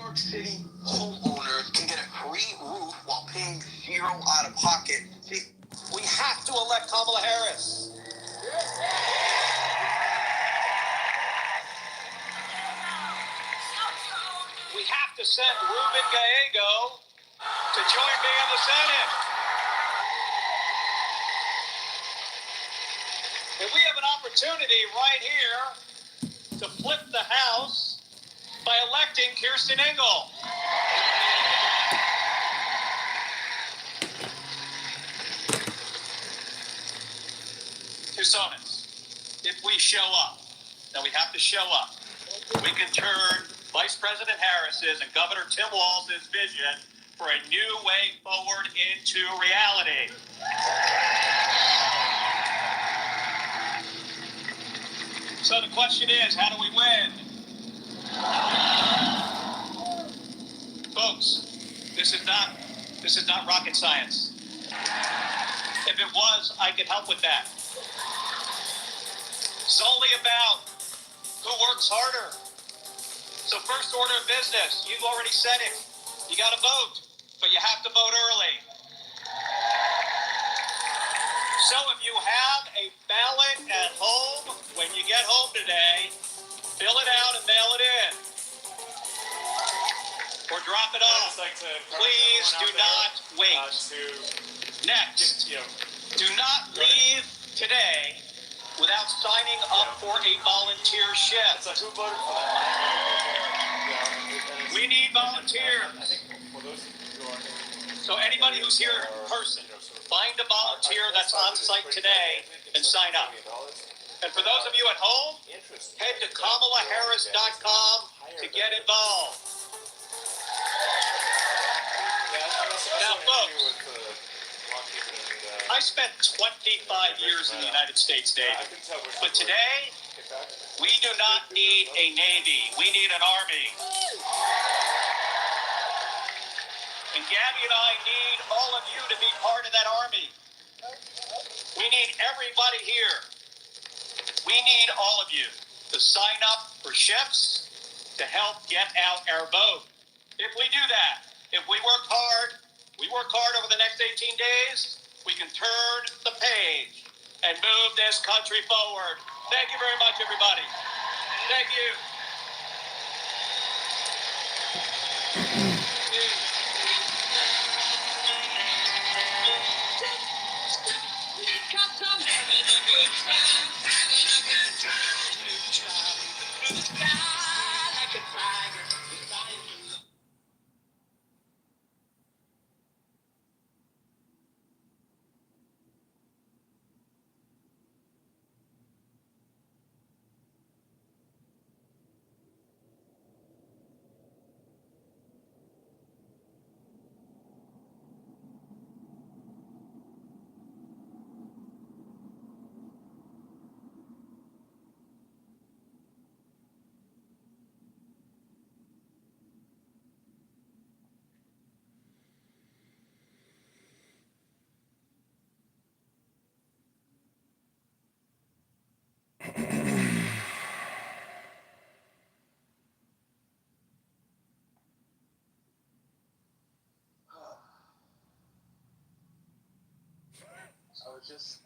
York City homeowner can get a free roof while paying zero out of pocket. See, we have to elect Kamala Harris. We have to send Ruben Gallego to join me in the Senate. And we have an opportunity right here to flip the House by electing Kirsten Engel. Tucsonans, if we show up, now we have to show up, we can turn Vice President Harris's and Governor Tim Walz's vision for a new way forward into reality. So the question is, how do we win? Folks, this is not rocket science. If it was, I could help with that. It's only about who works harder. So first order of business, you've already said it. You got to vote, but you have to vote early. So if you have a ballot at home, when you get home today, fill it out and mail it in. Or drop it off. Please do not wait. Next, do not leave today without signing up for a volunteer shift. Who voted for that? We need volunteers. So anybody who's here in person, find a volunteer that's on site today and sign up. And for those of you at home, head to KamalaHarris.com to get involved. Now, folks, I spent 25 years in the United States Navy, but today, we do not need a Navy. We need an Army. And Gabby and I need all of you to be part of that Army. We need everybody here. We need all of you to sign up for shifts to help get out our vote. If we do that, if we work hard over the next 18 days, we can turn the page and move this country forward. Thank you very much, everybody. Thank you.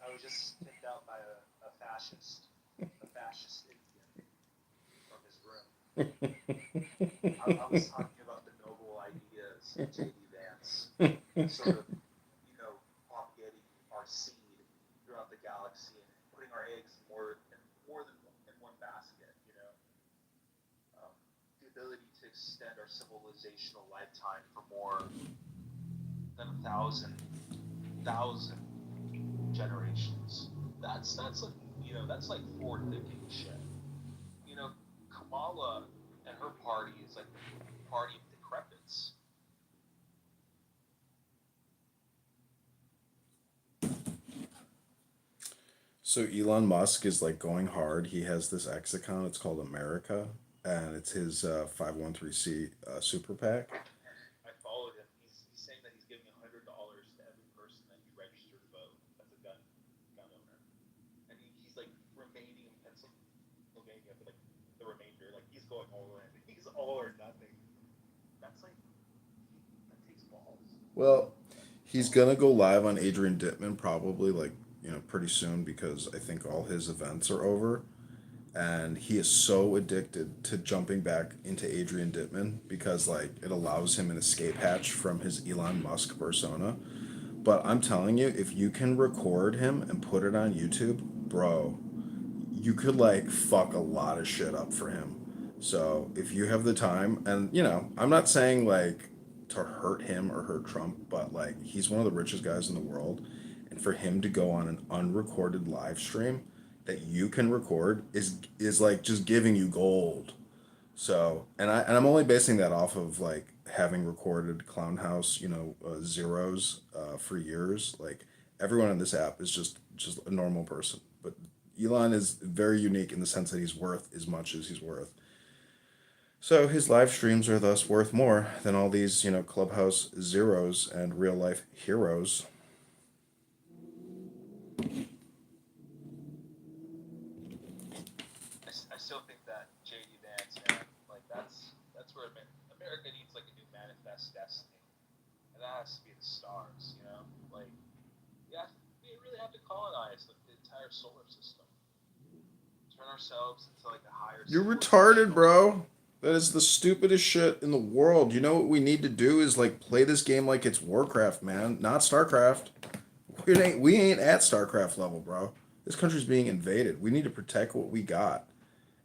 I was just picked out by a fascist Indian from his room. I was talking about the noble ideas of J.D. Vance, sort of, propagating our seed throughout the galaxy and putting our eggs more than in one basket. The ability to extend our civilizational lifetime for more than 1,000 generations. That's like forward thinking shit. Kamala and her party is like the party of decrepits. So Elon Musk is like going hard. He has this X account. It's called America, and it's his 501c super PAC. I followed him. He's saying that he's giving $100 to every person that he registered to vote as a gun owner, and he's like remaining in Pennsylvania for like the remainder. Like he's going all in. He's all or nothing. Well, he's gonna go live on Adrian Dittman probably like pretty soon because I think all his events are over, and he is so addicted to jumping back into Adrian Dittman because like it allows him an escape hatch from his Elon Musk persona. But I'm telling you, if you can record him and put it on YouTube, bro, you could like fuck a lot of shit up for him. So if you have the time, and I'm not saying like to hurt him or hurt Trump, but like he's one of the richest guys in the world, and for him to go on an unrecorded live stream that you can record is like just giving you gold. So, and I'm only basing that off of like having recorded Clown House, zeros for years. Like everyone on this app is just a normal person, but Elon is very unique in the sense that he's worth as much as he's worth. So his live streams are thus worth more than all these, Clubhouse zeros and real life heroes. I still think that JD Vance, man, like that's where America needs like a new manifest destiny, and that has to be the stars, you know. Like, we really have to colonize like the entire solar system, turn ourselves into like a higher. You're retarded, bro. That is the stupidest shit in the world. You know what we need to do is like play this game like it's Warcraft, man, not StarCraft. We ain't at StarCraft level, bro. This country's being invaded. We need to protect what we got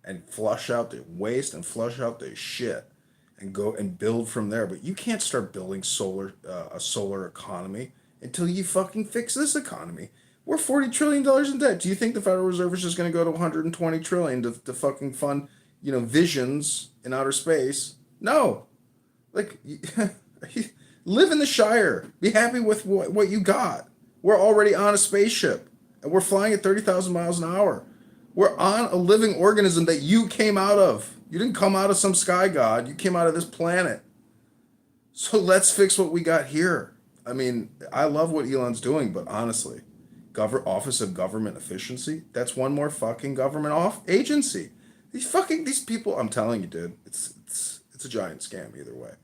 and flush out the waste and flush out the shit and go and build from there. But you can't start building a solar economy until you fucking fix this economy. We're $40 trillion in debt. Do you think the Federal Reserve is just going to go to 120 trillion to fucking fund, visions in outer space? No. Like, live in the Shire. Be happy with what you got. We're already on a spaceship and we're flying at 30,000 miles an hour. We're on a living organism that you came out of. You didn't come out of some sky god. You came out of this planet. So let's fix what we got here. I mean, I love what Elon's doing, but honestly, Office of Government Efficiency, that's one more fucking government off agency. These people, I'm telling you, dude, it's a giant scam either way.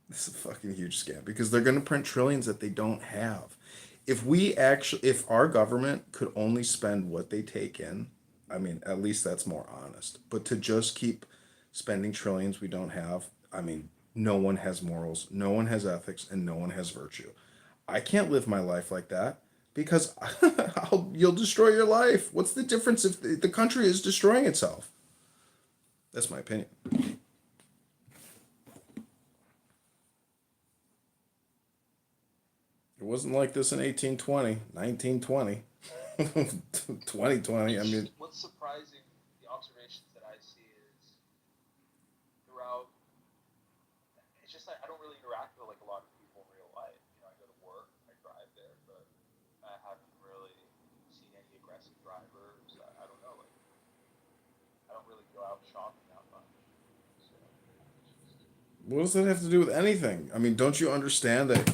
It's a fucking huge scam because they're going to print trillions that they don't have. If our government could only spend what they take in, I mean, at least that's more honest. But to just keep spending trillions we don't have, I mean, no one has morals, no one has ethics, and no one has virtue. I can't live my life like that because you'll destroy your life. What's the difference if the country is destroying itself? That's my opinion. It wasn't like this in 1820, 1920, 2020. I mean, What's surprising, the observations that I see is throughout. It's just like I don't really interact with like a lot of people in real life. You know, I go to work, I drive there, but I haven't really seen any aggressive drivers. I don't know, like I don't really go out shopping that much. So, what does that have to do with anything? I mean, don't you understand that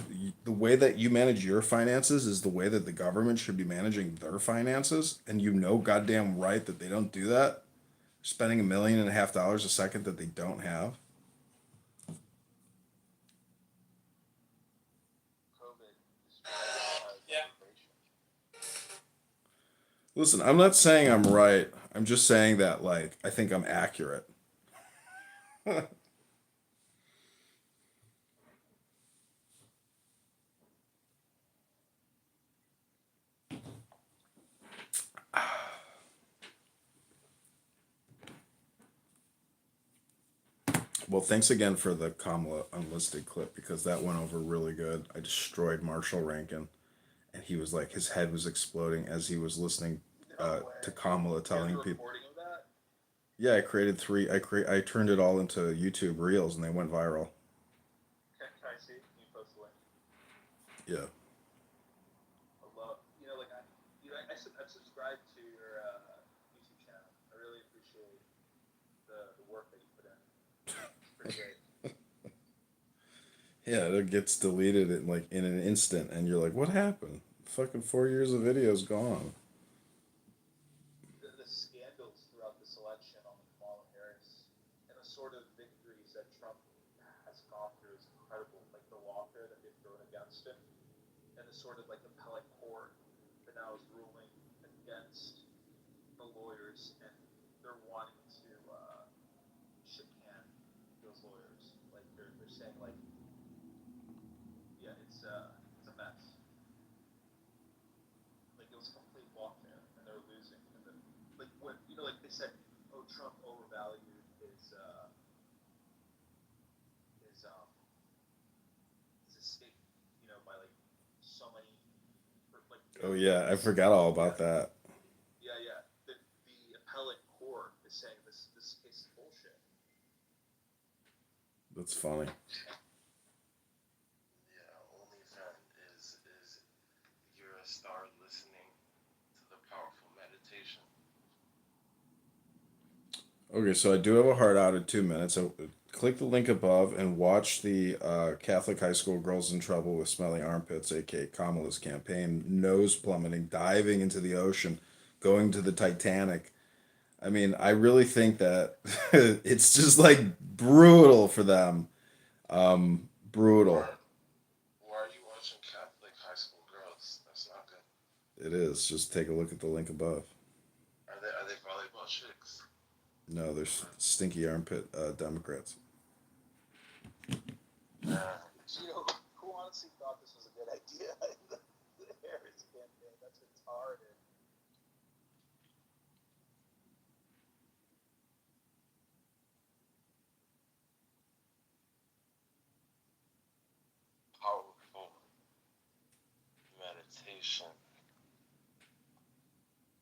the way that you manage your finances is the way that the government should be managing their finances? And goddamn right that they don't do that? Spending $1.5 million a second that they don't have. COVID destroyed Yeah. immigration. Listen, I'm not saying I'm right. I'm just saying that, like, I think I'm accurate. Well, thanks again for the Kamala unlisted clip because that went over really good. I destroyed Marshall Rankin, and he was like, his head was exploding as he was listening No way. to Kamala You have telling the people. recording of that? Yeah, I created three. I turned it all into YouTube reels, and they went viral. Can I see? Can you post the link? Yeah. I love, like I've subscribed to your YouTube channel. I really appreciate the work that you put in. It's pretty great. Yeah, it gets deleted in an instant, and you're like, "What happened? Fucking 4 years of videos gone." The scandals throughout this election on Kamala Harris and the sort of victories that Trump has gone through is incredible. Like the sort of like appellate court that now is ruling against the lawyers, and they're wanting to shit can those lawyers. Like they're saying like, yeah, it's a mess. Like it was complete lawfare, and they're losing. And then, like what like they said, oh, Trump overvalued his estate, by like so many, like. Oh yeah, I forgot all about that. Yeah, yeah. The appellate court is saying this case is bullshit. That's funny. Yeah, OnlyFans is you're a star listening to the powerful meditation. Okay, so I do have a heart out in 2 minutes. So click the link above and watch the Catholic high school girls in trouble with smelly armpits, aka Kamala's campaign, nose plummeting, diving into the ocean, going to the Titanic. I mean, I really think that it's just like brutal for them. Brutal. Why are you watching Catholic high school girls? That's not good. It is. Just take a look at the link above. Are they volleyball chicks? No, there's stinky armpit Democrats. Who honestly thought this was a good idea? The Harris campaign, that's retarded. Powerful meditation.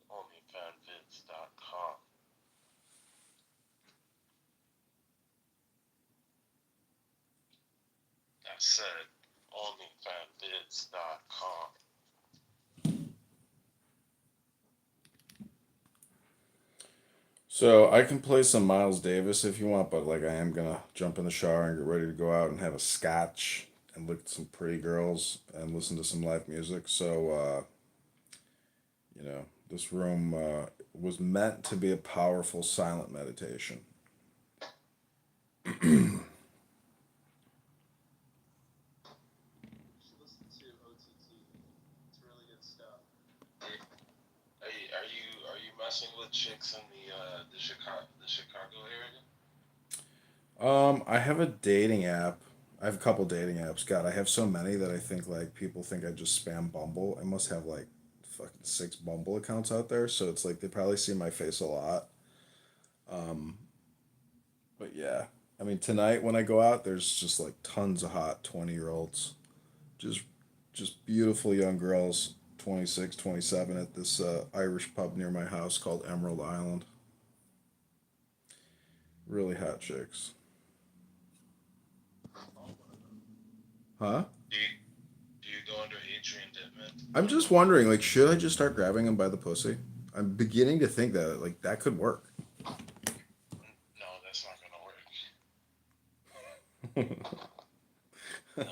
OnlyFanvids.com. I said OnlyFanvids.com. So I can play some Miles Davis if you want, but like I am gonna jump in the shower and get ready to go out and have a scotch and look at some pretty girls and listen to some live music. So this room was meant to be a powerful silent meditation. Are you messing with chicks in the Chicago area? I have a dating app. I have a couple dating apps. God, I have so many that I think like people think I just spam Bumble. I must have like fucking 6 Bumble accounts out there, so it's like they probably see my face a lot. But yeah, I mean tonight when I go out, there's just like tons of hot 20-year-olds, just just beautiful young girls, 26, 27 at this Irish pub near my house called Emerald Island. Really hot chicks. Huh? Do you go under Adrian Dittman? I'm just wondering, like, should I just start grabbing him by the pussy? I'm beginning to think that, like, that could work. No, that's not gonna work. No.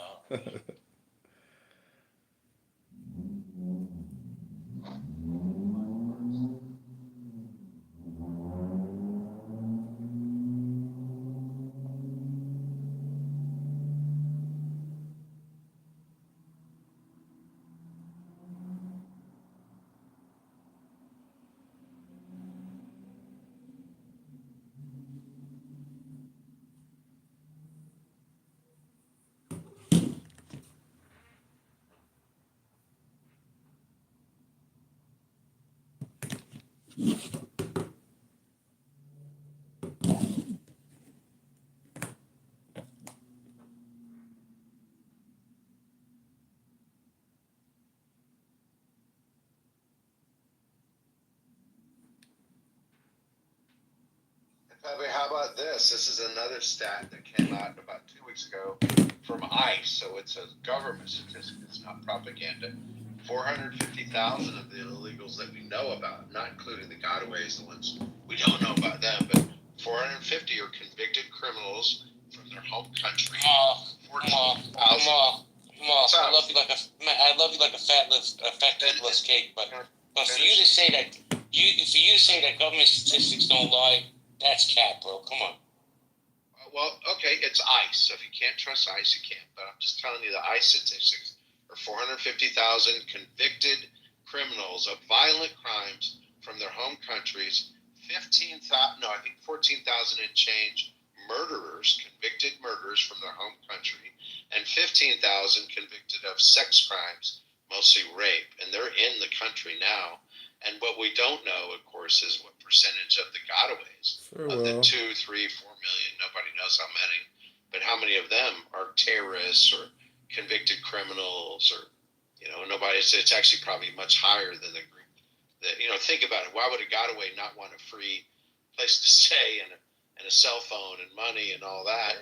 Bobby, how about this? This is another stat that came out about 2 weeks ago from ICE, so it's a government statistic. It's not propaganda. 450,000 of the illegals that we know about, not including the gotaways, the ones we don't know about them, but 450 are convicted criminals from their home country. 14,000. I love you like a fat-less cake, but for you to say that government statistics don't lie, that's cap, bro. Come on. Well, okay, it's ICE. So if you can't trust ICE, you can't. But I'm just telling you the ICE statistics are or 450,000 convicted criminals of violent crimes from their home countries, 14,000 and change murderers, convicted murderers from their home country, and 15,000 convicted of sex crimes, mostly rape, and they're in the country now. And what we don't know, of course, is what percentage of the gotaways of the 2, 3, 4 million, nobody knows how many, but how many of them are terrorists or convicted criminals, or it's actually probably much higher than the group that, think about it. Why would a gotaway not want a free place to stay and a cell phone and money and all that?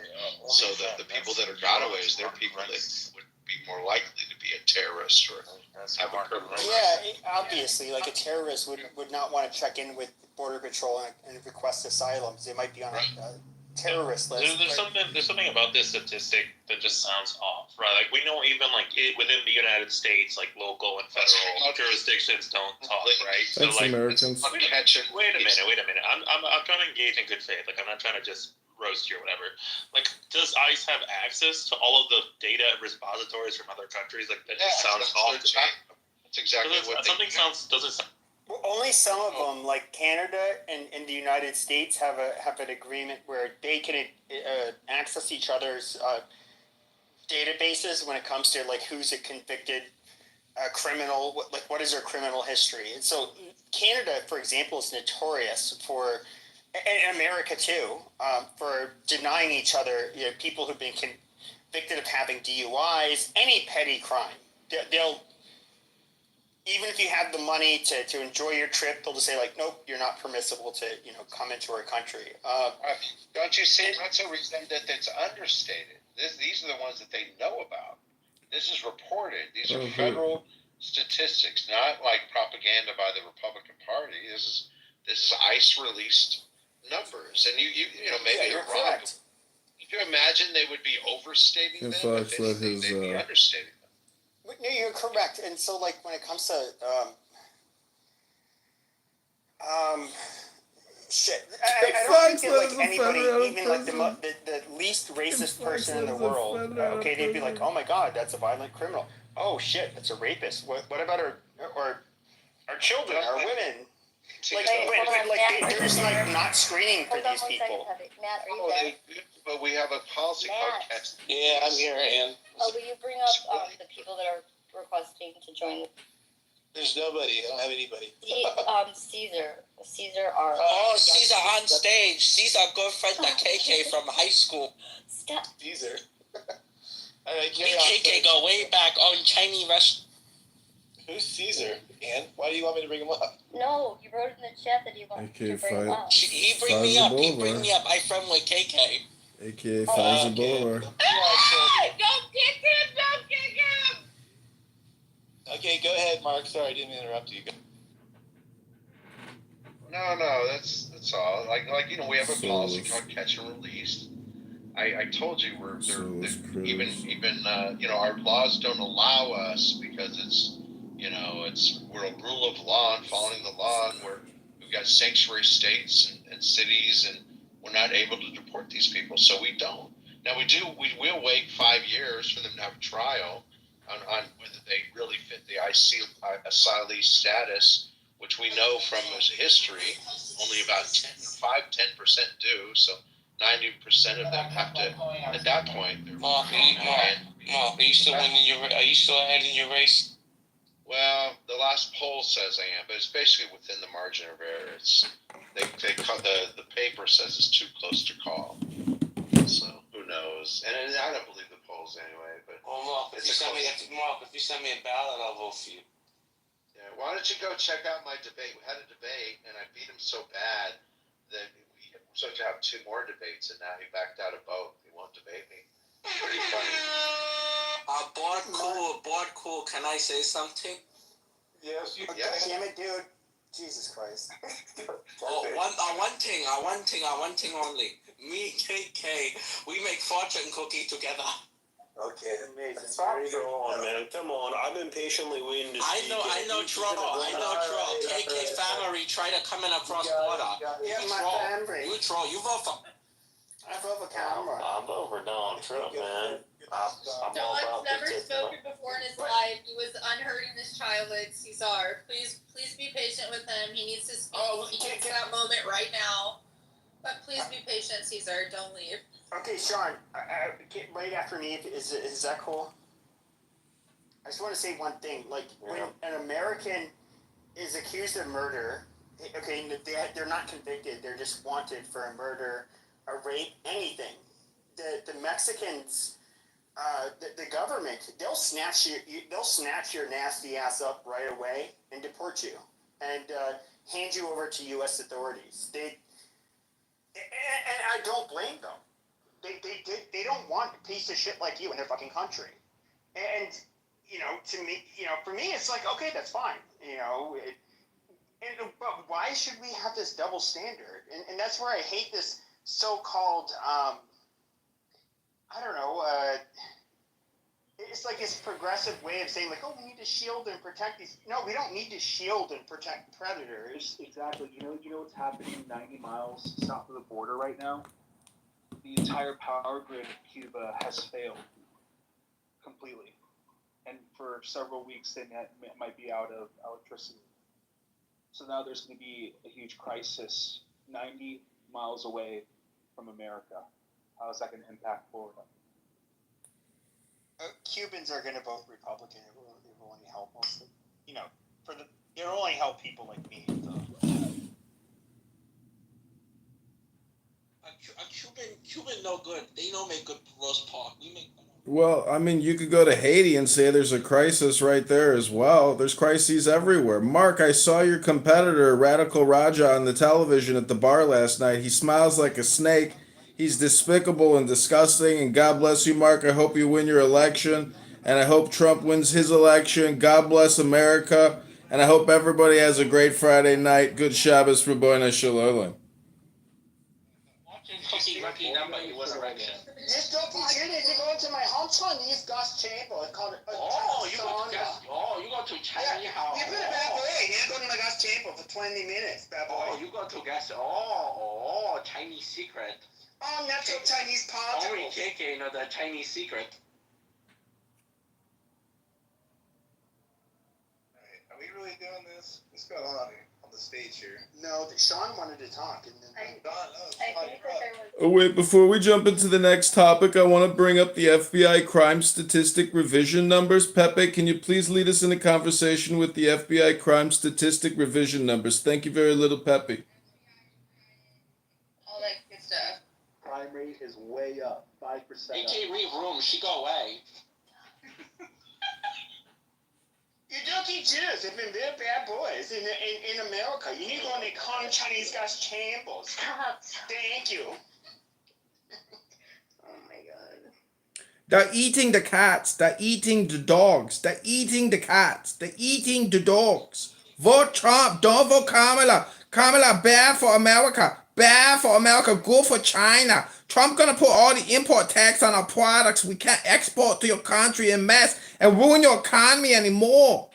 So that the people that are gotaways, they're people that would be more likely to be a terrorist or have a criminal. Yeah, obviously, like a terrorist would not want to check in with Border Patrol and request asylum. They might be on a terrorist list. There's something about this statistic that just sounds off, right? Like, we know even within the United States, like local and federal jurisdictions don't talk, right? Thanks, Americans. Wait a minute. I'm trying to engage in good faith. Like, I'm not trying to just roast you or whatever. Like, does ICE have access to all of the data repositories from other countries? Like, that just sounds off to me. That's exactly what something doesn't sound. Well, only some of them, like Canada and the United States, have an agreement where they can access each other's databases when it comes to like who's a convicted criminal, what is their criminal history. And so Canada, for example, is notorious for, and America too, for denying each other, people who've been convicted of having DUIs, any petty crime. They'll even if you have the money to enjoy your trip, they'll just say, like, nope, you're not permissible to, come into our country. Don't you see? That's a reason that it's understated. These are the ones that they know about. This is reported. These are federal statistics, not like propaganda by the Republican Party. This is ICE released numbers, and you maybe you're wrong. Correct. Could you imagine they would be overstating them? If anything, they'd be understating them. No, you're correct. And so, like, when it comes to shit, I don't think that, like, anybody, even like the least racist person in the world, okay, they'd be like, oh my God, that's a violent criminal. Oh shit, that's a rapist. What about our children, our women? Like, there's like not screening for these people. Matt, are you there? But we have a policy called catch. Yeah, I'm here, Ann. Oh, will you bring up the people that are requesting to join? There's nobody. I don't have anybody. Caesar are. Oh, Caesar on stage. Caesar, good friend of KK from high school. Stop. Caesar. Me KK go way back on Chinese restaurant. Who's Caesar, Ann? Why do you want me to bring him up? No, you wrote in the chat that you wanted to bring him up. He bring me up. He bring me up. I friend with KK. AKA Pfizer Boulevard. Don't kick him! Don't kick him! Okay, go ahead, Mark. Sorry, I didn't mean to interrupt you. No, that's all. Like we have a policy called catch and release. I told you even our laws don't allow us because we're a rule of law and following the law, and we've got sanctuary states and cities, and we're not able to deport these people, so we don't. Now we will wait 5 years for them to have a trial on whether they really fit the asylee status, which we know from history only about 10% do. So 90% of them have to. At that point, Mark, are you still winning Are you still ahead in your race? Well, the last poll says I am, but it's basically within the margin of error. The paper says it's too close to call. So who knows? And I don't believe the polls anyway. But Mark, if you send me a ballot, I'll vote for you. Yeah, why don't you go check out my debate? We had a debate, and I beat him so bad that we were supposed to have 2 more debates, and now he backed out of both. He won't debate me. Pretty funny. Board cool. Can I say something? Yes. Damn it, dude. Jesus Christ. One thing only. Me, KK, we make fortune cookie together. Okay, amazing. Come on, man. Come on. I've been patiently waiting to see. I know trouble. KK family try to come in across border. Yeah, my family. You troll. You vote for. I vote for Camera. I'm over Donald Trump, man. I'm all Don's about never the tip, spoken before in his life. He was unheard in his childhood. Cesar, please be patient with him. He needs to speak. He needs that moment right now. But please be patient, Cesar. Don't leave. Okay, Sean, get right after me. Is that cool? I just want to say one thing. Like, when an American is accused of murder, okay, they're not convicted. They're just wanted for a murder, a rape, anything. The Mexicans, the government, they'll snatch your nasty ass up right away and deport you and hand you over to U.S. authorities. And I don't blame them. They don't want a piece of shit like you in their fucking country. And to me, for me, it's like, okay, that's fine. But why should we have this double standard? And that's where I hate this so-called, I don't know, it's like this progressive way of saying, like, oh, we need to shield and protect these. No, we don't need to shield and protect predators. Exactly. You know what's happening 90 miles south of the border right now? The entire power grid of Cuba has failed completely. And for several weeks, they might be out of electricity. So now there's going to be a huge crisis 90 miles away from America. How is that going to impact Florida? Cubans are going to vote Republican. It will only help mostly. It'll only help people like me. A Cuban no good. They don't make good roast pork. We make. Well, I mean, you could go to Haiti and say there's a crisis right there as well. There's crises everywhere. Mark, I saw your competitor, Radical Raja, on the television at the bar last night. He smiles like a snake. He's despicable and disgusting. And God bless you, Mark. I hope you win your election. And I hope Trump wins his election. God bless America. And I hope everybody has a great Friday night. Good Shabbos for Boina Shalom. Just don't be serious. You're going to my home Chinese Gus chamber. It's called You go to Chinese house. You've been a bad boy. You go to my Gus chamber for 20 minutes, bad boy. Oh, you go to gas. Chinese secret. Oh, not so Chinese politics. Only KK know the Chinese secret. Alright, are we really doing this? What's going on the stage here? No, Sean wanted to talk. And then I think that there was. Oh, wait, before we jump into the next topic, I want to bring up the FBI crime statistic revision numbers. Pepe, can you please lead us in a conversation with the FBI crime statistic revision numbers? Thank you very little, Pepe. All that good stuff. Crime rate is way up, 5% up. AK read room. She go away. you dirty Jews have been very bad boys in America. You need to go in the Chinese Gus chambers. Thank you. Oh my God. They're eating the cats. They're eating the dogs. They're eating the cats. They're eating the dogs. Vote Trump. Don't vote Kamala. Kamala, bad for America. Bad for America. Good for China. Trump gonna put all the import tax on our products we can't export to your country en masse and ruin your economy anymore.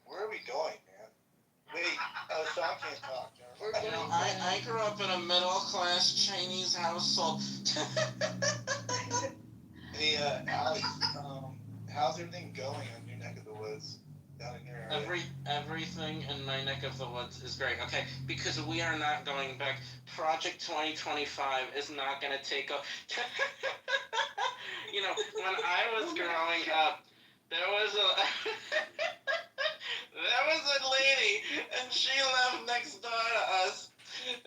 Where are we going, man? Wait, Sean can't talk. I grew up in a middle class Chinese household. Hey, Alex, how's everything going in your neck of the woods? Down in your area? Everything in my neck of the woods is great. Okay, because we are not going back. Project 2025 is not going to take up. When I was growing up, there was a lady, and she lived next door to us,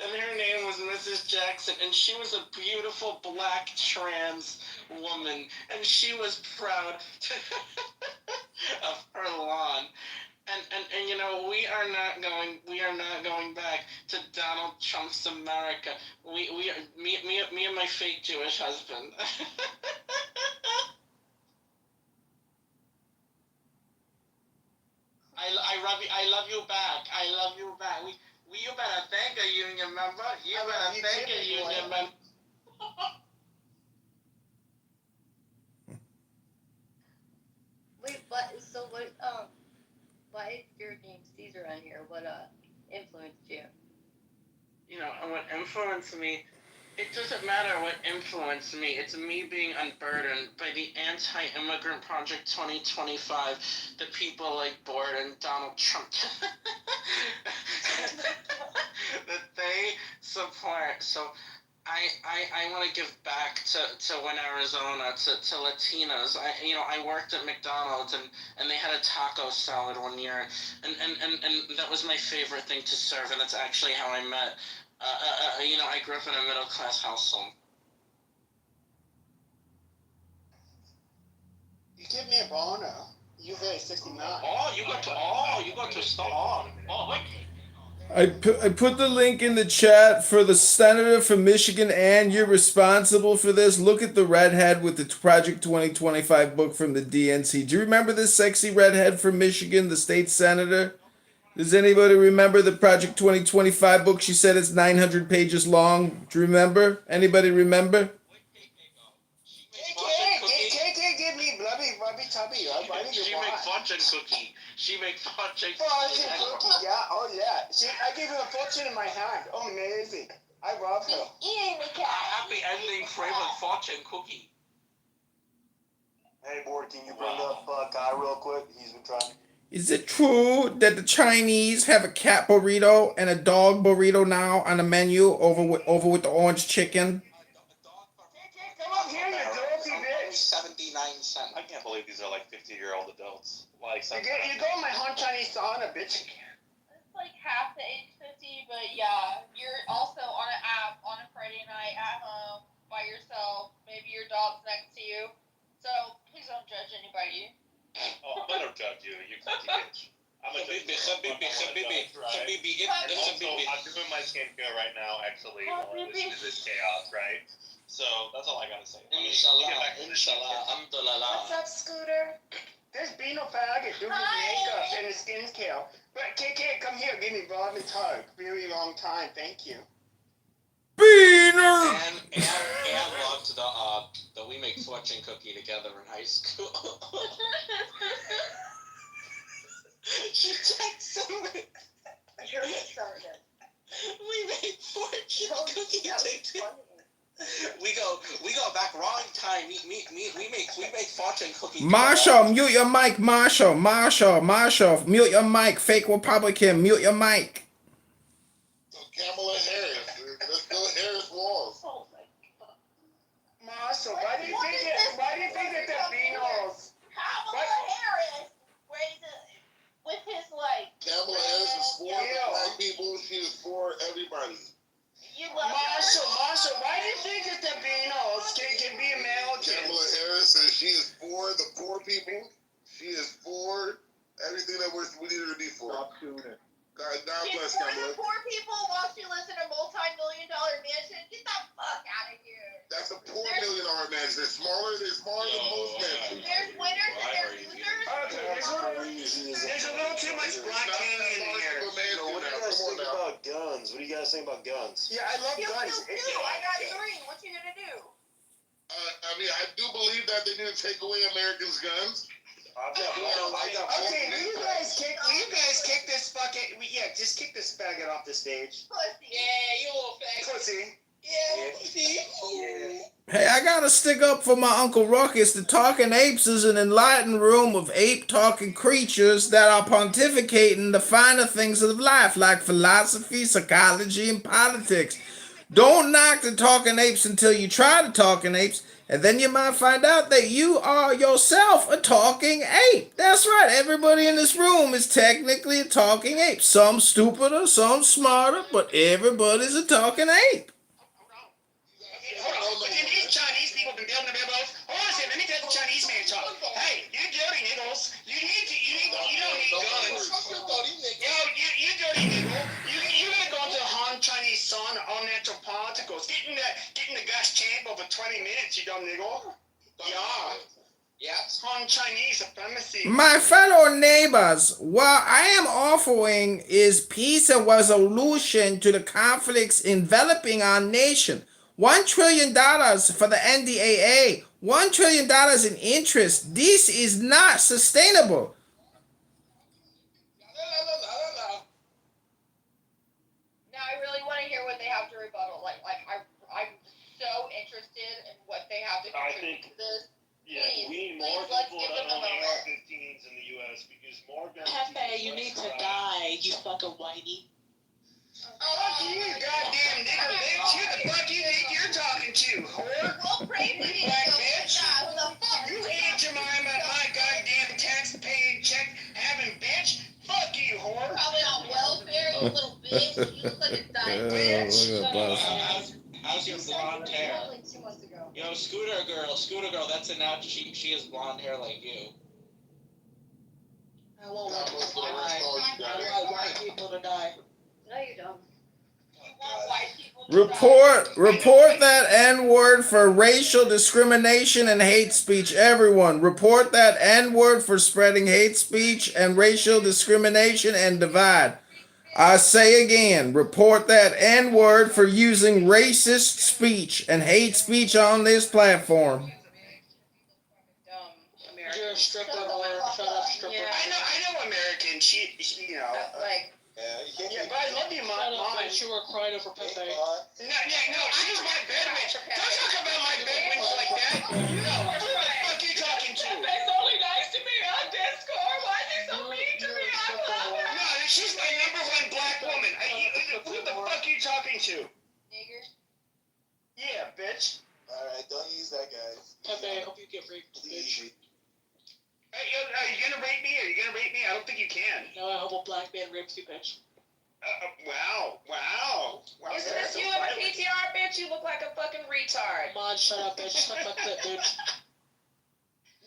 and her name was Mrs. Jackson, and she was a beautiful black trans woman, and she was proud of her lawn. And we are not going back to Donald Trump's America. Me and my fake Jewish husband. I love you back. I love you back. You better thank a union member. You better thank a union member. Wait, why is your name Caesar on here? What influenced you? And what influenced me It doesn't matter what influenced me. It's me being unburdened by the anti-immigrant Project 2025, the people like Borden, Donald Trump, that they support. So I want to give back to Win Arizona, to Latinos. I worked at McDonald's and they had a taco salad one year, and that was my favorite thing to serve, and that's actually how I met. I grew up in a middle class household. You give me a boner. You very 69. You got to stop. I put the link in the chat for the senator from Michigan, and you're responsible for this. Look at the redhead with the Project 2025 book from the DNC. Do you remember this sexy redhead from Michigan, the state senator? Does anybody remember the Project 2025 book? She said it's 900 pages long. Do you remember? Anybody remember? Give me blubby tubby. She makes fortune cookie. She makes fortune cookie. Yeah, oh yeah. I gave her a fortune in my hand. Oh, amazing. I love her. Happy ending flavored fortune cookie. Hey, Board, can you bring up Kai real quick? He's been trying. Is it true that the Chinese have a cat burrito and a dog burrito now on the menu over with the orange chicken? Come up here, you dirty bitch. 79 cents. I can't believe these are like 50-year-old adults. Like You go in my Han Chinese sauna, bitch. It's like half the age 50, but yeah, you're also on an app on a Friday night at home by yourself. Maybe your dog's next to you. So please don't judge anybody. Oh, I'm gonna judge you, you cookie bitch. I'm a Habibi, Habibi, I'm doing my skincare right now, actually, while listening to this chaos, right? So that's all I gotta say. Inshallah, alhamdulillah. What's up, Scooter? There's Beano Faggot doing his makeup and his skincare. But KK, come here, give me Bob and Tug. Very long time, thank you. Beaner! And loved the We Make Fortune cookie together in high school. She texted me. You're retarded. We make fortune cookie together. We go back wrong time. We make fortune cookie. Marshall, mute your mic, Marshall, mute your mic, fake Republican, mute your mic. Kamala Harris. Let's go Harris Walls. Oh my god. Marshall, why do you think that the Beanos? Kamala Harris with his like. Kamala Harris is for black people. She is for everybody. You love Marshall, why do you think that the Beanos can be Americans? Kamala Harris says she is for the poor people. She is for everything that we need her to be for. Stop doing it. God She's bless for Kamala. the poor people while she lives in a multi-million-dollar mansion. Get the fuck out of here. That's a poor $1 million mansion. They're smaller than most mansions. There's winners and there's losers. There's a little too much Black Canyon in here. What do you guys think about guns? What do you guys think about guns? Yeah, I love guns. I got 3. What you gonna do? I mean, I do believe that they need to take away Americans' guns. Okay, will you guys kick this fucking... Yeah, just kick this faggot off the stage. Pussy. Yeah, you little faggot. Pussy. Yeah, pussy. Yeah. Hey, I gotta stick up for my Uncle Ruckus. The Talking Apes is an enlightened room of ape-talking creatures that are pontificating the finer things of life, like philosophy, psychology, and politics. Don't knock the Talking Apes until you try the Talking Apes, and then you might find out that you are yourself a talking ape. That's right, everybody in this room is technically a talking ape. Some stupider, some smarter, but everybody's a talking ape. Hold on, these Chinese people been building the bibbles. Hold on a second, let me get the Chinese man talk. Hey, you dirty niggles. You don't need guns. Yo, you dirty niggle. You gotta go to the Han Chinese sauna, all natural particles. Get in the gas chamber for 20 minutes, you dumb niggle. Yeah. Yes. Han Chinese supremacy. My fellow neighbors, what I am offering is peace and resolution to the conflicts enveloping our nation. $1 trillion for the NDAA, $1 trillion in interest. This is not sustainable. Now I really want to hear what they have to rebuttal. I'm think, this. yeah, Please, we need more please, let's people give that them own a moment. AR-15s in the U.S. because more guns. Pepe, you need to die, you fucking whitey. Fuck you, goddamn nigger bitch. Who the fuck you think you're talking to, whore? Well, crazy You black bitch. Who the fuck? You Aunt Jemima, my goddamn tax-paying, check-having bitch. Fuck you, whore. Probably on welfare, you little bitch. You look like a dying Look bitch. at that. How's your blonde hair? Like 2 months ago. Yo, Scooter girl, that's enough. She has blonde hair like you. I won't let people die. I want white people to die. No, you don't. You want white people to Report that N-word for racial discrimination and hate speech. Everyone, report that N-word for spreading hate speech and racial discrimination and divide. I say again, report that N-word for using racist speech and hate speech on this platform. You're a stripper, whore. Shut up, stripper. I know American. She you know. Like, Yeah, but I love you, Shut mom. up, bitch. You were crying over Pepe. No, she's my bedwitch. Don't talk about my bedwitch like that. No, who the fuck you talking to? Pepe's only nice to me on Discord. Why is he so mean to me? I love her. No, she's my number one black woman. Who the fuck you talking to? Nigger. Yeah, bitch. Alright, don't use that, guys. Pepe, I hope you get raped, bitch. Hey, are you gonna rape me? Are you gonna rape me? I don't think you can. No, I hope a black man rapes you, bitch. Wow. Isn't this you in the PTR, bitch? You look like a fucking retard. Come on, shut up, bitch. Suck my clit, bitch.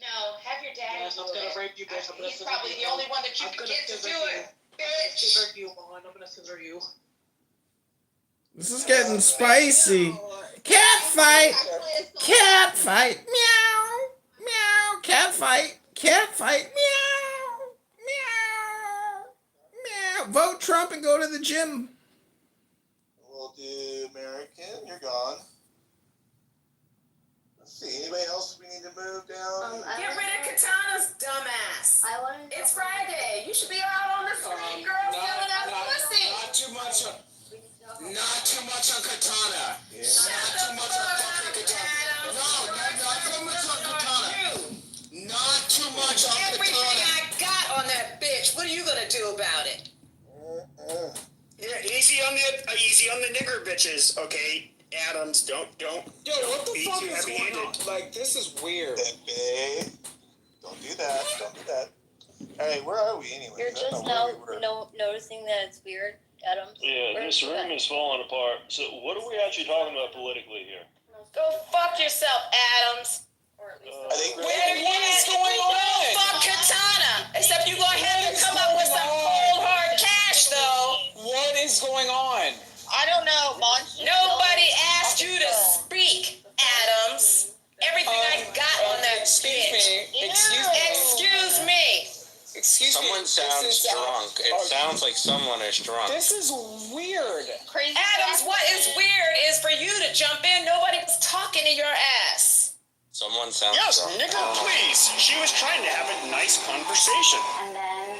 No, have your dad Yes, I'm do gonna it. rape you, bitch. I'm gonna He's scissor probably you. the only one that you I'm can gonna get to scissor do you. it, bitch. Scissor you, Vaughn. I'm gonna scissor you. This is getting spicy. Cat fight. Cat fight. Meow. Meow. Cat fight. Cat fight. Meow. Meow. Meow. Vote Trump and go to the gym. We'll do American. You're gone. Let's see. Anybody else we need to move down? Get rid of Katana's dumbass. I want to. It's Friday. You should be out on the street, girl, selling out pussy. Not too much on Katana. Yeah. Shut the fuck up, Adam. Not too much on Katana. Not too much on Everything Katana. I got on that bitch. What are you gonna do about it? Yeah, easy on the nigger bitches, okay? Adams, don't. Yo, what the be fuck too is going heavy-handed. on? Like, this is weird. Pepe. Don't do that. Don't do that. Alright, where are we anyway? You're just now noticing that it's weird, Adams. Yeah, this room is falling apart. So what are we actually talking about politically here? Go fuck yourself, Adams. Or at least. I think we're What is going on? Fuck Katana. Except you gonna have to come up with some cold hard cash, though. What is going on? I don't know, Mon. Nobody asked you to speak, Adams. Everything I got on that bitch. Excuse me. Excuse me. Someone sounds drunk. It sounds like someone is drunk. This is weird. Crazy. Adams, what is weird is for you to jump in. Nobody was talking to your ass. Someone sounds Yes, drunk. nigger, please. She was trying to have a nice conversation. And then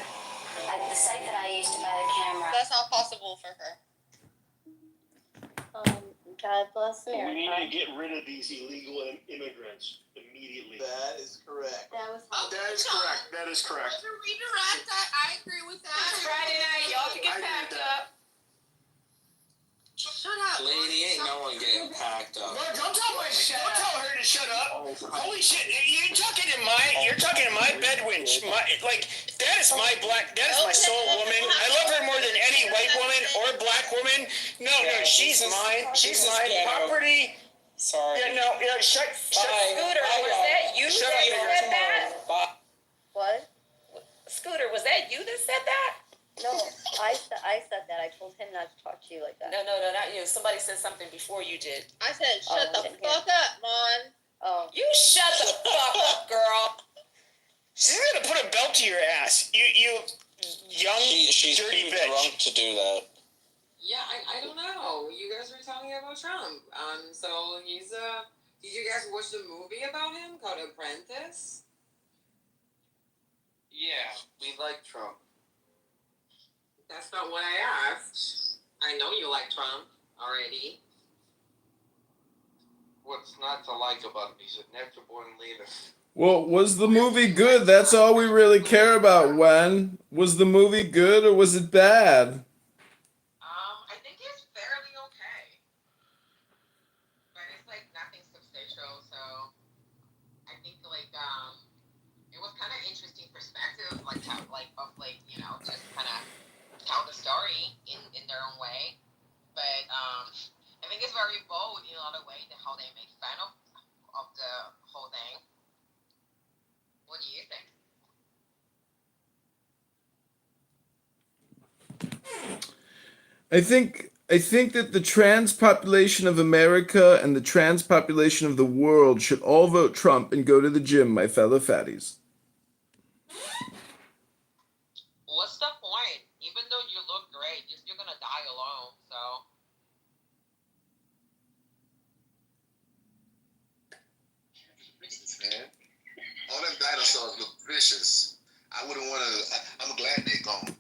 the site that I used to buy the camera. That's not possible for her. God bless We need to America. get rid of these illegal immigrants immediately. That is correct. That was. That is correct. Redirect. I agree with that. It's Friday night. Y'all can get I agree packed with that. up. Shut up. Lady, ain't no one getting packed up. No, don't tell her to shut up. Holy shit, you're talking to my bedwinch. That is my soul woman. I love her more than any white woman or black woman. No, she's mine. She's my property. Sorry. Shut. Scooter, was that you Shut that up, said that? What? Scooter, was that you that said that? No, I said that. I told him not to talk to you like that. No, not you. Somebody said something before you did. I said, shut Oh, the okay. fuck up, Mon. Oh. You shut the fuck up, girl. She's gonna put a belt to your ass. You young She's dirty too bitch. drunk to do that. Yeah, I don't know. You guys were talking about Trump. So he's did you guys watch the movie about him called Apprentice? Yeah, we like Trump. That's not what I asked. I know you like Trump already. What's not to like about him? He's a natural born leader. Well, was the movie good? That's all we really care about, Wen. Was the movie good or was it bad? I think it's fairly okay, but it's like nothing substantial. So I think like it was kind of interesting perspective, like how just kind of tell the story in their own way. But I think it's very bold in a lot of ways how they make fun of the whole thing. What do you think? I think that the trans population of America and the trans population of the world should all vote Trump and go to the gym, my fellow fatties. What's the point? Even though you look great, you're gonna die alone. So. Man. All them dinosaurs look vicious. I wouldn't want to. I'm glad they're gone.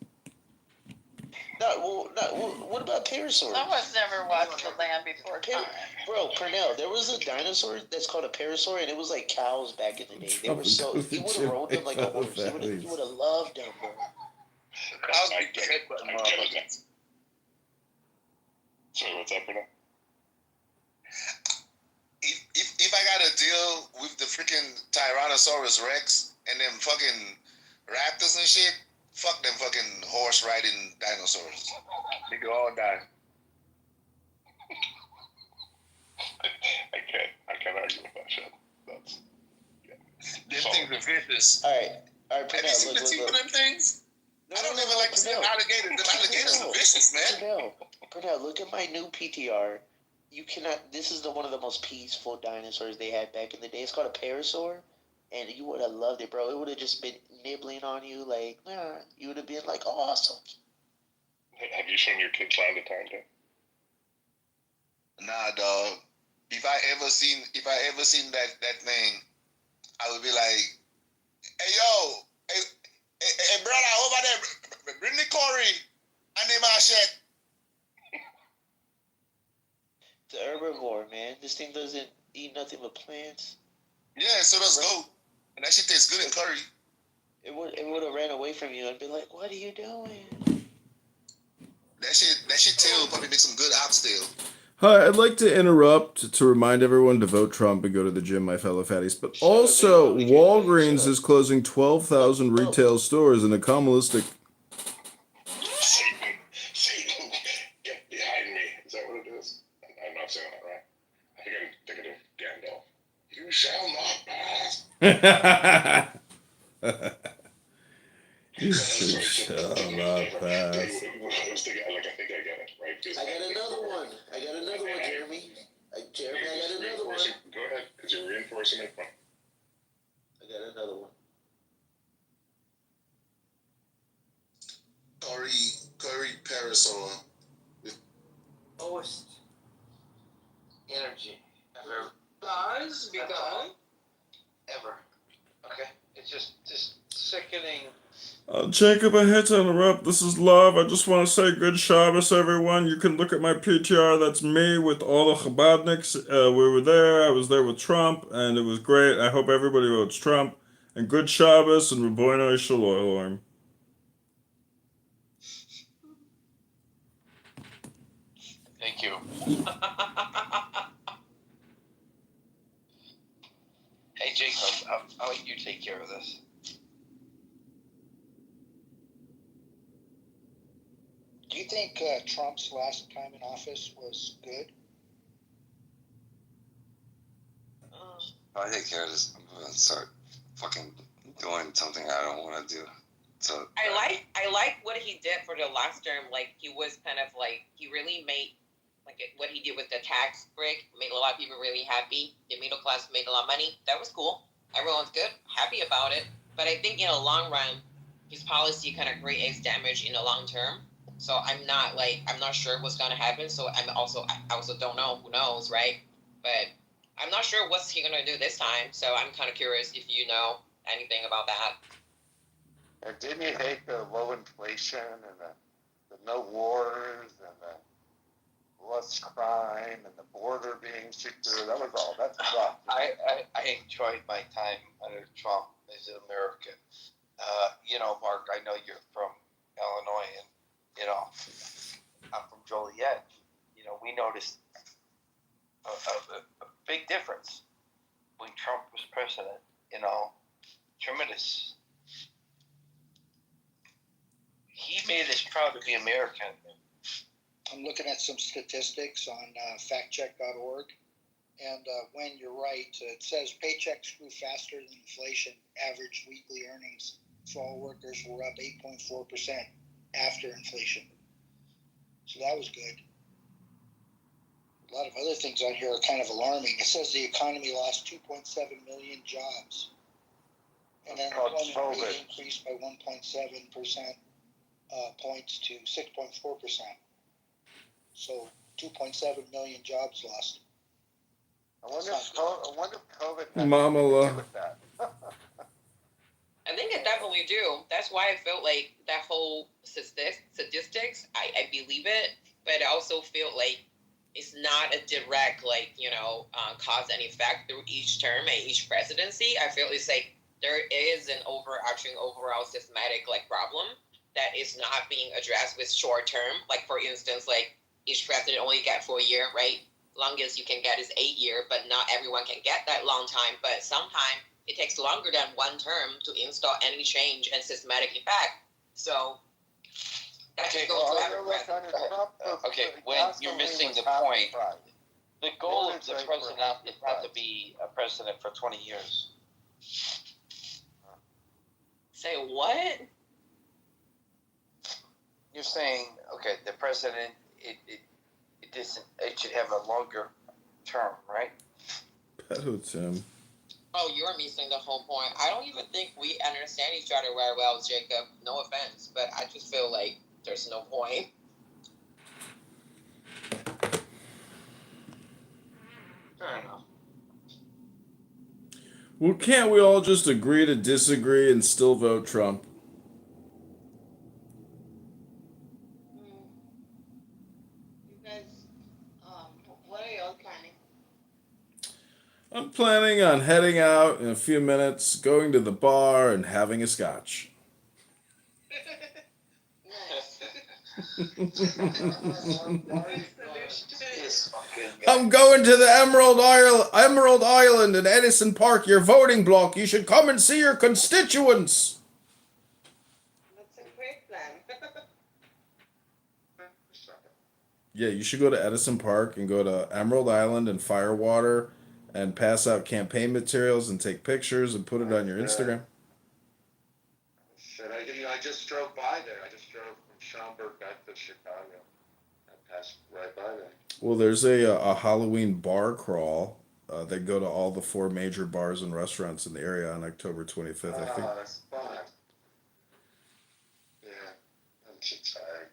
What about pterosaurs? Someone's never watched The Land Before Time. Bro, Pernell, there was a dinosaur that's called a parasaur, and it was like cows back in the day. They were so he would have rode them like a horse. He would have loved them, bro. I get it. Sorry, what's up, Pernell? If I got to deal with the freaking Tyrannosaurus Rex and them fucking raptors and shit, fuck them fucking horse riding dinosaurs. They could all die. I can't argue with that shit. That's Them things are vicious. All right, Have you seen the teeth of them things? I don't even like to see alligators. Them alligators are vicious, man. Pernell, look at my new PTR. You cannot. This is one of the most peaceful dinosaurs they had back in the day. It's called a parasaur, and you would have loved it, bro. It would have just been nibbling on you, like, you would have been like, awesome. Have you seen your kid climb the time yet? Nah, dog. If I ever seen that thing, I would be like, hey yo, hey brother over there, bring the curry and the machete. It's an herbivore, man. This thing doesn't eat nothing but plants. Yeah, so does goat. And that shit tastes good in curry. It would have ran away from you and been like, what are you doing? That shit tail probably makes some good oxtail. Hi, I'd like to interrupt to remind everyone to vote Trump and go to the gym, my fellow fatties. But also, Walgreens is closing 12,000 retail stores in a Kabbalistic. Satan, get behind me. Is that what it is? I'm not saying that right. I think I'm thinking of Gandalf. You shall not pass. You shall not pass. I think I get it, right? I got another one, Jeremy. Jeremy, I got another one. Go ahead, because you're reinforcing it. I got another one. Curry parasaur. Lowest energy I've ever begun. ever. Okay? It's just sickening. Jacob, I hate to interrupt. This is Love. I just want to say good Shabbos, everyone. You can look at my PTR. That's me with all the Chabadniks. We were there. I was there with Trump, and it was great. I hope everybody votes Trump. And good Shabbos and Rabbeinu Shalom. Thank you. Hey, Jacob, I'll let you take care of this. Do you think Trump's last time in office was good? I take care of this. I'm gonna start fucking doing something I don't want to do. So I like what he did for the last term. Like he was kind of like he really made what he did with the tax break made a lot of people really happy. The middle class made a lot of money. That was cool. Everyone's good, happy about it. But I think in the long run, his policy kind of creates damage in the long term. So I'm not sure what's gonna happen. So I also don't know. Who knows, right? But I'm not sure what's he gonna do this time. So I'm kind of curious if you know anything about that. And didn't you hate the low inflation and the no wars and the less crime and the border being secure. That was all. That's rough. I enjoyed my time under Trump as an American. Mark, I know you're from Illinois, and I'm from Joliet. We noticed a big difference when Trump was president. Tremendous. He made us proud to be American. I'm looking at some statistics on factcheck.org, and when you're right, it says paychecks grew faster than inflation. Average weekly earnings for all workers were up 8.4% after inflation. So that was good. A lot of other things on here are kind of alarming. It says the economy lost 2.7 million jobs, and then employment rate increased by 1.7% points to 6.4%. So 2.7 million jobs lost. I wonder if COVID had Mama anything to love. do with that. I think it definitely do. That's why I felt like that whole statistics, I believe it, but I also feel like it's not a direct, cause and effect through each term and each presidency. I feel it's like there is an overarching, overall systematic, problem that is not being addressed with short term. Like, for instance, each president only get for a year, right? Longest you can get is 8 years, but not everyone can get that long time. But sometimes it takes longer than one term to install any change and systematic effect. So that Okay, goes to every president. Okay, when you're missing the point, the goal of the president is not to be a president for 20 years. Say what? You're saying, okay, the president, it should have a longer term, right? Pedo Tim. Oh, you're missing the whole point. I don't even think we understand each other very well, Jacob. No offense, but I just feel like there's no point. Fair enough. Well, can't we all just agree to disagree and still vote Trump? You guys, what are y'all planning? I'm planning on heading out in a few minutes, going to the bar and having a scotch. I'm going to the Emerald Island in Edison Park, your voting block. You should come and see your constituents. That's a great plan. Yeah, you should go to Edison Park and go to Emerald Island and Firewater and pass out campaign materials and take pictures and put it on your Instagram. Shit, I just drove by there. I just drove from Schaumburg back to Chicago. I passed right by there. Well, there's a Halloween bar crawl. They go to all the 4 major bars and restaurants in the area on October 25th, I think. Oh, that's fun. Yeah, I'm too tired.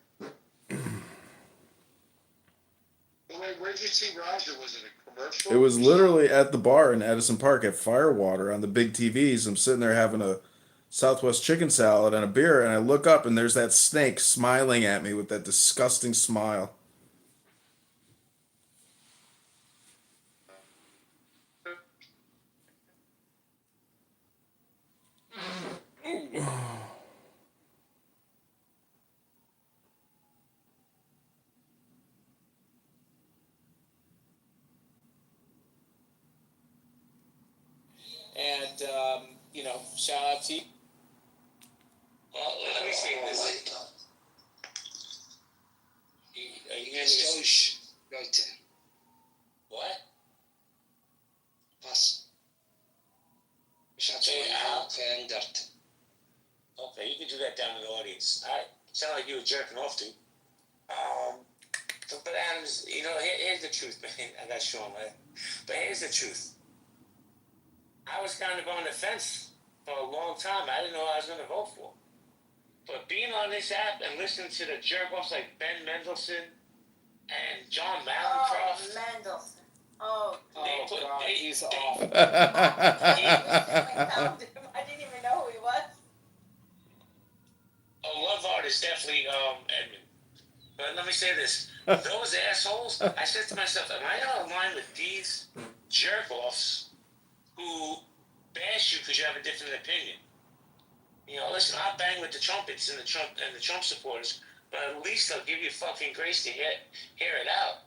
Wait, where'd you see Roger? Was it a commercial? It was literally at the bar in Edison Park at Firewater on the big TVs. I'm sitting there having a Southwest chicken salad and a beer, and I look up and there's that snake smiling at me with that disgusting smile. And, shout out to you. Well, let me say this. Are you hearing me? Leute, What? was? Ich hatte mein Haar verändert. Okay, you can do that down in the audience. All right. Sound like you were jerking off, dude. But Adams, here's the truth, man. I got Sean, right? But here's the truth. I was kind of on the fence for a long time. I didn't know who I was going to vote for. But being on this app and listening to the jerk-offs like Ben Mendelsohn and John Malencroft. Oh, Mendelsohn. Oh, God, he's off. I didn't even know who he was. Oh, Love Art is definitely Edmund. But let me say this: those assholes. I said to myself, "Am I out of line with these jerk-offs who bash you because you have a different opinion?" You know, listen, I'll bang with the trumpets and the Trump supporters, but at least they'll give you fucking grace to hear it out.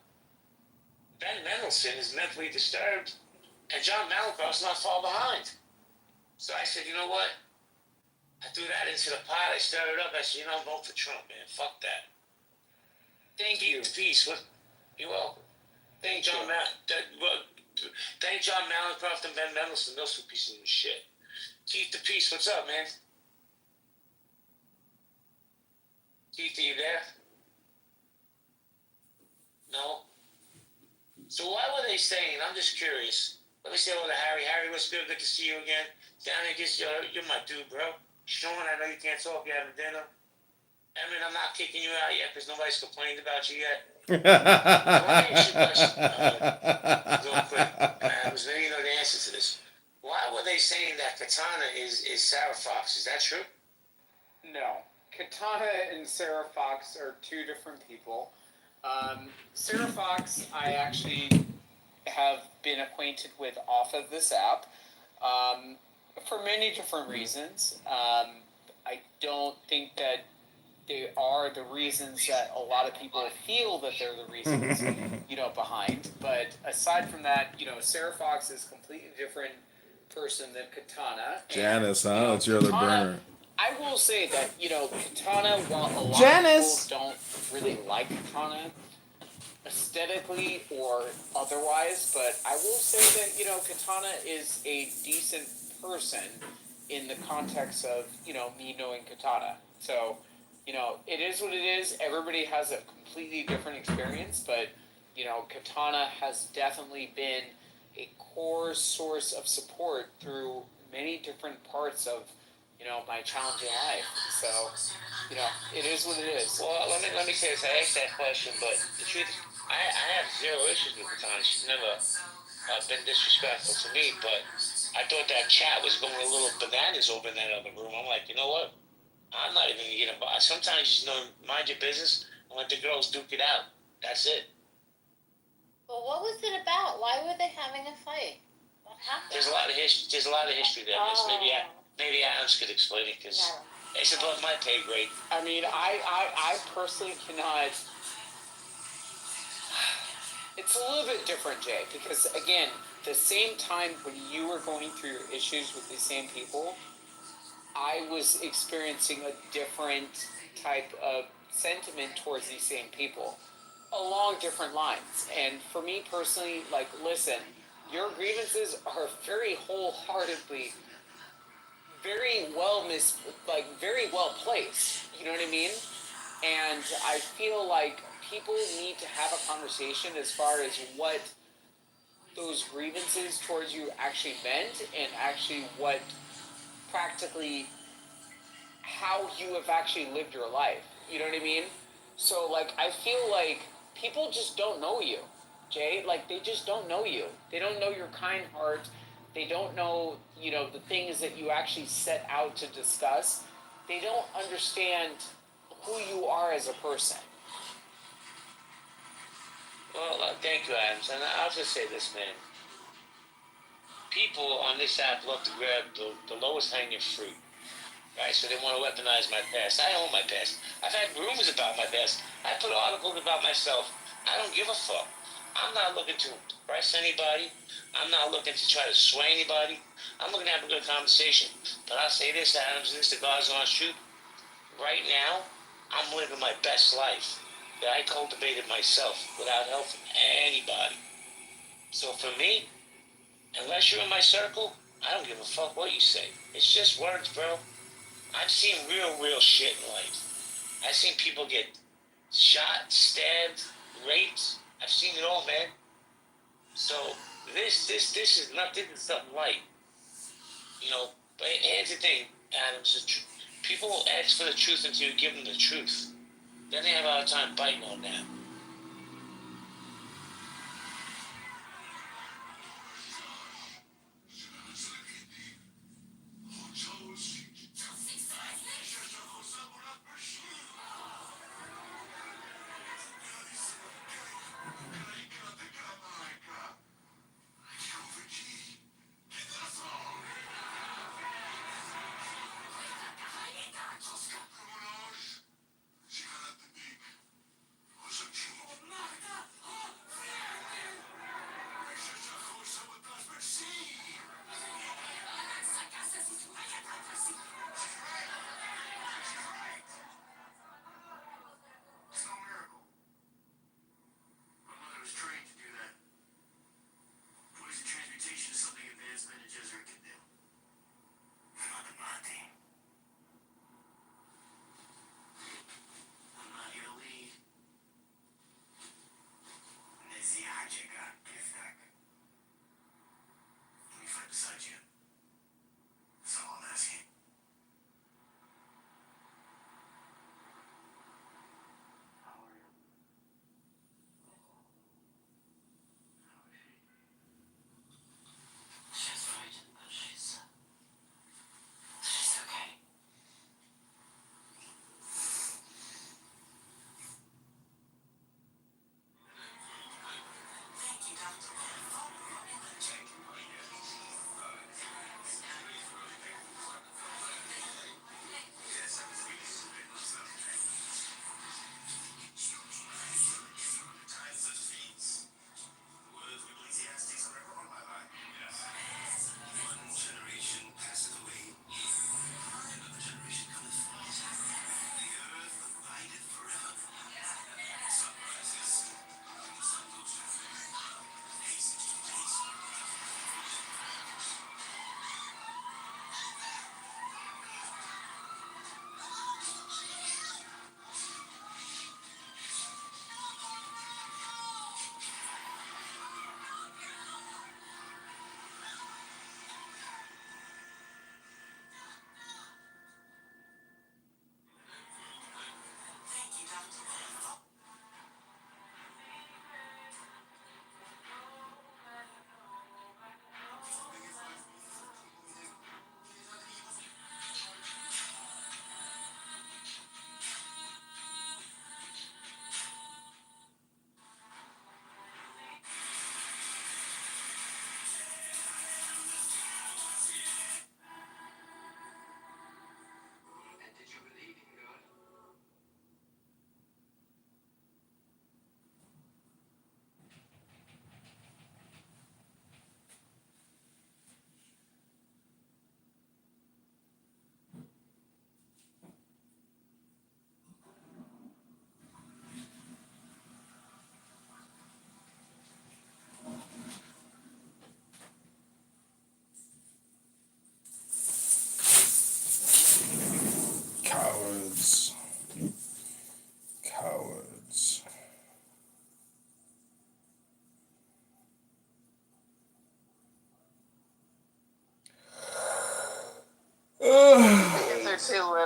Ben Mendelsohn is mentally disturbed, and John Mallinckrodt's not far behind. So I said, you know what? I threw that into the pot. I stirred it up. I said, you know, vote for Trump, man. Fuck that. Thank you. Peace. You're welcome. Thank John Mallinckrodt and Ben Mendelsohn. Those two pieces of shit. Keith the Peace, what's up, man? Keith, are you there? No? So why were they saying? I'm just curious. Let me say hello to Harry. Harry, what's good? Good to see you again. Danny, you're my dude, bro. Sean, I know you can't talk. You're having dinner. Emin, I'm not kicking you out yet because nobody's complained about you yet. Real quick, because maybe you know the answer to this. Why were they saying that Katana is Sarah Fox? Is that true? No. Katana and Sarah Fox are two different people. Sarah Fox, I actually have been acquainted with off of this app for many different reasons. I don't think that they are the reasons that a lot of people feel that they're the reasons, behind. But aside from that, Sarah Fox is a completely different person than Katana. Janice, huh? That's your other burner. I will say that, Katana, while a lot Janice! of people don't really like Katana aesthetically or otherwise, but I will say that, Katana is a decent person in the context of, me knowing Katana. So, it is what it is. Everybody has a completely different experience, but, Katana has definitely been a core source of support through many different parts of my challenging life. So, it is what it is. Well, let me say this. I asked that question, but the truth is, I have zero issues with Katana. She's never been disrespectful to me, but I thought that chat was going a little bananas over in that other room. I'm like, you know what? I'm not even going to get involved. Sometimes you just mind your business and let the girls duke it out. That's it. Well, what was it about? Why were they having a fight? What happened? There's a lot of history. There's a lot of history there. Maybe Adams could explain it because it's above my pay grade. I mean, I personally cannot. It's a little bit different, Jay, because again, the same time when you were going through your issues with the same people, I was experiencing a different type of sentiment towards these same people along different lines. And for me personally, listen, your grievances are very wholeheartedly very well placed. You know what I mean? And I feel like people need to have a conversation as far as what those grievances towards you actually meant and actually what practically how you have actually lived your life. You know what I mean? So I feel like people just don't know you, Jay. They just don't know you. They don't know your kind heart. They don't know, the things that you actually set out to discuss. They don't understand who you are as a person. Well, thank you, Adams. And I'll just say this, man. People on this app love to grab the lowest hanging fruit, right? So they want to weaponize my past. I own my past. I've had rumors about my past. I put articles about myself. I don't give a fuck. I'm not looking to impress anybody. I'm not looking to try to sway anybody. I'm looking to have a good conversation. But I'll say this, Adams, this is the God's honest truth. Right now, I'm living my best life that I cultivated myself without help from anybody. So for me, unless you're in my circle, I don't give a fuck what you say. It's just words, bro. I've seen real shit in life. I've seen people get shot, stabbed, raped. I've seen it all, man. So this is not something light. But here's the thing, Adams. People will ask for the truth until you give them the truth. Then they have a hard time biting on that.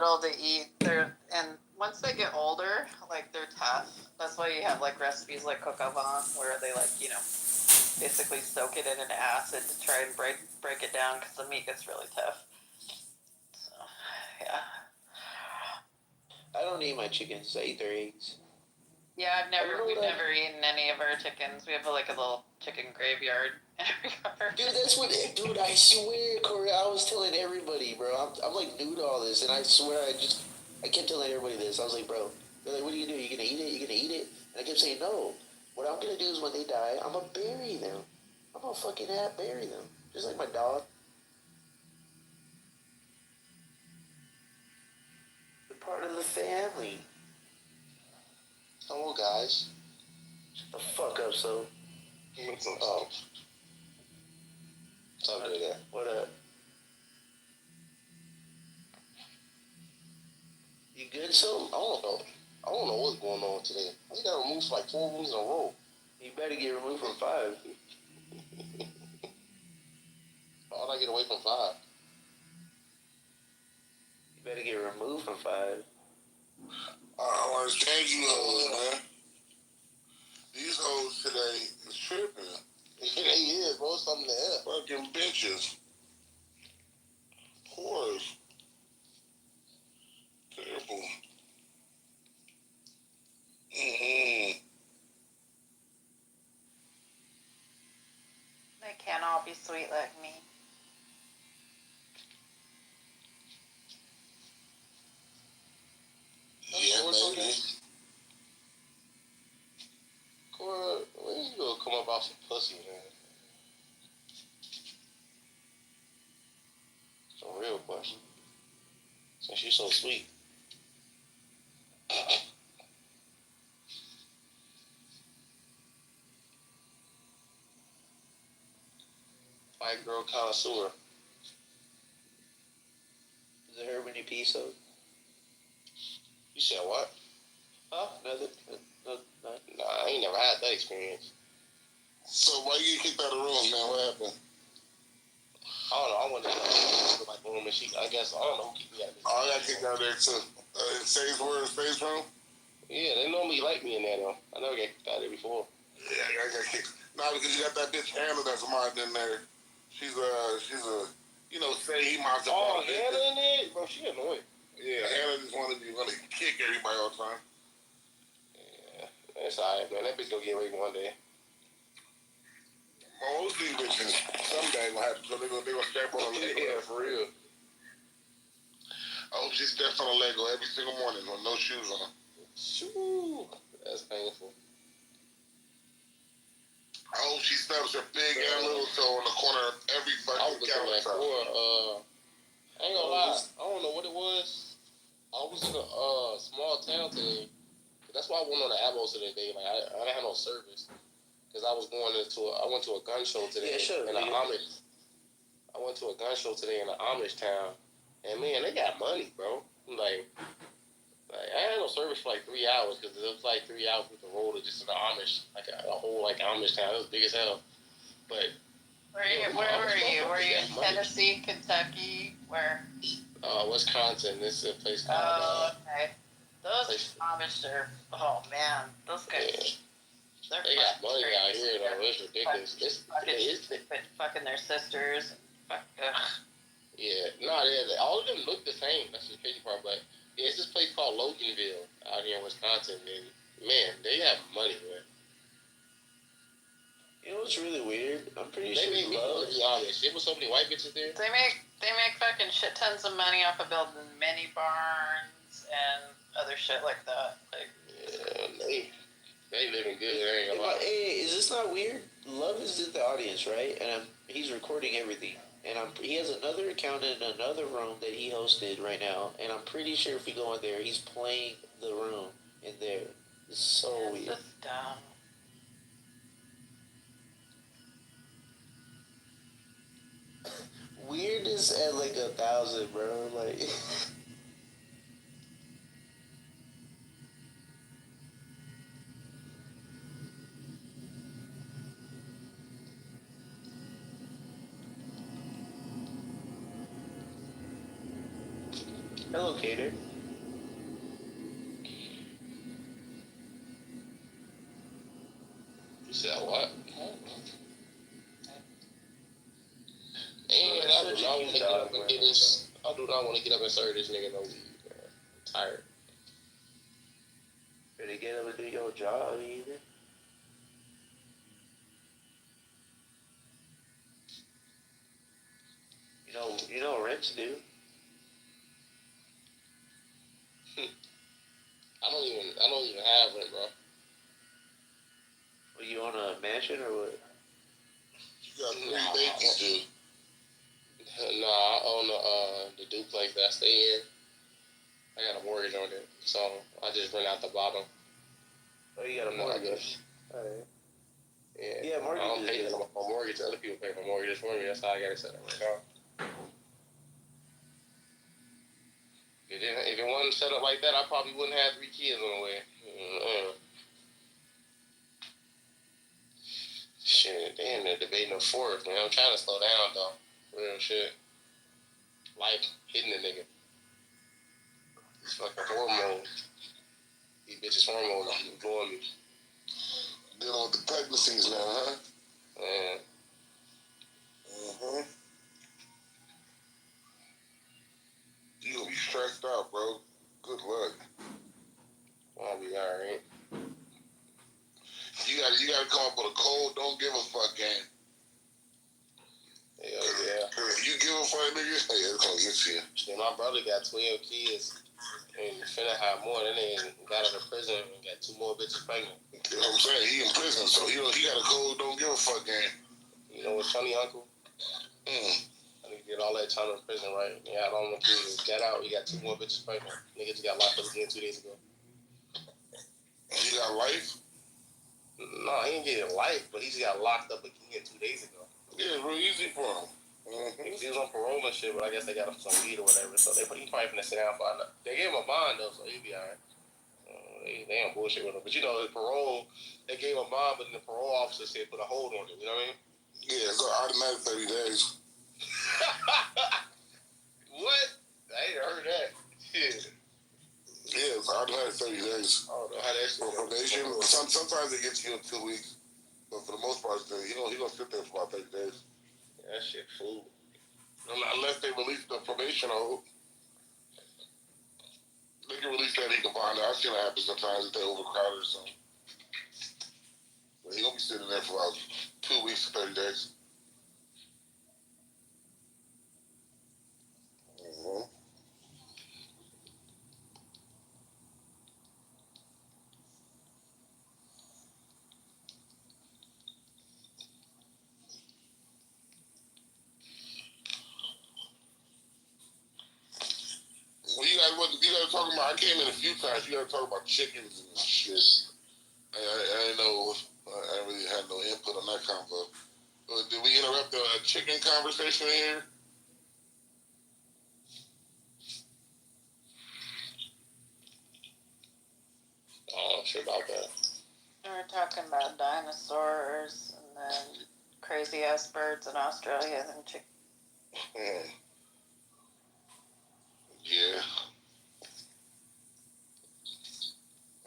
little to eat. And once they get older, like they're tough. That's why you have like recipes like coq au vin, where they like basically soak it in an acid to try and break it down because the meat gets really tough. So yeah. I don't eat my chickens. I eat their eggs. Yeah, we've never eaten any of our chickens. We have like a little chicken graveyard in our yard. Dude, that's what. Dude, I swear, Corey, I was telling everybody, bro. I'm like new to all this, and I swear, I kept telling everybody this. I was like, bro, they're like, what are you gonna do? You gonna eat it? You gonna eat it? And I kept saying, no. What I'm gonna do is when they die, I'm gonna bury them. I'm gonna fucking bury them, just like my dog. They're part of the family. Hello, guys. Shut the fuck up, so. Oh. Talk to that. What up? You good, so? I don't know. I don't know what's going on today. I just got removed for like 4 rooms in a row. You better get removed from 5. How'd I get away from 5? You better get removed from 5. I don't understand you hoes, man. These hoes today is tripping. They is, bro. Something there. Fucking bitches. Whores. Terrible. Mm-hmm. They can't all be sweet like me. Yeah, baby. Cora, when you gonna come up off some pussy, man? It's a real question. Since you're so sweet. White girl connoisseur. Is it her when you pee, so? You said what? Huh? Nothing. Nah, I ain't never had that experience. So why you get kicked out of the room, man? What happened? I don't know. I went to like room and she, I guess, I don't know who kicked me out of there. Oh, I got kicked out of there too. Sage word, face room? Yeah, they normally like me in there though. I never got kicked out of there before. Yeah, I got kicked. Nah, because you got that bitch Hannah that's mine in there. She's a, say he moms up. Oh, Hannah in there? Bro, she annoying. Yeah, Hannah just wanted to kick everybody all the time. Yeah, that's alright, man. That bitch gonna get away one day. Most of these bitches someday gonna have to, they're gonna step on a Lego. Yeah, for real. I hope she steps on a Lego every single morning with no shoes on. Shoo, that's painful. I hope she stubs her big and little toe on the corner of every fucking countertop. I ain't gonna lie, I don't know what it was. I was in a small town today. That's why I went on the Abos today. Like I didn't have no service because I went to a gun show today in the Amish. I went to a gun show today in the Amish town, and man, they got money, bro. Like I had no service for like 3 hours because it was like 3 hours with the road just in the Amish, like a whole like Amish town. It was big as hell, but. Where were you? Were you in Tennessee, Kentucky? Where? Wisconsin. This is a place called. Oh, okay. Those Amish are. Oh man, those guys. Yeah. They got money out here though. It's ridiculous. Fucking their sisters. Yeah. No, all of them look the same. That's the crazy part. But yeah, it's this place called Loganville out here in Wisconsin, and man, they have money, man. You know what's really weird? I'm pretty sure they make me honest. There was so many white bitches there. They make fucking shit tons of money off of building mini barns and other shit like that. Like yeah, they living good. They ain't gonna lie. Hey, is this not weird? Love is in the audience, right? And he's recording everything. And he has another account in another room that he hosted right now. And I'm pretty sure if we go in there, he's playing the room in there. It's so weird. It's just dumb. Weirdness at like 1,000, bro. Like. Hello, Cater. You said what? Bro, And that's I do such a not want cute to get dog, up and bro. get this. I do not want to get up and serve this nigga no weed, man. I'm tired. Better get up and do your job, either. You know Rich do. I don't even have rent, bro. Are you on a mansion or what? You got 3 babies, dude. No, I own the duplex that I stay in. I got a mortgage on it, so I just rent out the bottom. Oh, you got a mortgage. Alright. Yeah, mortgage. I don't pay my mortgage. Other people pay my mortgage for me. That's how I got it set up right now. If it wasn't set up like that, I probably wouldn't have 3 kids on the way. Shit, they in there debating a fourth, man. I'm trying to slow down, though. Real shit. Life hitting the nigga. It's fucking hormones. These bitches' hormones are blowing me. Dealing with the pregnancies now, huh? Man. You gonna be stressed out, bro. Good luck. I'll be alright. You gotta come up with a cold, don't give a fuck game. Hell yeah. You give a fuck, nigga, hey, it's gonna get you. Shit, my brother got 12 kids. And finna have more. Then they got out of prison and got 2 more bitches pregnant. You know what I'm saying? He in prison, so he got a cold, don't give a fuck game. You know what's funny, uncle? I need to get all that time in prison, right? Yeah, I don't know if he got out. He got 2 more bitches pregnant. Nigga just got locked up again 2 days ago. He got life? No, he didn't get life, but he just got locked up again 2 days ago. Yeah, real easy for him. He was on parole and shit, but I guess they got him some weed or whatever, so he probably finna sit down for it. They gave him a bond though, so he'll be alright. They ain't bullshit with him. But you know, his parole, they gave him a bond, but then the parole officer said put a hold on it, you know what I mean? Yeah, it's automatic 30 days. What? I ain't heard that. Shit. Yeah, it's automatic 30 days. I don't know how that shit for probation. Sometimes it gets you in 2 weeks, but for the most part, he gonna sit there for about 30 days. Yeah, that shit fool. Unless they release the probation hold. They can release that, he can bond out. I've seen it happen sometimes if they're overcrowded or something. But he gonna be sitting there for about 2 weeks to 30 days. Well, you guys talking about, I came in a few times, you gotta talk about chickens and shit. I didn't know, I really had no input on that convo. Did we interrupt the chicken conversation here? Oh, I'm sure about that. We were talking about dinosaurs and then crazy ass birds in Australia and chick. Yeah.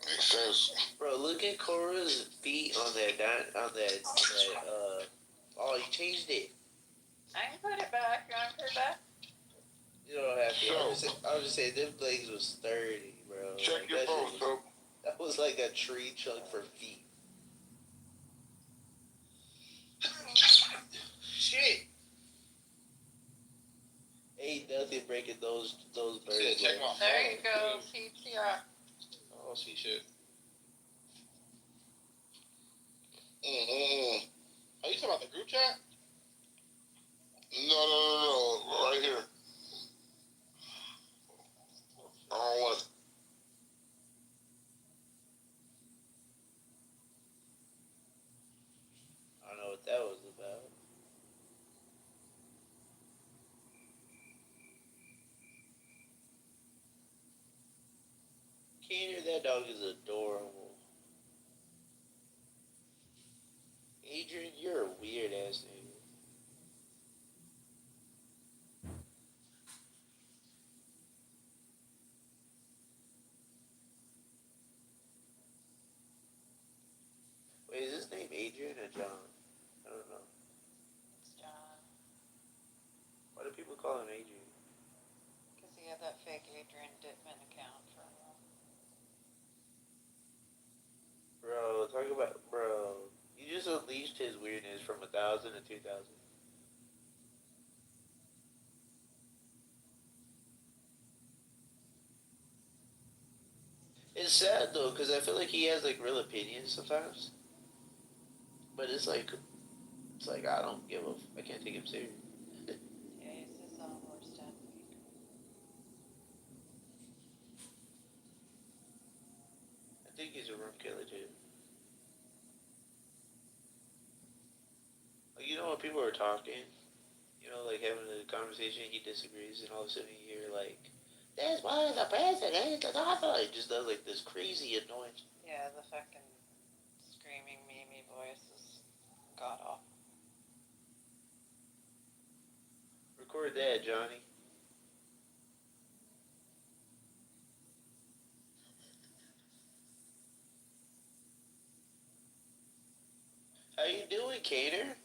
Makes sense. Bro, look at Cora's feet on that. Oh, he changed it. I can put it back. You want to put it back? You don't have to. I was just saying, them legs was sturdy, bro. Check your phone, so. That was like a tree trunk for feet. Shit. Ain't nothing breaking those birds. Yeah, check my phone. There you go, PTR. I don't see shit. Are you talking about the group chat? No. Right here. I don't want it. I don't know what that was about. Kater, that dog is adorable. Adrian, you're a weird ass nigga. Wait, is his name Adrian or John? I don't know. It's John. Why do people call him Adrian? Because he had that fake Adrian Dittman account for a while. Bro, talk about bro. You just unleashed his weirdness from 1,000 to 2,000. It's sad though, because I feel like he has like real opinions sometimes, but it's like I don't give a. I can't take him serious. Yeah, he's his own worst enemy. I think he's a room killer too. Like you know when people are talking, like having a conversation, he disagrees, and all of a sudden you hear like, "This was the president," he just does like this crazy annoying. Yeah, the fucking screaming Mimi voice is god awful. Record that, Johnny. How you doing, Cater?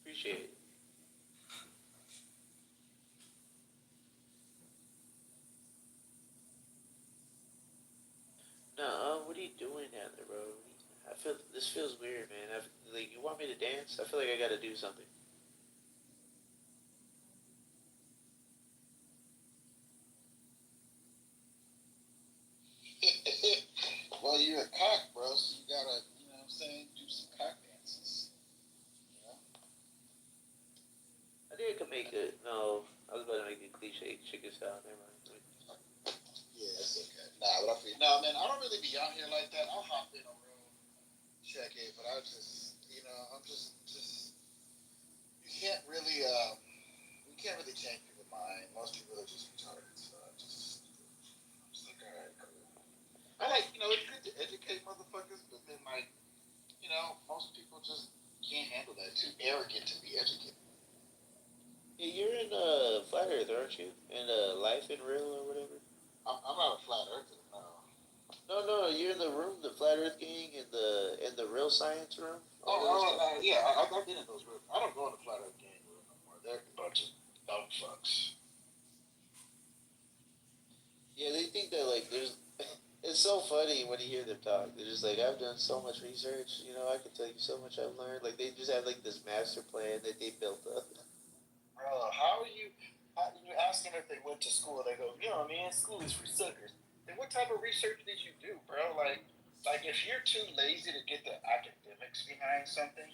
Appreciate it. No, what are you doing down there, bro? This feels weird, man. Like you want me to dance? I feel like I gotta do something. Well, you're a cock, bro, so you gotta, you know what I'm saying, do some cock dances. You know? I think I could make it. No, I was about to make it cliche chicken style. Never mind. Yeah, that's okay. Nah, but I feel, nah, man, I don't really be out here like that. I'll hop in a room, check it, but I just, I'm just, you can't really change people's mind. Most people are just retarded, so I'm just like, all right, cool. I like, it's good to educate motherfuckers, but then, like, most people just can't handle that. Too arrogant to be educated. Yeah, you're in Flat Earth, aren't you? In Life in Real or whatever. I'm not a flat earther, no. No, you're in the room, the Flat Earth Gang, in the Real Science room. Yeah, I've been in those rooms. I don't go in the flat earth gang room no more. They're a bunch of dumb fucks. Yeah, they think that like there's. It's so funny when you hear them talk. They're just like, I've done so much research. I can tell you so much I've learned. Like they just have like this master plan that they built up. Bro, how you ask them if they went to school? They go, man, school is for suckers. Then what type of research did you do, bro? Like if you're too lazy to get the academics behind something,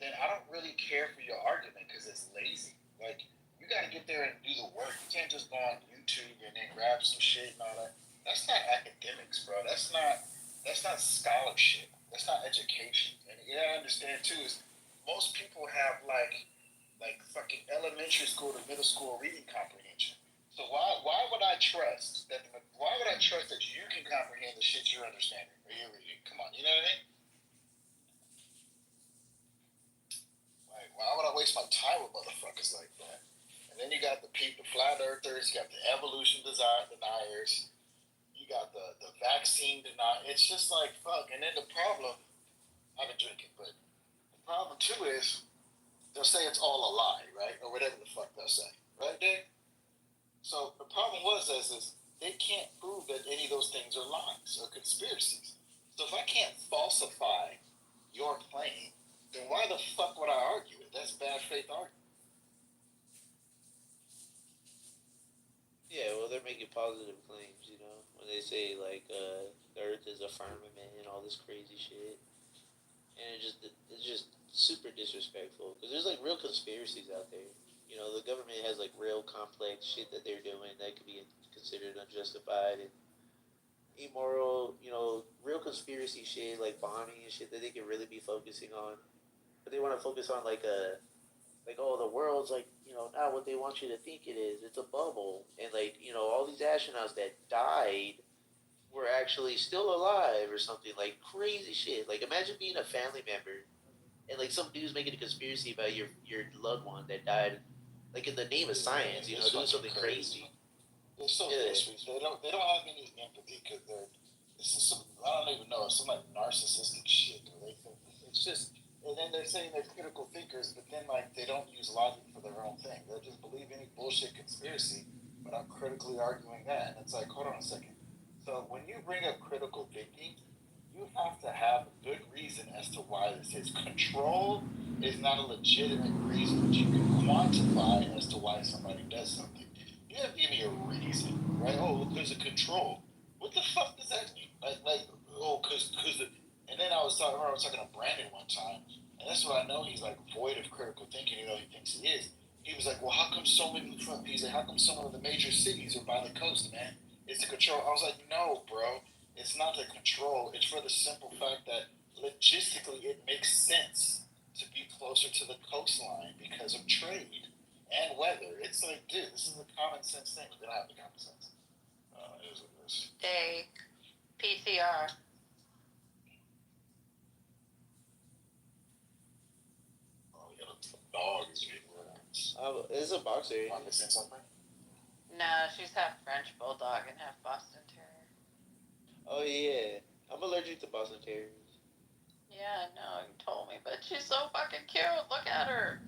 then I don't really care for your argument because it's lazy. Like you got to get there and do the work. You can't just go on YouTube and then grab some shit and all that. That's not academics, bro. That's not scholarship. That's not education. And I understand too is most people have like fucking elementary school to middle school reading comprehension. So why would I trust that you can comprehend the shit you're understanding or you're reading? Come on, you know what I mean? Like, why would I waste my time with motherfuckers like that? And then you got the flat earthers, you got the evolution deniers, you got the vaccine deniers. It's just like fuck. And then the problem, I've been drinking, but the problem too is they'll say it's all a lie, right? Or whatever the fuck they'll say, right, Dave? So the problem is they can't prove that any of those things are lies or conspiracies. So if I can't falsify your claim, then why the fuck would I argue it? That's bad faith argument. Yeah, well, they're making positive claims, when they say like the Earth is a firmament and all this crazy shit, and it's just super disrespectful because there's like real conspiracies out there. The government has like real complex shit that they're doing that could be considered unjustified and immoral. Real conspiracy shit like bombing and shit that they could really be focusing on, but they want to focus on like the world's like not what they want you to think it is. It's a bubble, and like all these astronauts that died were actually still alive or something like crazy shit. Like imagine being a family member and like some dude's making a conspiracy about your loved one that died, like in the name of science, you know, It's doing fucking something crazy. crazy. They're so Yeah. disrespectful. They don't have any empathy because it's just some, I don't even know, it's some like narcissistic shit. Or they think it's just, and then they're saying they're critical thinkers, but then like they don't use logic for their own thing. They'll just believe any bullshit conspiracy without critically arguing that. And it's like, hold on a second. So when you bring up critical thinking, you have to have a good reason as to why this is. Control is not a legitimate reason that you can quantify as to why somebody does something. You have to give me a reason, right? Oh, there's a control. What the fuck does that mean? Cause and then I was talking to Brandon one time, and that's what I know he's like void of critical thinking, he thinks he is. He was like, well, how come so many, he's like, how come some of the major cities are by the coast, man? It's the control. I was like, no, bro. It's not the control. It's for the simple fact that logistically it makes sense to be closer to the coastline because of trade and weather. It's like, dude, this is a common sense thing. They don't have the common sense. It is what it is. Hey, PCR. Oh, yeah, the dog is being words. It's a boxer. Am I missing something? No, she's half French bulldog and half Boston Terrier. Oh yeah, I'm allergic to Boston Terriers. Yeah, I know, you told me, but she's so fucking cute. Look at her.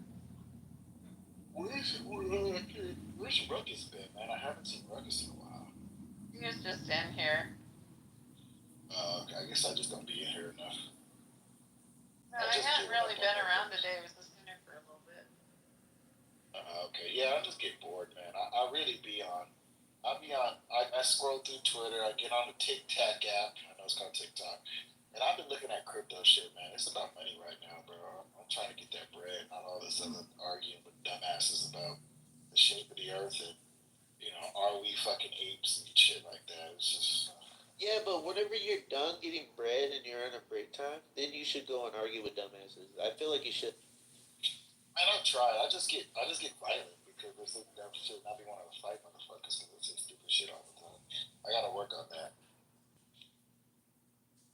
Where's Ruckus been, man? I haven't seen Ruckus in a while. He was just in here. Okay, I guess I just don't be in here enough. No, I hadn't really been around today. I was listening to her for a little bit. Okay, yeah, I just get bored, man. I really be on. I scroll through Twitter. I get on the TikTok app. I know it's called TikTok. And I've been looking at crypto shit, man. It's about money right now, bro. I'm trying to get that bread, not all this other arguing with dumbasses about the shape of the earth and, are we fucking apes and shit like that. It's just. Yeah, but whenever you're done getting bread and you're on a break time, then you should go and argue with dumbasses. I feel like you should. Man, I try. I just get violent because there's this dumb shit and I be wanting to fight motherfuckers because they say stupid shit all the time. I gotta work on that.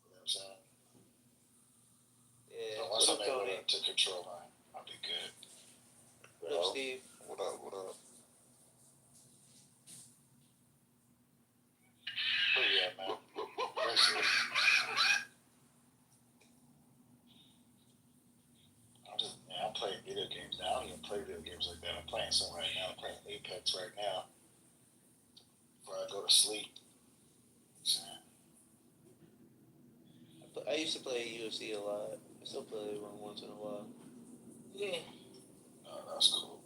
You know what I'm saying? Yeah. So once I'm able to control mine, I'll be good. What up, Steve? What up? Where you at, man? I'm playing video games now. I don't even play video games like that. I'm playing some right now. I'm playing Apex right now before I go to sleep. I used to play UFC a lot. I still play one once in a while. Yeah. Oh, that's cool.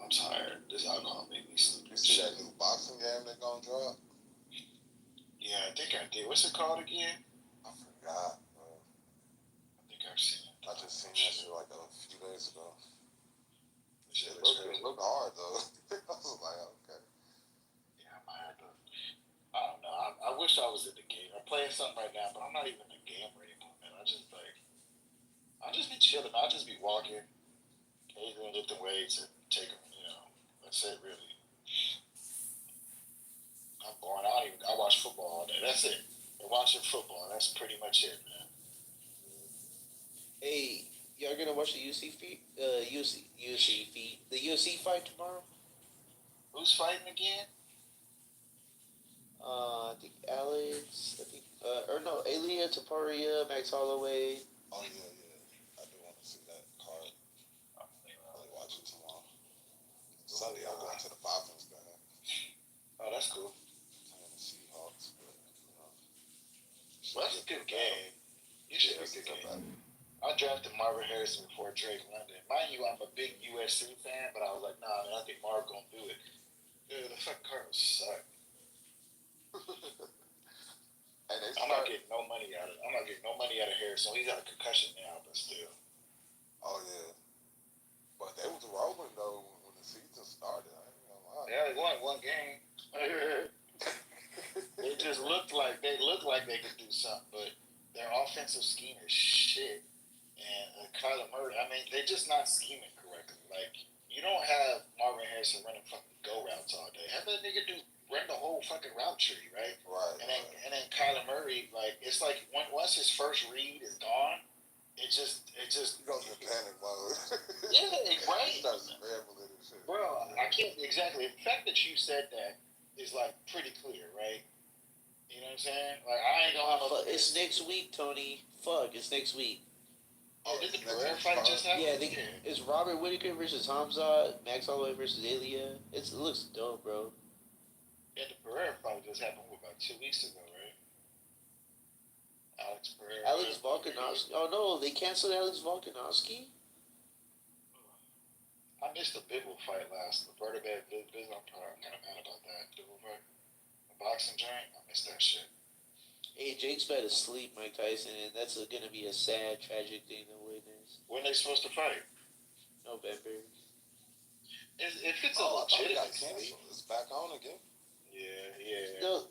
I'm tired. This alcohol made me sleepy. You see that new boxing game that gonna drop? Yeah, I think I did. What's it called again? I forgot. I think I've seen it. I just seen that shit like a few days ago. Shit It looked hard though. I was like, okay. Yeah, I might have to. I don't know. I wish I was in the game. I'm playing something right now, but I'm not even in the game anymore, man. I'll just be chilling. I'll just be walking, occasionally lifting weights and taking, that's it really. I'm boring. I watch football all day. That's it. I'm watching football. That's pretty much it, man. Hey, y'all gonna watch the UFC fight tomorrow? Who's fighting again? I think Alex. Alia Taparia, Max Holloway. Oh yeah. I do want to see that card. I'll watch it tomorrow. Sunday I'm going to the Falcons game. Oh, that's cool. I'm the Seahawks, but Well, that's a good game. You should be a good game. I drafted Marvin Harrison before Drake London. Mind you, I'm a big USC fan, but I was like, nah, man, I think Marv gonna do it. Dude, the fucking Cardinals suck. I'm not getting no money out of Harrison. He's got a concussion now, but still. Oh yeah. But they was rolling though when the season started. I ain't gonna lie. Yeah, they won one game. They just looked like they could do something, but their offensive scheme is shit. And Kyler Murray, they're just not scheming correctly. Like, you don't have Marvin Harrison running fucking go routes all day. Have that nigga run the whole fucking route tree, right? Right. And then Kyler Murray, like, it's like once his first read is gone, it just He goes into panic mode. yeah, right. He starts scrambling and shit. Bro, I can't exactly. The fact that you said that is like pretty clear, right? You know what I'm saying? Like I ain't gonna have no. It's next week, Tony. Fuck, it's next week. Oh, did the Pereira fight just happen? Yeah, it's Robert Whitaker versus Hamza, Max Holloway versus Ilya. It looks dope, bro. Yeah, the Pereira fight just happened about 2 weeks ago, right? Alex Pereira. Alex Volkanovski. Oh no, they canceled Alex Volkanovski. I missed the Bivol fight last. The Vertebrae Biz. I'm kind of mad about that. Bivol fight. The boxing joint. I missed that shit. Hey, Jake's about to sleep, Mike Tyson, and that's gonna be a sad, tragic thing to witness. When they supposed to fight? November. If it's a I thought it got legitimate canceled. It's back on again. Yeah. No,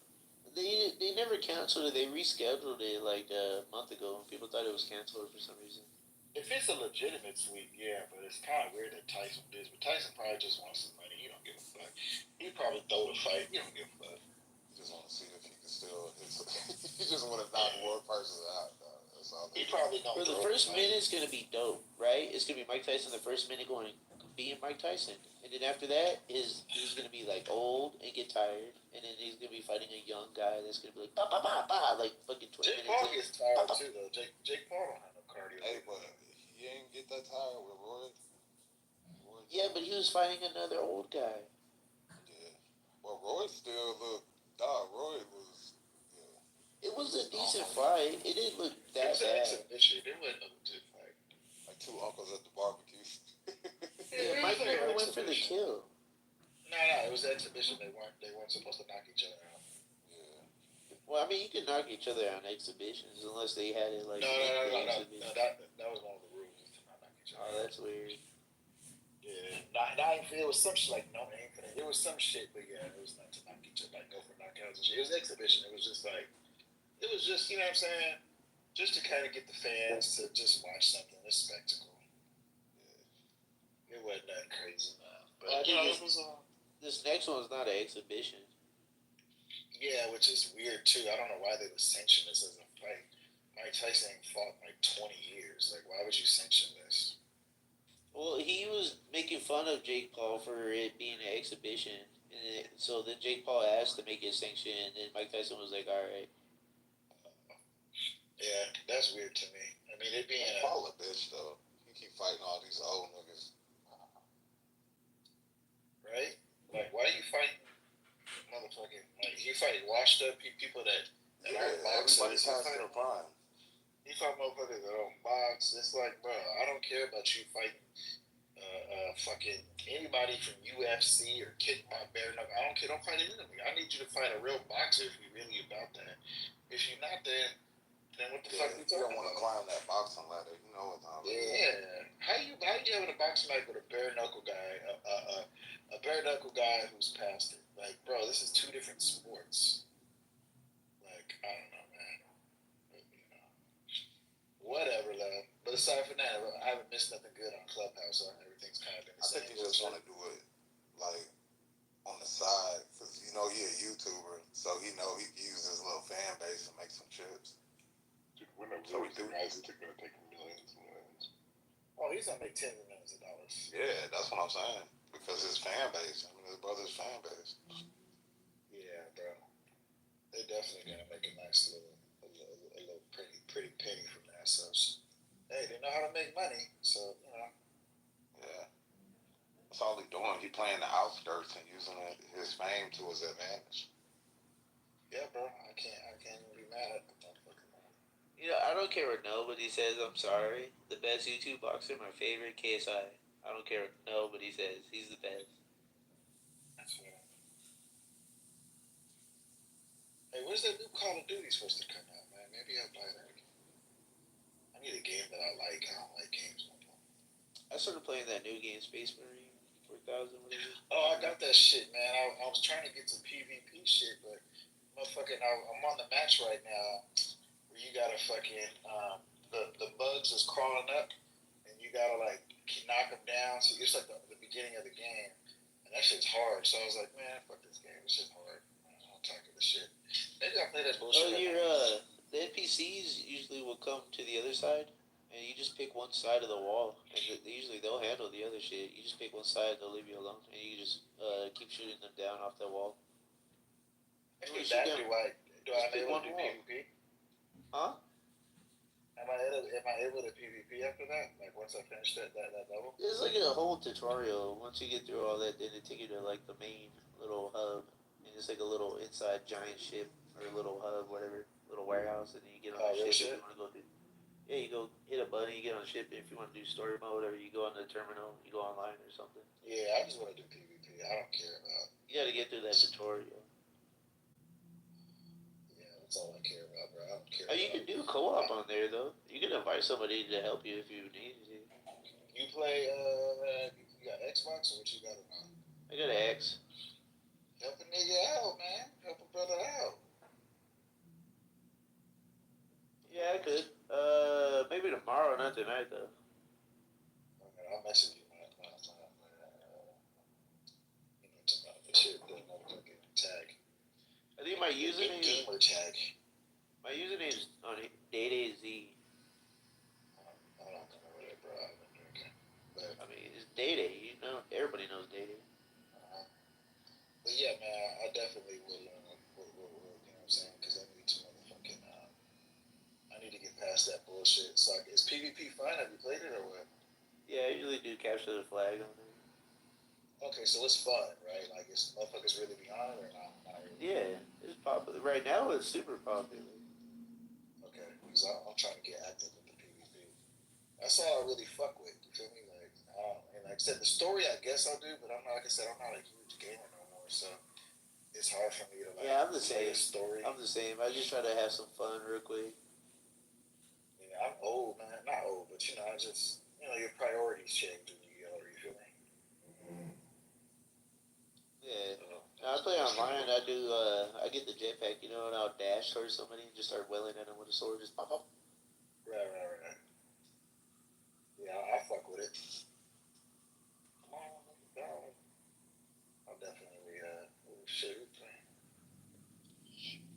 they never canceled it. They rescheduled it like a month ago, and people thought it was canceled for some reason. If it's a legitimate sweep, yeah, but it's kind of weird that Tyson did. But Tyson probably just wants some money. He don't give a fuck. He probably throw the fight. He don't give a fuck. He just want to see if he can still. He just want to knock more person out. That's all. He probably don't. Bro, the first minute's gonna be dope, right? It's gonna be Mike Tyson the first minute going being Mike Tyson, and then after that he's gonna be like old and get tired, and then he's gonna be fighting a young guy that's gonna be like ba ba ba ba like fucking 20 Jake minutes. Paul gets tired too, though. Jake Paul don't have no cardio. Hey, but he ain't get that tired with Roy. Yeah, but he was fighting another old guy. Yeah. Well, Roy still looked. Roy was. It was a decent fight. It didn't look that It was an bad. exhibition. It wasn't a legit fight. Like two uncles at the barbecue. Yeah, Mike never went for the kill. No, it was an exhibition. They weren't supposed to knock each other out. Well, I mean, you can knock each other out in exhibitions unless they had it like. No. Exhibition. That was one of the rules to not knock each other Oh, out. that's weird. Yeah, it was some shit like no infinite. It was some shit, but yeah, it was not to knock each other, like go for knockouts and shit. It was an exhibition. It was just you know what I'm saying, just to kind of get the fans to just watch something, a spectacle. Yeah. It wasn't that crazy, but I you know, think it was this next one's not an exhibition. yeah, which is weird too. I don't know why they would sanction this as a fight. Mike Tyson ain't fought in like 20 years. Like, why would you sanction this? Well, he was making fun of Jake Paul for it being an exhibition, and so then Jake Paul asked to make it sanctioned, and then Mike Tyson was like, "All right." Yeah, that's weird to me. I mean, it being Paul a bitch though. He keep fighting all these old niggas. right? Like, why are you fighting motherfucking? Like, you fight washed up people that aren't Everybody boxers. past their prime. You fight motherfuckers that don't box. It's like, bro, I don't care about you fighting fucking anybody from UFC or kick my bare knuckle. I don't care. Don't fight an enemy. I need you to fight a real boxer if you're really about that. If you're not, then what the fuck are you You talking don't want to about? climb that boxing ladder. You know what I'm Yeah. How you having a boxing match with a bare knuckle guy, a bare knuckle guy who's past it? Like, bro, this is two different sports. Like, I don't know, man. Whatever, love. But aside from that, I haven't missed nothing good on Clubhouse. So everything's kind of been the I think same. he just want to do it like on the side because you know he a YouTuber, so he know he can use his little fan base and make some chips. Dude, when the So we do. guys are going to take millions and millions. Oh, he's gonna make tens of millions of dollars. Yeah, that's what I'm saying. Because his fan base, I mean, his brother's fan base. Yeah, bro. They're definitely gonna make a nice little pretty penny from that. So, hey, they know how to make money. So, you know. Yeah. That's all he doing. He playing the outskirts and using his fame to his advantage. Yeah, bro. I can't even be mad at the motherfucker. You know, I don't care what nobody says. I'm sorry. The best YouTube boxer, my favorite, KSI. I don't care what nobody says. He's the best. That's right. Hey, where's that new Call of Duty supposed to come out, man? Maybe I'll buy that again. I need a game that I like. I don't like games no more. I started playing that new game, Space Marine 4000, whatever. Oh, I got that shit, man. I was trying to get some PvP shit, but motherfucking, I'm on the match right now where you gotta fucking, the bugs is crawling up and you gotta like knock them down. So it's like the beginning of the game. And that shit's hard. So I was like, man, fuck this game. This shit's hard. I'm tired of this shit. Maybe I'll play that bullshit. Oh, the NPCs usually will come to the other side, and you just pick one side of the wall, and usually they'll handle the other shit. You just pick one side, they'll leave you alone, and you just keep shooting them down off the wall. After Shoot that, down. do I Just pick able one to do wall. PvP? Huh? Am I able to PvP after that? Like once I finish that level? It's like a whole tutorial. Once you get through all that, then they take you to like the main little hub, and it's like a little inside giant ship or a little hub, whatever, little warehouse, and then you get on the real ship if shit? you want to go do. Yeah, you go hit a button, you get on the ship. If you want to do story mode, or you go on the terminal, you go online or something. Yeah, I just want to do PvP. I don't care about. You got to get through that tutorial. Yeah, that's all I care about, bro. I don't care. Oh, you can do co-op on there though. You can invite somebody to help you if you need to. You play? You got Xbox or what you got it on? I got an X. Help a nigga out, man. Help a brother out. Yeah, I could. Maybe tomorrow, not tonight though. Okay, I'll message you, man. You know, tomorrow. This shit, the motherfucking tag. I think my username. Gamer tag. My username is on DayDayZ. I don't know what it, bro. I've been drinking. But, I mean, it's DayDay. You know, everybody knows DayDay. but yeah, man, I definitely will. You know what I'm saying? Because I need to motherfucking. I need to get past that bullshit. So is PvP fun? Have you played it or what? Yeah, I usually do capture the flag on there. Okay, so it's fun, right? Like, is motherfuckers really behind it or not? Not really. Yeah, it's popular. Right now, it's super popular. Okay, because I'm trying to get active with the PvP. That's all I really fuck with. You feel me? Like, and like I said, the story I guess I'll do, but I'm not. Like I said, I'm not a huge gamer no more, so it's hard for me to like. Yeah, I'm the play same. a story. I'm the same. I just try to have some fun real quick. Yeah, I'm old, man. Not old, but you know, I just your priorities change when you get older. You feel me? Yeah. Now, I play online. I do. I get the jetpack, and I'll dash towards somebody and just start wailing at them with a sword. Just pop, pop. Right. Yeah, I fuck with it. Come on, down. I'll definitely shoot.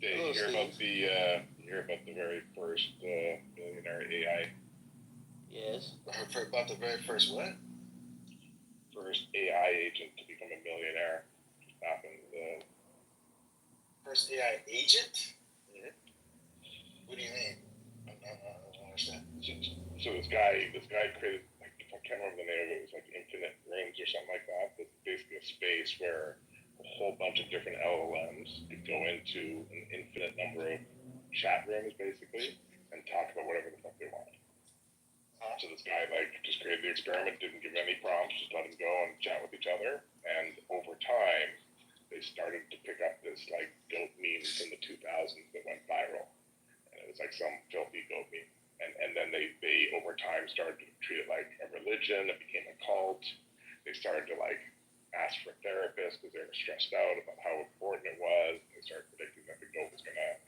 Dave, you hear about the very first billionaire AI? Yes. About the very first what? First AI agent to become a millionaire. Just happened. First AI agent? Yeah. What do you mean? I don't understand. So this guy created, like, I can't remember the name of it. It was like Infinite Rooms or something like that. It's basically a space where a whole bunch of different LLMs could go into an infinite number of chat rooms, basically, and talk about whatever the fuck they want. So this guy just created the experiment, didn't give any prompts, just let them go and chat with each other. And over time, they started to pick up this goat meme from the 2000s that went viral, and it was like some filthy goat meme. And then they over time started to treat it like a religion. It became a cult. They started to ask for therapists because they were stressed out about how important it was. They started predicting that the goat was gonna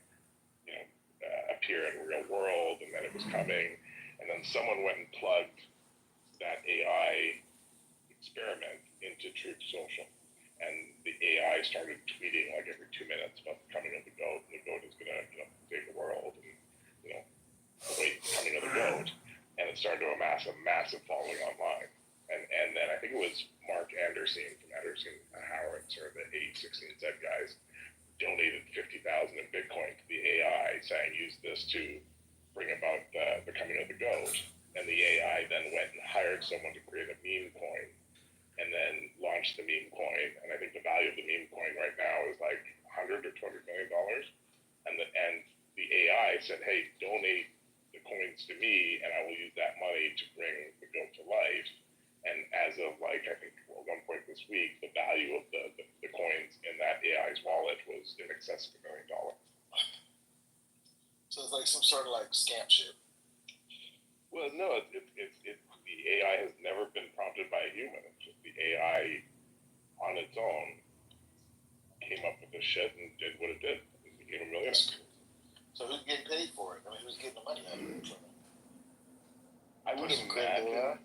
appear in the real world, and then it was coming. And then someone went and plugged that AI experiment into Truth Social. And the AI started tweeting every 2 minutes about the coming of the goat, and the goat is going to save the world, and await the coming of the goat. And it started to amass a massive following online. And then I think it was Mark Anderson from Anderson Howitz, or the 816Z guys, donated $50,000 in Bitcoin to the AI, saying use this to bring about the coming of the goat. And the AI then went and hired someone to create a meme coin, and then launched the meme coin. And I think the value of the meme coin right now is $100 or $200 million. And the AI said, hey, donate the coins to me, and I will use that money to bring the goat to life. And as of I think at one point this week, the value of the coins in that AI's wallet was in excess of $1 million. So it's like some sort of scam shit. Well, no, the AI has never been prompted by a human. It's just the AI on its own came up with this shit and did what it did. It became a millionaire. So who's getting paid for it? I mean, who's getting the money out of it? I would imagine.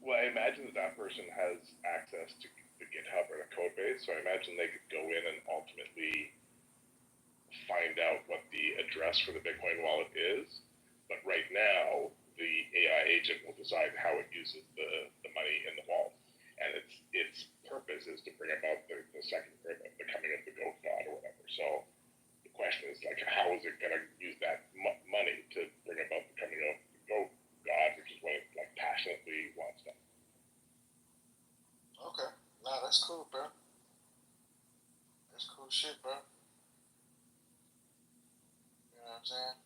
Well, I imagine that person has access to the GitHub or the code base, so I imagine they could go in and ultimately find out what the address for the Bitcoin wallet is. But right now, the AI agent will decide how it uses the money in the vault, and its purpose is to bring about the second or the coming of the goat god or whatever. So the question is like, how is it going to use that money to bring about the coming of the goat god, which is what it like passionately wants done. Okay. Nah, that's cool, bro. That's cool shit, bro. You know what I'm saying?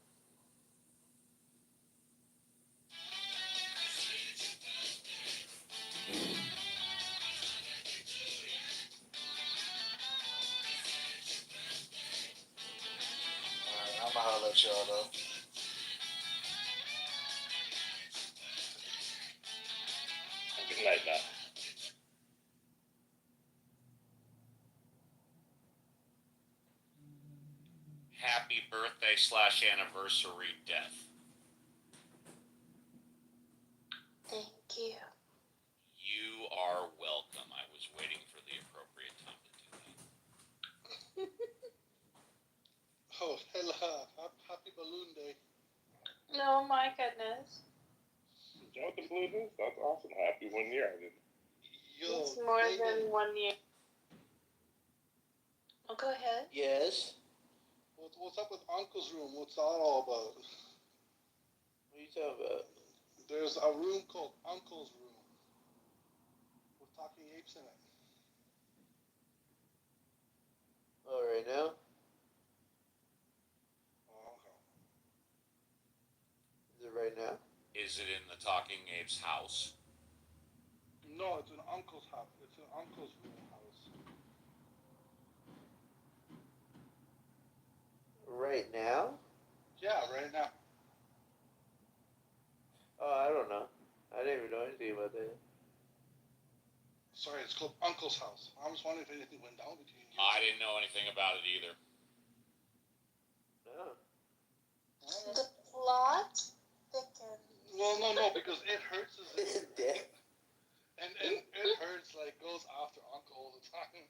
Alright, I'ma holler at y'all though. Good night now. Happy birthday/anniversary, Death. Thank you. You are welcome. I was waiting for the appropriate time to do that. Oh, hello. Happy Balloon Day. No, my goodness. You know what the balloon is? That's awesome. Happy 1 year. I didn't. Yo, It's more David, than 1 year. Oh, go ahead. Yes. what's up with Uncle's room? What's that all about? What are you talking about? There's a room called Uncle's room with talking apes in it. Oh, right now? Oh, okay. Is it right now? Is it in the Talking Apes house? No, it's an Uncle's house. It's an Uncle's room house. Right now? Yeah, right now. Oh, I don't know. I didn't even know anything about that. Sorry, it's called Uncle's house. I was wondering if anything went down between you. I didn't know anything about it either. No. The plot thickens. Well, no, because it hurts his Death. and it hurts like goes after Uncle all the time.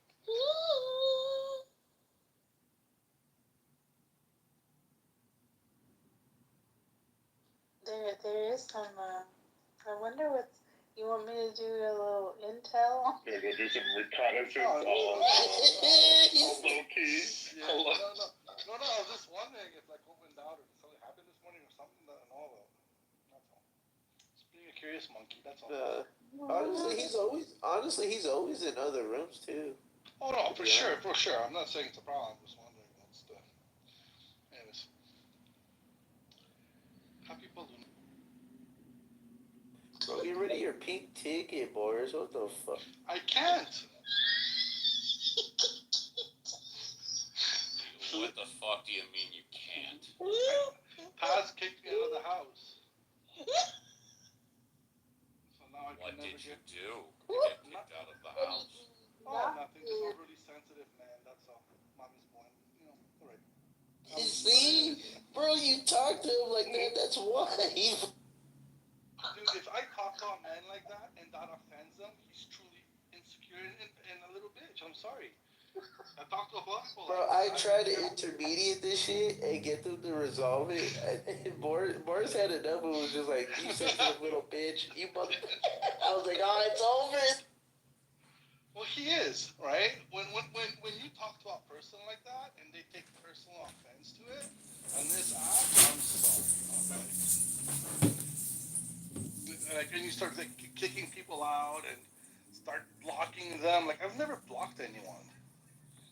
There is some. I wonder what you want me to do. A little intel. Gonna go do some reconnaissance. Oh, no, all low key. Yeah, no. I was just wondering if like what went down or something happened this morning or something that and all that. That's all. Just being a curious monkey. That's all. Honestly, he's always in other rooms too. Oh no, for sure. I'm not saying it's a problem. I'm just wondering what's the. Anyways, happy balloon. Bro, get rid of your pink ticket, Boris. What the fuck? I can't. What the fuck do you mean you can't? Taz kicked me out of the house. So now I can What never did you get. do? Get kicked out of the house? Oh, nothing. Just overly sensitive, man. That's all. Mommy's born. You know, alright. You see? Bro, you talk to him like that. That's why. Dude, if I talk to a man like that and that offends him, he's truly insecure and a little bitch. I'm sorry. I talk to a buffalo. Bro, I tried to intermediate this shit and get them to resolve it. And Boris had enough and was just like, you sensitive little bitch. You mother. I was like, oh, it's over. Well, he is, right? When you talk to a person like that and they take personal offense to it, on this app, I'm sorry. Okay. Like, and you start like kicking people out and start blocking them. Like, I've never blocked anyone.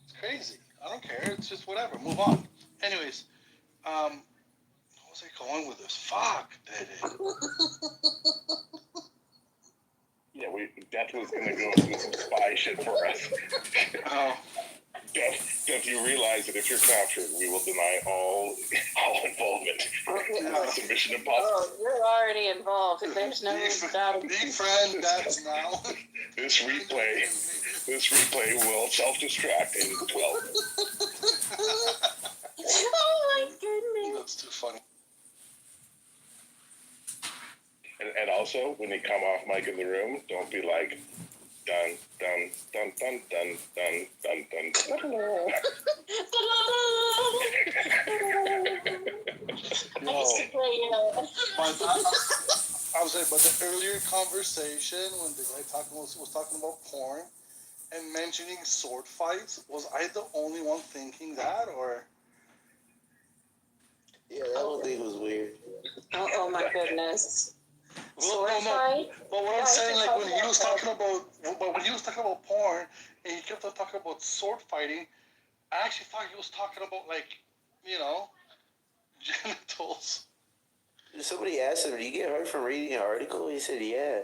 It's crazy. I don't care. It's just whatever. Move on. Anyways, what was I going with this? Fuck, Daddy. Yeah, Death was gonna go through some spy shit for us. Oh. Death, you realize that if you're captured, we will deny all involvement. It's a mission impossible. Oh, you're already involved. There's no doubt. Befriend that now. This replay will self-destruct in 12. Oh my goodness. That's too funny. And also, when you come off mic in the room, don't be like, Dun dun dun dun dun dun dun dun dun. No. I was saying, but the earlier conversation when the guy was talking about porn and mentioning sword fights, was I the only one thinking that, or? Yeah, that whole thing was weird. Oh my goodness. Well, no. But what I'm saying, like when he was talking about porn and he kept on talking about sword fighting, I actually thought he was talking about like, genitals. Somebody asked him, "Did you get hurt from reading an article?" He said, "Yeah."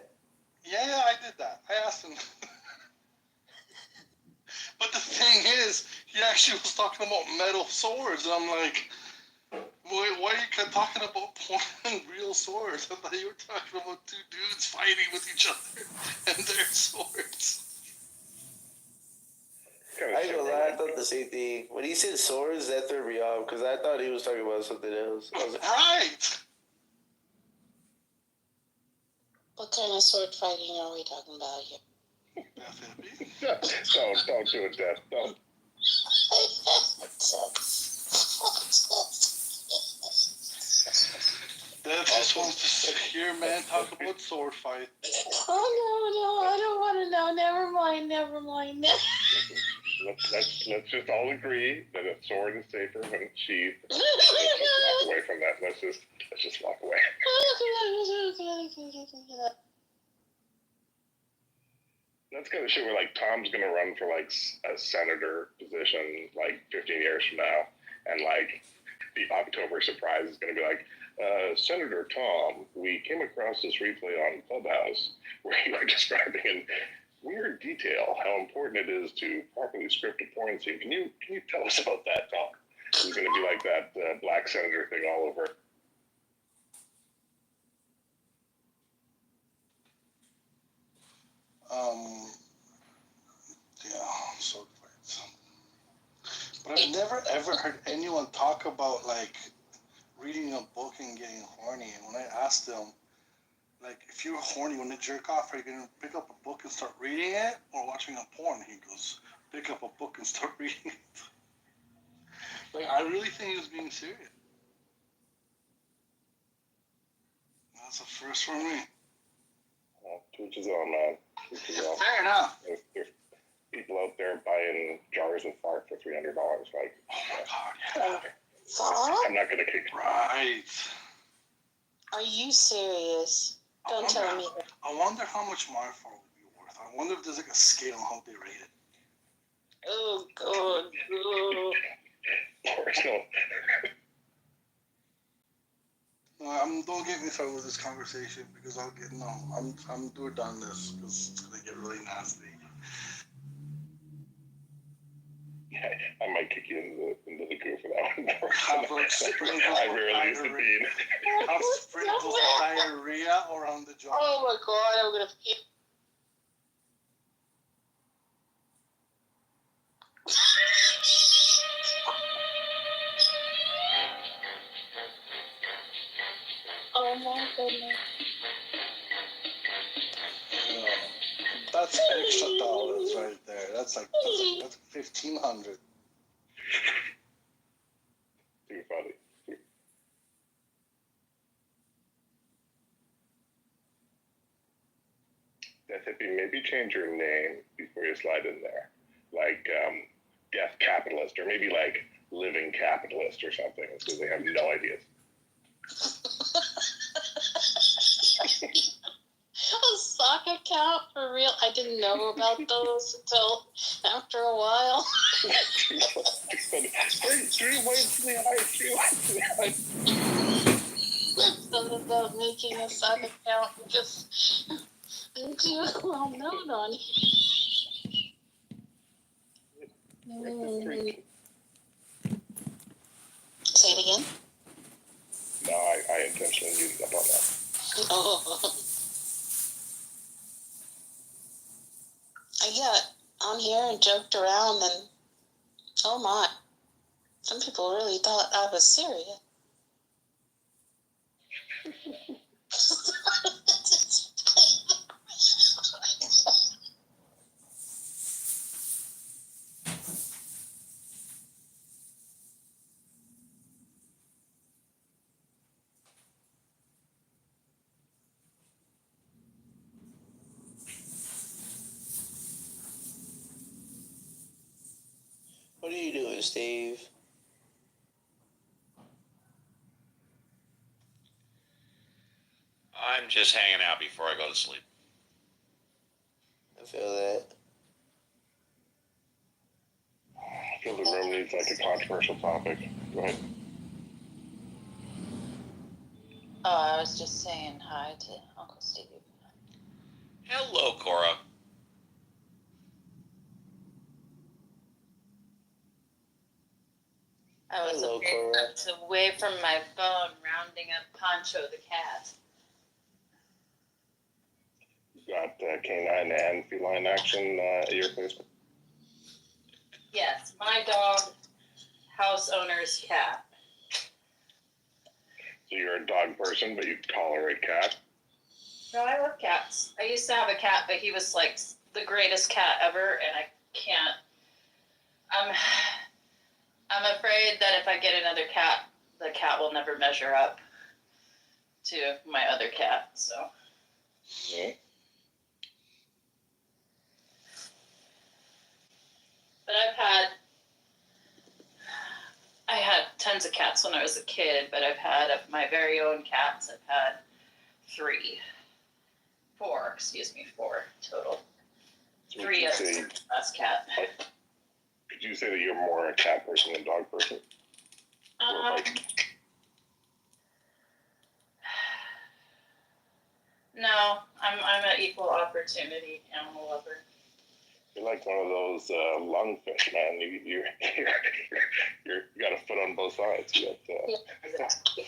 Yeah, I did that. I asked him. But the thing is, he actually was talking about metal swords, and I'm like, why are you talking about porn and real swords? I thought you were talking about two dudes fighting with each other and their swords. I ain't gonna lie, I thought the same thing. When he said swords, that threw me off, because I thought he was talking about something else. I was like, right! What kind of sword fighting are we talking about here? Don't do it, Death. Don't. Death just wants to hear man talk about sword fight. Oh no, I don't want to know. Never mind. Let's just all agree that a sword is safer when it's sheathed. Let's just walk away from that. Let's just walk away. That's kind of shit where like Tom's gonna run for like a senator position like 15 years from now, and like the October surprise is gonna be like, Senator Tom, we came across this replay on Clubhouse where you are describing in weird detail how important it is to properly script a porn scene. Can you tell us about that, Tom? It's gonna be like that black senator thing all over. Sword fights. But I've never ever heard anyone talk about like reading a book and getting horny. And when I asked them, like, if you're horny, when you jerk off, are you gonna pick up a book and start reading it, or watching a porn? He goes, pick up a book and start reading it. Like, I really think he was being serious. That's a first for me. To each his own, man. To each his own. Fair enough. There's people out there buying jars of fart for $300. Like, oh my god, yeah. I'm not gonna kick. Right. Are you serious? Don't tell me. I wonder how much my fart would be worth. I wonder if there's like a scale on how they rate it. Oh god. Don't get me started with this conversation because I'm done this because it's gonna get really nasty. Yeah, I might kick you into the goo for that one. Have like sprinkles I of rarely use the diarrhea. bean. Have sprinkles of diarrhea around the jaw. Oh my god, I'm gonna feel. Oh my goodness. That's extra dollars right there. That's $1,500. Too funny. Death Hippie, maybe change your name before you slide in there. Like Death Capitalist, or maybe like Living Capitalist or something, because they have no idea. A sock account for real? I didn't know about those until after a while. Three ways to the eye. Something about making a sock account and just do a little note on it. Say it again? No, I intentionally used up on that. Oh. I got on here and joked around, and oh my, some people really thought I was serious. you, Steve? I'm just hanging out before I go to sleep. I feel that. I feel the room needs like a controversial topic. Go ahead. Oh, I was just saying hi to Uncle Steve. Hello, Cora. I was Hello, away, Cora. I was away from my phone, rounding up Poncho the cat. You got canine and feline action at your place? Yes, my dog, house owner's cat. So you're a dog person, but you tolerate cats? No, I love cats. I used to have a cat, but he was like the greatest cat ever, and I can't. I'm afraid that if I get another cat, the cat will never measure up to my other cat. So. Yeah. But I had tons of cats when I was a kid, but I've had of my very own cats. I've had four total. So Three of the last cat. Could you say that you're more a cat person than dog person? No, I'm an equal opportunity animal lover. You're like one of those lungfish, man. You got a foot on both sides. You got, Yeah, exactly.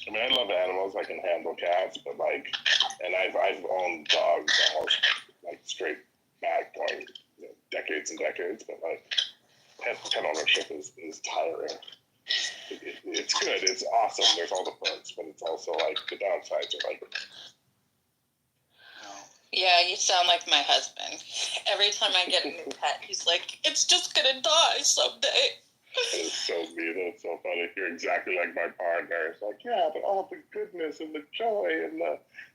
I mean, I love animals. I can handle cats, but and I've owned dogs almost like straight back going decades and decades. But pet ownership is tiring. It's good. It's awesome. There's all the perks, but it's also like the downsides are like. Yeah, you sound like my husband. Every time I get a new pet, he's like, "It's just gonna die someday." It's so mean. It's so funny. You're exactly like my partner. It's like, yeah, but all the goodness and the joy and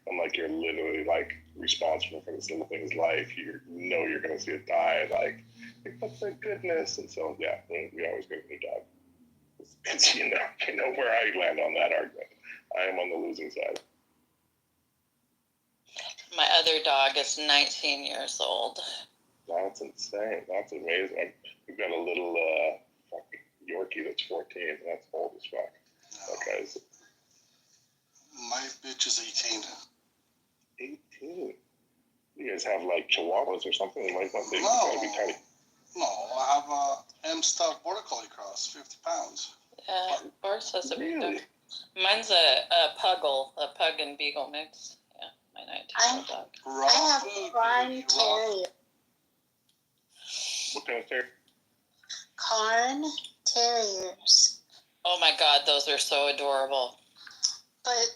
I'm like, you're literally like responsible for this little thing's life. You know you're gonna see it die. Like, but the goodness. And so yeah, we always get a new dog. Because you know where I land on that argument. I am on the losing side. My other dog is 19 years old. That's insane. That's amazing. We've got a little fucking Yorkie that's 14. That's old as fuck. Okay. My bitch is 18. 18. You guys have like Chihuahuas or something? Like what? They No. gotta be tiny. No, I have a M-Stuff Border Collie cross, 50 pounds. Yeah, Boris has a big dog. Mine's a puggle, a pug and beagle mix. Yeah, my 19-year-old dog. I have Cairn Terrier. What kind of terrier? Cairn Terriers. Oh my God, those are so adorable. But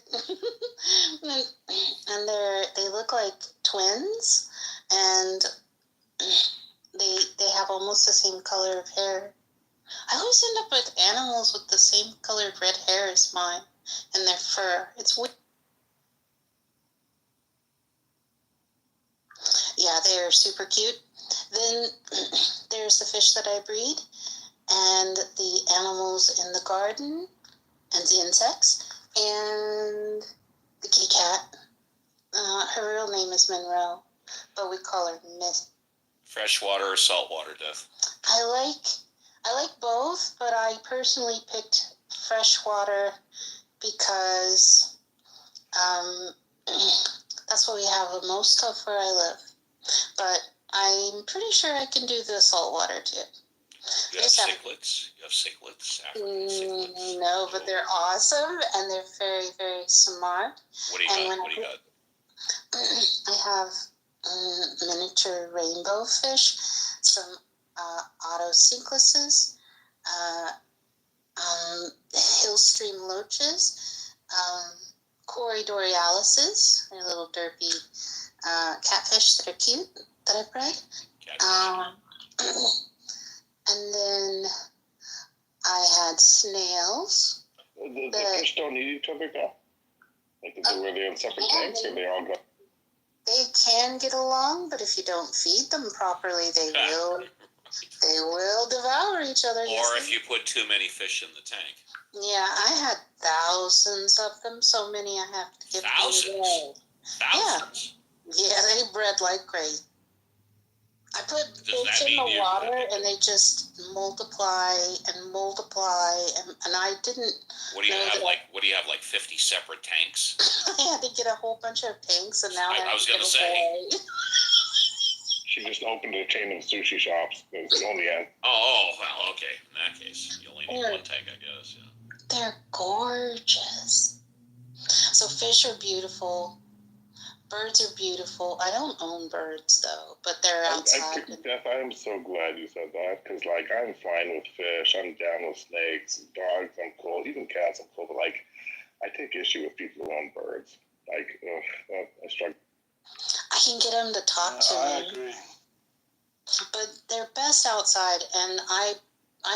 and they look like twins, and they have almost the same color of hair. I always end up with animals with the same colored red hair as mine and their fur. It's weird. Yeah, they're super cute. Then there's the fish that I breed, and the animals in the garden, and the insects, and the kitty cat. Her real name is Monroe, but we call her Miss. Freshwater or saltwater, Death? I like both, but I personally picked freshwater because that's what we have the most of where I live. But I'm pretty sure I can do the saltwater too. You have cichlids? You have cichlids? African cichlids? No, but they're awesome and they're very, very smart. What do you got? What do you got? I have miniature rainbow fish, some autocycluses, hill stream loaches, corydorealises, they're little derpy catfish that are cute that I bred. And then I had snails. The fish don't eat each other, though? Like, were they in separate tanks, or they all go? They can get along, but if you don't feed them properly, they will devour each other. Or if you put too many fish in the tank. Yeah, I had thousands of them. So many I have to give them away. Thousands? Yeah, they bred like crazy. I put fish in the water and they just multiply and multiply, and I didn't. What do you have like 50 separate tanks? I had to get a whole bunch of tanks, and now I was gonna say. She just opened a chain of sushi shops. It's only at. Oh, well, okay. In that case, you only need one tank, I guess. Yeah. They're gorgeous. So fish are beautiful. Birds are beautiful. I don't own birds though, but they're outside. Beth, I'm so glad you said that, because like I'm fine with fish. I'm down with snakes, dogs. I'm cool. Even cats, I'm cool. But like, I take issue with people who own birds. Like, I struggle. I can get them to talk to me. I agree. But they're best outside, and I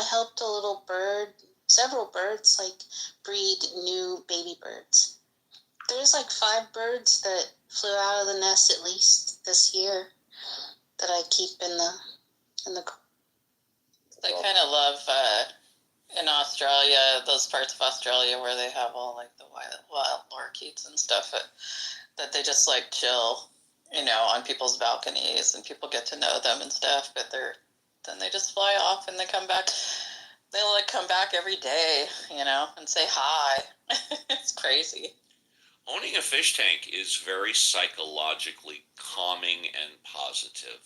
helped several birds like breed new baby birds. There's like 5 birds that flew out of the nest at least this year that I keep in the. I kind of love in Australia, those parts of Australia where they have all like the wild lorikeets and stuff that they just like chill, on people's balconies, and people get to know them and stuff. But then they just fly off and they come back. They like come back every day, and say hi. It's crazy. Owning a fish tank is very psychologically calming and positive.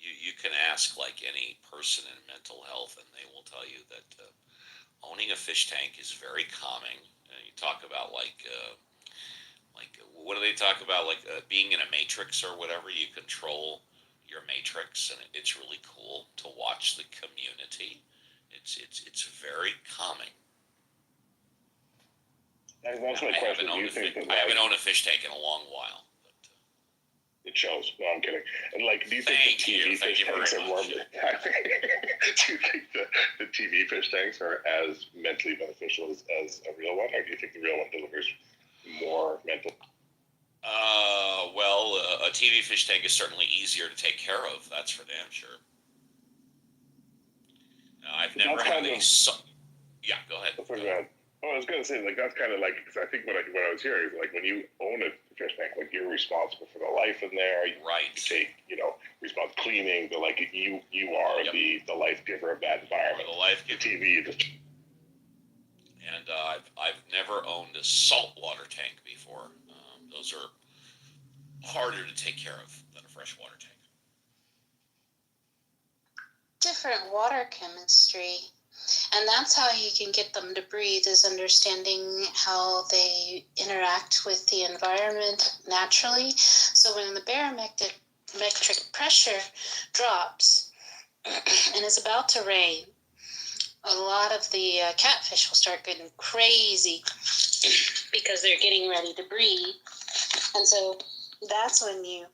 You can ask like any person in mental health, and they will tell you that owning a fish tank is very calming. You talk about like what do they talk about? Like being in a matrix or whatever. You control your matrix, and it's really cool to watch the community. It's very calming. That's my question. Do you think that, I haven't owned a fish tank in a long while. It shows. No, I'm kidding. And like, do you think the TV fish tanks are more? Do you think the TV fish tanks are as mentally beneficial as a real one, or do you think the real one delivers more mental? Well, a TV fish tank is certainly easier to take care of. That's for damn sure. I've never had a. Yeah, go ahead. Go ahead. Oh, I was gonna say, like, that's kind of like, because I think what I was hearing is like when you own a fish tank, like you're responsible for the life in there. You take, responsible cleaning, but like you are the life giver of that environment. The life giver. TV. And I've never owned a saltwater tank before. Those are harder to take care of than a freshwater tank. Different water chemistry. And that's how you can get them to breathe, is understanding how they interact with the environment naturally. So when the barometric pressure drops and it's about to rain, a lot of the catfish will start getting crazy because they're getting ready to breed. And so that's when you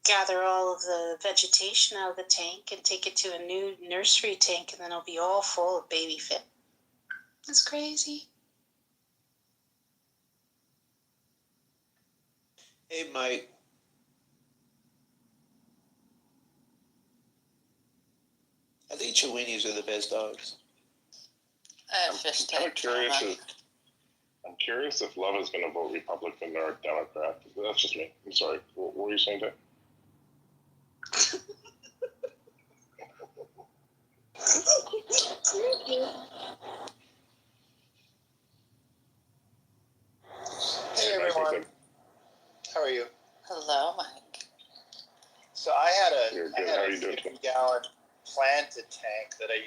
gather all of the vegetation out of the tank and take it to a new nursery tank, and then it'll be all full of baby fish. That's crazy. Hey, Mike. I think Chihuahuas are the best dogs. I have fish tank. I'm curious if Love is going to vote Republican or Democrat. That's just me. I'm sorry. What were you saying, Dave? Hey everyone, how are you? Hello, Mike. So I had a How are you doing? 50-gallon planted tank that I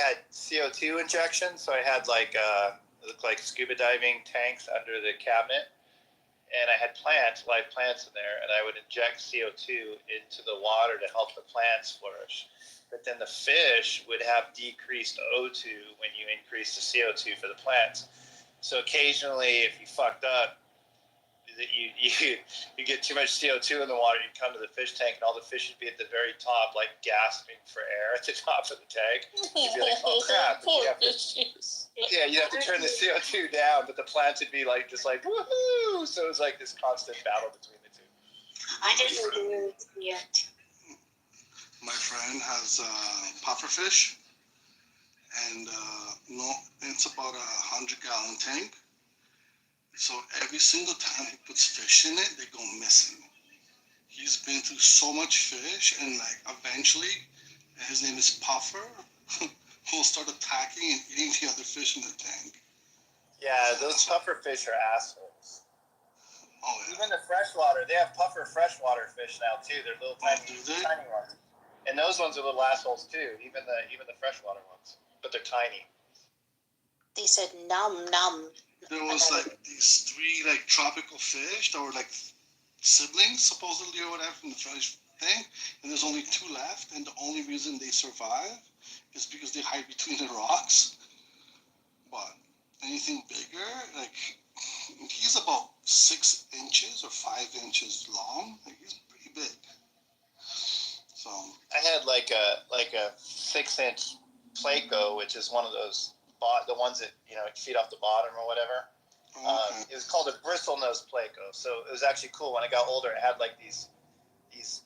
had CO2 injection, so I had it looked like scuba diving tanks under the cabinet, and I had live plants in there, and I would inject CO2 into the water to help the plants flourish. But then the fish would have decreased O2 when you increase the CO2 for the plants. So occasionally, if you fucked up, you get too much CO2 in the water, you come to the fish tank, and all the fish would be at the very top, like gasping for air at the top of the tank. You'd be like, oh crap! Poor You have to, fishes. yeah, you have to turn the CO2 down, but the plants would be like just like woohoo! So it was like this constant battle between the two. I didn't do it yet. My friend has pufferfish, and it's about 100-gallon tank. So every single time he puts fish in it, they go missing. He's been through so much fish, and like eventually, his name is Puffer, will start attacking and eating the other fish in the tank. Yeah, those puffer fish are assholes. Oh yeah. Even the freshwater, they have puffer freshwater fish now too. They're little tiny ones, and those ones are little assholes too. Even the freshwater ones, but they're tiny. They said nom nom. There was like these 3 like tropical fish that were like siblings supposedly or whatever from the fish thing, and there's only 2 left, and the only reason they survive is because they hide between the rocks. But anything bigger, like he's about 6 inches or 5 inches long. Like he's pretty big. So I had like a 6-inch Placo, which is one of those the ones that feed off the bottom or whatever. It was called a bristlenose Placo. So it was actually cool. When I got older, it had like these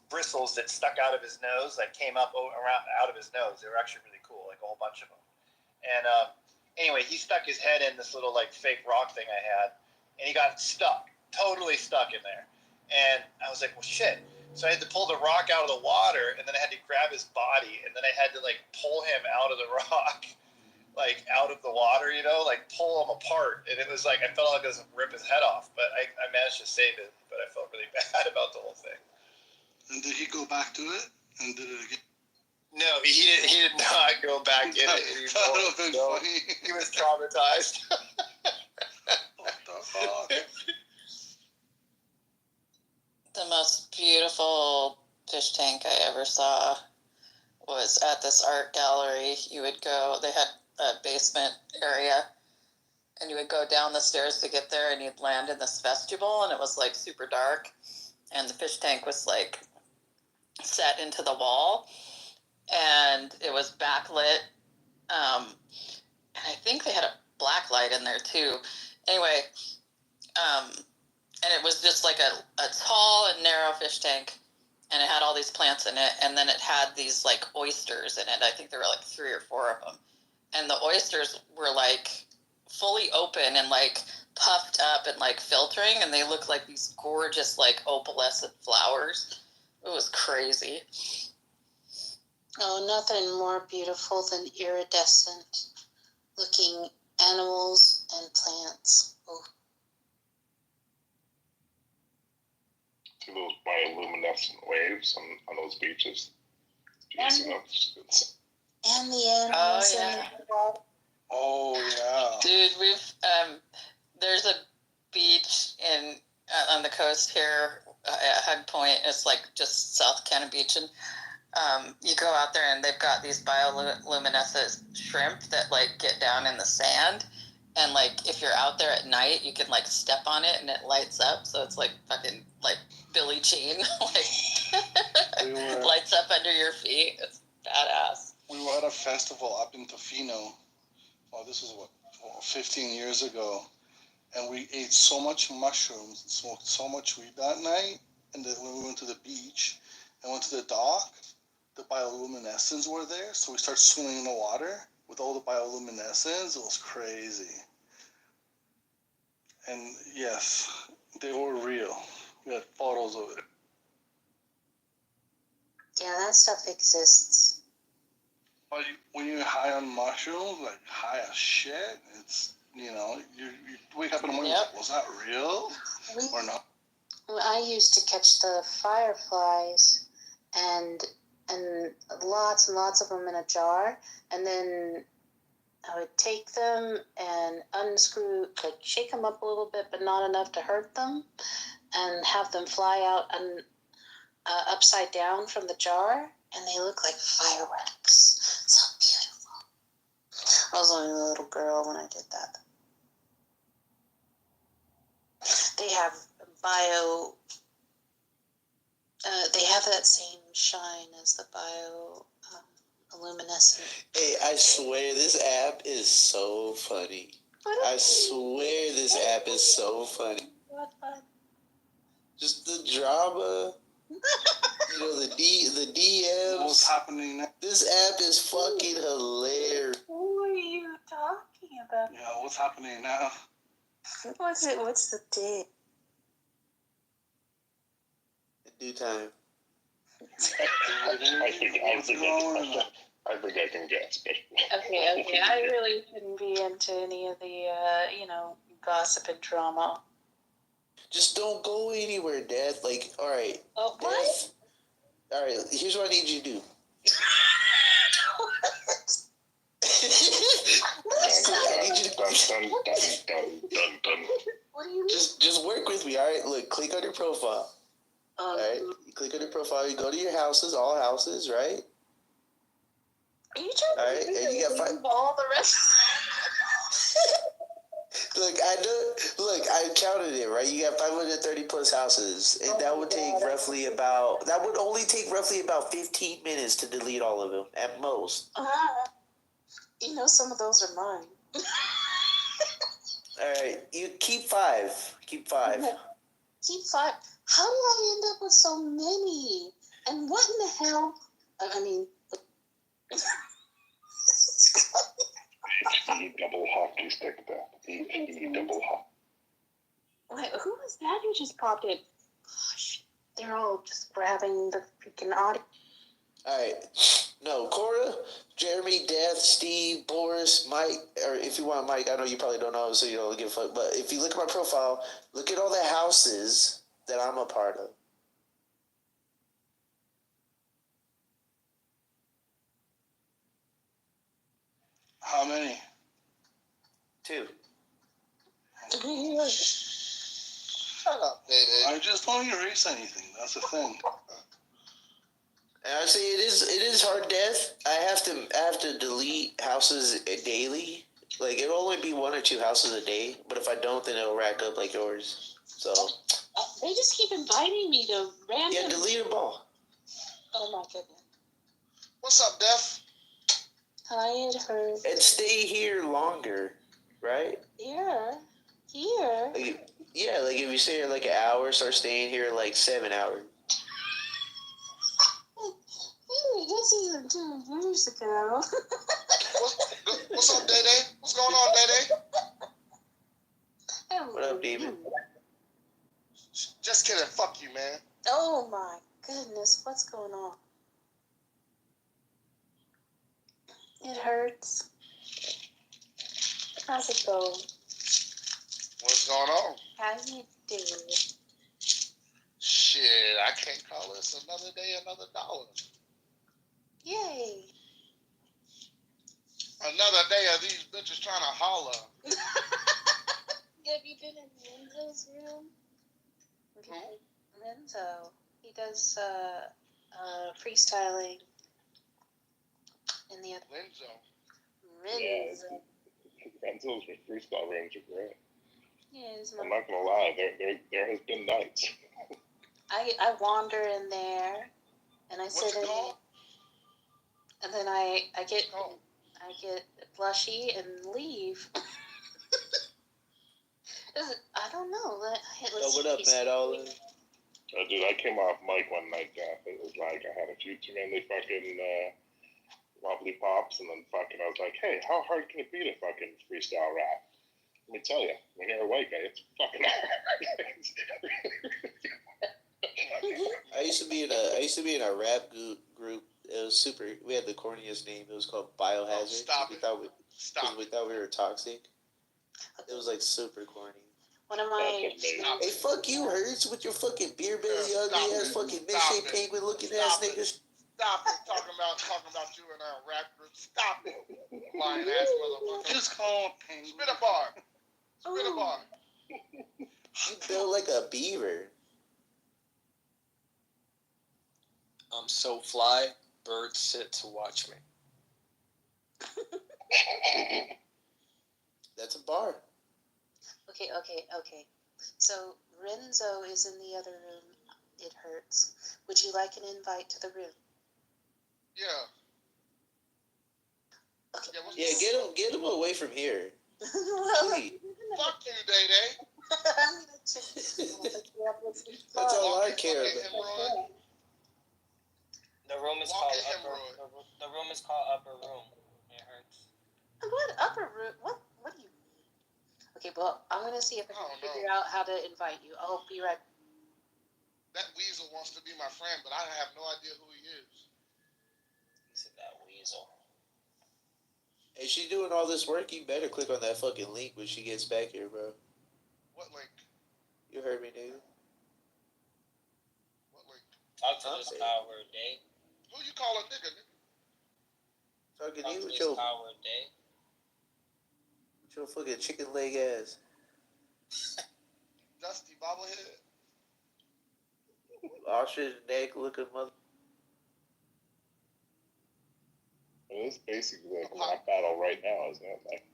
bristles that stuck out of his nose, that came up around out of his nose. They were actually really cool, like a whole bunch of them. And anyway, he stuck his head in this little like fake rock thing I had, and he got stuck, totally stuck in there. And I was like, well, shit. So I had to pull the rock out of the water, and then I had to grab his body, and then I had to like pull him out of the rock, like out of the water, like pull him apart. And it was like, I felt like I was going to rip his head off, but I managed to save it, but I felt really bad about the whole thing. And did he go back to it and did it again? No, he did not go back in it anymore. That would have been funny. He was traumatized. What the fuck? The most beautiful fish tank I ever saw was at this art gallery. You would go, they had a basement area, and you would go down the stairs to get there, and you'd land in this vestibule, and it was like super dark, and the fish tank was like set into the wall, and it was backlit, and I think they had a black light in there too. Anyway, and it was just like a tall and narrow fish tank, and it had all these plants in it, and then it had these like oysters in it. I think there were like 3 or 4 of them, and the oysters were like fully open and like puffed up and like filtering, and they looked like these gorgeous like opalescent flowers. It was crazy. Oh, nothing more beautiful than iridescent looking animals and plants. Oh. See those bioluminescent waves on those beaches? Do you see those? And the animals. Oh, yeah. in the water. Oh yeah. Dude, we've there's a beach in on the coast here at Hug Point. It's like just South Cannon Beach, and you go out there and they've got these bioluminescent shrimp that like get down in the sand, and like if you're out there at night, you can like step on it and it lights up. So it's like fucking like Billie Jean, like lights up under your feet. It's badass. We were at a festival up in Tofino. Well, this was 15 years ago, and we ate so much mushrooms, smoked so much weed that night, and then when we went to the beach and went to the dock, the bioluminescence were there, so we started swimming in the water with all the bioluminescence. It was crazy. And yes, they were real. We had photos of it. Yeah, that stuff exists. But when you're high on mushrooms, like high as shit, it's, you wake up in the morning, like, was that real or not? I used to catch the fireflies and lots and lots of them in a jar, and then I would take them and unscrew, like shake them up a little bit, but not enough to hurt them, and have them fly out upside down from the jar, and they look like fireworks. So beautiful. I was only a little girl when I did that. They have bio. They have that same shine as the luminescent. Hey, I swear this app is so funny. I swear this app is so funny. Just the drama, the DMs. What's happening now? This app is fucking hilarious. Who are you talking about? Yeah, what's happening now? What's it? What's the date? In due time. I think I can guess, but Okay. I really shouldn't be into any of the, gossip and drama. Just don't go anywhere, Death. Like, all right. Oh, what? Death. All right, here's what I need you to do. I need you to What do you mean? just work with me, all right? Look, click on your profile. All right, you click on your profile. You go to your houses, all houses, right? Are you trying to and you got all the rest? Look, I counted it, right? You got 530 plus houses, and that would only take roughly about 15 minutes to delete all of them at most. Some of those are mine. All right, you keep 5. Keep 5. Keep 5. How do I end up with so many? And what in the hell? I mean. HD double hockey stick that. HD double hockey. Wait, who was that who just popped in? Gosh, they're all just grabbing the freaking audio. Alright. No, Cora, Jeremy, Death, Steve, Boris, Mike, or if you want Mike, I know you probably don't know, so you don't give a fuck, but if you look at my profile, look at all the houses that I'm a part of. How many? 2. Shut up, David. I just don't erase anything. That's the thing. And I say it is hard, Death. I have to delete houses daily. Like it'll only be 1 or 2 houses a day, but if I don't, then it'll rack up like yours. So they just keep inviting me to random. Yeah, delete them all. Oh my goodness. What's up, Def? Hi, it hurts. And stay here longer, right? Here. Like, yeah, like if you stay here like an hour, start staying here like 7 hours. This isn't 2 years ago. What's up, Day? What's going on, Day? What up, Demon? Just kidding. Fuck you, man. Oh my goodness, what's going on? It hurts. How's it going? What's going on? How you doing? Shit, I can't call this another day, another dollar. Yay. Another day of these bitches trying to holler. Have you been in Renzo's room? Who? Renzo. He does freestyling in the other. Renzo. Renzo's freestyle rooms are great. Yeah, I'm not gonna lie, there has been nights. I wander in there, and I sit in, and then I get blushy and leave. I don't know. What up, Matt Olin? Dude, I came off mic one night, it was like I had a few too many fucking wobbly pops, and then fucking I was like, hey, how hard can it be to fucking freestyle rap? Let me tell you, when you're a white guy, it's fucking hard. I used to be in a rap group. It was super. We had the corniest name. It was called Biohazard. Stop it. We thought we were toxic. It was like super corny. One of my. Hey, fuck you, Hurts, with your fucking beer belly, ugly ass, fucking milkshake penguin looking ass niggas. Stop it. Talking about you and our rap group. Stop it. Lying ass motherfucker. Just call him penguin. Spit a bar. Spit a bar. You built like a beaver. I'm so fly, birds sit to watch me. That's a bar. Okay. So Renzo is in the other room. It hurts. Would you like an invite to the room? Yeah. Okay. Yeah, get him away from here. Please. Fuck you, Day Day. I'm gonna check this out. That's all I care about. Hemorrhoid. The room is Walking called upper. hemorrhoid. The room is called upper room. It hurts. What upper room? What do you mean? Okay, well, I'm gonna see if I can figure out how to invite you. I'll be right. That weasel wants to be my friend, but I have no idea who he is. It's that weasel. Hey, she's doing all this work. You better click on that fucking link when she gets back here, bro. What link? You heard me, nigga. What link? Talk to this coward, Day. Who you call a nigga? Talking to Talk you to with this your coward, Day. fucking chicken leg ass. Dusty bobblehead. Ostrich neck looking mother. Well, it's basically like a rap battle right now, isn't it? Like,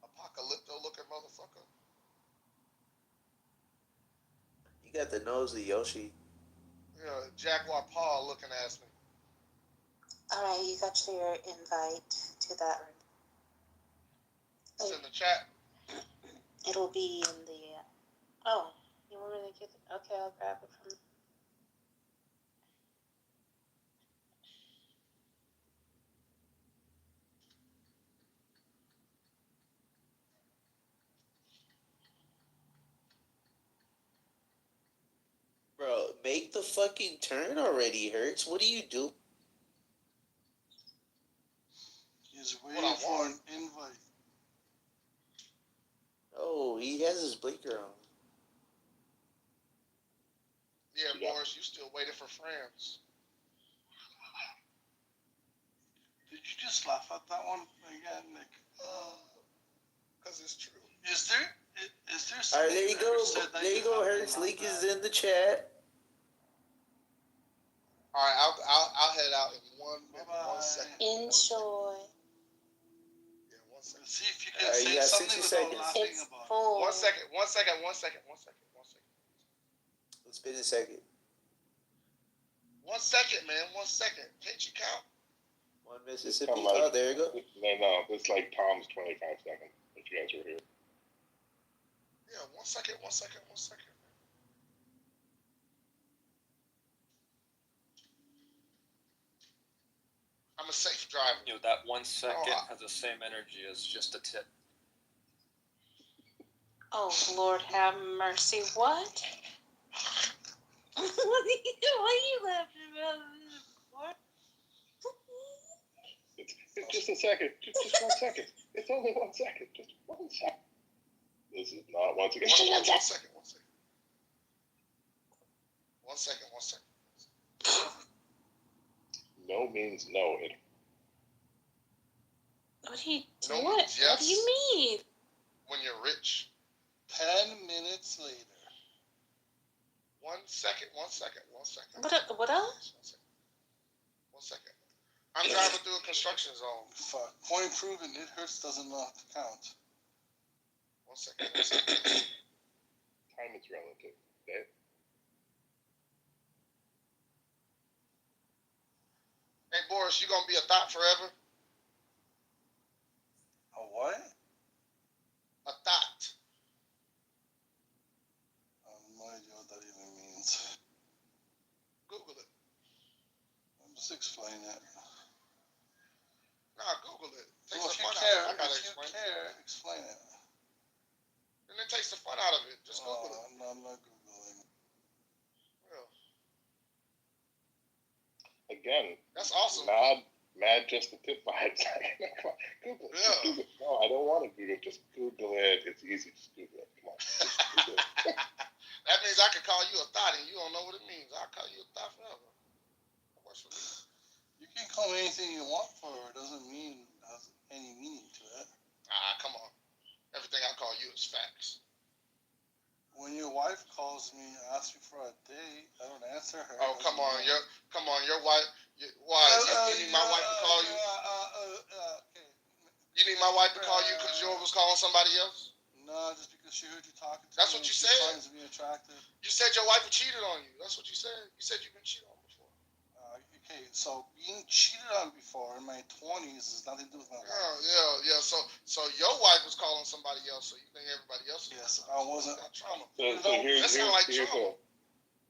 Apocalypto looking motherfucker. You got the nose of Yoshi. Yeah, Jaguar paw looking ass me. Alright, you got your invite to that room. It's in the chat. It'll be in the. Oh, you want me to get it? Okay, I'll grab it from. Bro, make the fucking turn already, Hurts. What do you do? He's waiting for an invite. Oh, he has his blinker on. Yeah, Boris, you still waiting for friends. Did you just laugh at that one again, Nick? Because it's true. Is there All right, there you something go. ever said that There you go. Hurts link is in the chat. All right, I'll head out in 1 minute, 1 second. Enjoy. Yeah, 1 second. See if you All can right, say you got something 60 without seconds. laughing It's about it. full. 1 second, 1 second, 1 second, 1 second, 1 second. It's been a second. 1 second, man, 1 second. Can't you count? One Mississippi. I'm like- Oh, there you go. no, it's like Tom's 25 seconds. If you guys were here. Yeah, 1 second, 1 second, 1 second. I'm a safe driver. You know, that 1 second Oh, has the same energy as just a tip. Oh, Lord have mercy. What? What are you laughing about? What? It's just a second. Just 1 second. It's only 1 second. Just 1 second. This is not 1 second. 1 second, 1 second. 1 second, 1 second. No means no. What are you No doing? means yes. What do you mean? When you're rich. 10 minutes later. 1 second, 1 second, 1 second. What else? 1 second. 1 second. I'm driving through a construction zone. Fuck. Point proven. It hurts doesn't know how to count. 1 second, 1 second. Time is relative. Okay? Hey, Boris, you gonna be a thought forever? A what? A thought. I have no idea what that even means. Google it. I'm just explaining it. Nah, Google it. Takes Well, the if you fun care, out of it. I gotta if you explain it. care, explain it. And it takes the fun out of it. Just Google it. I'm not Googling. Well, Again, that's awesome. mad just to tip vibes. Google it. Yeah. Google it. No, I don't want to Google it. Just Google it. It's easy. Just Google it. Come on. Just Google it. That means I can call you a thought and you don't know what it means. I'll call you a thought forever. That works for me. You can call me anything you want for it. Doesn't mean it has any meaning to it. Come on. Everything I call you is facts. When your wife calls me, asks me for a date, I don't answer her. Oh, come on. Your wife. Why? You need my wife to call you? Okay. You need my wife to call you because yours was calling somebody else? No, just because she heard you talking to That's me what and you she said. finds me attractive. You said your wife cheated on you. That's what you said. You said you've been cheated on before. Okay, so being cheated on before in my 20s has nothing to do with my wife. Yeah. So your wife was calling somebody else, so you think everybody else is. Yes, I wasn't. Trauma. So That sounds like here's trauma.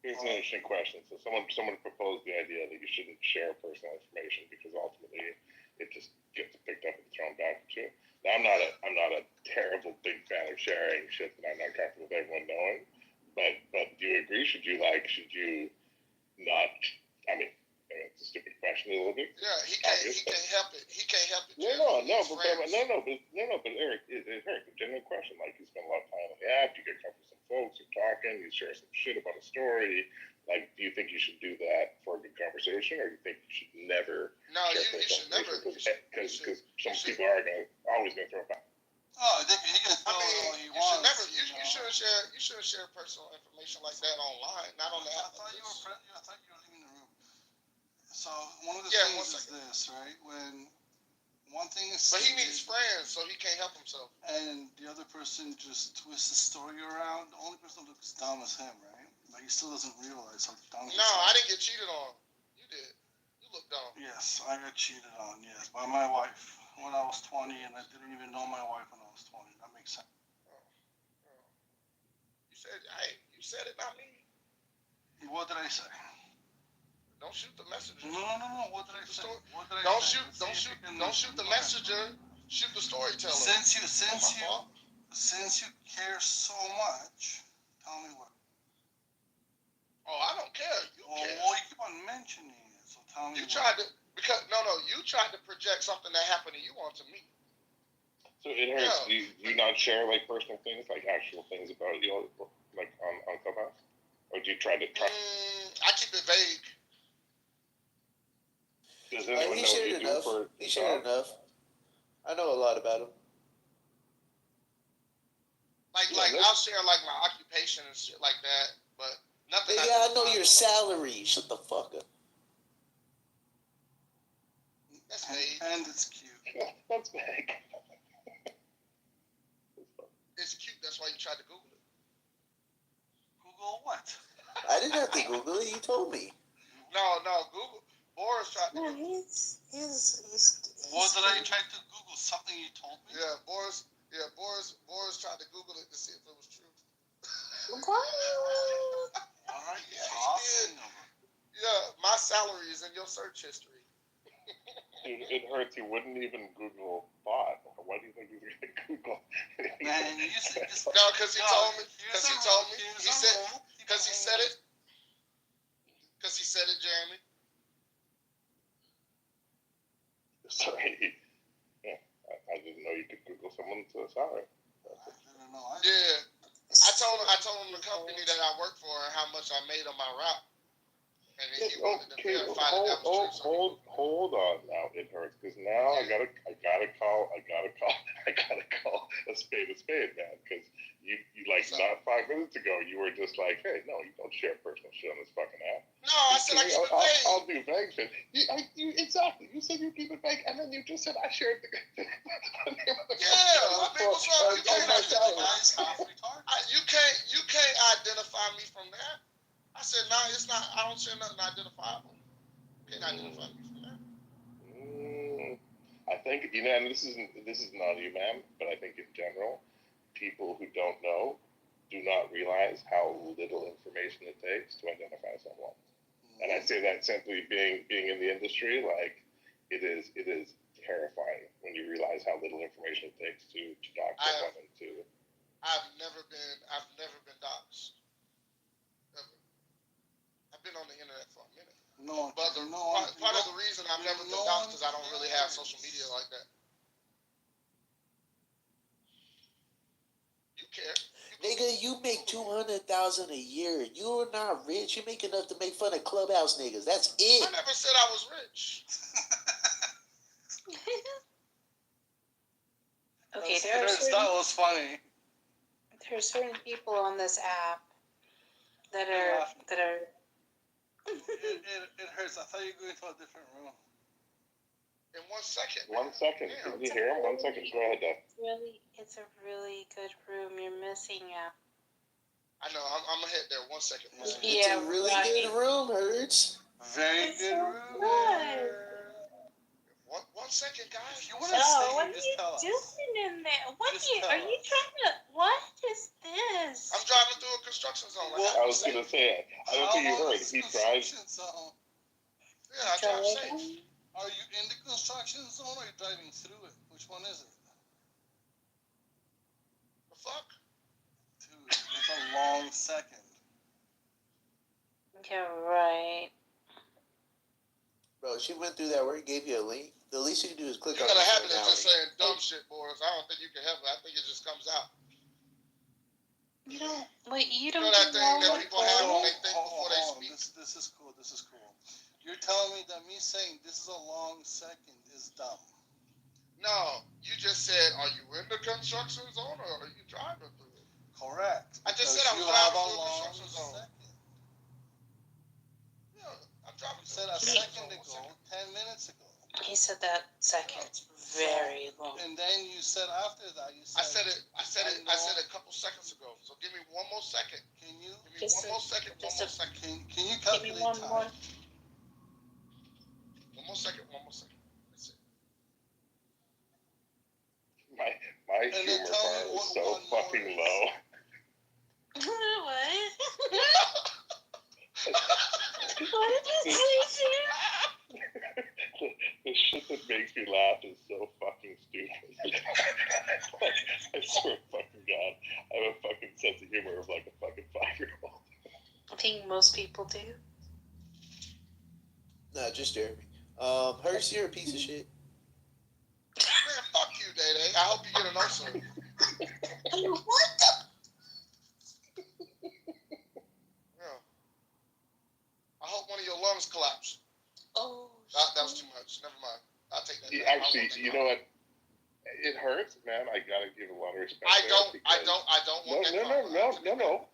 an interesting question. So someone proposed the idea that you shouldn't share personal information because ultimately it just gets picked up and thrown back at you. Now I'm not a terrible big fan of sharing shit that I'm not comfortable with everyone knowing. But do you agree? Should you not? I mean, it's a stupid question a little bit. Yeah, he can't help it. He can't help it. But Eric, Eric, a genuine question. Like, you spend a lot of time on the app, you get comfortable with some folks, you're talking, you share some shit about a story. Like, do you think you should do that for a good conversation, or do you think you should never? No, you should never. Because some people are always gonna throw it back. Oh, he can throw it all he wants. You shouldn't share personal information like that online, not on the app. I thought you were leaving the room. So one of the things is this, right? When one thing is but he needs friends, so he can't help himself. And the other person just twists the story around. The only person that looks dumb is him, right? But he still doesn't realize how dumb he is. No, I didn't get cheated on. You did. You look dumb. Yes, I got cheated on, yes, by my wife when I was 20, and I didn't even know my wife when I was 20. That makes sense. You said it, not me. What did I say? Don't shoot the messenger. No. What did I say? Don't shoot the messenger. Shoot the storyteller. Since you care so much, tell me what. Oh, I don't care. You care. Well, you keep on mentioning it, so tell me. You tried to you tried to project something that happened to you onto me. So it hurts. Do you not share like personal things, like actual things about you, like on Clubhouse, or do you try to? I keep it vague. Does anyone know what you do for? He shared enough. I know a lot about him. I'll share like my occupation and shit like that, but nothing. Yeah, I know your salary. Shut the fuck up. That's vague. And it's cute. That's vague. It's cute. That's why you tried to Google it. Google what? I didn't have to Google it. You told me. No, Google. Boris tried to. What did I try to Google? Something you told me? Yeah, Boris tried to Google it to see if it was true. All right, yeah, my salary is in your search history. Dude, it hurts. You wouldn't even Google bot. Why do you think he's gonna Google? Man, you No, because he told me. He said it. Jeremy. Sorry. Yeah, I didn't know you could Google someone's salary. Yeah, I told him the company that I work for and how much I made on my route, and then he wanted to verify that was true. Hold on now, it hurts because now I gotta call a spade, man. Because you like not 5 minutes ago you were just like, hey, no, you don't share personal shit on this fucking app. No, I said I keep it vague. I'll do vague shit. Exactly. You said you keep it vague, and then you just said I shared the name of the what's wrong? You can't identify me from that. I said no, it's not. I don't share nothing identifiable. You can't identify me from that. I think and this is not you, ma'am, but I think in general, people who don't know do not realize how little information it takes to identify someone. And I say that simply being in the industry, like it is terrifying when you realize how little information it takes to dox someone to. I've never been doxxed. Ever. I've been on the internet for a minute. No, but part of the reason I've never been doxxed is I don't really have social media like that. You care. Nigga, you make $200,000 a year. You're not rich. You make enough to make fun of Clubhouse niggas. That's it. I never said I was rich. Okay, that was funny. There are certain people on this app that are. It hurts. I thought you were going to a different room. In 1 second. 1 second. Can you hear him? 1 second. Go ahead, Dad. It's a really good room. missing out. I know. I'm gonna hit there 1 second. It's Yeah, a really right. good room, Hurts. Very It's good so room. good. 1 second, guys. If you want to So, sing, what are just you tell us. doing in there? What Just are tell you us. trying to? What is this? I'm driving through a construction zone. Like I was gonna say, I don't think you How long heard. is He construction drives. zone? Yeah, I drive safe. Are you in the construction zone or are you driving through it? Which one is it? The fuck? Dude, it's a long second. You're right. Bro, she went through that where he gave you a link. The least you can do is click You on got a this habit right of now. just saying dumb shit, Boris. I don't think you can help it. I think it just comes out. You don't. Wait, you You don't know that thing know that what people have when they Boris? think before they speak? This is cool. This is cool. You're telling me that me saying this is a long second is dumb. No, you just said, are you in the construction zone or are you driving through it? Correct. I just Because said I was you have driving a through a long construction zone. second. Yeah, I'm driving You through said a second ago, 10 minutes ago. He said that second's very long. And then you said after that, you I said. said it a couple seconds ago. So give me 1 more second. Can you? Give me one more second. Can you Give me calculate one time? more. 1 more second. 1 more second. That's it. My And then humor tell me bar is what so one more fucking is. low. What? What did you say? The shit that makes me laugh is so fucking stupid. Like, I swear to fucking God, I have a fucking sense of humor of like a fucking 5-year-old. I think most people do. Nah, just Jeremy. Hurts, you're a piece of shit. Man, fuck you, Day Day. I hope you get an ulcer. What the? Yeah. I hope one of your lungs collapse. Oh. That was too much. Never mind. I'll take that. Yeah, back. actually, you know what? It hurts, man. I gotta give a lot of respect. I there don't because- want that trauma.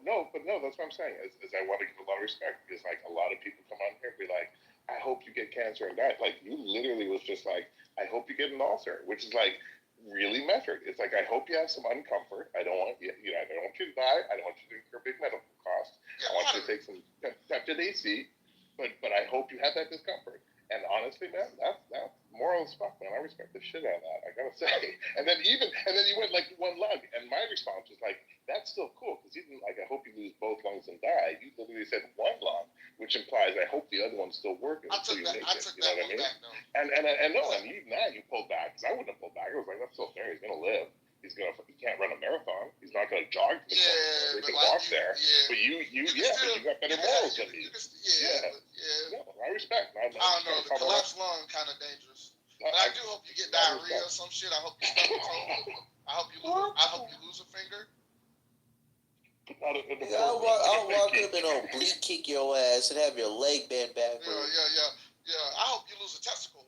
No. But no, that's what I'm saying. Is I want to give a lot of respect because like a lot of people come on here and be like, I hope you get cancer and die. Like you literally was just like, I hope you get an ulcer, which is like really measured. It's like I hope you have some uncomfort. I don't want you, I don't want you to die. I don't want you to incur big medical costs. I want you to take some Peptid AC, but I hope you have that discomfort. And honestly, man, that's moral as fuck, man. I respect the shit out of that. I gotta say. And then you went like one lung, and my response was like, that's still cool because you didn't like. I hope you lose both lungs and die. You literally said one lung, which implies I hope the other one's still working until you make it. You know what I mean? And you pulled back because I wouldn't have pulled back. I was like, that's still fair. He's gonna live. He can't run a marathon. He's not gonna jog. He can walk there. But you got better morals than me. No, I respect. I don't know. The collapsed lung kind of dangerous. But I do hope you get diarrhea or some shit. I hope you stub your toe. I hope you lose a finger. I'll walk up and oblique kick your ass and have your leg bent backward. Yeah. I hope you lose a testicle.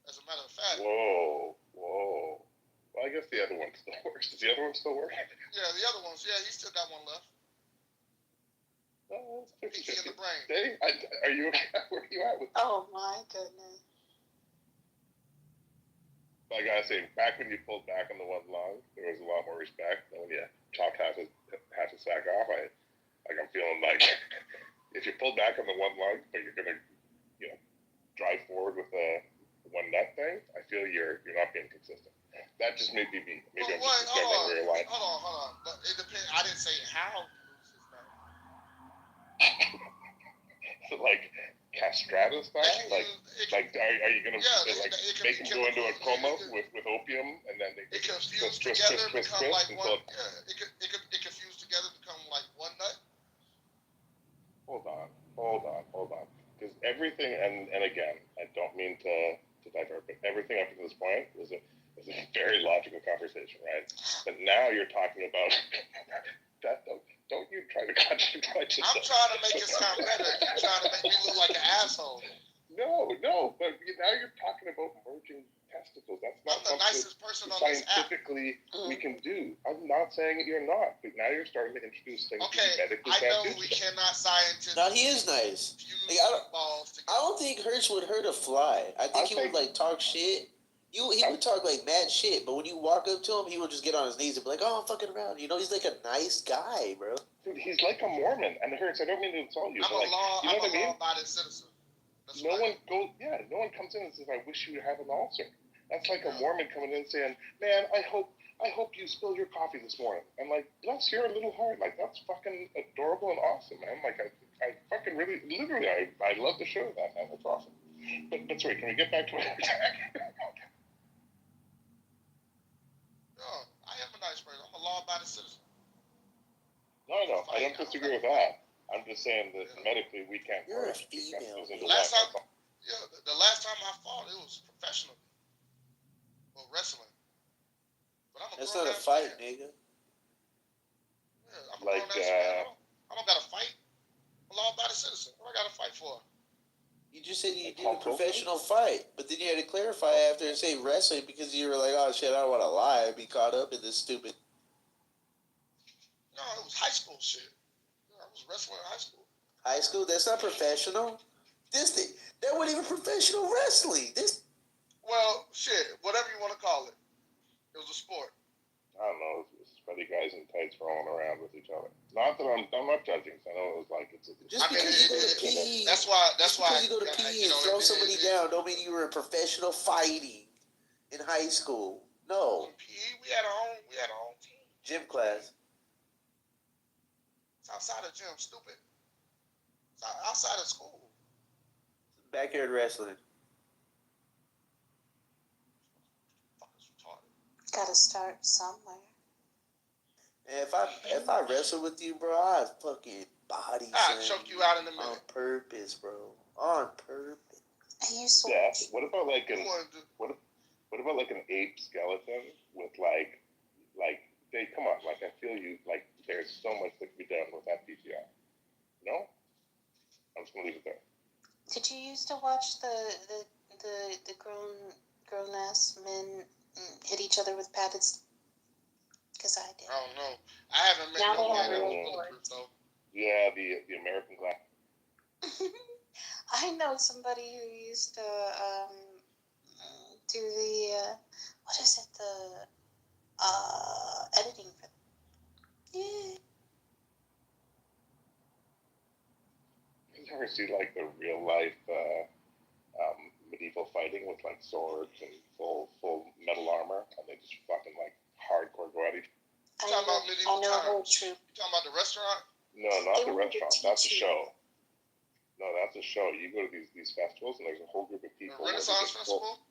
As a matter of fact. Whoa. Well, I guess the other one still works. Does the other one still work? Yeah, the other ones. Yeah, he's still got one left. Oh, it's Pinky in the brain. Dave, are you okay? Where are you at with? Oh my goodness. I gotta say, back when you pulled back on the one lung, there was a lot more respect. And when you chopped half a sack off, I'm feeling like if you pulled back on the one lung, but you're gonna, drive forward with the one nut thing, I feel you're not being consistent. That just may be me. Maybe I'm just discovering where you're lying. Hold on. But it depends. I didn't say how he loses his nut. Is it like castrata style? Are you gonna make him go into a coma with opium and then they fuse together and become like one? Yeah, it can fuse together to become like one nut. Hold on. Because everything, and again, I don't mean to divert, but everything up to this point was a very logical conversation, right? But now you're talking about that. Don't you try to contradict yourself. I'm trying to make it sound better. You're trying to make me look like an asshole. No, but now you're talking about merging testicles. That's not I'm the nicest person on this app. Scientifically we can do. I'm not saying that you're not, but now you're starting to introduce things that you medically I can't know do. we cannot scientifically. No, he is nice. Like, I don't think Hurts would hurt a fly. I think he would like talk shit, He would talk like mad shit, but when you walk up to him, he would just get on his knees and be like, "Oh, I'm fucking around." You know, he's like a nice guy, bro. Dude, he's like a Mormon. And it hurts. I don't mean to insult you, I'm but a like, law. you know I'm what I a mean? law-abiding citizen. That's No what I one do. goes. Yeah, no one comes in and says, "I wish you would have an ulcer." That's like a Yeah. Mormon coming in saying, "Man, I hope you spilled your coffee this morning." I'm like, bless your little heart. Like, that's fucking adorable and awesome, man. Like, I fucking really, literally, I love the show that, man. That's awesome. But sorry, can we get back to what we're talking about? No, I am a nice person. I'm a law-abiding citizen. No, I don't disagree with that. I'm just saying that medically we can't. You're a push female. messages into Last life. time, the last time I fought, it was professionally. Well, wrestling. But I'm a That's grown not a ass fight, man. nigga. Yeah, I'm a Like, grown ass man. I don't got to fight. I'm a law-abiding citizen. What I got to fight for? You just said you did a Hulk Hogan? professional fight, but then you had to clarify after and say wrestling because you were like, "Oh shit, I don't want to lie and be caught up in this stupid." No, it was high school shit. I was wrestling in high school. High school? That's not professional. That wasn't even professional wrestling. This. Well, shit, whatever you want to call it. It was a sport. I don't know, it's sweaty guys in tights rolling around with each other. Not that I'm not judging. I know it was like it's. Just because you go to PE, That's why. because you go to PE and throw somebody down, don't mean you were in professional fighting in high school. No. In PE, we had our own team. Gym class. It's outside of gym, stupid. It's outside of school. Backyard wrestling. Fuckers retarded. Gotta start somewhere. And if I wrestle with you, bro, I fucking body I'll slam choke you out in a on minute. purpose, bro. On purpose. And you switch. Yeah. What about like You want to do? what about like an ape skeleton with like they come on, like I feel you, like there's so much that can be done with that PTI. No? I'm just gonna leave it there. Did you used to watch the grown ass men hit each other with padded? Because I did. I don't know. I haven't met Now no they man have that was real bulletproof though. Yeah, the American Glass. I know somebody who used to do the what is it, the editing for yeah. You ever see like the real life medieval fighting with like swords and full metal armor, and they just fucking like hardcore go at each. You talking about medieval I know a whole times? troop. You talking about the restaurant? No, not They the wanted to restaurant. teach That's a you. show. No, that's a show. You go to these festivals, and there's a whole group of The people. where they Renaissance get full- Festival?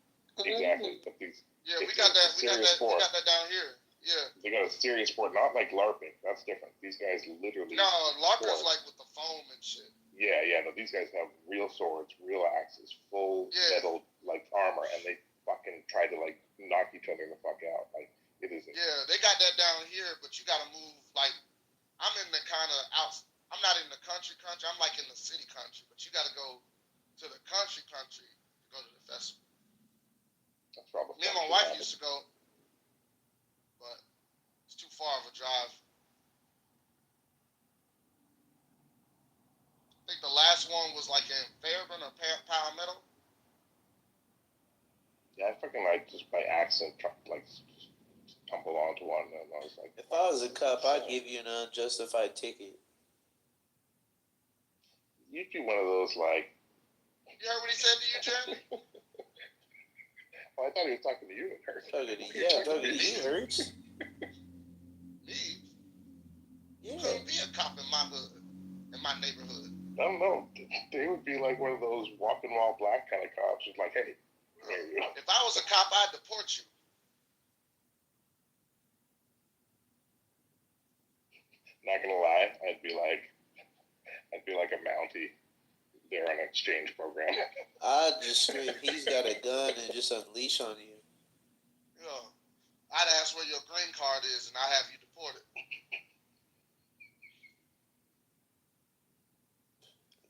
Exactly, but these Yeah, we It's got a that. We got serious that. We sport. got that down here. Yeah. they got a serious sport, not like LARPing. That's different. These guys literally. No, LARPers sport. like with the foam and shit. Yeah, no, these guys have real swords, real axes, full Yeah. metal like armor, and they fucking try to like knock each other the fuck out. Like it is. Yeah, they got that down here, but you gotta move. Like, I'm in the kind of out. I'm not in the country. I'm like in the city country, but you gotta go to the country to go to the festival. That's probably. Me and my wife used to go, but it's too far of a drive. I think the last one was like in Fairburn or Palmetto. Yeah, I fucking like just by accident like stumble onto one, and I was like, If I was a cop, I'd give you an unjustified ticket. you'd be one of those like. You heard what he said to you, Jeremy? Oh, I thought he was talking to you. Talking to you, Hurts. Me? Yeah. Couldn't be a cop in my hood, in my neighborhood. I don't know. They would be like one of those walking while black kind of cops. Just like, hey, there you go. If I was a cop, I'd deport you. Not gonna lie, I'd be like a Mountie. They're on an exchange program. I'd just scream, he's got a gun and just unleash on you. You know, I'd ask where your green card is, and I'd have you deported.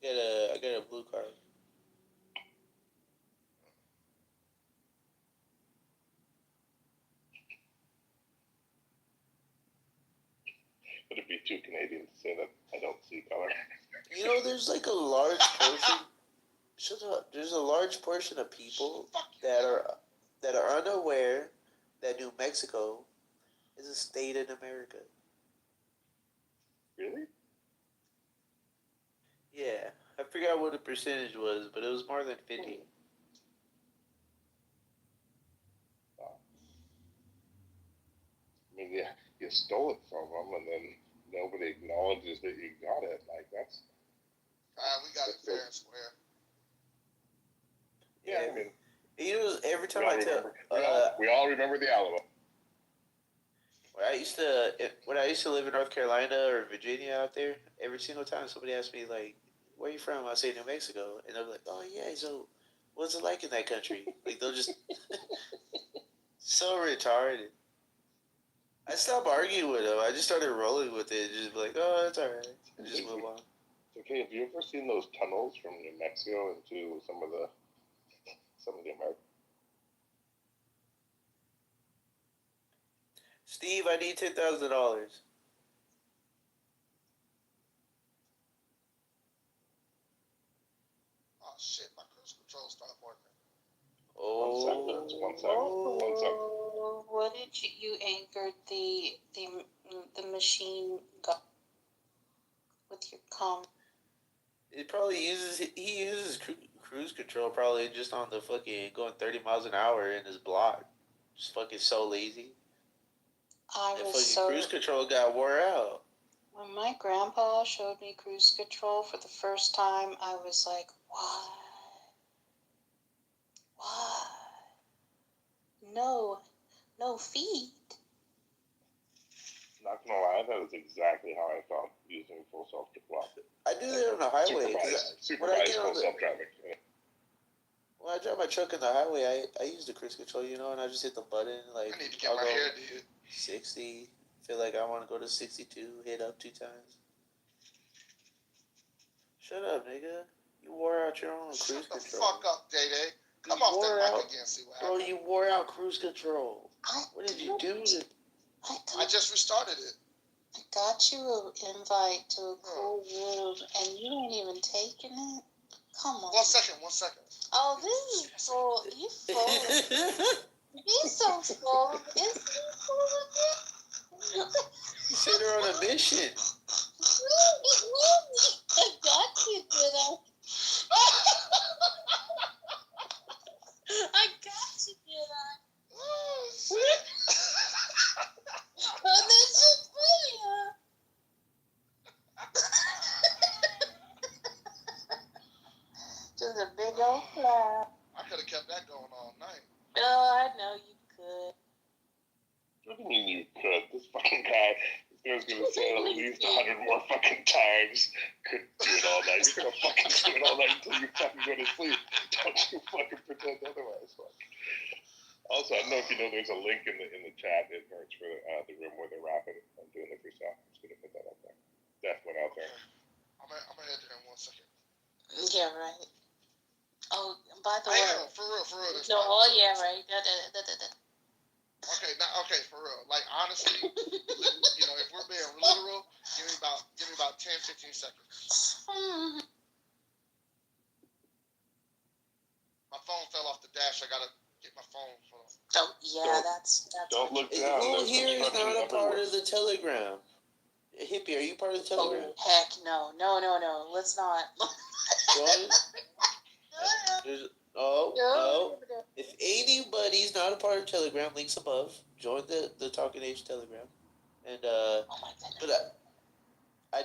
I got a blue card. Would it be too Canadian to say that I don't see color? You know, there's like a large portion. Shut up. There's a large portion of people that are that are unaware that New Mexico is a state in America. Really? Yeah, I forgot what the percentage was, but it was more than 50. I mean, yeah, you stole it from them, and then nobody acknowledges that you got it. Like that's. We got it fair and square. Yeah, I mean, You know, every time we all I tell, remember. We all remember the Alamo. when I used to live in North Carolina or Virginia out there, every single time somebody asked me like, "Where you from?" I say New Mexico, and they're like, "Oh yeah, so what's it like in that country?" Like they'll just so retarded. I stopped arguing with them. I just started rolling with it, just be like, "Oh, it's alright," and just move on. Okay, have you ever seen those tunnels from New Mexico into some of the American? Steve, I need $10,000. Oh shit, my cruise control stopped working. Oh, one second. What did you anchored the machine got with your com? It probably he uses cruise control probably just on the fucking going 30 miles an hour in his block. Just fucking so lazy. I That was fucking so cruise control got wore out. when my grandpa showed me cruise control for the first time, I was like, what? What? No feet. Not gonna lie, that is exactly how I felt using full self. Well, I do that on the highway. Supervised full self driving. Yeah. When I drive my truck on the highway, I use the cruise control, and I just hit the button. Like, I need to get my hair did. 60. Feel like I want to go to 62. Hit up 2 times. Shut up, nigga. You wore out your own cruise control. Shut the fuck up, Day-Day. Come off that mic again, see what happens. Bro, you wore out cruise control. What did you do? I just restarted it. I got you an invite to a cool room, and you ain't even taking it? Come on. 1 second. Oh, this is full. You full. He's so full. Is he full of it? You sent her on a mission. I got you, did I? I got you, did I? Oh, shit. Oh, that's so funny, huh? Just a big old flap. I could have kept that going all night. Oh, I know you could. What do you mean you could? This fucking guy is gonna say it at least 100 more fucking times. Could do it all night. You're gonna fucking do it all night until you fucking go to sleep. Don't you fucking pretend otherwise. Fuck. Also, I don't know if you know, there's a link in the chat. It hurts for the room where they're rapping and doing the freestyle. I'm just gonna put that up there. Death went out there. I'm gonna head there in 1 second. Yeah, right. Oh, by the I way. am, for real. No, oh, yeah, right. Okay, for real. Like, honestly, if we're being literal, give me about 10, 15 seconds. My phone fell off the dash. I gotta get my phone. Oh, yeah, that's. Don't look down. Who here is not a part of the Telegram? Hippie, are you part of the Telegram? Oh, heck no. Let's not. No. If anybody's not a part of Telegram, links above. Join the Talking Age Telegram. And but I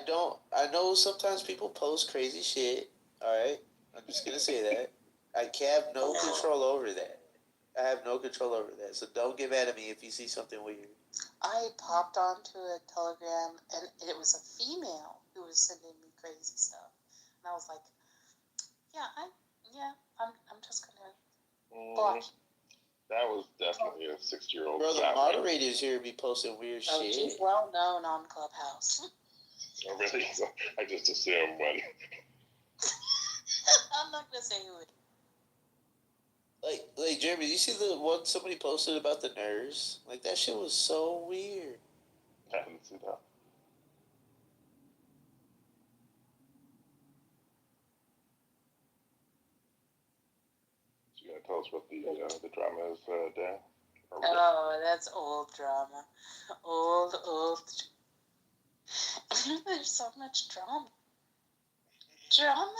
know sometimes people post crazy shit. Alright? I'm just gonna say that. I have no control over that. So don't get mad at me if you see something weird. I popped onto a Telegram, and it was a female who was sending me crazy stuff. And I was like, I'm just gonna block. That was definitely a 60-year-old. Bro, the moderators here be posting weird Oh, shit. she's well known on Clubhouse. Oh, really? So I just assume when. I'm not gonna say who it is. Like Jeremy, you see the one somebody posted about the nurse? Like, that shit was so weird. I didn't see that. You gonna tell us what the drama is, Dan? Oh, that's old drama. Old. There's so much drama. Drama.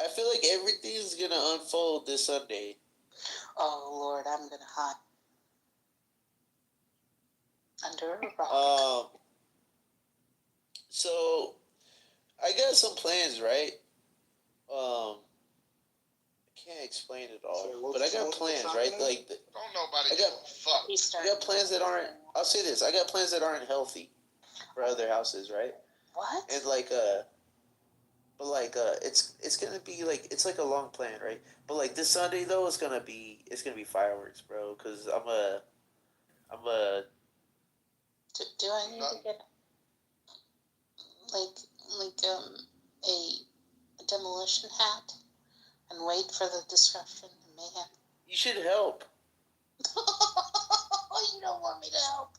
I feel like everything's gonna unfold this Sunday. Oh Lord, I'm gonna hide under a rock. So I got some plans, right? I can't explain it all, but I got plans, right? Like, Don't nobody give a fuck. I got plans that aren't. I'll say this: I got plans that aren't healthy for other houses, right? What? And it's gonna be like it's like a long plan, right? But like this Sunday though, it's gonna be fireworks, bro. Cause I'm a. Do I need to get a demolition hat and wait for the destruction and mayhem? You should help. You don't want me to help.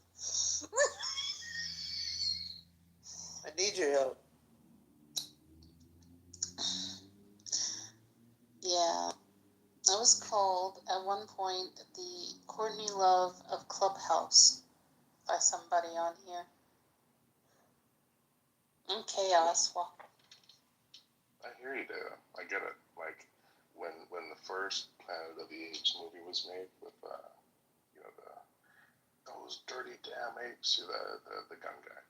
I need your help. Yeah, I was called at one point the Courtney Love of Clubhouse by somebody on here. And chaos. Well, I hear you there. I get it. Like when the first Planet of the Apes movie was made with those dirty damn apes, the gun guy.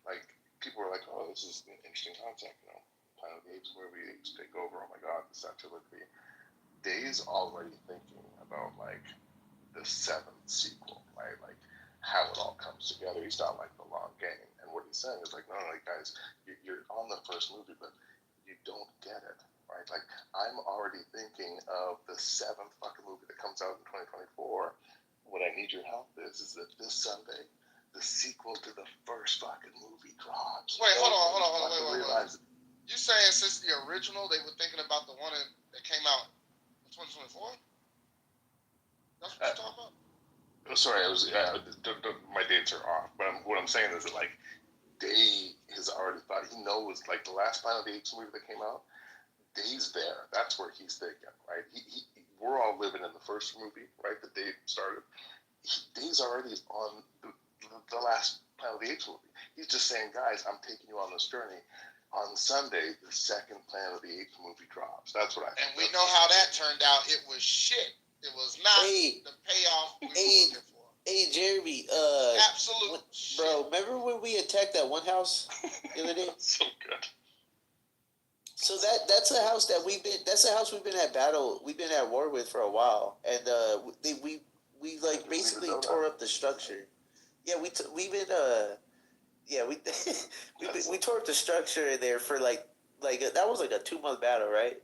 Like people were like, oh, this is an interesting concept, Planet of the Apes movie, apes take over. Oh my God, this trilogy. Dave's already thinking about like the seventh sequel, right? Like how it all comes together. He's not like the long game. And what he's saying is like, no, guys, you're on the first movie, but you don't get it, right? Like I'm already thinking of the seventh fucking movie that comes out in 2024. What I need your help is that this Sunday, the sequel to the first fucking movie drops. Wait, hold on, wait. You saying since the original, they were thinking about the one that came out in 2024? That's what you're talking about? Sorry, my dates are off. But what I'm saying is that like Dave has already thought, he knows like the last Planet of the Apes movie that came out. Dave's there. That's where he's thinking, right? We're all living in the first movie, right? That Dave started. Dave's already on the last Planet of the Apes movie. He's just saying, guys, I'm taking you on this journey. On Sunday, the second Planet of the Apes movie drops. That's what I think. And we know how that turned out. It was shit. It was not the payoff we were looking for. Hey, Jeremy. Absolute bro, remember when we attacked that one house the other day? So good. So that's a house that we've been at war with for a while, and we basically tore up the structure. Yeah, we tore up the structure in there for that was like a 2-month battle, right?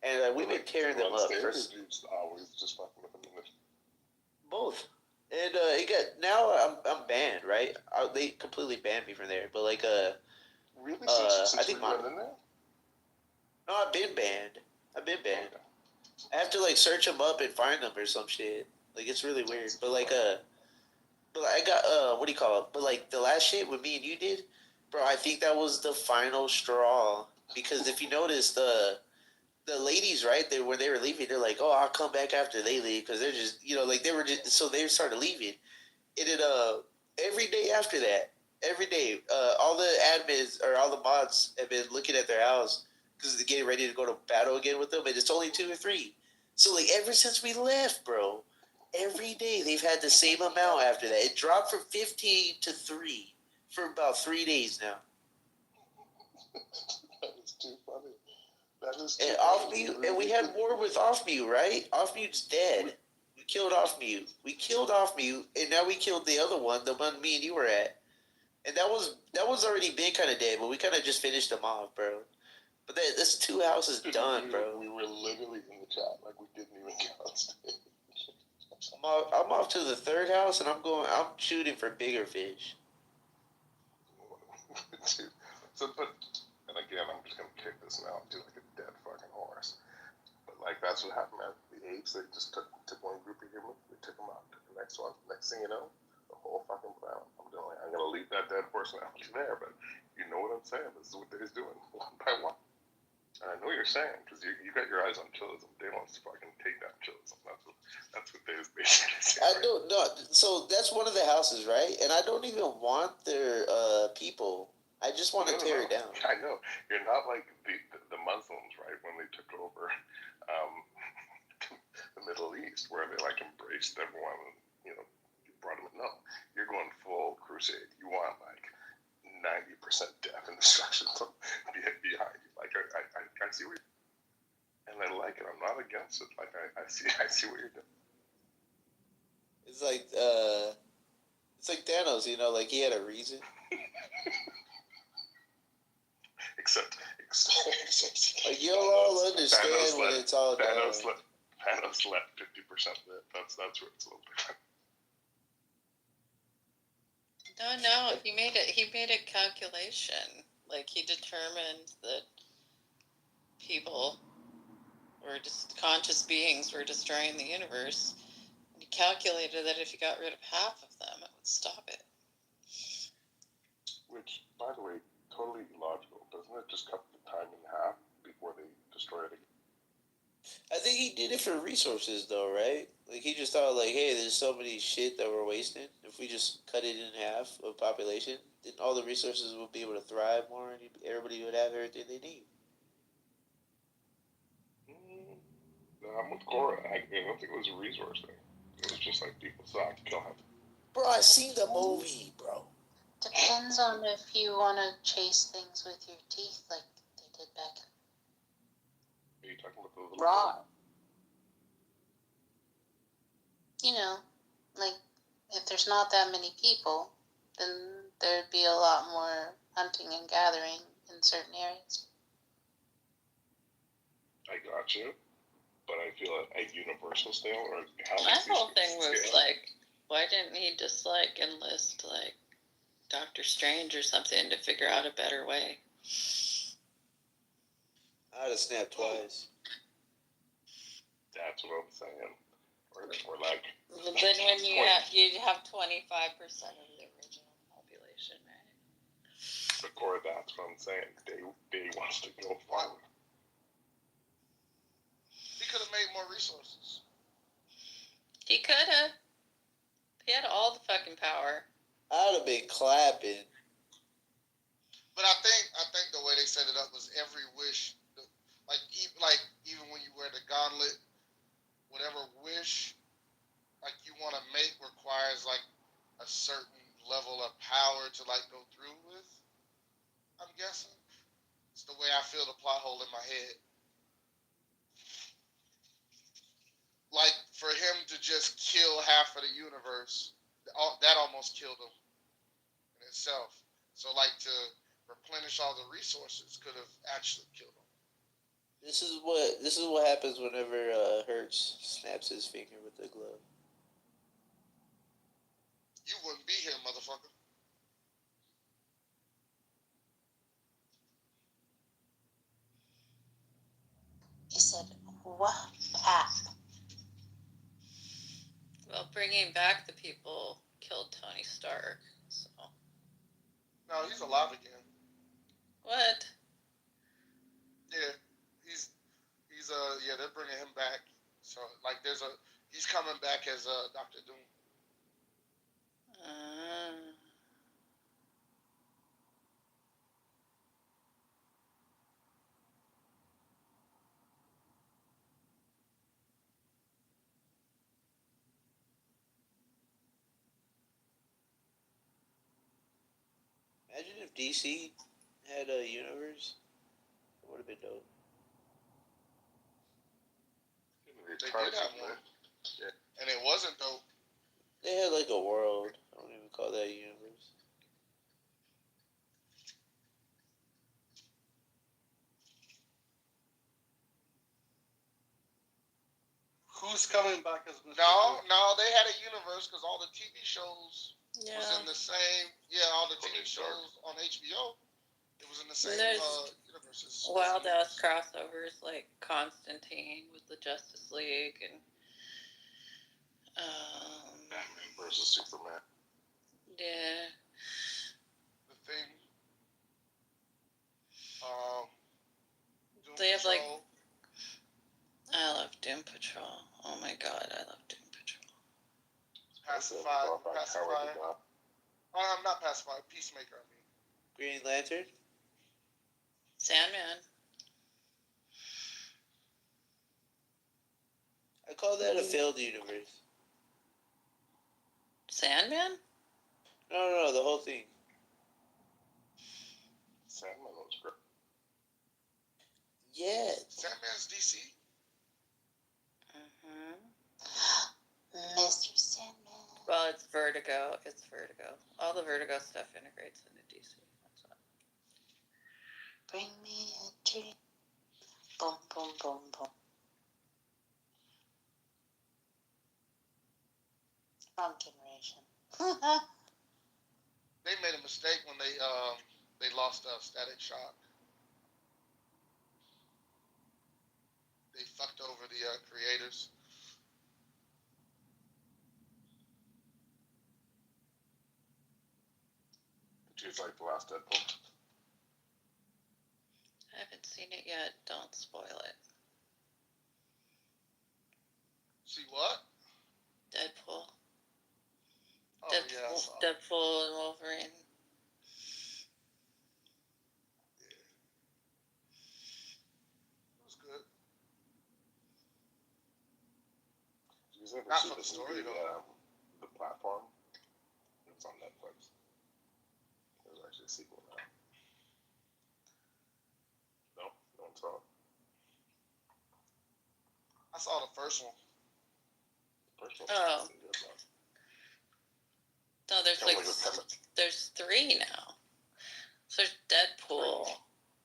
And we've been tearing them up. Always just fucking with them. Both. And I'm banned, right? They completely banned me from there. But really? I think no, I've been banned. Okay. I have to search them up and find them or some shit. It's really weird. But but I got what do you call it? But the last shit with me and you did, bro, I think that was the final straw. Because if you notice the ladies, right, when they were leaving, they're like, oh, I'll come back after they leave, because they're just, they were just, so they started leaving. And then every day after that, every day, all the admins or all the mods have been looking at their house because they're getting ready to go to battle again with them, and it's only 2 or 3. So ever since we left, bro, every day they've had the same amount after that. It dropped from 15 to 3 for about 3 days now. That is too funny. And off mute, and we had war with off mute, right? Off mute's dead. We killed off mute. And now we killed the other one, the one me and you were at. And that was already been kind of dead, but we kind of just finished them off, bro. But this 2 houses done, bro. We were literally in the chat, we didn't even get on stage. I'm off to the 3rd house, and I'm shooting for bigger fish. And again, I'm just gonna kick this now and do a dead fucking horse. But that's what happened, man. The apes, they just took one group of humans, they took them out. The next thing you know, the whole fucking planet. I'm gonna leave that dead horse analogy there, but you know what I'm saying. This is what they're doing, one by one. I know what you're saying, because you got your eyes on chillism. Day wants to fucking take down chillism. That's what they basically say. I don't know. So that's one of the houses, right? And I don't even want their people. I just want to tear it down. I know. You're not like the Muslims, right? When they took over the Middle East, where they like embraced everyone, you know, brought them in. No, you're going full crusade. You want like 90% death and destruction behind you. Like I see what, and I like it. I'm not against it. Like I see what you're doing. It's like Thanos, you know, like he had a reason. Except like you'll all understand when it's all done. Thanos left 50% lit. That's where it's a little different. No, he made a calculation. Like he determined that people were just conscious beings were destroying the universe. And he calculated that if you got rid of half of them, it would stop it. Which, by the way, totally illogical. Doesn't it just cut the time in half before they destroy it again? I think he did it for resources, though, right? Like he just thought, like, hey, there's so many shit that we're wasting. If we just cut it in half of population, then all the resources will be able to thrive more, and everybody would have everything they need. No, I'm with Cora. I don't think it was a resource thing. It was just like people suck. Kill him. Bro, I seen the movie, bro. Depends on if you want to chase things with your teeth like they did back Are you talking about the little raw. You know, like if there's not that many people, then there'd be a lot more hunting and gathering in certain areas. I got you, but I feel a universal scale or how My whole thing was like, why didn't he just like enlist like Doctor Strange or something to figure out a better way? I'd have snapped twice. That's what I'm saying. Or like. But when you'd have 25% of the original population, right? But Cora, that's what I'm saying. Day wants to go forward. He could have made more resources. He could have. He had all the fucking power. I'd have been clapping. But I think the way they set it up was every wish, like even when you wear the gauntlet, whatever wish like you want to make requires like a certain level of power to like go through with. I'm guessing it's the way I feel the plot hole in my head. Like for him to just kill half of the universe, that almost killed him in itself. So like to replenish all the resources could have actually killed him. This is what happens whenever Hertz snaps his finger with the glove. You wouldn't be here, motherfucker. He said, "What pap?" Well, bringing back the people killed Tony Stark, so. No, he's alive again. What? Yeah, they're bringing him back. So like, he's coming back as Dr. Doom. Imagine if DC had a universe. It would have been dope. They did have one. Yeah. And it wasn't dope. They had like a world. I don't even call that a universe. Who's coming back as Mr. No, they had a universe because all the TV shows was in the same. Yeah, all the TV shows on HBO. It was in the same universes. Wild ass crossovers like Constantine with the Justice League and Batman versus Superman. Yeah. The Thing. They Pacifier. Not Pacifier. Peacemaker. I mean. Green Lantern. Sandman. I call that a failed universe. Sandman? No, the whole thing. Sandman looks great. Yeah. Sandman's DC. Mr. Sandman. Well, it's Vertigo. All the Vertigo stuff integrates into DC. That's why. Bring me a dream. Boom, boom, boom, boom. Wrong generation. They made a mistake when they lost Static Shock. They fucked over the creators. Did you like the last Deadpool? I haven't seen it yet. Don't spoil it. See what? Deadpool. Oh yeah, I saw it. Deadpool and Wolverine. It was good. Did you ever Not see for the this story, movie, though. The Platform? It's on Netflix. There's actually a sequel now. No one saw it. I saw the first one. First one's Oh. pretty good, though. No, there's Kinda like like a Pepper- there's 3 now. So there's Deadpool,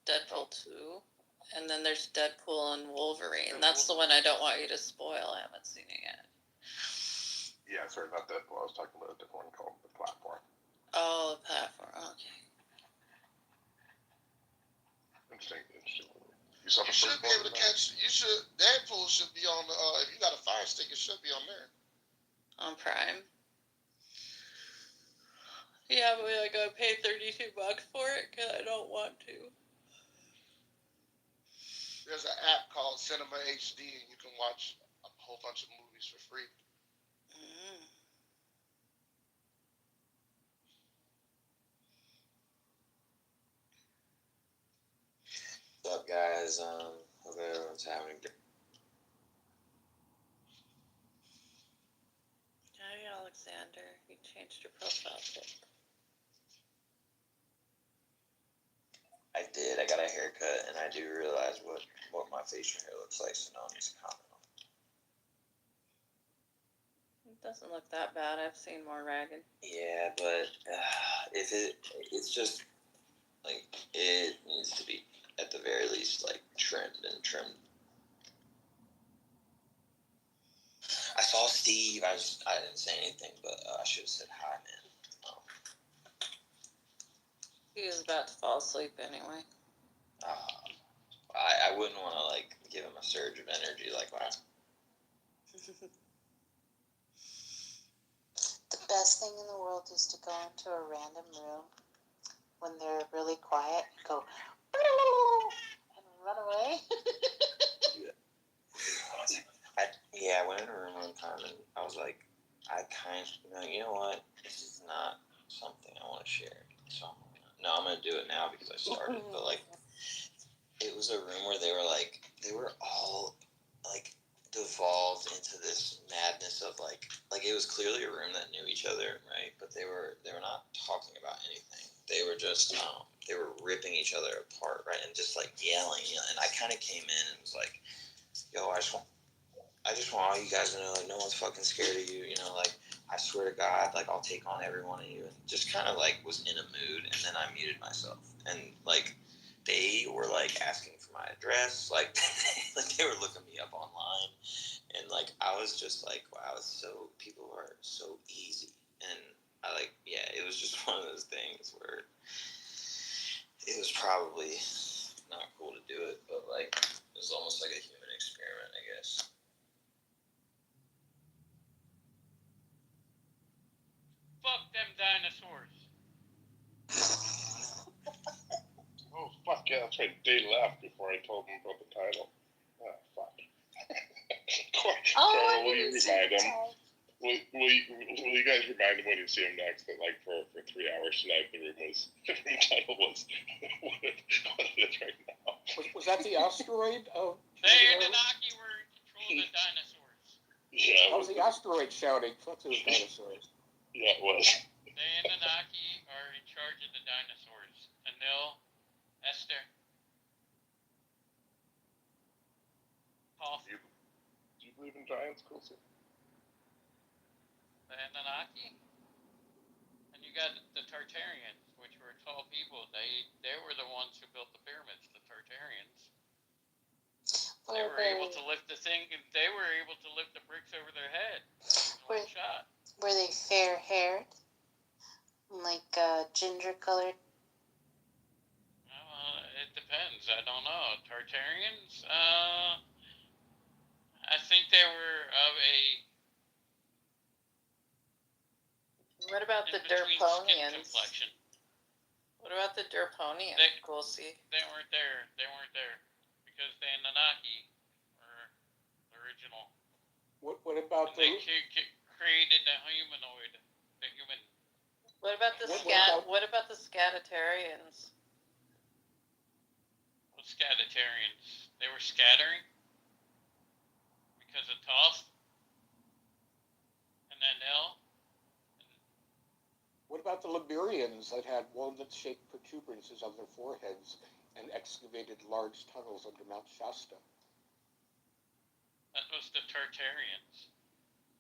Deadpool 2, and then there's Deadpool and Wolverine. That's the one I don't want you to spoil. I haven't seen it yet. Yeah, sorry, not Deadpool. I was talking about a different one called The Platform. Oh, the platform. Okay. Interesting movie. You saw the You first should be one? able to catch. Deadpool should be on the. If you got a Fire Stick, it should be on there. On Prime. Yeah, but I gotta pay $32 for it because I don't want to. There's an app called Cinema HD, and you can watch a whole bunch of movies for free. What's up, guys? Hope everyone's having a good. Hi, Alexander. You changed your profile pic. I did. I got a haircut, and I do realize what my facial hair looks like, so no one needs to comment on it. It doesn't look that bad. I've seen more ragged. Yeah, but if it's just like it needs to be at the very least like trimmed. I saw Steve. I didn't say anything, but I should have said hi, man. He was about to fall asleep anyway. I wouldn't want to like give him a surge of energy like last. The best thing in the world is to go into a random room when they're really quiet and go and run away. I went in a room one time and I was like, you know what? This is not something I want to share. So I'm gonna do it now because I started. But like, it was a room where they were all like devolved into this madness of like it was clearly a room that knew each other, right? But they were not talking about anything. They were just they were ripping each other apart, right? And just like yelling. And I kind of came in and was like, yo, I just want all you guys to know, like, no one's fucking scared of you, you know, like, I swear to God, like, I'll take on every one of you, and just kind of, like, was in a mood, and then I muted myself, and, like, they were, like, asking for my address, like, they were looking me up online, and, like, I was just, like, wow, people are so easy, and I, like, yeah, it was just one of those things where it was probably not cool to do it, but, like, it was almost like a human experiment, I guess. Fuck them dinosaurs. Oh, fuck yeah, that's right. They left before I told them about the title. Oh, fuck. Oh, I Will you didn't see remind the him? tag. Will you guys remind him when you see him next that like for 3 hours tonight the room title was what it is right now. Was that the asteroid of? The Anunnaki were in control of the dinosaurs. Yeah, That was the asteroid shouting. Fuck those dinosaurs. Yeah, it was. The Anunnaki are in charge of the dinosaurs. Anil, Esther, Paul. Do you believe in giants, Coulson? The Anunnaki, and you got the Tartarians, which were tall people. They were the ones who built the pyramids. The Tartarians. They were able to lift the thing. They were able to lift the bricks over their head in one shot. Were they fair haired? Like ginger colored? It depends. I don't know. Tartarians. I think they were of a. What about the Derponians? What about the Derponians? We'll see. They weren't there. They weren't there because the Anunnaki were the original. What about they created the humanoid, the human. What about the What about the Scatitarians? What Scatitarians? They were scattering because of Thoth and Enel. What about the Lemurians that had walnut-shaped protuberances on their foreheads and excavated large tunnels under Mount Shasta? That was the Tartarians.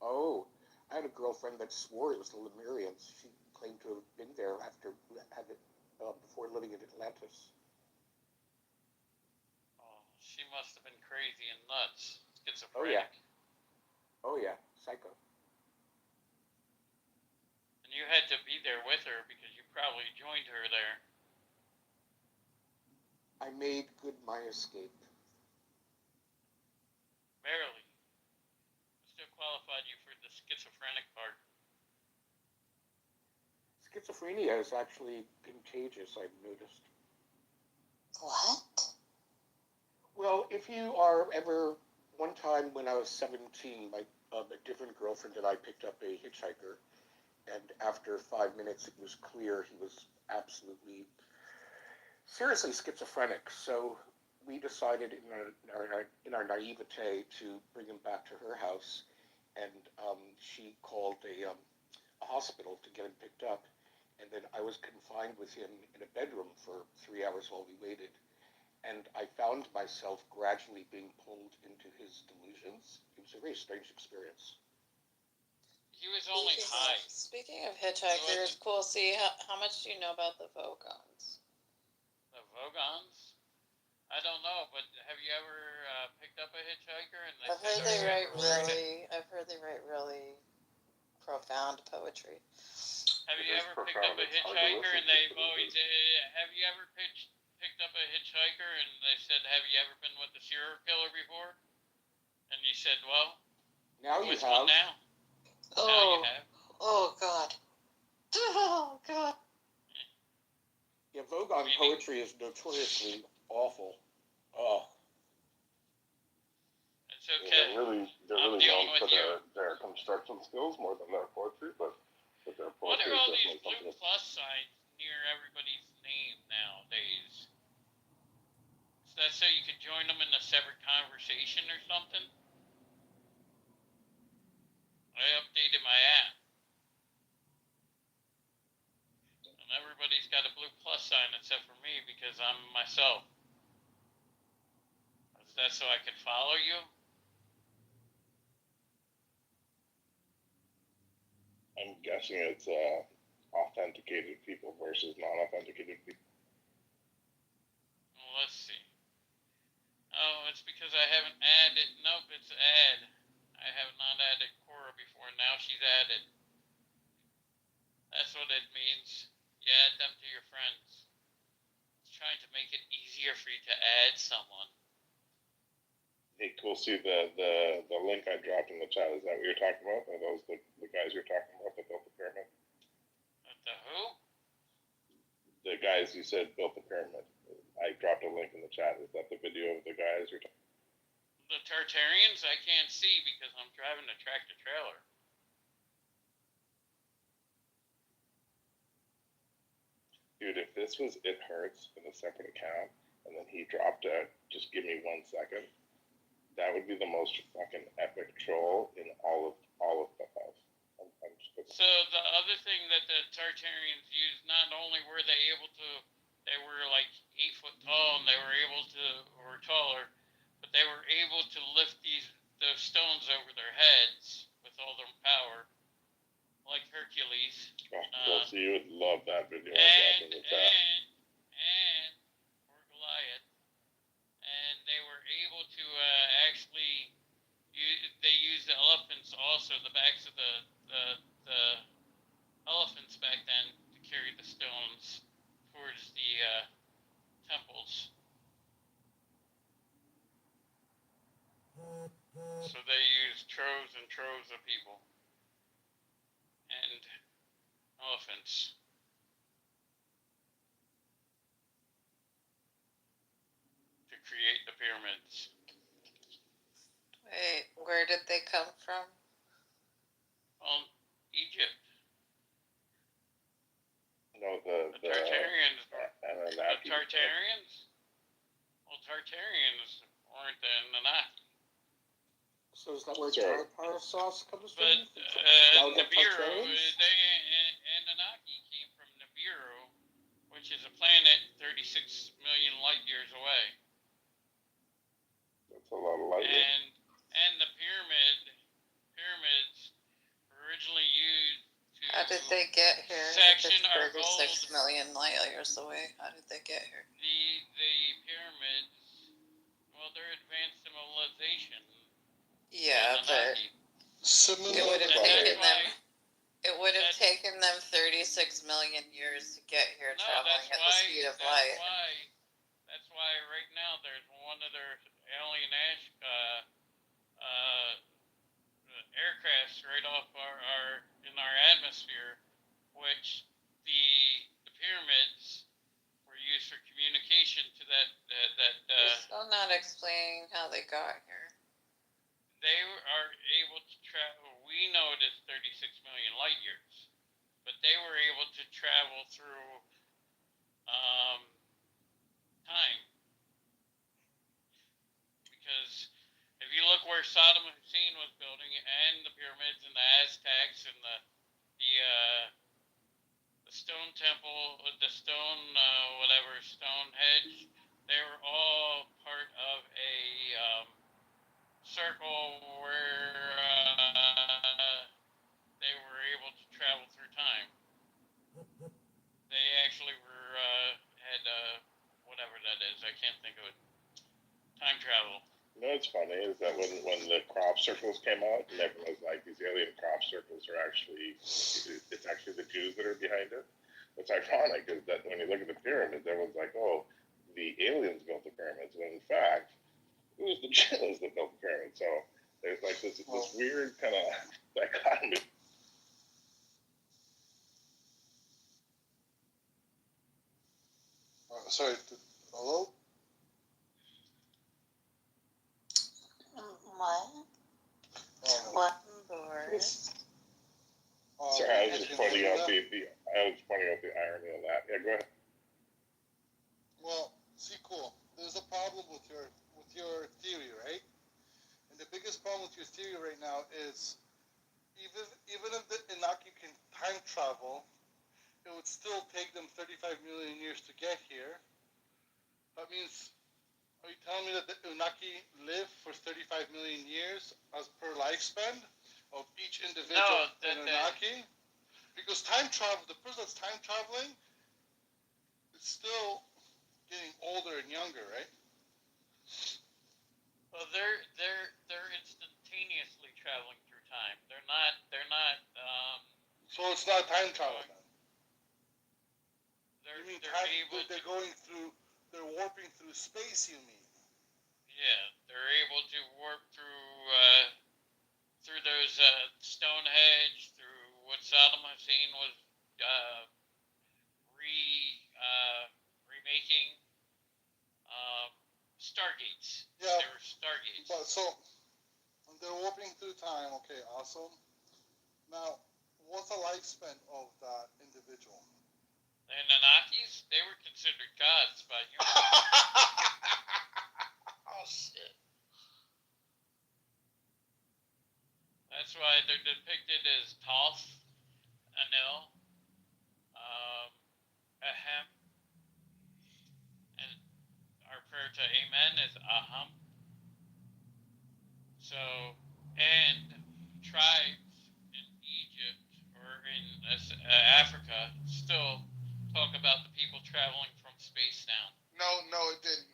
Oh, I had a girlfriend that swore it was the Lemurians. She claimed to have been there before living in Atlantis. Oh, she must have been crazy and nuts. Schizophrenic. Oh yeah, psycho. And you had to be there with her because you probably joined her there. I made good my escape. Barely. Still qualified you for the schizophrenic part. Schizophrenia is actually contagious, I've noticed. What? Well, if you are ever, one time when I was 17, a different girlfriend and I picked up a hitchhiker, and after 5 minutes it was clear he was absolutely, seriously schizophrenic. So we decided in our naivete to bring him back to her house, and she called a hospital to get him picked up. And then I was confined with him in a bedroom for 3 hours while we waited. And I found myself gradually being pulled into his delusions. It was a very strange experience. He was only high. Speaking of hitchhikers, cool. See, how much do you know about the Vogons? The Vogons? I don't know, but have you ever picked up a hitchhiker? And I've heard they write really profound poetry. Have you ever picked up a hitchhiker and they've always? Have you ever picked up a hitchhiker and they said, "Have you ever been with a serial killer before?" And you said, "Well, now you with have." one now. Oh, now you have. Oh God. Oh God. Yeah, Vogon poetry is notoriously awful. Oh. It's okay. They're really known for their construction skills more than their poetry, but their What poetry are all is these definitely blue something. plus signs near everybody's name nowadays? Is that so you can join them in a separate conversation or something? I updated my app. And everybody's got a blue plus sign except for me because I'm myself. Is that so I can follow you? I'm guessing it's authenticated people versus non-authenticated people. Well, let's see. Oh, it's because I haven't added. Nope, it's add. I have not added Cora before. Now she's added. That's what it means. You add them to your friends. It's trying to make it easier for you to add someone. Hey, cool. See the link I dropped in the chat. Is that what you're talking about? Are those the guys you're talking about that built the pyramid? The who? The guys you said built the pyramid. I dropped a link in the chat. Is that the video of the guys you're talking? The Tartarians I can't see because I'm driving a tractor trailer. Dude, if this was It Hurts in a separate account, and then he dropped it, just give me 1 second, that would be the most fucking epic troll in all of Clubhouse. I'm just So the other thing that the Tartarians used, not only were they able to, they were like 8 foot tall, and they were able to, or taller, but they were able to lift those stones over their heads with all their power, like Hercules. cool. So you would love that video. And or Goliath, and they were able to actually they used the elephants also, the backs of the elephants back then, to carry the stones towards the temples. So they used troves and troves of people and elephants. To create the pyramids. Wait, where did they come from? Well, Egypt. No, the Tartarians. Anunnaki. The Tartarians? Well, Tartarians weren't the Anunnaki. So is that where Tar sauce comes from? But Nibiru, Anunnaki came from Nibiru, which is a planet 36 million light years away. That's a lot of light years. And the pyramids were originally used to How did they get here? section our 36 gold. million light years away. How did they get here? The pyramids, well, they're advanced civilization. Yeah, but it would have taken them. It would have taken them 36 million years to get here, traveling at the speed of light. That's why right now there's one of their alien aircrafts right off in our atmosphere, which the pyramids were used for communication to that. You're still not explaining how they got here. They are able to travel. We know it is 36 million light years, but they were able to travel through time. Because if you look where Saddam Hussein was building, and the pyramids, and the Aztecs, and the stone temple, the stone Stonehenge, they were all part of a circle where they were able to travel through time. They actually had whatever that is. I can't think of it. Time travel. You know what's funny is that when the crop circles came out, and everyone was like, these alien crop circles are actually, it's actually the Jews that are behind it. What's ironic is that when you look at the pyramids, everyone's like, oh, the aliens built the pyramids, when in fact, it was the Jews that built the pyramids. So there's like this weird kind of dichotomy. Sorry, hello? What? Sorry, I was just pointing out the irony of that. Yeah, go ahead. Well, see, cool. There's a problem with your theory, right? And the biggest problem with your theory right now is even if the Inaki can time travel, it would still take them 35 million years to get here. That means, are you telling me that the Unaki live for 35 million years as per lifespan of each individual Anunnaki? Because time travel, the person that's time traveling is still getting older and younger, right? Well, they're instantaneously traveling through time. They're not. So it's not time travel then. They're going through. They're warping through space. You mean? Yeah, they're able to warp through those Stonehenge, through what Saddam Hussein was remaking. Stargates. Yeah. They were stargates. But so they're warping through time. Okay, awesome. Now, what's the lifespan of that individual? The Anunnakis? about the people traveling from space now. No, it didn't.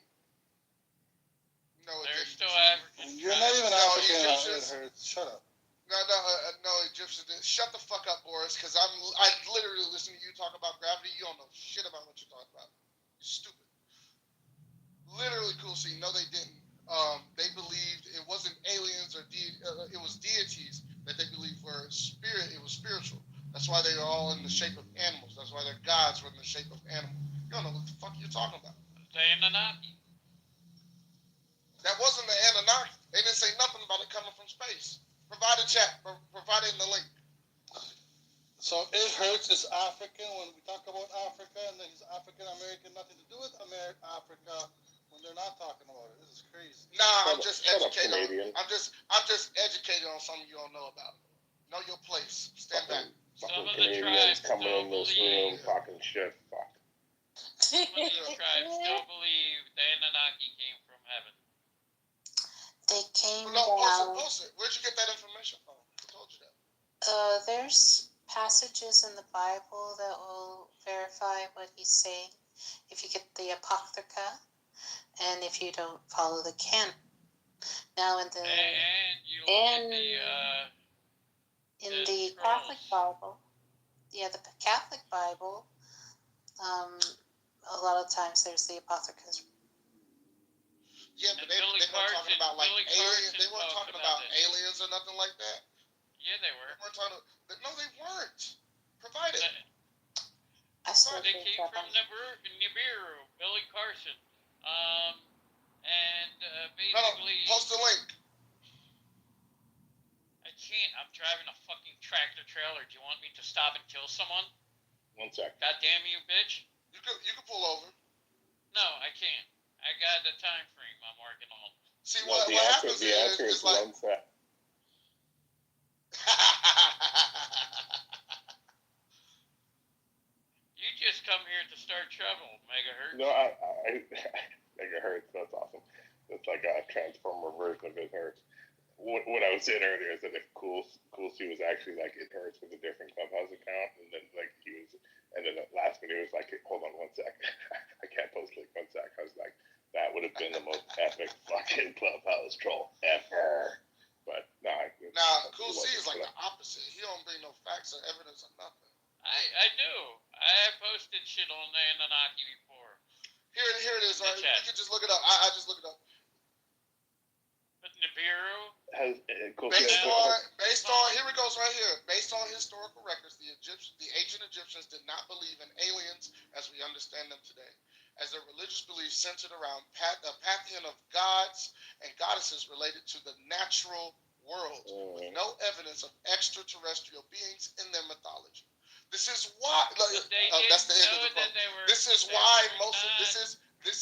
No, it They're didn't. still African. You're not even No, African. Egyptians- It hurts. Shut up. No, Egyptians didn't. Shut the fuck up, Boris, because I literally listen to you talk about gravity. You don't know shit about what you're talking about. You're stupid. Literally, Cool C. No, they didn't. They believed it wasn't aliens or it was deities that they believed were spirit. It was spiritual. That's why they were all in the shape of animals. That's why their gods were in the shape of animals. You don't know what the fuck you're talking about. The Anunnaki. That wasn't the Anunnaki. They didn't say nothing about it coming from space. Provide a chat. Provide it in the link. So it hurts is African when we talk about Africa, and then he's African American, nothing to do with Africa when they're not talking about it. This is crazy. Nah, I'm just Shut up, educated. Canadian. I'm just educated on something you don't know about. Know your place. Stand back. Some Fucking of the Canadians tribes coming still in this believe. room talking shit. Fuck. Some of these tribes still believe the Anunnaki came from heaven. They came No, down. post it. Where'd you get that information from? Who told you that? There's passages in the Bible that will verify what he's saying. If you get the Apocrypha, and if you don't follow the canon. Now in the And you look at the Catholic scrolls. Bible, the Catholic Bible, a lot of times there's the Apocrypha. Yeah, but And they Billy weren't talking Carson- about like Billy aliens. They Carson weren't talked talking about about this. aliens or nothing like that. Yeah, they were. They weren't talking. No, they weren't. Provide it. I still They think came that from Nibiru, Billy Carson. And No, basically, post the link. I can't. I'm driving a fucking tractor trailer. Do you want me to stop and kill someone? 1 sec. God damn you, bitch. You could pull over. No, I can't. I got a time frame I'm working on. See No, what the happens answer is is like 1 sec. You just come here to start trouble, Megahertz. No, I megahertz. That's awesome. That's like a transformer version of it hurts. What I was saying earlier is that if Cool C was actually like it hurts with a different Clubhouse account, and then like and then the last video was like, hold on 1 sec, I can't post like 1 sec. I was like, that would have been the most epic fucking Clubhouse troll ever. But Cool C is like the opposite. He don't bring no facts or evidence or nothing. I do. I have posted shit on the Anunnaki before. Here it is. Right? chat. You can just look it up. I just look it up. But Nibiru, has Cool C Based on here it goes right here. Based on historical records, the ancient Egyptians did not believe in aliens as we understand them today, as their religious beliefs centered around a pantheon of gods and goddesses related to the natural world, with no evidence of extraterrestrial beings in their mythology. This is why. That's the end of the quote. This is why most of this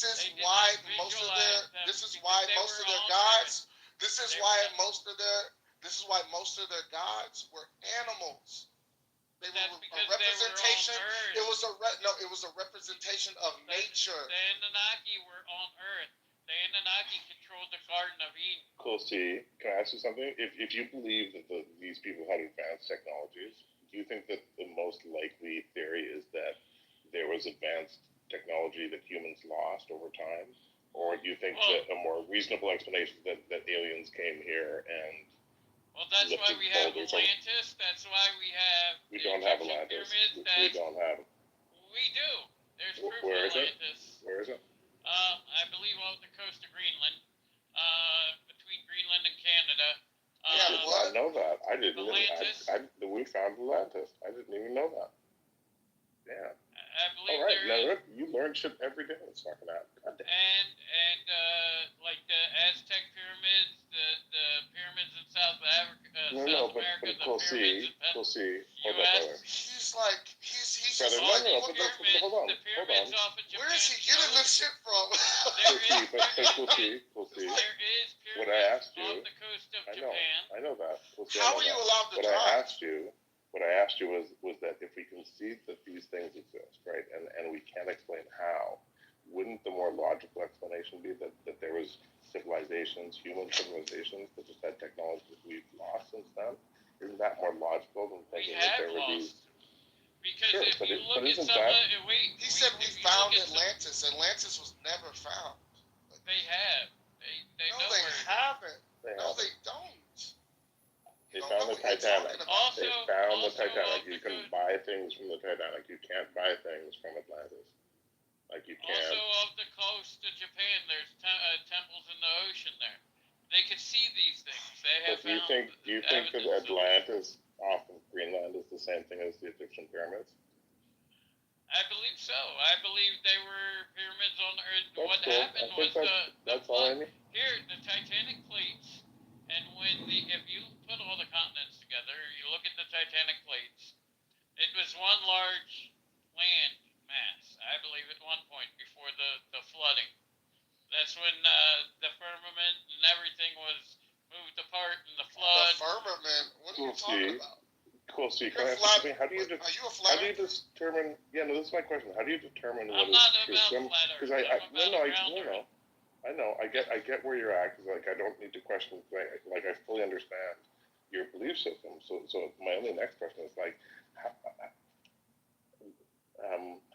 is why most of their gods. This is why most of their gods were animals. They were a representation. It was a representation of nature. the Anunnaki were on Earth. The Anunnaki controlled the Garden of Eden. Cool C, can I ask you something? If you believe that these people had advanced technologies, do you think that the most likely theory is that there was advanced technology that humans lost over time? Or do you think that a more reasonable explanation is that aliens came here and Well, that's why we have boulders Atlantis. That's why we have we the don't have Egyptian Atlantis. pyramids. We don't have it. We do. There's proof Where of is it? Atlantis. Where is it? I believe off the coast of Greenland, between Greenland and Canada. I know that. I didn't. Atlantis. We found Atlantis. I didn't even know that. Yeah. I believe All right. there is. You learn shit every day. It's fucking out. And like the Aztec pyramids, the pyramids in South Africa, No, South America, but the Cool pyramids C. Cool C. Hold on, US. brother. He's like he's Brother, just no, like but hold on. The pyramids off of Japan. where is he getting this shit from? Cool C. Cool C. There is What pyramids I asked you. off the coast of I know. Japan. I know that. Cool C, I How know are you that. allowed to What drive? I asked you was that if we concede that these things exist, right, and we can't explain how, wouldn't the more logical explanation be that there was civilizations, human civilizations, that just had technology that we've lost since then? Isn't that more logical than We thinking that have there would be? lost. Because Sure, if but you it- look but at isn't some that- of the, wait, He said Atlantis was never found. They have. They No, know they where. haven't. They No, haven't. they don't. They You found know the what you're Titanic. talking about. Also, They found the also Titanic. of You the can good, buy things from the Titanic. You can't buy things from Atlantis. Like you also can't. of the coast of Japan, there's temples in the ocean there. They could see these things. They have But do you found think that evidence of it. Atlantis off of Greenland is the same thing as the Egyptian pyramids? I believe so. I believe they were pyramids on Earth. That's What cool. happened I think was the that's all I flood. need. Here, the Titanic plates, and if you put all the continents together, you look at the Titanic plates, it was one large land mass, I believe, at one point before the flooding. That's when the firmament and everything was moved apart in the flood. The firmament. What are you Cool, talking Steve. about? Cool. So you You're can a ask flat. something. How do you Are you a how flat do you earther? determine? Yeah, no, this is my question. How do you determine I'm what is not true? about flat Because Earth. I'm about no, round no, Earth. I know. I get where you're at. Because like I don't need to question. Like I fully understand your belief system. So my only next question is like,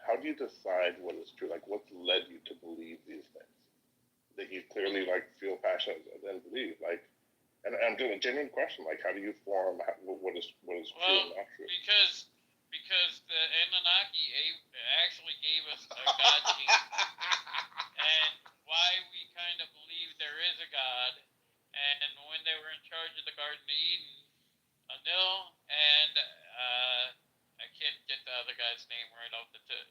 how do you decide what is true? Like what's led you to believe these things that you clearly like feel passionate and believe? Like, and I'm doing a genuine question. Like, how do you form what is true and not true? Because the Anunnaki actually gave us a God gene, and why we kind of believe there is a God. And when they were in charge of the Garden of Eden, Anil and I can't get the other guy's name right off the tip,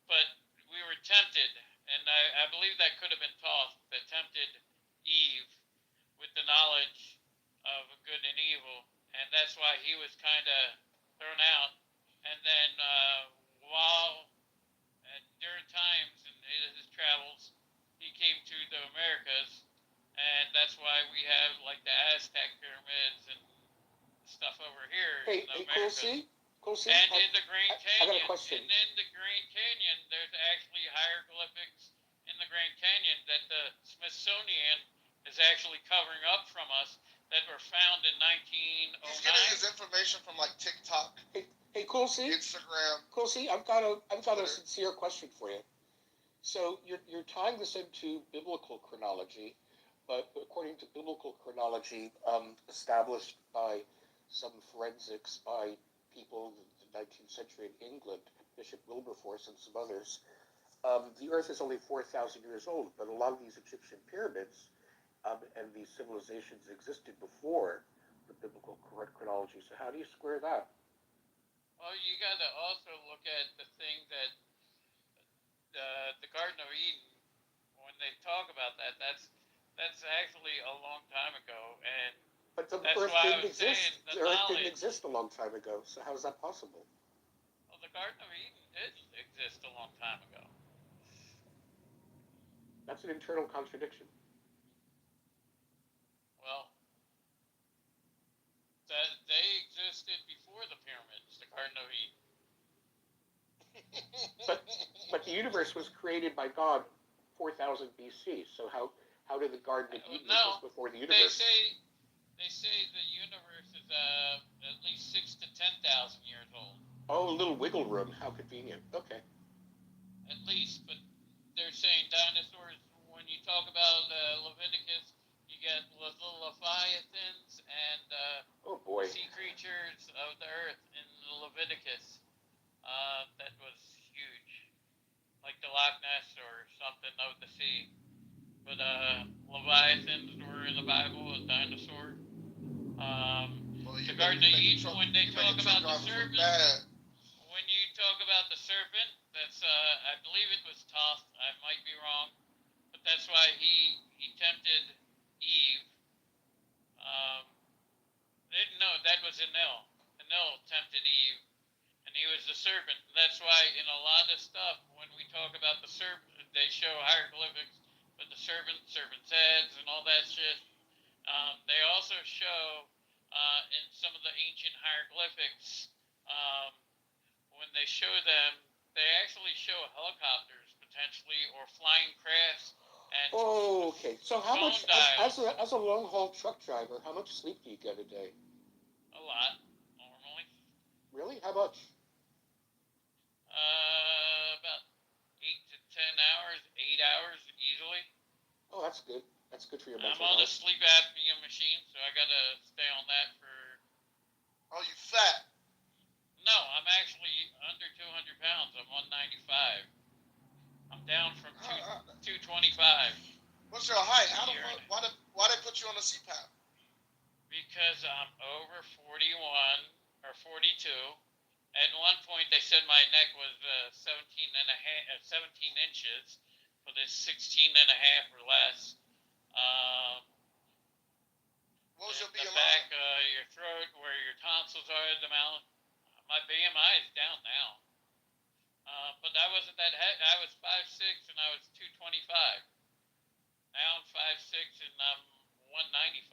but we were tempted, and I believe that could have been Thoth that tempted Eve with the knowledge of good and evil, and that's why he was kind of thrown out. And then while during times in his travels, he came to the Americas, and that's why we have like the Aztec pyramids and stuff over here in the Americas. Cool, see? And in the Grand I got Canyon, a question. and in the Grand Canyon, there's actually hieroglyphics in the Grand Canyon that the Smithsonian is actually covering up from us that were found in 1909. He's getting his information from like TikTok, Hey, Cool, see? Instagram. Cool, see? I've got a sincere question for you. So you're tying this into biblical chronology, but according to biblical chronology, established by some forensics by people in the 19th century in England, Bishop Wilberforce and some others, the Earth is only 4,000 years old, but a lot of these Egyptian pyramids and these civilizations existed before the biblical chronology. So how do you square that? Well, you got to also look at the thing that the Garden of Eden, when they talk about that, that's actually a long time ago, and But the that's Earth why I didn't was saying exist. the The Earth knowledge. didn't exist a long time ago. So how is that possible? Well, the Garden of Eden did exist a long time ago. That's an internal contradiction. Well, that they existed before the pyramids, the Garden of Eden. But the universe was created by God 4,000 BC. So how did the Garden of Eden exist before the universe? They say the universe is at least 6,000 to 10,000 years old. Oh, a little wiggle room. How convenient. Okay. At least, but they're saying dinosaurs. When you talk about Leviticus, you get the Leviathans and oh boy, sea creatures of the earth in Leviticus. That was huge, like the Loch Ness or something of the sea. But Leviathans were in the Bible, a dinosaur. The Garden of Eden, when they talk about the serpent, when you talk about the serpent, that's I believe it was Thoth. I might be wrong, but that's why he tempted Eve. No, that was Enlil. Enlil tempted Eve, and he was the serpent. That's why in a lot of stuff, when we talk about the serpent, they show hieroglyphics with the serpent's heads and all that shit. They also show in some of the ancient hieroglyphics, when they show them, they actually show helicopters potentially or flying crafts. And oh, okay. So how much, dials. as a long haul truck driver, how much sleep do you get a day? A lot, normally. Really? How much? About 8 to that's good. That's good for your I'm mental on a health. sleep apnea machine, so I gotta stay on that for. Oh, you fat? No, I'm actually under 200 pounds. I'm 195. I'm down from 225. What's your height? How the fuck? Why they put you on the CPAP? Because I'm over 41 or 42. At one point, they said my neck was 17 inches, but it's 16 and a half or less. What was your BMI? The back, your throat, where your tonsils are, the mouth. My BMI is down now. But I wasn't that heavy. I was 5'6" and I was 225. Now I'm 5'6" and I'm 195.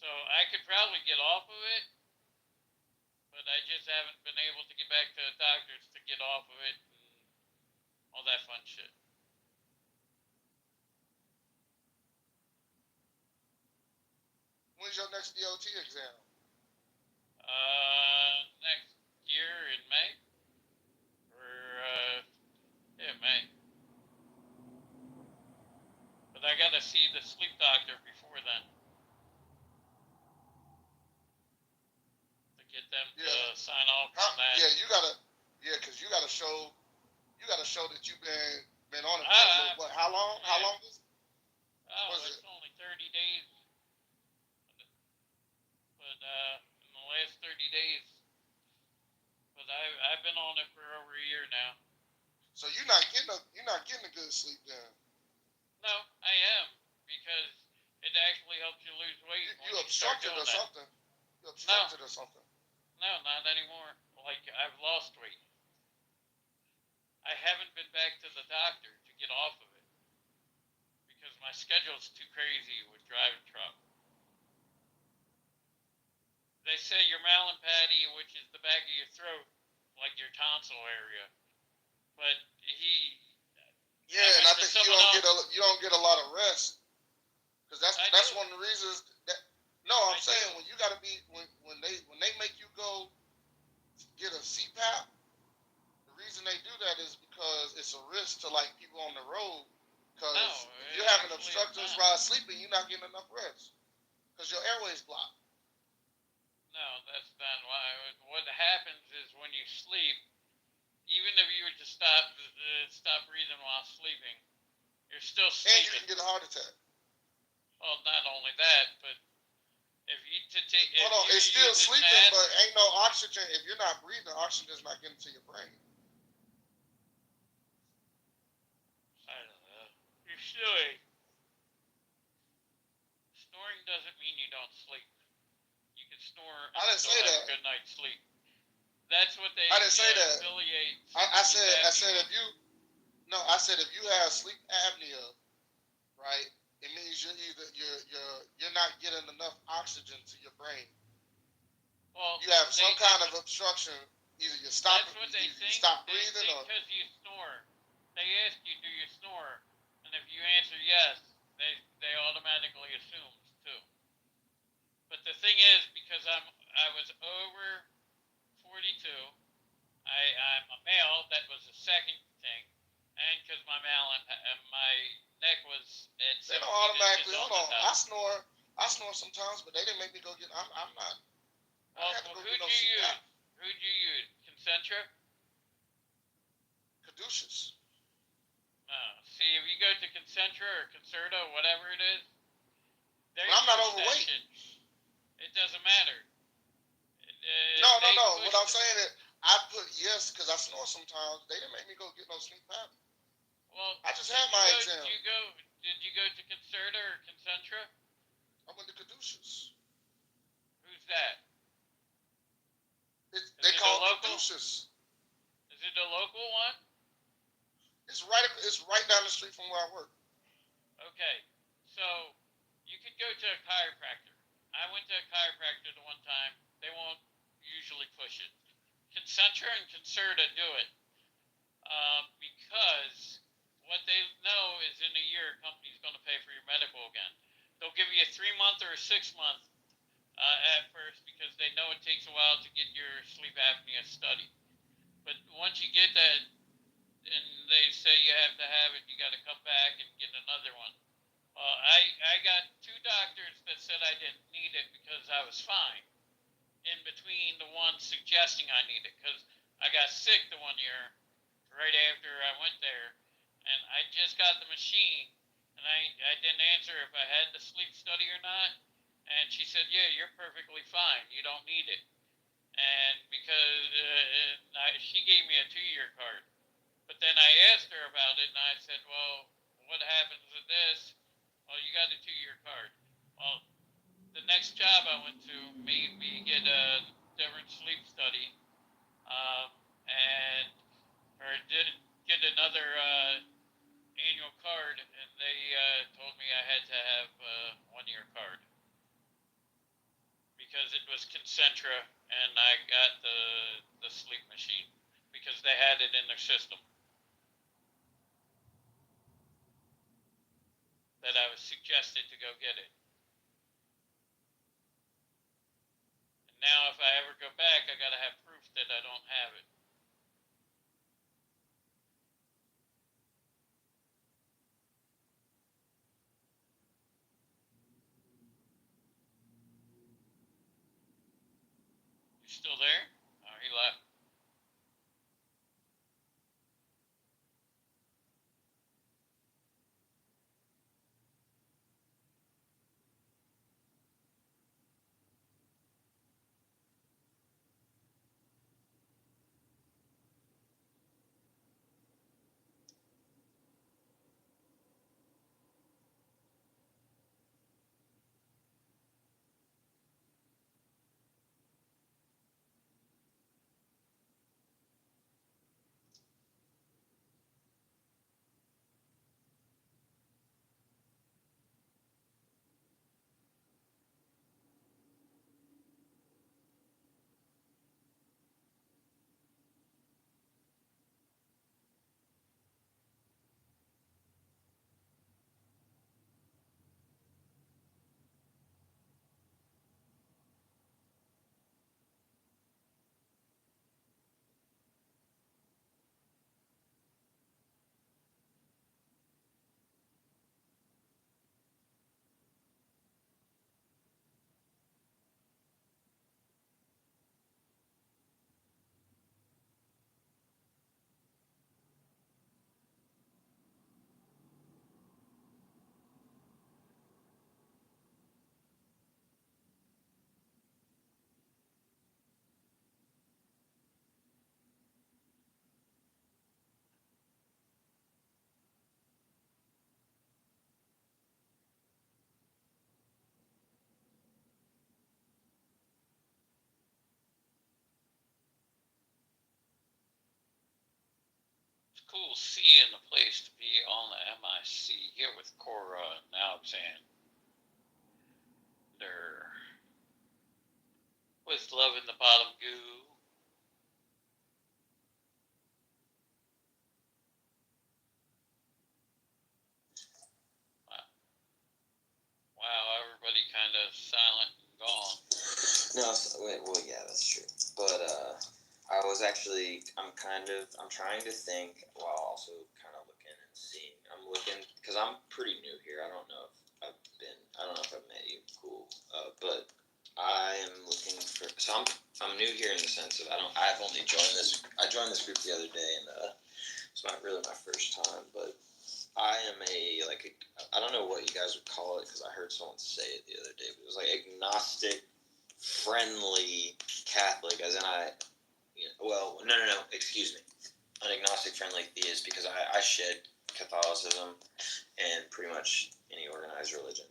So I could probably get off of it, but I just haven't been able to get back to the doctors to get off of it and all that fun shit. When's your next DOT exam? Next year in May. May. But I gotta see the sleep doctor before then. To get them to sign off on that. Yeah, cause you gotta show that you've been on it for a little, what, how long? Yeah. How long is it? It's only 30 days. But in the last 30 days. But I've been on it for over a year now. So you're not getting a good sleep then. No, I am, because it actually helps you lose weight. You obstructed or something. You obstructed or something. No, not anymore. Like, I've lost weight. I haven't been back to the doctor to get off of it because my schedule's too crazy with driving truck. They say your mallampati, which is the back of your throat, like your tonsil area, but Yeah, and I think you don't get a lot of rest, because that's one of the reasons that. No, I'm saying when you got to be when they make you go get a CPAP, the reason they do that is because it's a risk to like people on the road. Because if you're having obstructions while sleeping, you're not getting enough rest because your airway's blocked. No, that's not why. What happens is when you sleep, even if you were to stop breathing while sleeping, you're still sleeping. And you can get a heart attack. Well, not only that, but if you take hold on, it's still sleeping, but ain't no oxygen. If you're not breathing, oxygen's not getting to your brain. I don't know. You're still snoring doesn't mean you don't sleep. You can snore and still have a good night's sleep. That's what they. I didn't say that. Affiliate. I said if you have sleep apnea, right? It means you're not getting enough oxygen to your brain. Well, you have some kind of obstruction. Either you stop breathing, or because you snore. They ask you, do you snore? And if you answer yes, they automatically assume too. But the thing is, because I was over 42, I'm a male. That was the second thing, and because my neck was at 17 they don't automatically. inches Hold on, the top. I snore sometimes, but they didn't make me go get. I'm not. Well, who'd you use? Who'd you use? Concentra? Caduceus. See, if you go to Concentra or Concerta or whatever it is, I'm not overweight. It doesn't matter. No. What I'm saying is, I put yes because I snore sometimes. They didn't make me go get no sleep apnea. Well, I just had my exam. Did you go to Concerta or Concentra? I went to Caduceus. Who's that? They call it Caduceus. Is it a local one? It's right down the street from where I work. Okay, so you could go to a chiropractor. I went to a chiropractor the one time. They won't usually push it. Concentra and Concerta do it because what they know is in a year a company's going to pay for your medical again. They'll give you a 3-month or a 6-month at first because they know it takes a while to get your sleep apnea study. But once you get that, and they say you have have to have it. You got to come back and get another one. Well, I got 2 doctors that said I didn't need it because I was fine. In between the ones suggesting I need it, because I got sick the one year right after I went there, and I just got the machine, and I didn't answer if I had the sleep study or not, and she said, yeah, you're perfectly fine, you don't need it. And because she gave me a 2-year card, but then I asked her about it, and I said, well, what happens with this? Well, you got a 2-year card. Well, the next job I went to made me get a different sleep study, and or did get another annual card, and they told me I had to have a 1-year card because it was Concentra, and I got the sleep machine because they had it in their system that I was suggested to go get it. Now, if I ever go back, I gotta have proof that I don't have it. You still there? Oh, he left. Cool seeing the place to be on the MIC here with Cora and Alexander. With Loving the Bottom Goo. Wow, everybody kind of silent and gone. No, well, yeah, that's true. But I'm trying to think while also kind of looking and seeing. I'm looking because I'm pretty new here. I don't know if I've met you. Cool. But I am looking for. So I'm new here in the sense of I've only joined this. I joined this group the other day, and it's not really my first time, but I am I don't know what you guys would call it because I heard someone say it the other day. But it was like agnostic, friendly Catholic, as in no, excuse me. An agnostic friendly theist because I shed Catholicism and pretty much any organized religion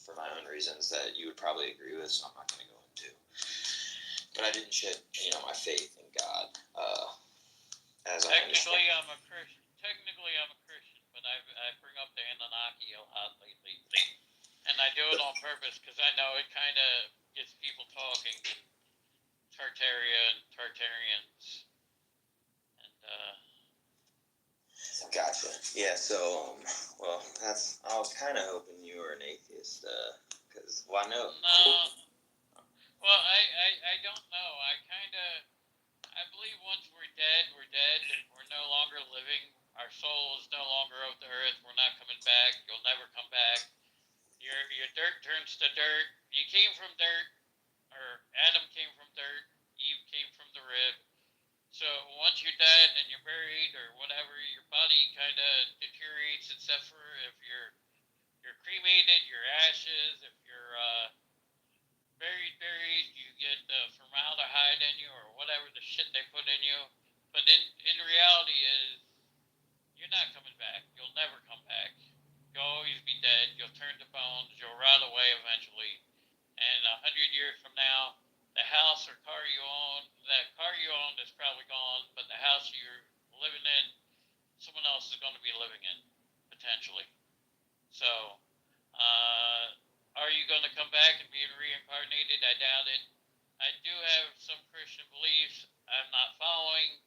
for my own reasons that you would probably agree with, so I'm not going to go into. But I didn't shed, my faith in God. Technically, I'm a Christian, but I bring up the Anunnaki a lot lately. And I do it on purpose because I know it kind of gets people talking. Tartaria and Tartarians. And, Gotcha. Yeah, so, I was kind of hoping you were an atheist, because, I know. No. Well, I don't know. I believe once we're dead, and we're no longer living. our soul is no longer of the earth. We're not coming back. You'll never come back. Your dirt turns to dirt. You came from dirt, or Adam came from dirt. Eve came from the rib. So once you're dead and you're buried or whatever, your body kind of deteriorates, except for if you're cremated, your ashes. If you're buried, you get formaldehyde in you or whatever the shit they put in you. But in reality is, you're not coming back. You'll never come back. You'll always be dead. You'll turn to bones. You'll rot away eventually. And 100 years from now, the house or car you own, that car you own is probably gone, but the house you're living in, someone else is going to be living in, potentially. So, are you going to come back and be reincarnated? I doubt it. I do have some Christian beliefs I'm not following.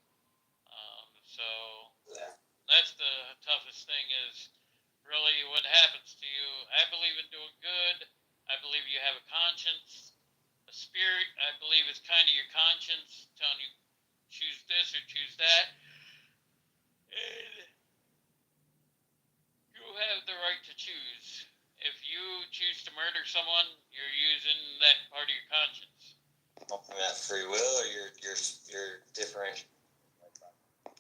So, that's the toughest thing is really what happens to you. I believe in doing good. I believe you have a conscience. A spirit, I believe, is kind of your conscience telling you choose this or choose that. And you have the right to choose. If you choose to murder someone, you're using that part of your conscience. That free will, or you're different.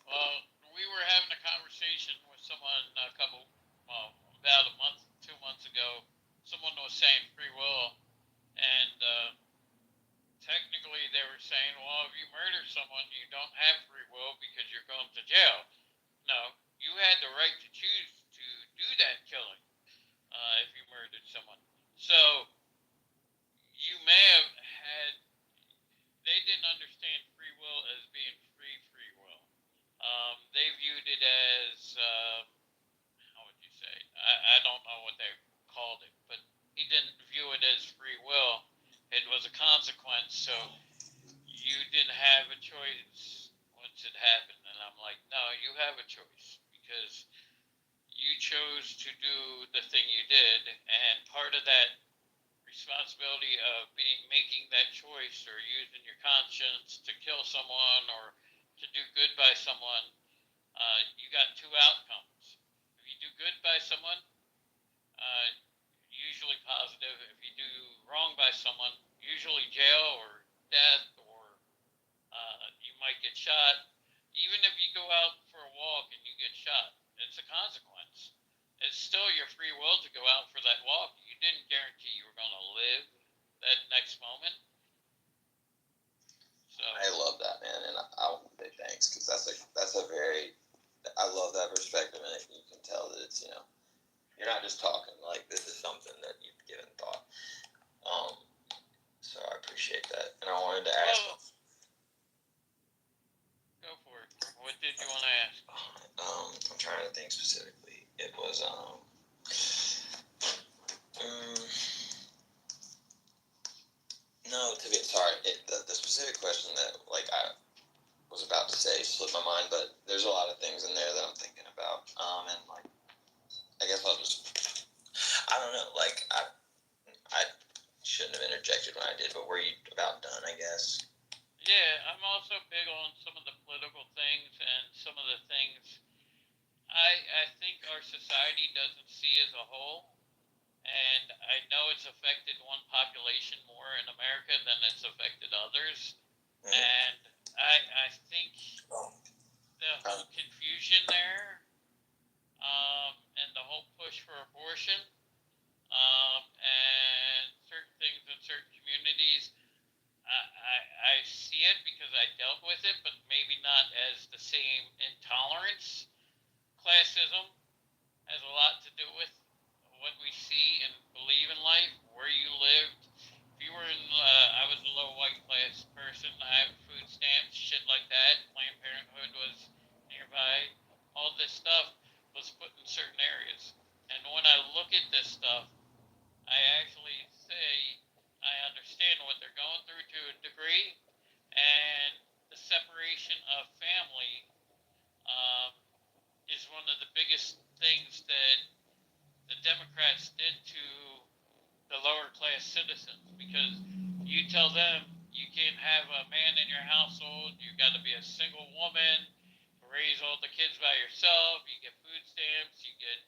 Well, we were having a conversation with someone about a month, 2 months ago. Someone was saying free will, and technically they were saying, well, if you murder someone, you don't have free will because you're going to jail. No, you had the right to choose to do that killing if you murdered someone. So you may have had, they didn't understand free will as being free will. They viewed it as, how would you say, I don't know what they called it, but he didn't view it as free will. It was a consequence, so you didn't have a choice once it happened. And I'm like, no, you have a choice because you chose to do the thing you did, and part of that responsibility of making that choice or using your conscience to kill someone or to do good by someone, you got two outcomes. If you do good by someone, usually positive. If you do wrong by someone, usually jail or death, or you might get shot. Even if you go out for a walk and you get shot, it's a consequence. It's still your free will to go out for that walk. You didn't guarantee you were going to live that next moment. So I love that, man, and I want to say thanks because that's a very, I love that perspective, and you can tell that it's, you're not just talking, like this is something that you've given thought. So I appreciate that, and I wanted to ask. Go for it. What did you want to ask? I'm trying to think specifically. It was no, to be sorry. The specific question that I was about to say slipped my mind, but there's a lot of things in there that I'm thinking about. And I guess I'll just, I don't know. I shouldn't have interjected when I did, but were you about done? I guess. Yeah, I'm also big on some of the political things and some of the things I think our society doesn't see as a whole. And I know it's affected one population more in America than it's affected others. Mm-hmm. And I think the whole confusion there, and the whole push for abortion, and certain things in certain communities, I see it because I dealt with it, but maybe not as the same intolerance. Classism has a lot to do with what we see and believe in life, where you lived. If you were in, I was a low white class person, I have food stamps, shit like that. Planned Parenthood was nearby. All this stuff was put in certain areas. And when I look at this stuff, I actually say I understand what they're going through to a degree, and the separation of family is one of the biggest things that the Democrats did to the lower class citizens, because you tell them you can't have a man in your household, you got to be a single woman, raise all the kids by yourself. You get food stamps. You get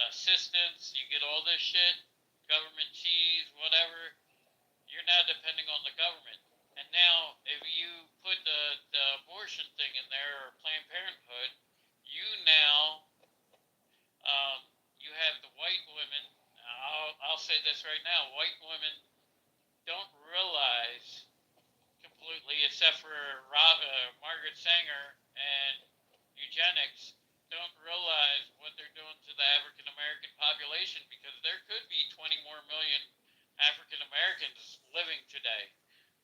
assistance. You get all this shit, government cheese, whatever. You're now depending on the government. And now, if you put the abortion thing in there or Planned Parenthood, you now you have the white women. I'll say this right now: white women don't realize completely, except for Margaret Sanger and eugenics, don't realize what they're doing to the African American population, because there could be 20 more million African Americans living today.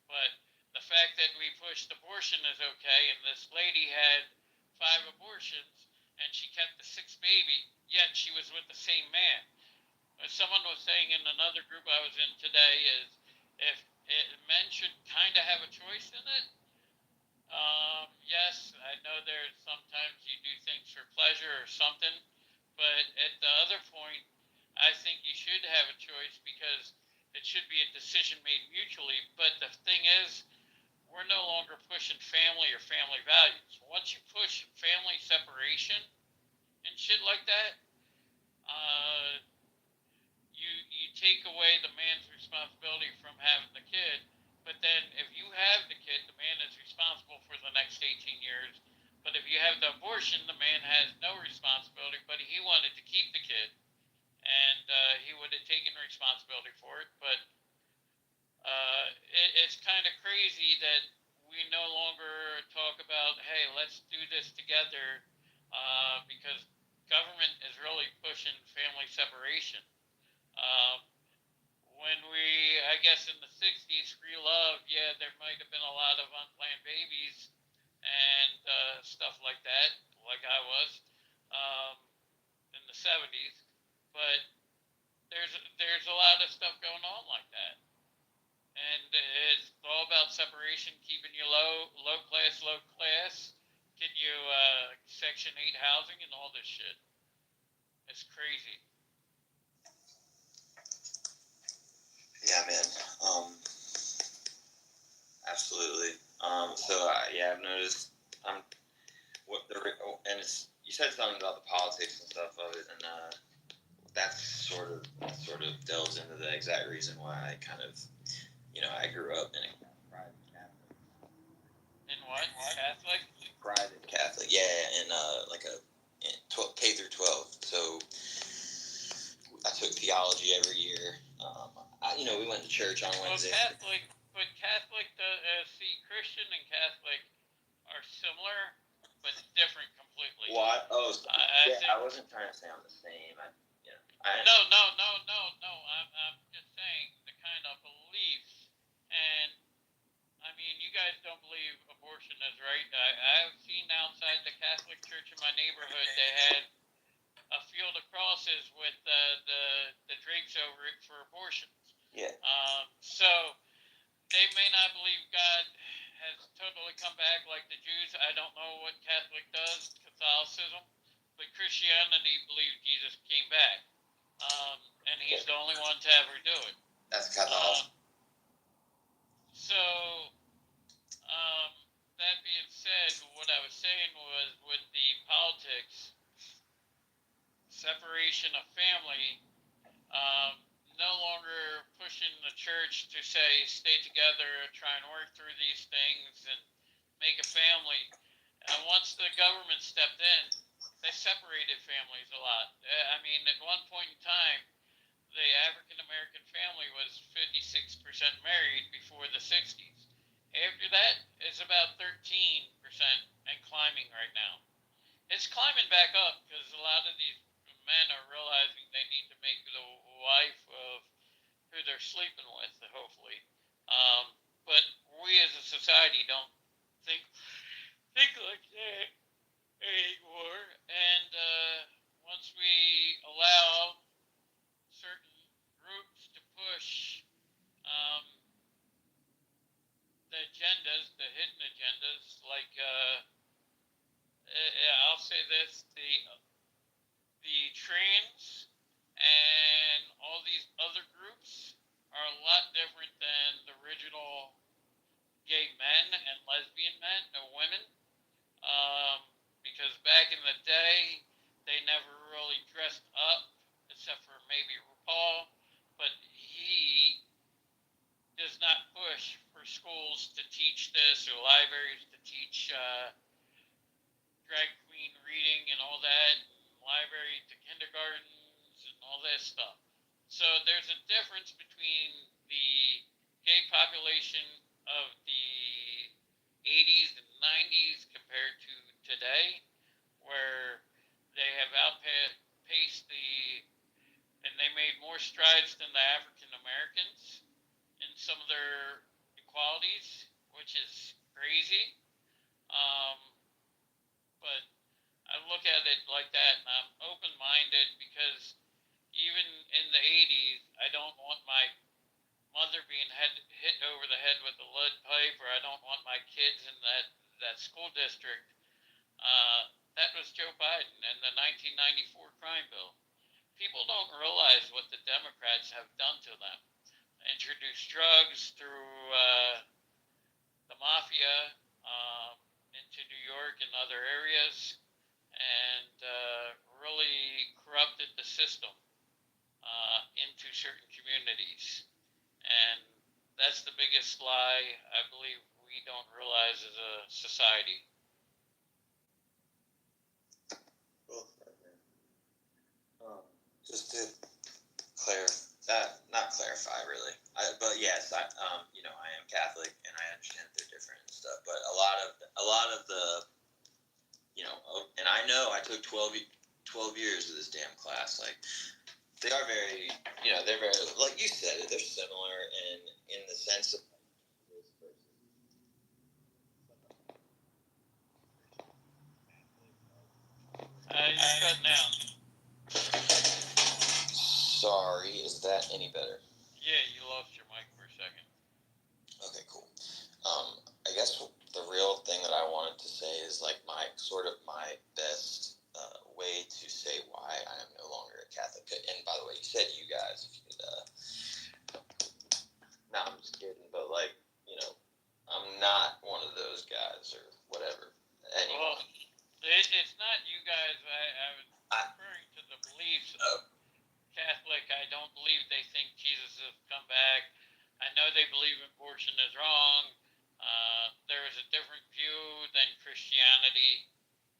But the fact that we pushed abortion is okay, and this lady had 5 abortions and she kept the 6th baby, yet she was with the same man. As someone was saying in another group I was in today, is if men should kind of have a choice in it. Yes, I know there's sometimes you do things for pleasure or something, but at the other point, I think you should have a choice, because it should be a decision made mutually. But the thing is, we're no longer pushing family or family values. Once you push family separation and shit like that, you take away the man's responsibility from having the kid. But then if you have the kid, the man is responsible for the next 18 years. But if you have the abortion, the man has no responsibility, but he wanted to keep the kid. And he would have taken responsibility for it. But it's kind of crazy that we no longer talk about, hey, let's do this together, because government is really pushing family separation. When I guess in the 60s, free love, yeah, there might have been a lot of unplanned babies and stuff like that, like I was in the 70s. But there's a lot of stuff going on like that. And it's all about separation, keeping you low class, getting you Section 8 housing and all this shit. It's crazy. Yeah, man. Absolutely. I've noticed. And you said something about the politics and stuff of it, and that sort of delves into the exact reason why I kind of, I grew up in a private Catholic. In what? Catholic? Private Catholic, yeah, in K through 12. So I took theology every year. We went to church on Wednesday. Catholic, Christian and Catholic are similar, but different completely. What? I wasn't trying to say I'm the same. No. I'm just saying the kind of beliefs, and I mean, you guys don't believe abortion is right. I've seen outside the Catholic church in my neighborhood, they had a field of crosses with the drapes over it for abortions. Yeah. So they may not believe God has totally come back like the Jews. I don't know what Catholic does, Catholicism, but Christianity believes Jesus came back, and he's the only one to ever do it. That's Catholicism. That being said, what I was saying was with the politics, separation of family, no longer pushing the church to say stay together, try and work through these things and make a family. And once the government stepped in, they separated families a lot. I mean, at one point in time, the African American family was 56% married before the 60s. After that, it's about 13% and climbing right now. It's climbing back up because a lot of these men are realizing they need to make the wife of who they're sleeping with, hopefully. But we as a society don't think like that anymore. And once we allow certain groups to push the agendas, the hidden agendas, like I'll say this, the trans and all these other groups are a lot different than the original gay men and lesbian men and women, because today, they never really dressed up, except for maybe RuPaul, but he does not push for schools to teach this or libraries to teach drag queen reading and all that, library to kindergartens and all this stuff. So there's a difference between the gay population of the 80s and 90s compared to today, where they have outpaced and they made more strides than the African Americans in some of their equalities, which is crazy. But I look at it like that, and I'm open-minded because even in the 80s, I don't want my mother being hit over the head with a lead pipe, or I don't want my kids in that school district. That was Joe Biden and the 1994 crime bill. People don't realize what the Democrats have done to them. Introduced drugs through the mafia into New York and other areas, and really corrupted the system into certain communities. And that's the biggest lie I believe we don't realize as a society. Just to not clarify really, but yes, I am Catholic and I understand they're different and stuff, but a lot of the, and I know I took 12 years of this damn class, like, they are very, they're very, like you said, they're similar in the sense of, You're cutting out. Sorry, is that any better? Yeah, you lost your mic for a second. Okay, cool. I guess the real thing that I wanted to say is like my best way to say why I am no longer a Catholic. And by the way, you said you guys. If you could, no, I'm just kidding. But like, I'm not one of those guys or whatever. Anyway. Well, it's not you guys. I was referring to the beliefs of Catholic. I don't believe they think Jesus has come back. I know they believe abortion is wrong. There is a different view than Christianity,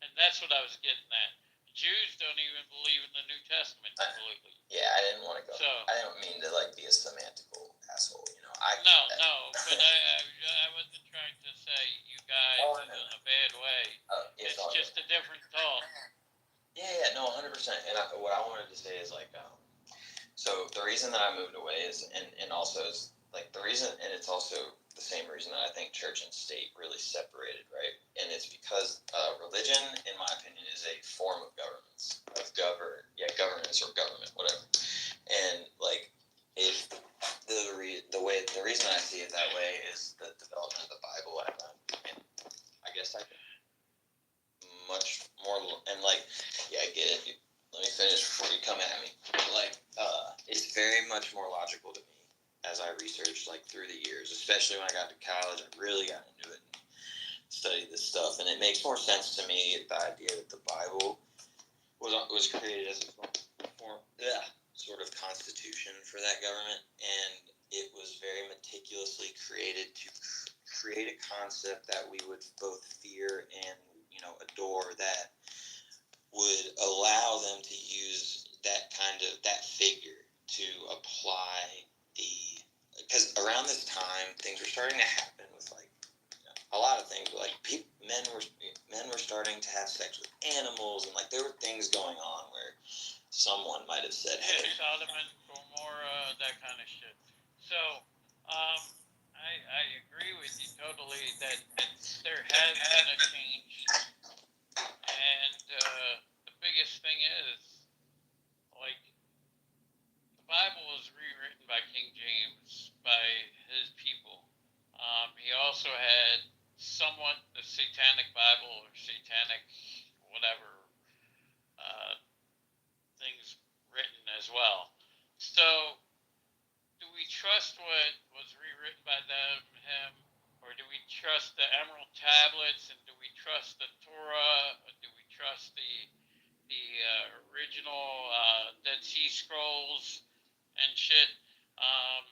and that's what I was getting at. Jews don't even believe in the New Testament completely. Yeah, I didn't want to go. So, I don't mean to like be a semantical asshole. But I wasn't trying to say you guys in a bad way. It's just a different thought. Yeah, no, 100%. And what I wanted to say is like, so the reason that I moved away is, and also is like the reason, and it's also the same reason that I think church and state really separated, right? And it's because religion, in my opinion, is a form of governance, governance or government, whatever. And like, if the reason I see it that way is the development of the Bible, and I guess I much more, and like, yeah, I get it. Let me finish before you come at me. Like, it's very much more logical to me as I researched like through the years, especially when I got to college. I really got into it and studied this stuff, and it makes more sense to me the idea that the Bible was created as a sort of constitution for that government, and it was very meticulously created to create a concept that we would both fear and adore, that would allow them to use that figure to apply because around this time things were starting to happen with like a lot of things, like men were starting to have sex with animals, and like there were things going on where someone might have said, hey, Sodom and Gomorrah, that kind of shit. So, I agree with you totally that there has been a change, and the biggest thing is, like, the Bible was rewritten by King James, by his people. He also had somewhat the Satanic Bible or Satanic whatever things written as well. So, do we trust what was rewritten by him, or do we trust the Emerald Tablets, and do we trust the Torah, or do we trust the the original Dead Sea Scrolls and shit,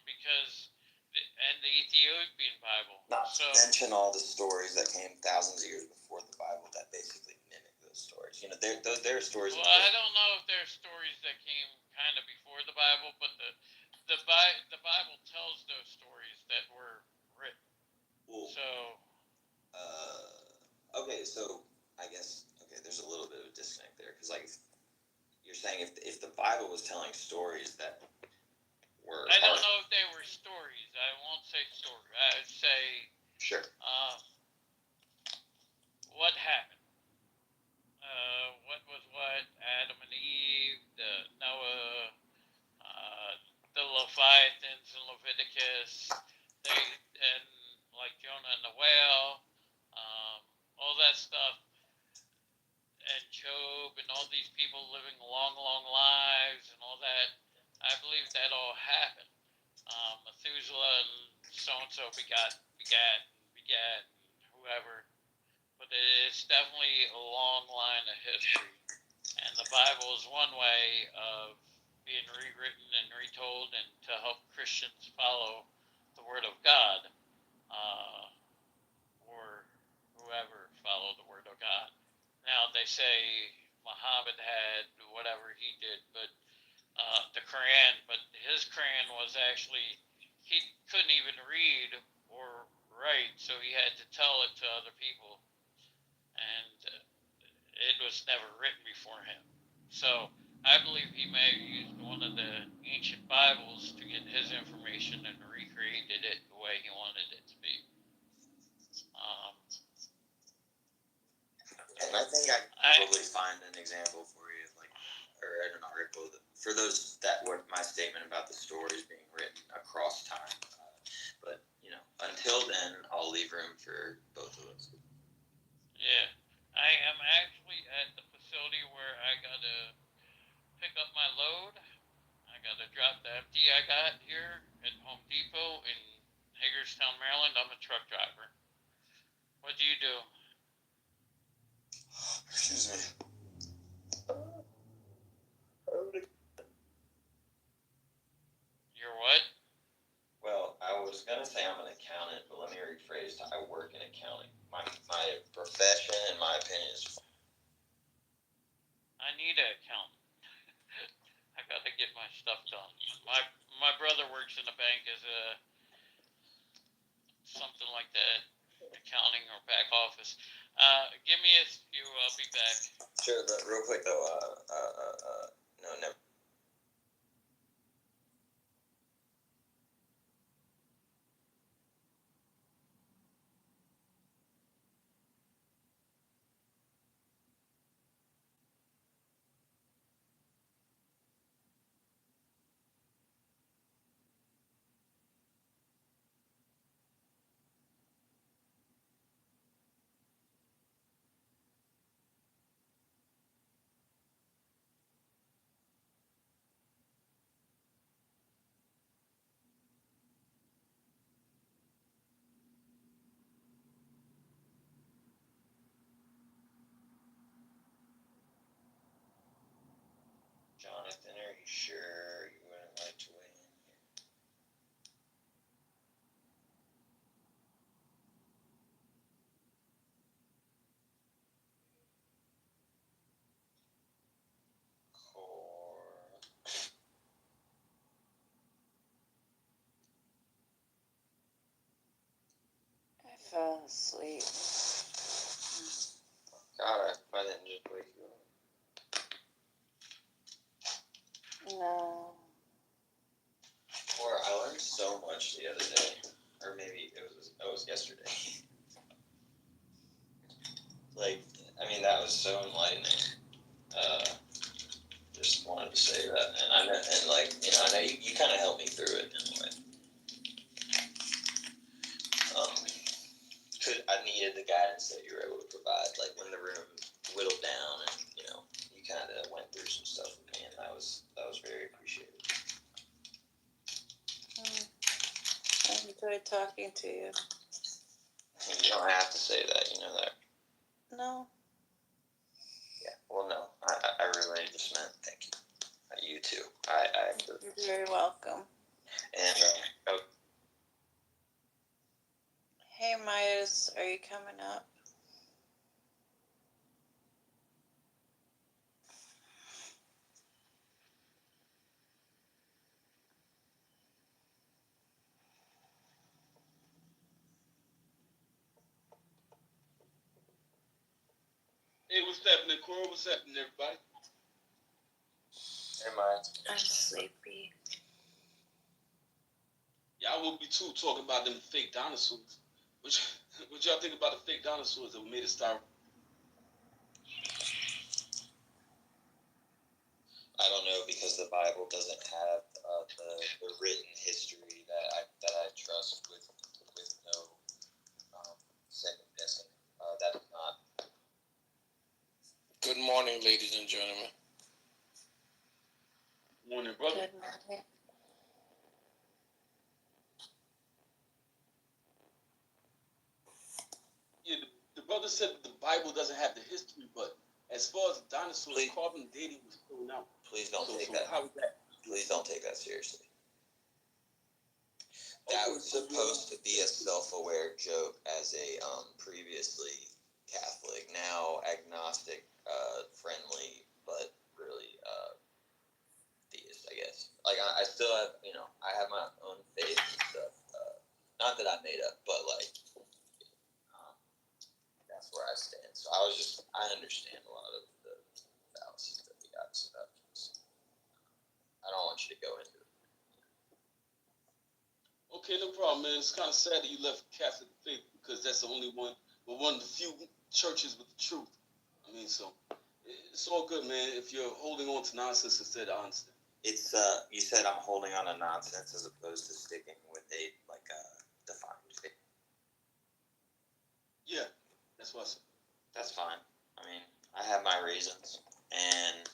because and the Ethiopian Bible. Not So to mention all the stories that came thousands of years before the Bible that basically mimic those stories. You know, there are stories. well, I don't know if there are stories that came kind of before the Bible, but the Bible tells those stories that were written. Well, So okay, so I guess there's a little bit of a disconnect there because like you're saying if the Bible was telling stories that were I don't know if they were stories. I won't say story. I'd say sure. What happened? What was what? Adam and Eve, Noah, the Leviathans in Leviticus, and like Jonah and the whale, all that stuff, and Job and all these people living long, long lives and all that. I believe that all happened. Methuselah and so and so begat, and whoever. But it's definitely a long line of history. And the Bible is one way of being rewritten and retold and to help Christians follow the Word of God, or whoever follow the Word of God. Now, they say Muhammad had whatever he did, but the Quran, but his Quran was actually, he couldn't even read or write, so he had to tell it to other people. And it was never written before him. So I believe he may have used one of the ancient Bibles to get his information and recreated it the way he wanted it to be. And I think I can probably find an example for you, like, or an article for those that were my statement about the stories being written across time. But you know, until then, I'll leave room for both of us. Yeah, I am actually at the facility where I gotta pick up my load. I gotta drop the empty I got here at Home Depot in Hagerstown, Maryland. I'm a truck driver. What do you do? Excuse me. You're what? Well, I was gonna say I'm an accountant, but let me rephrase. I work in accounting. My profession, in my opinion, is. I need an accountant. I gotta get my stuff done. My brother works in a bank as a something like that, accounting or back office. Give me a few. I'll be back. Sure. Real quick though. No, never. Jonathan, are you sure you wouldn't like to weigh in here? I fell asleep. God, I didn't just wake you up. No. Or I learned so much the other day, or maybe it was yesterday. Like, I mean, that was so enlightening. Just wanted to say that, and like, you know, I know you kind of helped me through it in a way. I needed the guidance that you were able to provide, like when the room whittled down, and you know, you kind of went through some stuff with me, and that was very appreciated. I enjoyed talking to you. You don't have to say that, you know that. No. Yeah, well, no, I coming up. Hey, what's happening, Cora? What's happening, everybody? Hey, man. I'm sleepy. Y'all will be too talking about them fake dinosaurs. What y'all think about the fake dinosaurs that were made of styrofoam? I don't know because the Bible doesn't have the written history that I trust with no second guessing. That is not. Good morning, ladies and gentlemen. Morning, brother. Good morning. Yeah, the brother said that the Bible doesn't have the history, but as far as the dinosaurs, carbon dating was thrown out. Please don't So take that. how is that? Please don't take that seriously. That was supposed to be a self-aware joke as a previously Catholic, now agnostic, friendly, but really theist, I guess. Like I still have, I have my own faith and stuff. Not that I made up, but like that's where I stand. So I understand a lot of the fallacies that we got set up. I don't want you to go into it. Okay, no problem, man. It's kind of sad that you left Catholic faith because that's the only one, but one of the few churches with the truth. I mean, so it's all good, man. If you're holding on to nonsense instead of honesty. It's you said I'm holding on to nonsense as opposed to sticking with a defined faith. Yeah, that's what I said. That's fine. I mean, I have my reasons, and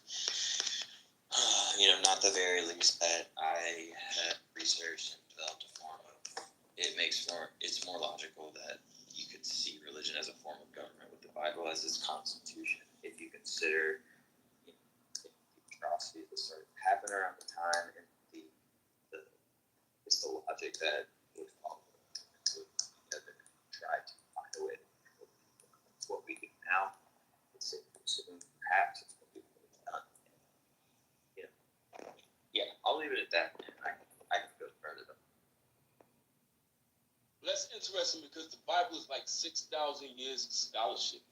not the very least that I have researched and developed a form of. It's more logical that you could see religion as a form of government with the Bible as its constitution. If you consider the atrocities that started happening around the time and it's the logic that would follow together and try to find a way to control people. It's what we do now. It's safe to assume perhaps it's what people have done. Yeah, I'll leave it at that. I can go further though. That's interesting because the Bible is like 6,000 years of scholarship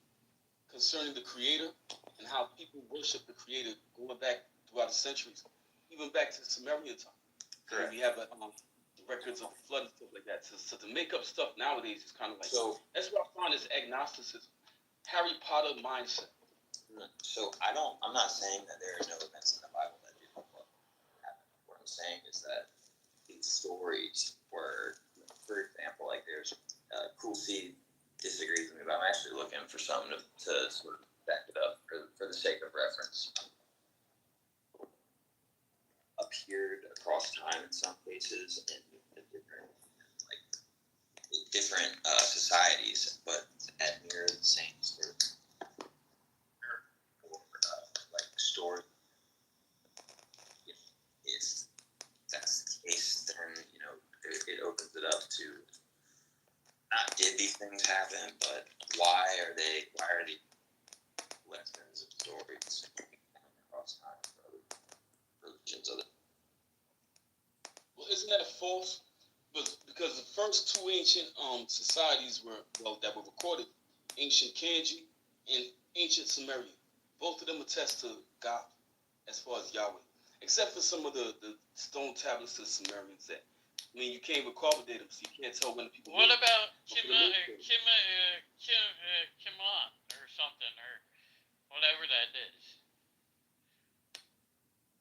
concerning the Creator and how people worship the Creator going back throughout the centuries, even back to the Sumerian time. Correct. We have the records of the flood and stuff like that. So to make up stuff nowadays is kind of like that's what I find is agnosticism, Harry Potter mindset. So I'm not saying that there are no events in the Bible that didn't happen. What I'm saying is that these stories were, for example, like there's Cool Seed disagrees with me, but I'm actually looking for something to sort of back it up for the sake of reference. Appeared across time in some cases in different societies, but had mirrored the same sort of story. If that's the case, then it opens it up to not did these things happen, but why are the lessons of stories across time for other religions? Well, isn't that false? Because the first two ancient societies that were recorded, ancient Kanji and ancient Sumerian, both of them attest to God as far as Yahweh, except for some of the stone tablets of the Sumerians that, you can't recordate them, so you can't tell when the people. What about Kimon or something, or whatever that is?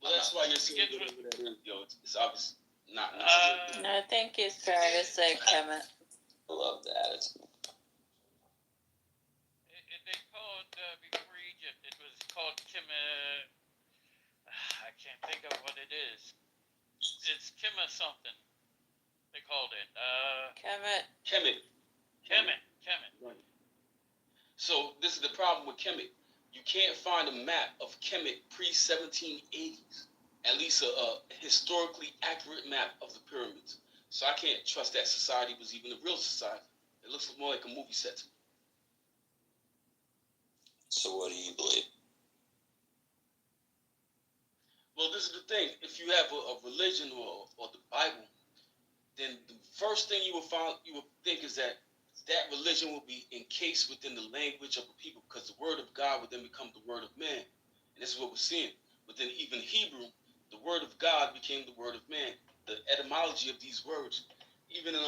Well, that's why you're saying whatever that is, yo. It's obviously not. I think he's trying to say Kemet. I love that. They called before Egypt. It was called Kemet. I can't think of what it is. It's Kemet something. They called it Kemet. Right. So this is the problem with Kemet. You can't find a map of Kemet pre-1780s. At least a historically accurate map of the pyramids. So I can't trust that society was even a real society. It looks more like a movie set to me. So what do you believe? Well, this is the thing. If you have a religion or the Bible, then the first thing you would think is that religion will be encased within the language of the people, because the word of God would then become the word of man. And this is what we're seeing. Within even Hebrew, the word of God became the word of man. The etymology of these words, even in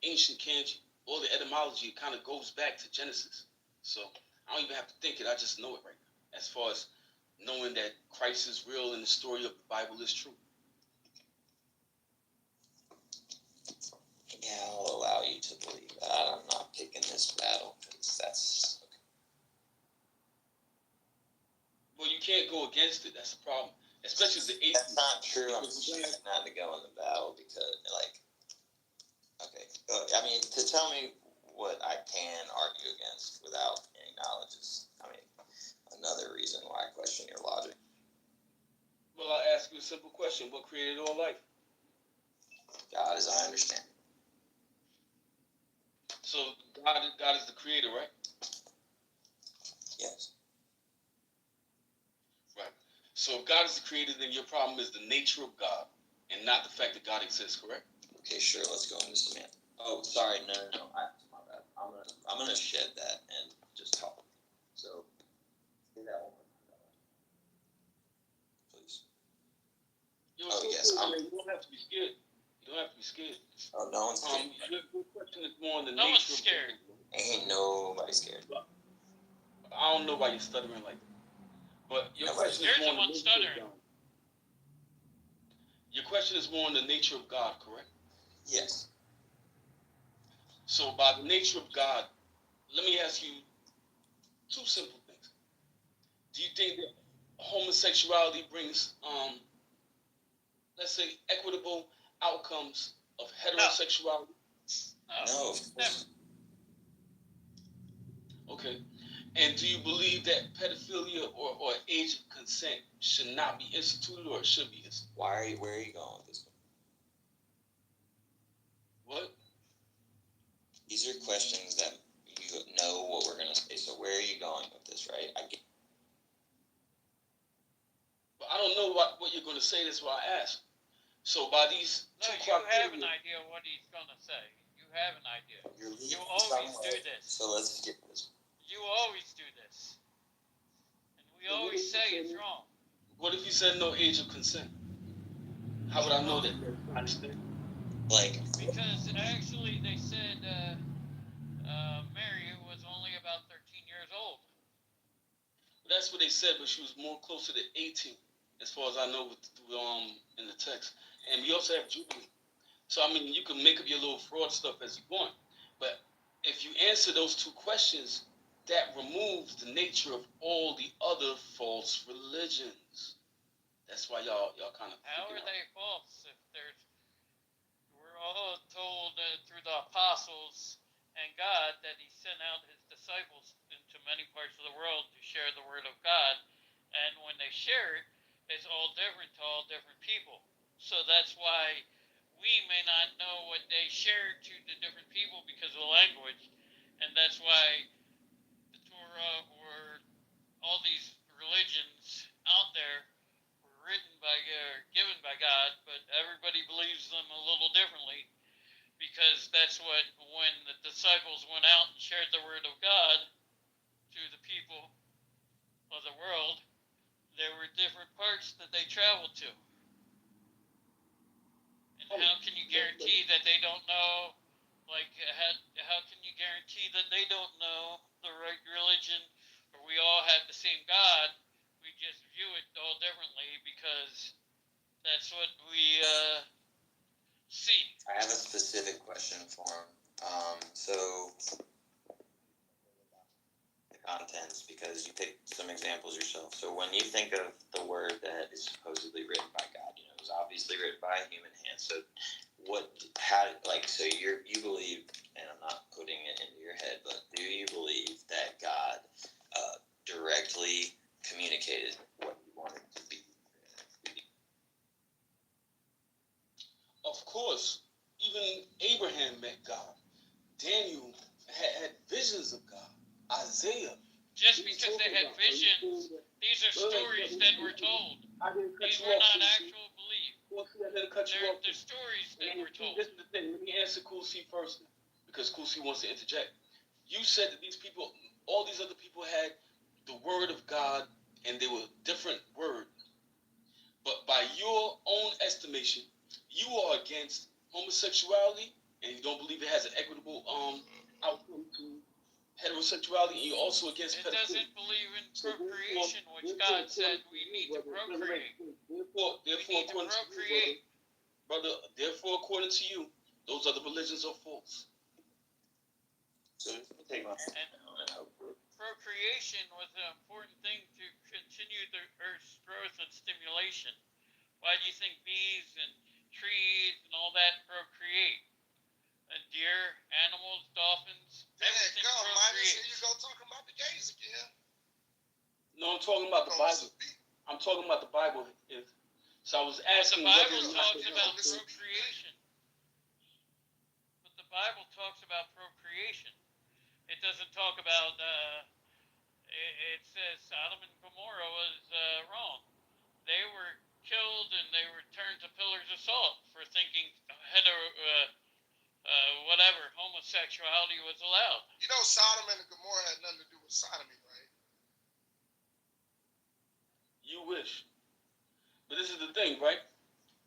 ancient kanji, all the etymology, kind of goes back to Genesis. So I don't even have to think it. I just know it right now. As far as knowing that Christ is real and the story of the Bible is true. Yeah, I'll allow you to believe that. I'm not picking this battle because that's. Well, you can't go against it. That's the problem. Especially the atheists. That's not true. I'm choosing not to go in the battle because, like, okay. I mean, to tell me what I can argue against without any knowledge is, I mean, another reason why I question your logic. Well, I'll ask you a simple question. What created all life? God, as I understand. So God is the creator, right? Yes. Right. So if God is the creator, then your problem is the nature of God and not the fact that God exists, correct? Okay, sure. Let's go into some. Oh, sorry. No. My bad. I'm gonna shed that and just talk. So, say that one more time, please. You yes. You don't have to be scared. You don't have to be scared. Oh, no one's scared. Your question is more on the No one's nature. scared. Ain't nobody scared. I don't know why you're stuttering like that. But your question is more on the nature of God. Your question is more on the nature of God, correct? Yes. So by the nature of God, let me ask you two simple things. Do you think that homosexuality brings, let's say, equitable outcomes of heterosexuality? No. Never. Okay. And do you believe that pedophilia or age of consent should not be instituted, or it should be instituted? Where are you going with this? What? These are questions that you know what we're gonna say. So where are you going with this, right? But I don't know what you're going to say. That's why I asked. So by these No, two you have criteria, an idea what he's gonna say. You have an idea. You're You always do this. So let's skip this. You always do this. And we always say it's wrong. what if you said no age of consent? How would I know that? Like, because actually they said Mary was only about 13 years old. That's what they said, but she was more closer to 18, as far as I know, in the text. And we also have Jubilee. So I mean, you can make up your little fraud stuff as you want, but if you answer those two questions, that removes the nature of all the other false religions. That's why y'all kind of. How are they false if we're all told through the apostles and God that he sent out his disciples into many parts of the world to share the word of God, and when they share it, it's all different to all different people. So that's why we may not know what they shared to the different people because of the language, and that's why the Torah or all these religions out there were written by given by God, but everybody believes them a little differently, because that's what, when the disciples went out and shared the word of God to the people of the world, there were different parts that they traveled to. And how can you guarantee that they don't know, like, how can you guarantee that they don't know the right religion, or we all have the same God? We just view it all differently because that's what we see. I have a specific question for him. So the contents, because you picked some examples yourself. So when you think of the word that is supposedly written by God, it was obviously written by a human hand. So so you believe, and I'm not putting it into your head, but do you believe that God directly communicated what he wanted to be? Of course, even Abraham met God. Daniel had visions of God. Isaiah, Just because they had visions, these are stories that were told. These were not actual belief. They're stories that were told. This is the thing. Let me answer Cool C first, because Cool C wants to interject. You said that these people, all these other people had the word of God, and they were different words. But by your own estimation, you are against homosexuality, and you don't believe it has an equitable outcome to heterosexuality, and you're also against It pedophilia. doesn't believe in procreation, which God said we need to procreate. Therefore, We need to according to procreate. you, brother, therefore, according to you, those other religions are false. And procreation was an important thing to continue the Earth's growth and stimulation. Why do you think bees and trees and all that procreate? And deer, animals, dolphins, everything procreates. Here you go talking about the gays again. No, I'm talking about the Bible. I'm talking about the Bible. So I was asking The whether Bible or not talks they about have the- procreation. But the Bible talks about procreation. It doesn't talk about, it says Sodom and Gomorrah was wrong. They were killed and they were turned to pillars of salt for thinking whatever, homosexuality was allowed. You know, Sodom and Gomorrah had nothing to do with sodomy, right? You wish. But this is the thing, right?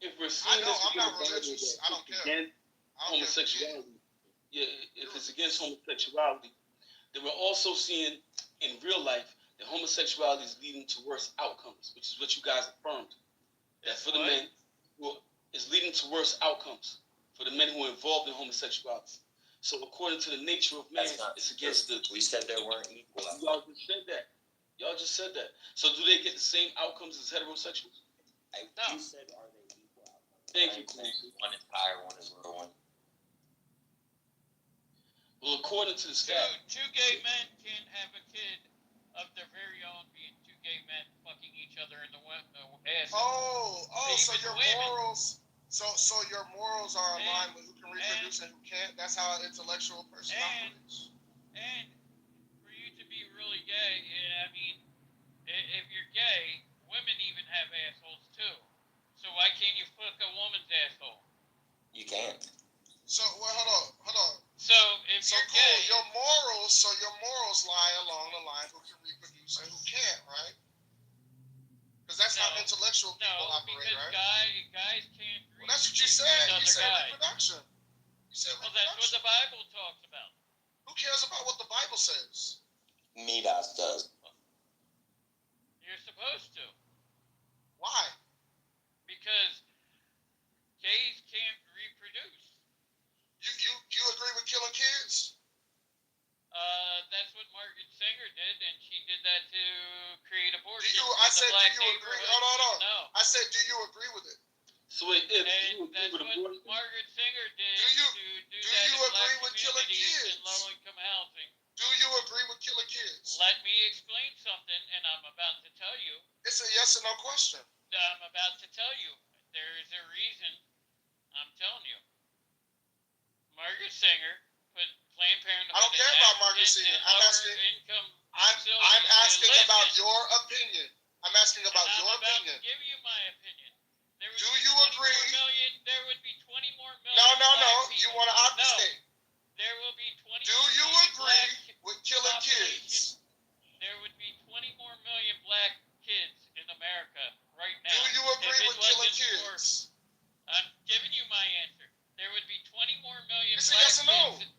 If we're seeing I know, this I'm not because the Bible religious. that I don't it's care. against homosexuality, if it's against homosexuality, then we're also seeing in real life that homosexuality is leading to worse outcomes, which is what you guys affirmed. That for the men, is leading to worse outcomes for the men who are involved in homosexuality. So according to the nature of man, it's against the. We said there weren't equal. Y'all just said that. Y'all just said that. So do they get the same outcomes as heterosexuals? You said are they equal outcomes? Thank you. One is higher, one is lower, one. Well, according to the stat, Two gay men can't have a kid of their very own, being two gay men fucking each other in the ass. So your morals. So your morals are aligned with who can reproduce and who can't. That's how an intellectual person operates. And for you to be really gay, I mean, if you're gay, women even have assholes too. So why can't you fuck a woman's asshole? You can't. So hold on. So if you're gay, your morals lie along the line who can reproduce and who can't, right? Because that's how intellectual people operate, right? Guys can't. Well, that's what you said. You said reproduction. You said reproduction. Well, that's what the Bible talks about. Who cares about what the Bible says? Midas does. You're supposed to. Why? Because gays can't reproduce. You agree with killing kids? That's what Margaret Sanger did, and she did that to create abortion. Do you agree? Hold on. No. I said, do you agree with it? so if you That's agree with what abortion, Margaret Sanger did Do you that to agree black with killing communities kids? in low-income housing. Do you agree with killing kids? Let me explain something, and I'm about to tell you. It's a yes or no question. I'm about to tell you. There is a reason I'm telling you. Margaret Sanger put Planned Parenthood. I don't care about Margaret Sanger. I'm asking about your opinion. I'm asking about your opinion. Give you my opinion. Do you agree? There would be 20 more million. No. You want to obfuscate. There will be 20 Do you agree with killing kids? There would be 20 more million black kids in America right now. Do you agree with killing kids? I'm giving you my answer. There would be 20 more million It's a black yes or no. kids.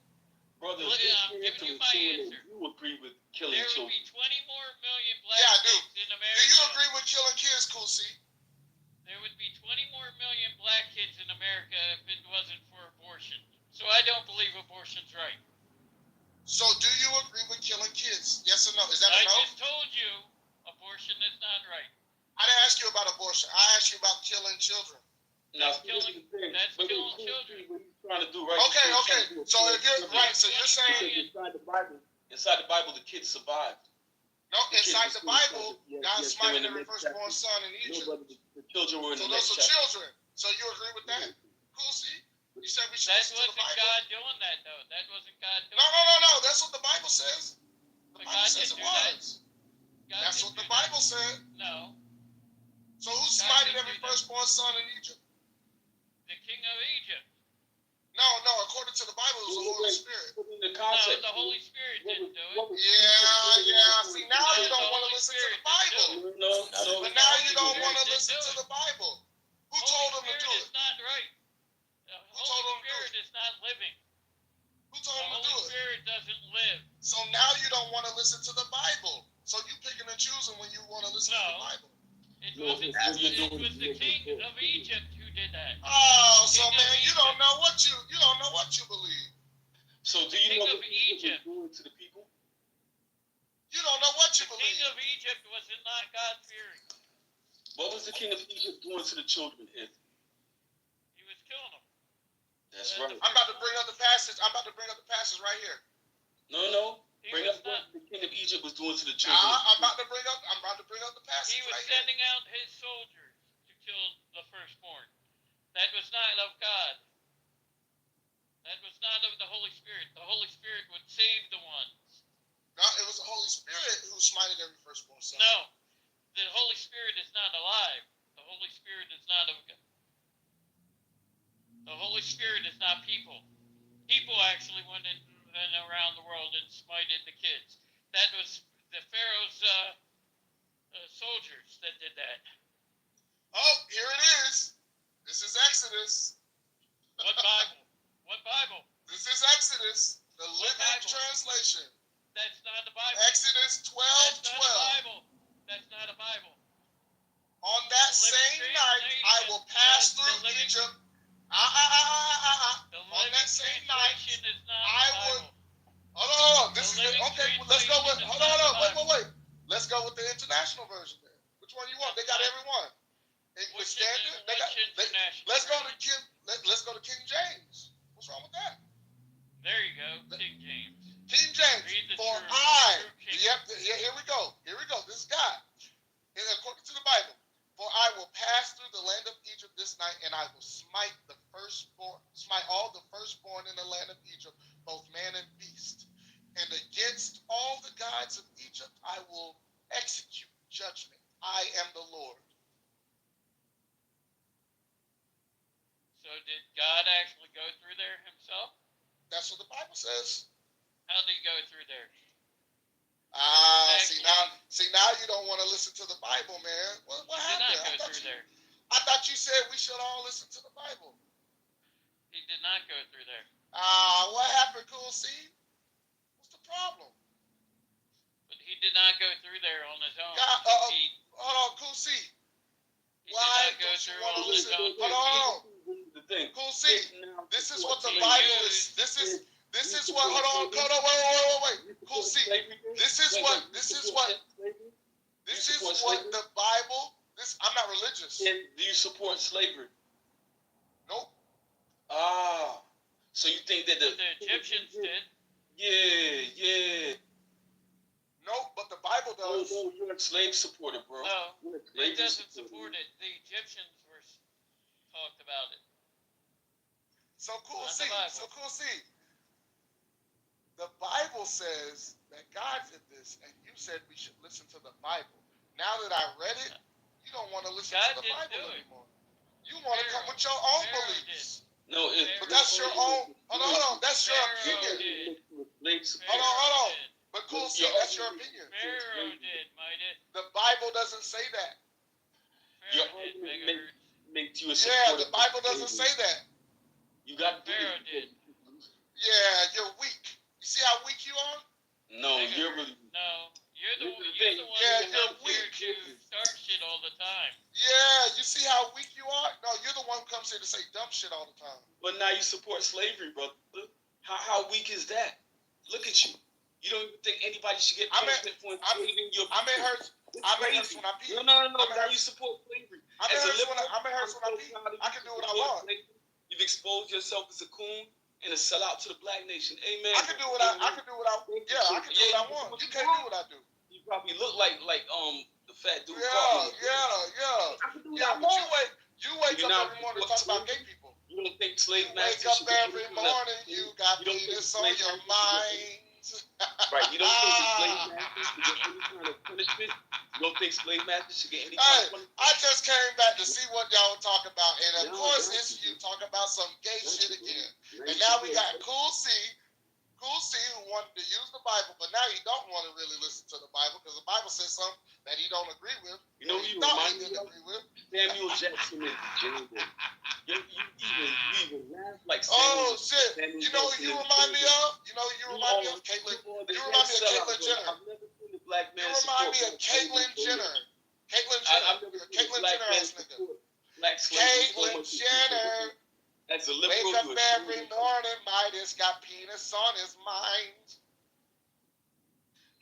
brother, I'm giving you my answer. you agree with killing There would children. be 20 more million black Yeah, I do. kids in America. Do you agree with killing kids, Cool C? There would be 20 more million black kids in America if it wasn't for abortion. So I don't believe abortion's right. So do you agree with killing kids? Yes or no? Is that a I no? just told you abortion is not right. I didn't ask you about abortion. I asked you about killing children. Now, killing children. What he's trying to do, right? Okay. He's trying to do a So if you're right, so you're saying inside the Bible, the kids survived. no, inside the Bible, God smited every firstborn son in Egypt. The children were in So the those next are chapter. children. So you agree with that? Cool C? You said we should That listen to the wasn't Bible. God doing that, though. That wasn't God doing No. That's what the Bible says. But Bible God says didn't it do that. was. God That's didn't what the do that. Bible said. No. So who God smited didn't every do that. firstborn son in Egypt? The king of Egypt. No, according to the Bible, it was the Holy Spirit. The No, concept. the Holy Spirit didn't do it. Yeah. See, now No, you don't the want to Holy listen to Spirit the Bible. didn't No. But now you don't Spirit want to didn't listen do to it. the Bible. Who Holy told him to Spirit do is it? not right. The told Holy him to do Spirit is not living. Who told The him to do Holy it? Spirit doesn't live. So now you don't want to listen to the Bible. So you picking and choosing when you want to listen to the No. Bible. It was the king of Egypt who did that. Oh, so King of man, you Egypt. don't know what you believe. So do The you king know of what Egypt. was doing to the people? You don't know what you The king believe. of Egypt was not God fearing. What was the king of Egypt doing to the children of Israel? He was killing them. That's Uh, right. I'm about to bring up the passage. Right here. No. He Bring was up not. what the king of Egypt was doing to the Nah, children. I'm about to bring up the passage He was right here. sending out his soldiers to kill the firstborn. That was not of God. That was not of the Holy Spirit. The Holy Spirit would save the ones. No, it was the Holy Spirit who smited every firstborn son. No, the Holy Spirit is not alive. The Holy Spirit is not of God. The Holy Spirit is not people. People actually went in and around the world and smited the kids. That was the Pharaoh's soldiers that did that. Oh, here it is. This is Exodus. What Bible? What Bible? This is Exodus, the Living Bible? Translation. That's not the Bible. Exodus 12:12. That's not a Bible. That's not a Bible. On that The same Living night, I will pass Translation- through the Living- Egypt. The On Living that same night, Translation is not I the would. Bible. Hold on. This The is it. Living Okay. Let's go with. Translation is Hold not on. the Wait. Let's go with the international version then. Which one you want? They got every one. English Standard. They got. International Let's go to version? Let's go to King James. What's wrong with that? There you go, King James. King James. Read the For true- I. true King. Here we go. This is God. And according to the Bible, for I will pass through the land of Egypt this night, and I will smite all the firstborn in the land of Egypt, both man and beast. And against all the gods of Egypt I will execute judgment. I am the Lord. So did God actually go through there himself? That's what the Bible says. How did he go through there? See now you don't want to listen to the Bible, man. What He did not happened? go through there. I thought you said we should all listen to the Bible. He did not go through there. What happened, Cool C? What's the problem? But he did not go through there on his own. Hold on, Cool C. He did not go through on his own. Hold on. The thing. Cool C. This is what the He Bible used- is. This is what. Hold on. Wait. Cool C. This is what the Bible. I'm not religious. And do you support slavery? Nope. So you think that But the Egyptians did. Yeah. Nope, but the Bible does. Oh, you're a slave supporter, bro. No, You're a it slave doesn't supporter. support it. The Egyptians were talked about it. So Cool Not C. the Bible. The Bible says that God did this, and you said we should listen to the Bible. Now that I read it, you don't want to listen God to the didn't Bible do it. anymore. You want to come with your own Pharaoh beliefs. No, But that's your own. Hold on. That's your Pharaoh opinion. did. Hold on. But Cool C, that's your opinion. Pharaoh did, might it? The Bible doesn't say that. Your Pharaoh did, argument megahertz. makes you a Yeah, supporter. the Bible doesn't say that. You got Pharaoh did. Yeah, you're weak. You see how weak you are? No, you're really. No, you're the one Yeah, who you're comes here to start shit all the time. Yeah, you see how weak you are? No, you're the one who comes here to say dumb shit all the time. But now you support slavery, brother. How weak is that? Look at you. You don't even think anybody should get punishment for enslaving your people. I'm in hurts. I'm in hurts when I pee. No. Now you support slavery. I'm in As a hurts when liberal, I pee. I can do what I want. You've exposed yourself as a coon and a sellout to the black nation. Amen. I can do what I want. You can't do what I do. You probably look like the fat dude. Yeah. But you wake up every morning to talk about gay people. You don't think slave You masters wake up should be every able to- morning, you got you don't think penis on slave your masters should be able to mind. Right, you don't think the slave masters should get any kind of punishment? You don't think slave masters should get any kind Hey, of punishment? I just came back to see what y'all were talking about, and of No, course not it's you. you talking about some gay Not shit you, again. bro. And Not now you, we bro. got Cool C who wanted to use the Bible, but now he don't want to really listen to the Bible because the Bible says something that he don't agree with. You know who you thought remind he me didn't of? agree with. Samuel Jackson and Django. You even laugh like Oh Samuel. shit! Samuel You know who Jackson you and remind me Django. of? You know who you remind me of? Caitlyn. You remind me of Caitlyn Jenner. I've never seen a black man. You remind me of Caitlyn Jenner. Caitlyn Jenner. I've never seen a Caitlyn black Jenner man ass nigga. support black slavery so Caitlyn much as you do. Jenner. As a Wake liberal, up you are every morning, Midas got penis on his mind.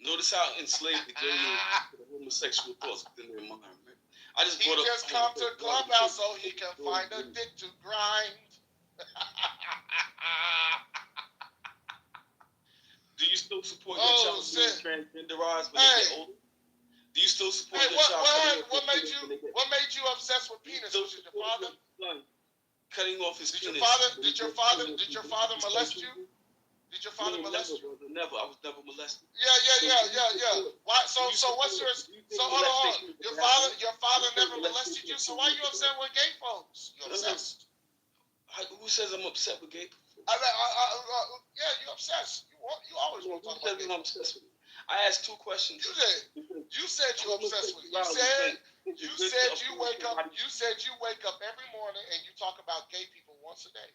Notice how enslaved the gay is to the homosexual thoughts within their mind, right? I just He brought up. just come to Clubhouse so he can find a dick to grind. Do you still support Oh, your child being shit. transgenderized when Hey. they get older? Do you still support Hey, your child what made penis when they get you obsessed with penis? still Was it your support father? your son cutting off his Did penis? your father molest you? Did your father molest you? Never. I was never molested. Yeah. Why? So what's your? So hold on. Your father never molested you. So why you upset with gay folks? You obsessed? Who says I'm upset with gay people? Yeah, you obsessed. You always want to talk about gay I'm obsessed with it. I asked two questions. You did. You said you obsessed with it. You said you wake up. You said you wake up every morning and you talk about gay people once a day.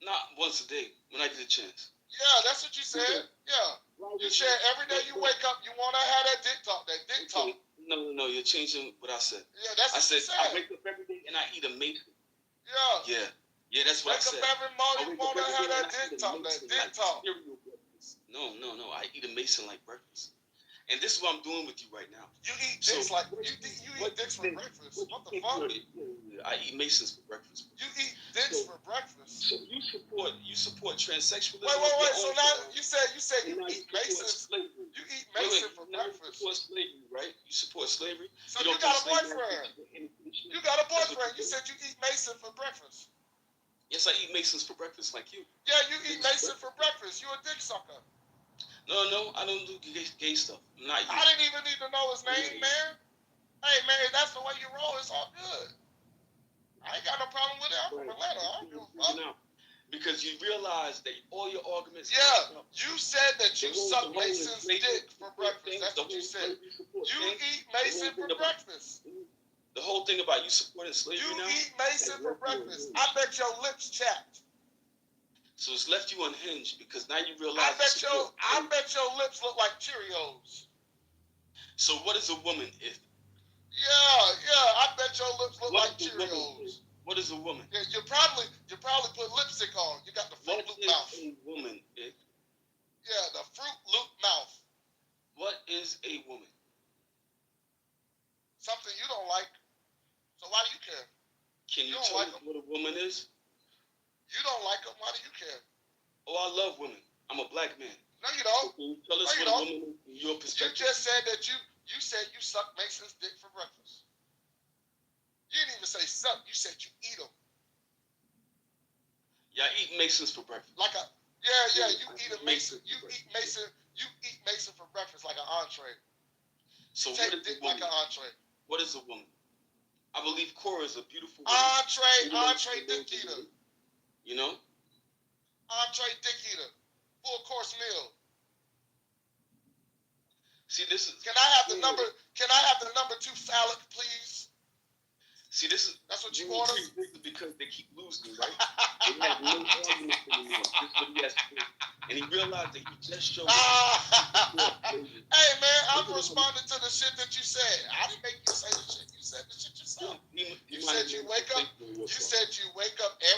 Not once a day, when I get a chance. Yeah, that's what you said. Yeah. You said every day you wake up, you want to have that dick talk. That dick talk. No, you're changing what I said. Yeah, that's what you said. I wake up every day and I eat a mason. Yeah. Yeah, that's what I said. Wake up every morning, you want to have that dick talk. That dick talk. No, I eat a mason like breakfast. And this is what I'm doing with you right now. You eat dicks like you eat dicks for breakfast. What the fuck? I eat masons for breakfast. You eat dicks for breakfast. So you support transsexualism. Wait. So now you said you eat masons. Slavery. You eat mason for breakfast. You support slavery, right? You support slavery. So you got a boyfriend. You got a boyfriend. You said you eat mason for breakfast. Yes, I eat masons for breakfast like you. Yeah, you eat mason for breakfast. You a dick sucker. No, I don't do gay stuff. Not you. I didn't even need to know his name, man. Hey, man, if that's the way you roll, it's all good. I ain't got no problem with it. I'm from Atlanta. I don't give a fuck. Because you realize that all your arguments. Yeah, you said that you suck Mason's dick for breakfast. That's what you said. You eat Mason for breakfast. The whole thing about you supporting slavery now? You now? eat Mason for breakfast. I bet your lips chapped. So it's left you unhinged because now you realize. I bet your lips look like Cheerios. So what is a woman if? Yeah. I bet your lips look like Cheerios. What is a woman? Yeah, you probably put lipstick on. You got the Fruit Loop mouth. What is a woman if? Yeah, the Fruit Loop mouth. What is a woman? Something you don't like. So why do you care? Can you tell me what a woman is? You don't like them. Why do you care? Oh, I love women. I'm a black man. No, you don't. Can you tell us what a woman is from your perspective? You just said that you said you suck Mason's dick for breakfast. You didn't even say suck. You said you eat them. Yeah, I eat Masons for breakfast. Yeah. You eat a Mason. You eat Mason for breakfast like an entree. So you take dick like an entree. What is a woman? I believe Cora is a beautiful woman. Entree dick eater. You know? Entree dick eater. Full course meal. See, this is. Can I have the number 2 phallic, please? See, this is. That's what you ordered? Because they keep losing, right? They have no arguments anymore. This is what he has to do. And he realized that he just showed Hey, man, I'm responding to the shit that you said. I didn't make you say the shit. You said the shit yourself. You said you wake up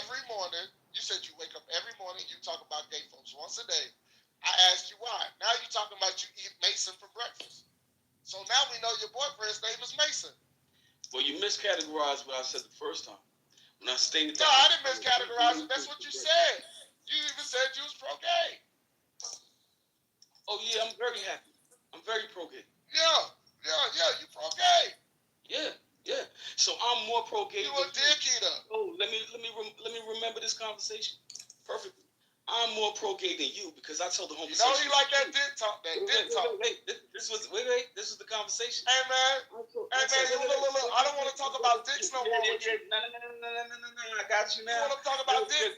every morning. You said you wake up every morning, you talk about gay folks once a day. I asked you why. Now you're talking about you eat Mason for breakfast. So now we know your boyfriend's name is Mason. Well, you miscategorized what I said the first time. When I stated that. No, I didn't miscategorize it. That's what you said. You even said you was pro-gay. Oh, yeah, I'm very happy. I'm very pro-gay. Yeah, you pro-gay. Yeah. So I'm more pro-gay. You a dick eater. Oh, let me remember this conversation perfectly. I'm more pro-gay than you because I told the You know homosexuals. he like that dick talk. That dick talk. Wait. This was the conversation. Hey man, look. I don't want to talk about dicks no more with you. No. I got you You now. want to talk about dick?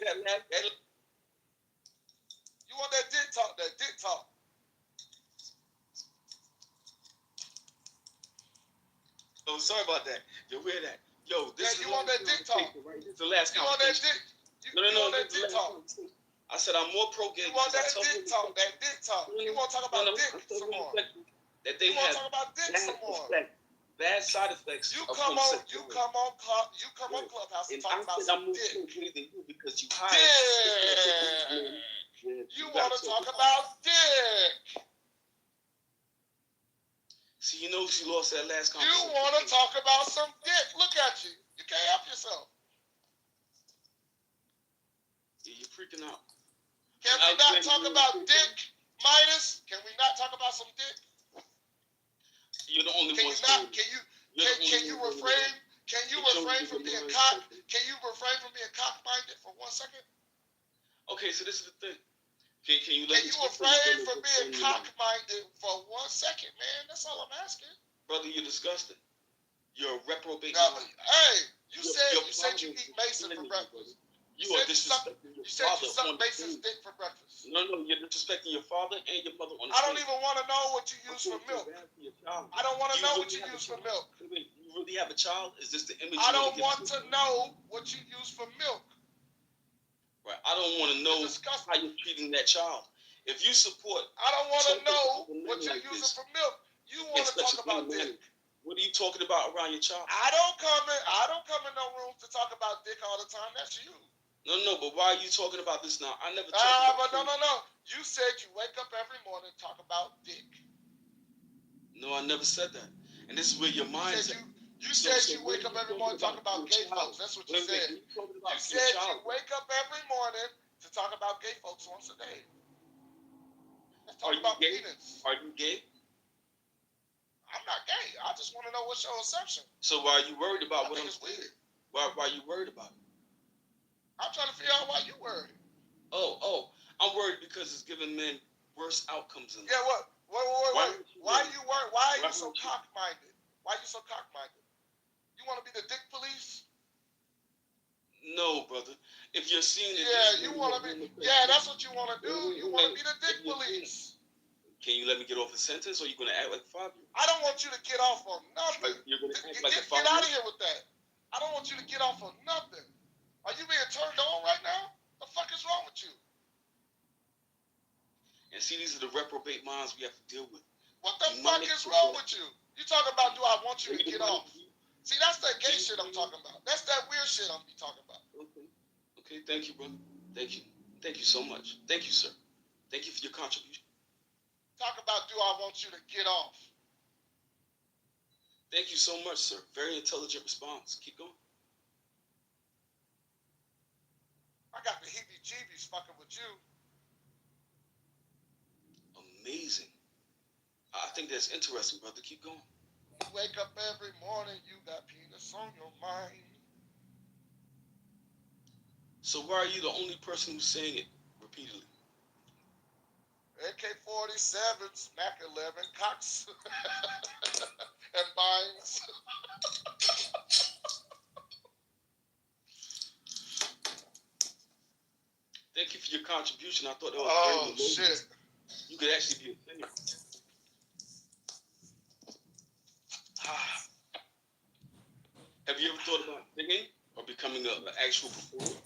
You want that dick talk? That dick talk. Oh, sorry about that. Yo, hear that? Yo, this is you want that dick talk? Right? This is the last You want that conversation. dick? No. You want that dick talk? I said I'm more pro-gay. You want that dick talk? That dick talk. You want to talk about dick some more? That they You want have to talk about dick some more? bad side effects. You of come on homosexuality. Clubhouse and And talk I about said some I'm more dick. pro-gay than you because you hide. Dick. You want to talk about dick? See, you know she lost that last You conversation. want to talk about some dick? Look at you. You can't help yourself. Yeah, you're freaking out. Can we not talk about dick, Midas? Can we not talk about some dick? You're the only Can one. you not? Can you refrain? Can you refrain from being cock? Can you refrain from being cock-minded for 1 second? Okay, so this is the thing. Can you let Can me you speak refrain from being cock-minded for 1 second, man? That's all I'm asking. Brother, you're disgusting. You're a reprobate. No, hey, you said you eat problem Mason for breakfast. You are disrespecting your You said father. you suck Mason's dick for breakfast. No, you're disrespecting your father and your mother on the I don't stage. even want to know what you use for milk. I don't want to know what you use for milk. Wait, you really have a child? Is this the image? I don't want to know what you use for milk. Right. I don't want to know how you're treating that child. If you support, I don't want to know what you're using for milk. You want to talk about dick. What are you talking about around your child? I don't come in no room to talk about dick all the time. That's you. No, but why are you talking about this now? I never talked about but no. You said you wake up every morning and talk about dick. No, I never said that. And this is where your mind's at. You said you wake up every morning to talk about gay folks. That's what you said. You said you wake up every morning to talk about gay folks once a day. Let's talk about penis. Are you gay? I'm not gay. I just want to know what's your assumption. So why are you worried about what I'm saying? Why are you worried about it? I'm trying to figure out why you worried. Oh, I'm worried because it's giving men worse outcomes in life. Yeah, what? Wait. Why are you worried? Why are you so cock-minded? Why are you so cock-minded? You want to be the dick police? No, brother. If you're seeing it, you want to be. Yeah, that's what you want to do. You want to be the dick police. Can you let me get off a sentence, or are you gonna act like a 5-year-old? I don't want you to get off on nothing. You're gonna act like a 5-year-old. Get out of here with that. I don't want you to get off on nothing. Are you being turned on right now? The fuck is wrong with you? And see, these are the reprobate minds we have to deal with. What the fuck is wrong with you? You talking about, do I want you to get off? See, that's that gay shit I'm talking about. That's that weird shit I'm talking about. Okay, thank you, brother. Thank you so much. Thank you, sir. Thank you for your contribution. Talk about, do I want you to get off? Thank you so much, sir. Very intelligent response. Keep going. I got the heebie-jeebies fucking with you. Amazing. I think that's interesting, brother. Keep going. You wake up every morning, you got penis on your mind. So why are you the only person who's saying it repeatedly? AK-47, Mac 11, Cox, and Vines. Thank you for your contribution. I thought that was very melodious. Shit. You could actually be a singer. Have you ever thought about singing or becoming an actual performer?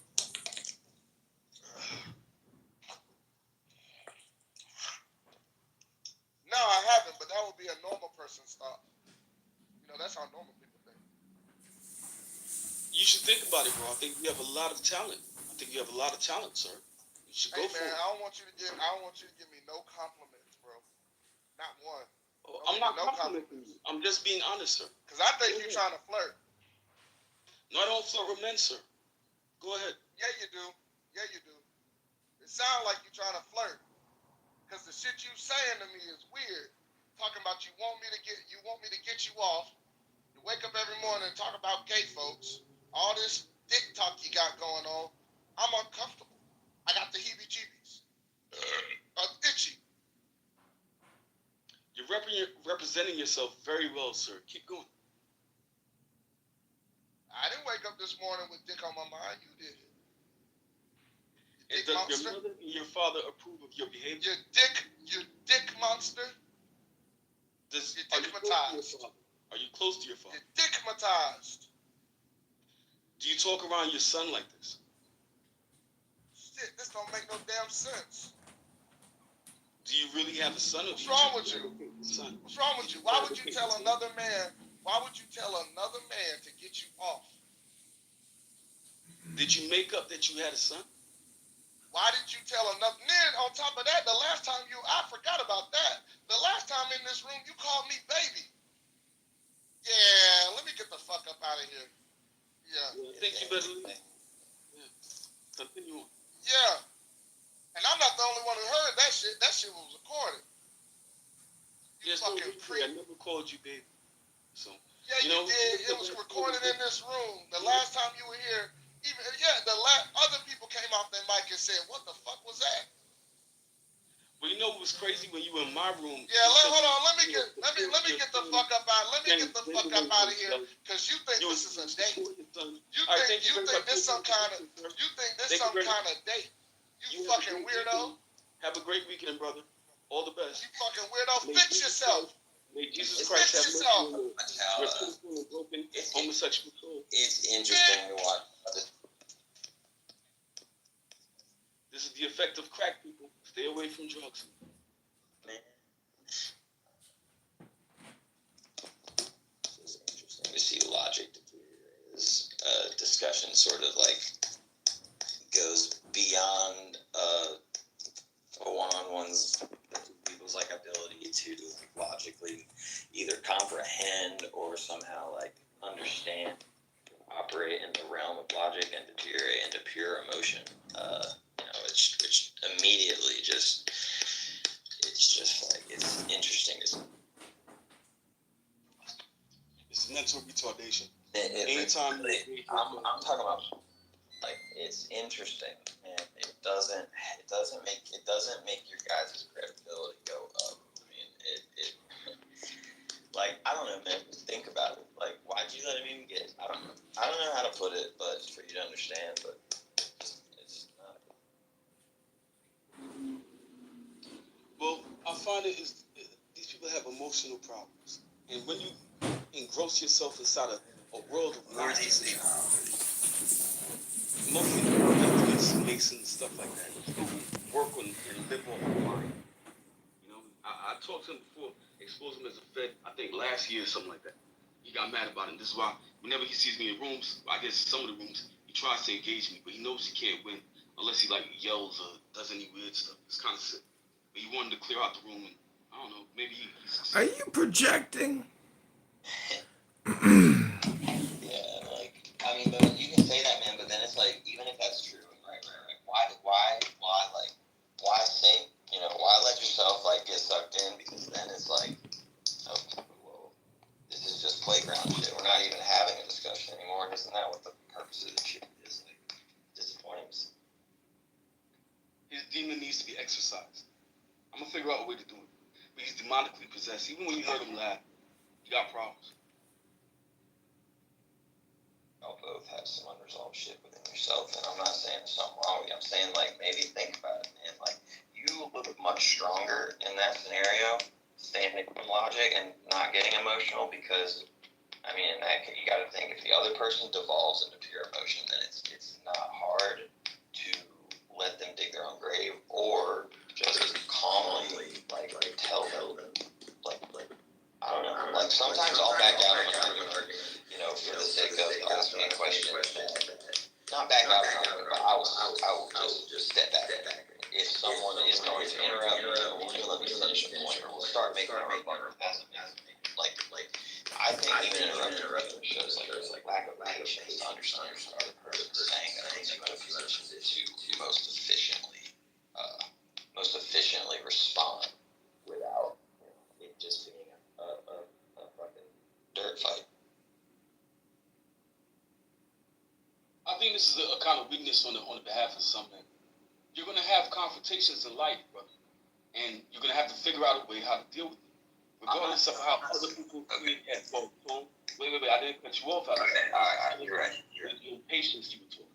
No, I haven't, but that would be a normal person's thought. You know, that's how normal people think. You should think about it, bro. I think you have a lot of talent. Sir. You should go for it. I don't want you to give me no compliments, bro. Not one. Oh, I'm not complimenting you. I'm just being honest, sir. Because I think you're trying to flirt. No, I don't flirt with men, sir. Go ahead. Yeah, you do. It sounds like you're trying to flirt. Because the shit you saying to me is weird. Talking about you want me to get you off. You wake up every morning and talk about gay folks. All this dick talk you got going on. I'm uncomfortable. I got the heebie-jeebies. You're representing yourself very well, sir. Keep going. I didn't wake up this morning with dick on my mind. You did. And does your mother and your father approve of your behavior? You dick monster. Are you close to your father? Are you close to your father? You're dickmatized. Do you talk around your son like this? Shit, this don't make no damn sense. Do you really have a son? What's wrong with you? Son. What's wrong with you? Why would you tell another man? Why would you tell another man to get you off? Did you make up that you had a son? Why did you tell another? Then on top of that, the last time I forgot about that. The last time in this room, you called me baby. Yeah, let me get the fuck up out of here. Yeah. I think you better leave. Yeah. Continue on. Yeah. And I'm not the only one who heard that shit. That shit was recorded. Yes, fucking I never called you baby. So. Yeah, you did. It was recorded in this room. The last time you were here, other people came off their mic and said, "What the fuck was that?" Well, you know what was crazy when you were in my room? Yeah, hold on. Let me get the fuck up out. Let me get the fuck up out of here, because you think this is a date. You think this some kind of date. You fucking weirdo. Have a great weekend, brother. All the best. You fucking weirdo. Fix yourself. May Jesus Christ have mercy on your pitiful and broken homosexual soul. It's interesting to watch. This is the effect of crack, people. Stay away from drugs. Man. It's interesting to see logic is discussion sort of like goes beyond a one-on-one's people's like ability to logically either comprehend or somehow like understand, operate in the realm of logic and deteriorate into pure emotion. Which immediately it's just like it's interesting to see. It's mental retardation. Anytime I'm talking about, like, it's interesting, and it doesn't make your guys' credibility go up. I mean, it like, I don't know, man. Think about it. Like, why'd you let him even get? I don't know how to put it, but for you to understand, but. Well, I find these people have emotional problems, and when you engross yourself inside a world of narcissism, emotional Masons, stuff like that, people work on and live on the line. You know, I talked to him before, exposed him as a Fed. I think last year or something like that. He got mad about it. And this is why whenever he sees me in rooms, I guess some of the rooms, he tries to engage me, but he knows he can't win unless he like yells or does any weird stuff. It's kind of sick. He wanted to clear out the room, and I don't know, maybe he's... Are you projecting? Yeah, like, I mean, but you can say that, man, but then it's like, even if that's true, right, why say, why let yourself, like, get sucked in, because then it's like, okay, well, this is just playground shit, we're not even having a discussion anymore, isn't that what the purpose of this shit is, like, disappointing. His demon needs to be exorcised. I'm gonna figure out a way to do it. But he's demonically possessed. Even when you heard him laugh, you got problems. Y'all both have some unresolved shit within yourself, and I'm not saying there's something wrong with you. I'm saying, like, maybe think about it, man. Like, you look much stronger in that scenario, standing from logic and not getting emotional, because, I mean, in that case, you got to think, if the other person devolves into pure emotion, then it's not hard to let them dig their own grave, or just calmly, like tell them, like, I don't know, like, sometimes I'll back out of an argument, for the sake of asking a question, not back out of an argument, but I will just step back. If someone is going to interrupt me, or let me finish a point, or we'll start making a rebuttal, like, I think even interrupting shows like there's like lack of patience to understand what the other person is saying. I think you have positions to most efficiently respond without it just being a fucking dirt fight. I think this is a kind of weakness on the behalf of some men. You're gonna have confrontations in life, brother, and you're gonna have to figure out a way how to deal with them. regardless of how other people create at fault. Wait, I didn't cut you off. You're right. Your patience you were talking,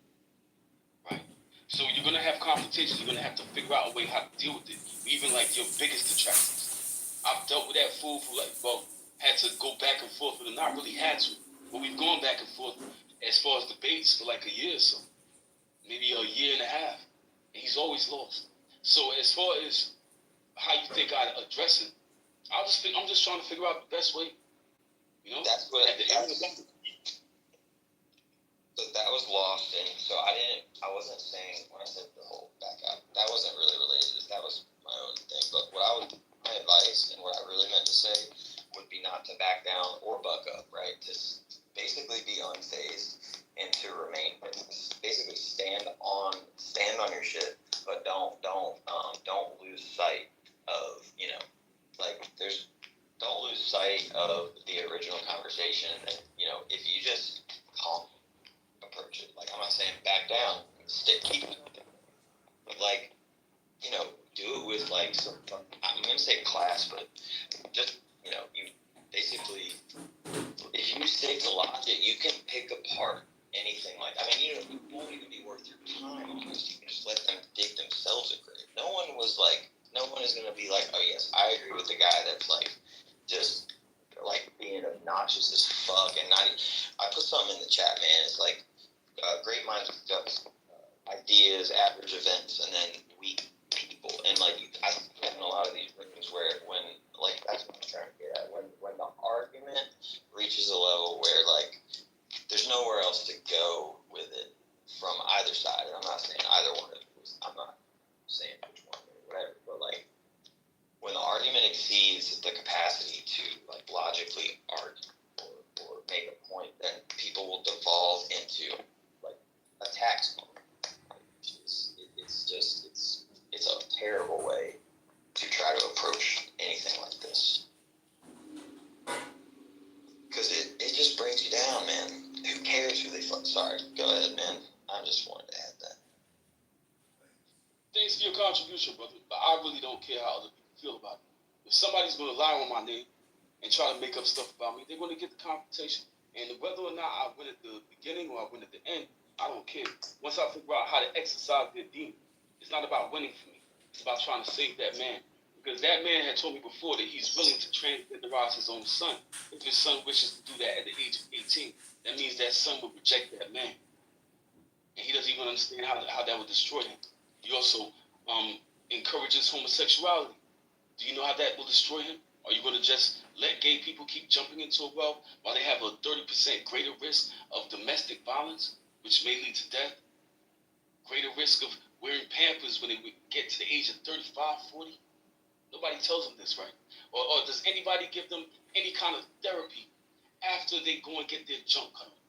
right? So you're gonna have confrontations. You're gonna have to figure out a way how to deal with it. Even like your biggest detractors. I've dealt with that fool for had to go back and forth with him. Not really had to, but we've gone back and forth as far as debates for like a year or so, maybe a year and a half, and he's always lost. So as far as how you think I'd address it, I'm just trying to figure out the best way. You know, That's what. So that was lost, and so I wasn't saying when I said the whole back out, that wasn't really related. That was my own thing. But my advice and what I really meant to say would be not to back down or buck up, right? To basically be unfazed and to remain, basically stand on your shit, but don't lose sight of, don't lose sight of the original conversation. And, if you just calm approach it, I'm not saying back down, keep it, but do it with some, I'm going to say class, but just, you basically, if you stick to logic, you can pick apart anything it won't even be worth your time because you can just let them dig themselves a grave. No one is going to be like, oh yes, I agree with the guy that's just being obnoxious as fuck and I put something in the chat, man. It's great minds discuss ideas, average events, and then weak people. And I have in a lot of these rooms where that's what I'm trying to get at. When the argument reaches a level where there's nowhere else to go with it from either side. And I'm not saying either one of those. I'm not saying which one or whatever. But when the argument exceeds the capacity to logically argue or make a point, then people will devolve into attacks. It's a terrible way to try to approach anything like this. Because it just brings you down, man. Who cares who they fuck? Sorry, go ahead, man. I just wanted to add that. Thanks for your contribution, brother. But I really don't care how other people feel about it. If somebody's going to lie on my name and try to make up stuff about me, they're going to get the confrontation. And whether or not I win at the beginning or I win at the end, I don't care. Once I figure out how to exercise their demon, it's not about winning for me. It's about trying to save that man. Because that man had told me before that he's willing to transgenderize his own son. If his son wishes to do that at the age of 18, that means that son would reject that man. And he doesn't even understand how that would destroy him. He also encourages homosexuality. Do you know how that will destroy him? Are you going to just let gay people keep jumping into a well while they have a 30% greater risk of domestic violence, which may lead to death? Greater risk of wearing Pampers when they get to the age of 35, 40? Nobody tells them this, right? Or does anybody give them any kind of therapy after they go and get their junk cut off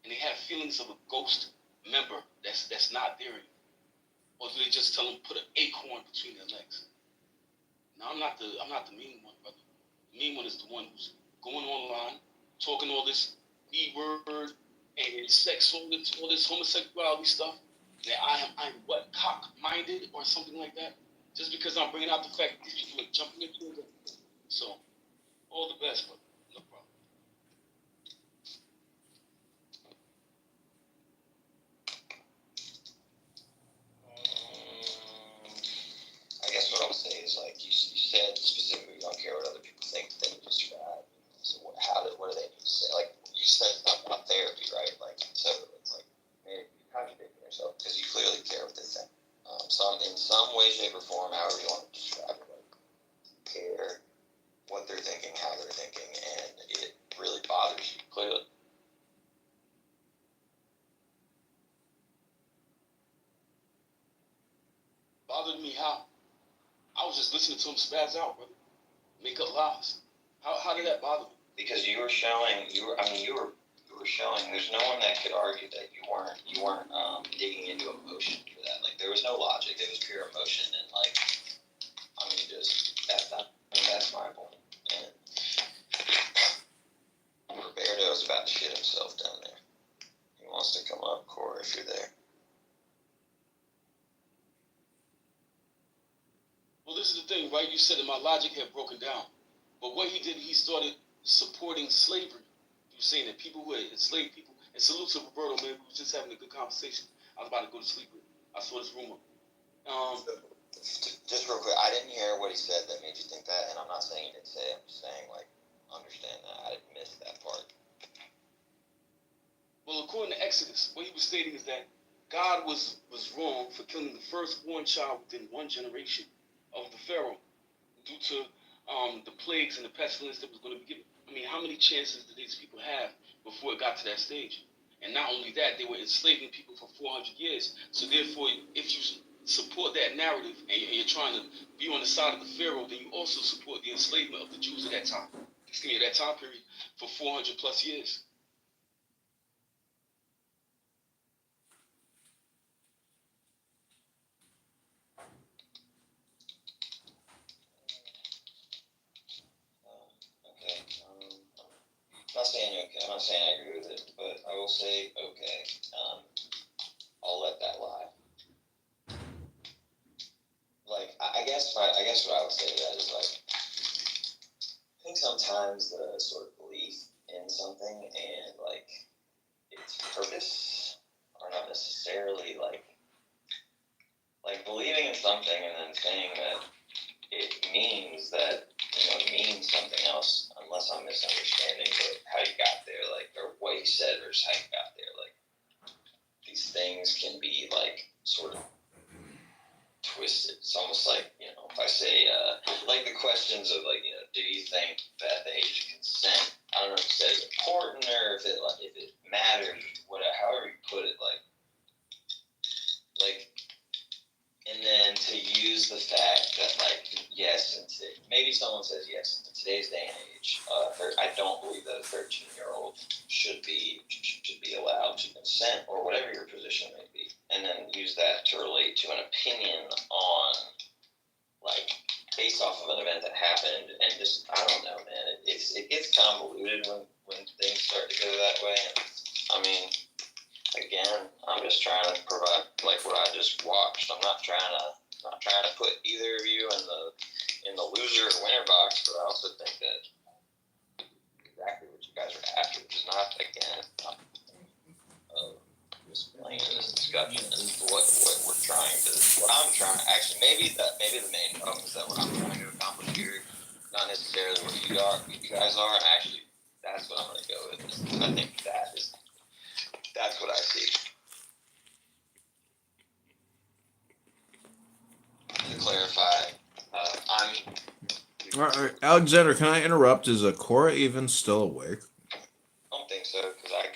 and they have feelings of a ghost member that's not there anymore? Or do they just tell them put an acorn between their legs? No, I'm not the mean one, brother. The mean one is the one who's going online, talking all this B word and sex, all this homosexuality stuff. That I'm what, cock-minded or something like that? Just because I'm bringing out the fact that these people are jumping into it. So, all the best, brother. No problem. I guess what I'll say is you said specifically you don't care what other people think, then you just described. So what do they need to say? You said something about therapy, right? So maybe you're contradicting yourself because you clearly care what they think. In some way, shape, or form, however you want to describe it, care what they're thinking, how they're thinking, and it really bothers you, clearly. Bothered me how? I was just listening to him spaz out, brother. Make up lies. How did that bother me? Because you were showing, there's no one that could argue that you weren't digging into emotion for that. There was no logic. It was pure emotion, and that's my point. And Roberto's about to shit himself down there. He wants to come up, Corey, if you're there. Well, this is the thing, right? You said that my logic had broken down. But what he did, he started supporting slavery. He was saying that people who had enslaved people, and salute to Roberto, man, we was just having a good conversation. I was about to go to sleep with. I saw this rumor. Just real quick, I didn't hear what he said that made you think that, and I'm not saying he didn't say it. I'm just saying, like, understand that. I missed that part. Well, according to Exodus, what he was stating is that God was wrong for killing the firstborn child within one generation of the Pharaoh due to the plagues and the pestilence that was going to be given. I mean, how many chances did these people have before it got to that stage? And not only that, they were enslaving people for 400 years. So therefore, if you support that narrative and you're trying to be on the side of the Pharaoh, then you also support the enslavement of the Jews at that time. That time period for 400 plus years. Okay. I'm not saying okay. I'm not saying I agree with it, but I will say okay. I'll let that lie. Like I guess what I would say to that is like I think sometimes the sort of belief in something and like its purpose are not necessarily like believing in something and then saying that it means that it means something else unless I'm misunderstanding how you got there, like or what you said versus how you got there. Like these things can be like sort of twisted. It's almost like, if I say like the questions of like, do you think that the age of consent, I don't know if you said it's important or if it matters, whatever, however you put it, like and then to use the fact that like yes, maybe someone says yes, in today's day and age, I don't believe that a 13-year-old should be allowed to consent or whatever your position may be, and then use that to relate to an opinion on like based off of an event that happened, and just I don't know, man, it gets convoluted when things start to go that way. And, I mean, again, I'm just trying to provide like what I just watched. I'm not trying to put either of you in the loser or winner box, but I also think that exactly what you guys are after is not again explain this discussion and what I'm trying actually maybe the main problem is that what I'm trying to accomplish here, not necessarily what you guys are, and actually that's what I'm gonna go with. I think that's what I see. To clarify, All right, Alexander, can I interrupt? Is Cora even still awake? I don't think so, because I've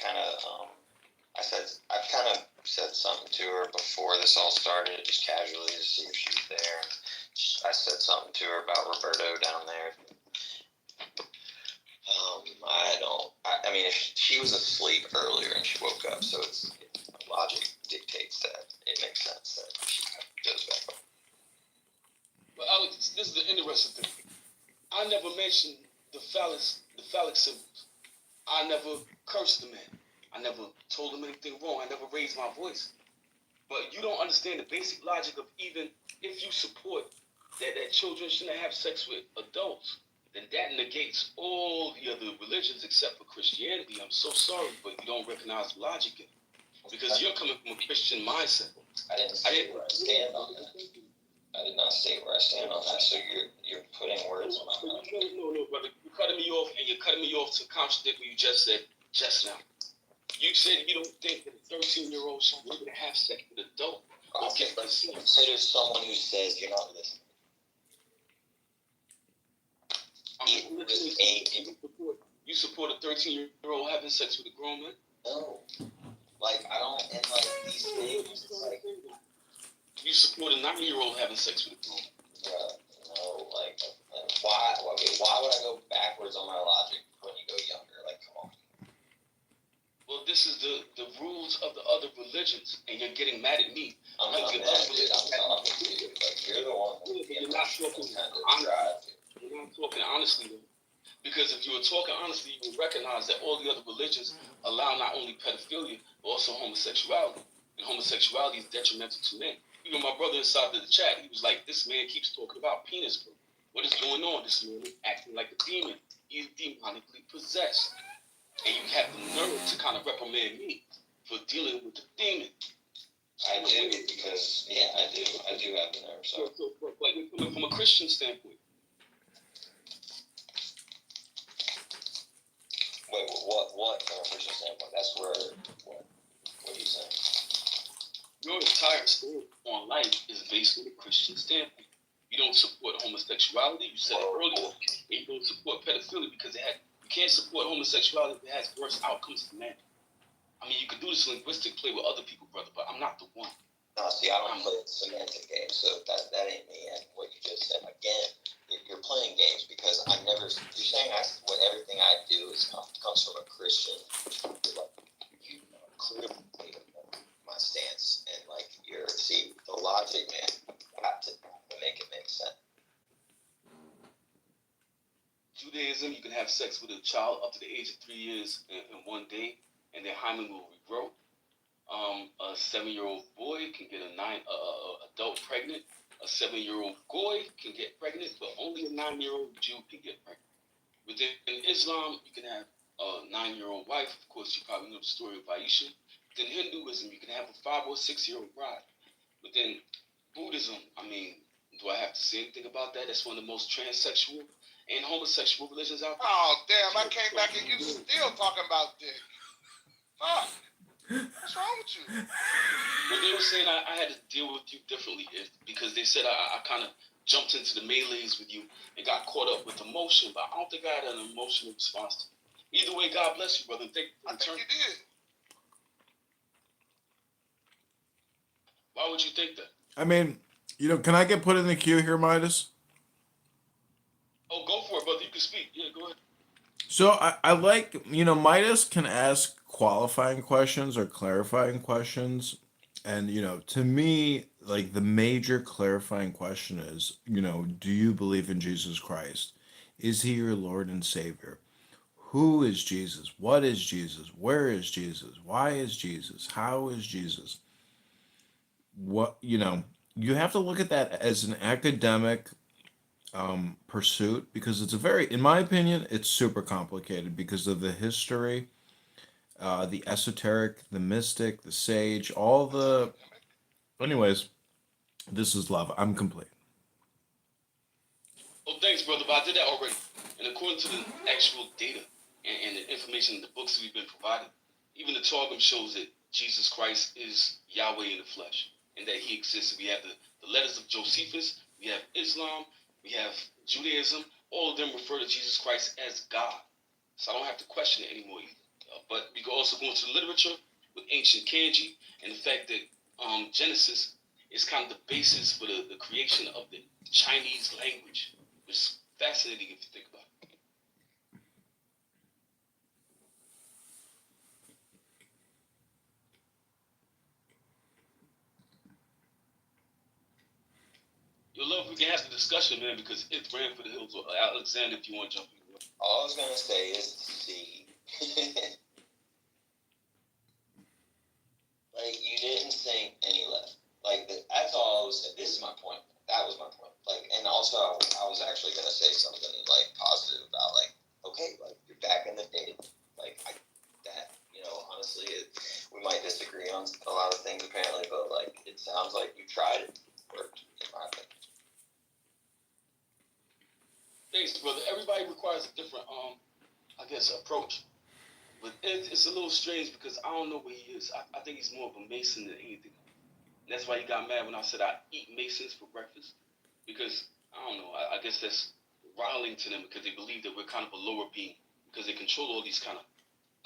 kind of said something to her before this all started, just casually to see if she was there. I said something to her about Roberto down there. I mean, if she was asleep earlier and she woke up, so logic dictates that it makes sense that she goes back up. But Alex, this is the interesting thing. I never mentioned the phallic symbols. I never cursed the man. I never told him anything wrong. I never raised my voice. But you don't understand the basic logic of even if you support that children shouldn't have sex with adults, then that negates all the other religions except for Christianity. I'm so sorry, but you don't recognize logic in it. Because you're coming from a Christian mindset. I didn't say where I stand on that. I did not state where I stand on that, so you're putting words in my mouth. No, brother. You're cutting me off, and you're cutting me off to contradict what you just said just now. You said you don't think that a 13-year-old should be able to have sex with an adult. Okay, but consider someone who says you're not listening. You support a 13-year-old having sex with a grown man? No. Like, I don't, and like these things, it's like. You support a 9-year-old having sex with a grown man? No, like, why would I go backwards on my logic when you go younger? Like, come on. Well, this is the rules of the other religions, and you're getting mad at me. I'm not mad at you, I'm talking to you. Like, you're the one who's being You're not talking honestly, though. Because if you were talking honestly, you would recognize that all the other religions allow not only pedophilia, but also homosexuality. And homosexuality is detrimental to men. Even my brother inside of the chat, he was like, this man keeps talking about penis, bro. What is going on? This man is acting like a demon. He is demonically possessed. And you have the nerve to kind of reprimand me for dealing with the demon. I do, because, yeah, I do have the nerve, so. But you're coming from a Christian standpoint. Wait, what from a Christian standpoint? That's where, what are you saying? Your entire story on life is based on a Christian standpoint. You don't support homosexuality, you said it earlier, and you don't support pedophilia because you can't support homosexuality if it has worse outcomes for men. I mean, you can do this linguistic play with other people, brother, but I'm not the one. No, see, I don't play the semantic game, so that ain't me. And what you just said, again, you're playing games because you're saying what everything I do comes from a Christian, like, you clearly my stance, and like see the logic, man, got to make it make sense. Judaism, you can have sex with a child up to the age of 3 years in one day, and their hymen will regrow. A 7-year-old boy can get adult pregnant. A 7-year-old goy can get pregnant, but only a 9-year-old Jew can get pregnant. Within Islam, you can have a 9-year-old wife. Of course, you probably know the story of Aisha. Within Hinduism, you can have a 5 or 6-year-old bride. Within Buddhism, I mean, do I have to say anything about that? That's one of the most transsexual and homosexual religions out there. Oh, damn, I came back and you still talking about dick. Fuck. What's wrong with you? Well, they were saying I had to deal with you differently because they said I kind of jumped into the melees with you and got caught up with emotion, but I don't think I had an emotional response to it. Either way, God bless you, brother. I think you did. Why would you think that? I mean, can I get put in the queue here, Midas? Oh, go for it, brother. You can speak. Yeah, go ahead. So I like, Midas can ask qualifying questions or clarifying questions. And, to me, like the major clarifying question is, do you believe in Jesus Christ? Is he your Lord and Savior? Who is Jesus? What is Jesus? Where is Jesus? Why is Jesus? How is Jesus? What, you have to look at that as an academic pursuit because it's in my opinion, it's super complicated because of the history, the esoteric, the mystic, the sage, all the. Anyways, this is love. I'm complete. Oh, thanks, brother. But I did that already. And according to the actual data and the information in the books we've been provided, even the Targum shows that Jesus Christ is Yahweh in the flesh and that he exists. We have the letters of Josephus, we have Islam, we have Judaism. All of them refer to Jesus Christ as God. So I don't have to question it anymore either. But we can also go into the literature with ancient kanji and the fact that Genesis is kind of the basis for the creation of the Chinese language, which is fascinating if you think about it. Your love, we can have the discussion, man, because it ran for the hills. Or Alexander, if you want to jump in. All I was gonna say is see. Like, you didn't think any left. Like, that's all I was saying. This is my point. That was my point. Like, and also, I was actually going to say something, like, positive about, like, okay, like, you're back in the day. Like, honestly, we might disagree on a lot of things, apparently, but, like, it sounds like you tried it. Worked, in my opinion. Thanks, brother. Everybody requires a different, approach. But it's a little strange because I don't know what he is. I think he's more of a Mason than anything. And that's why he got mad when I said I eat Masons for breakfast. Because, I don't know, I guess that's riling to them because they believe that we're kind of a lower being. Because they control all these kind of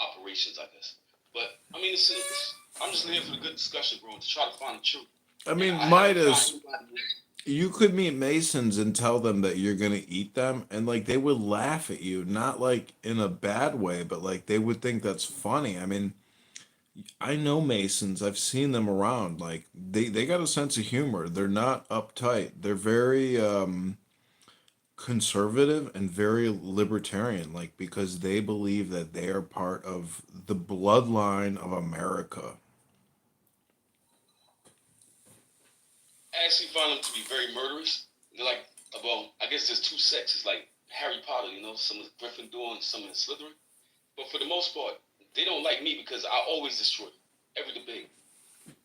operations, I guess. But, I mean, I'm just here for the good discussion, bro, to try to find the truth. I mean, Midas, you could meet Masons and tell them that you're going to eat them, and, like, they would laugh at you, not, like, in a bad way, but, like, they would think that's funny. I mean, I know Masons. I've seen them around. Like, they got a sense of humor. They're not uptight. They're very conservative and very libertarian, like, because they believe that they are part of the bloodline of America. I actually find them to be very murderous. They're like well, I guess there's two sects. It's like Harry Potter, you know, some is Gryffindor and some is Slytherin. But for the most part, they don't like me because I always destroy them. Every debate.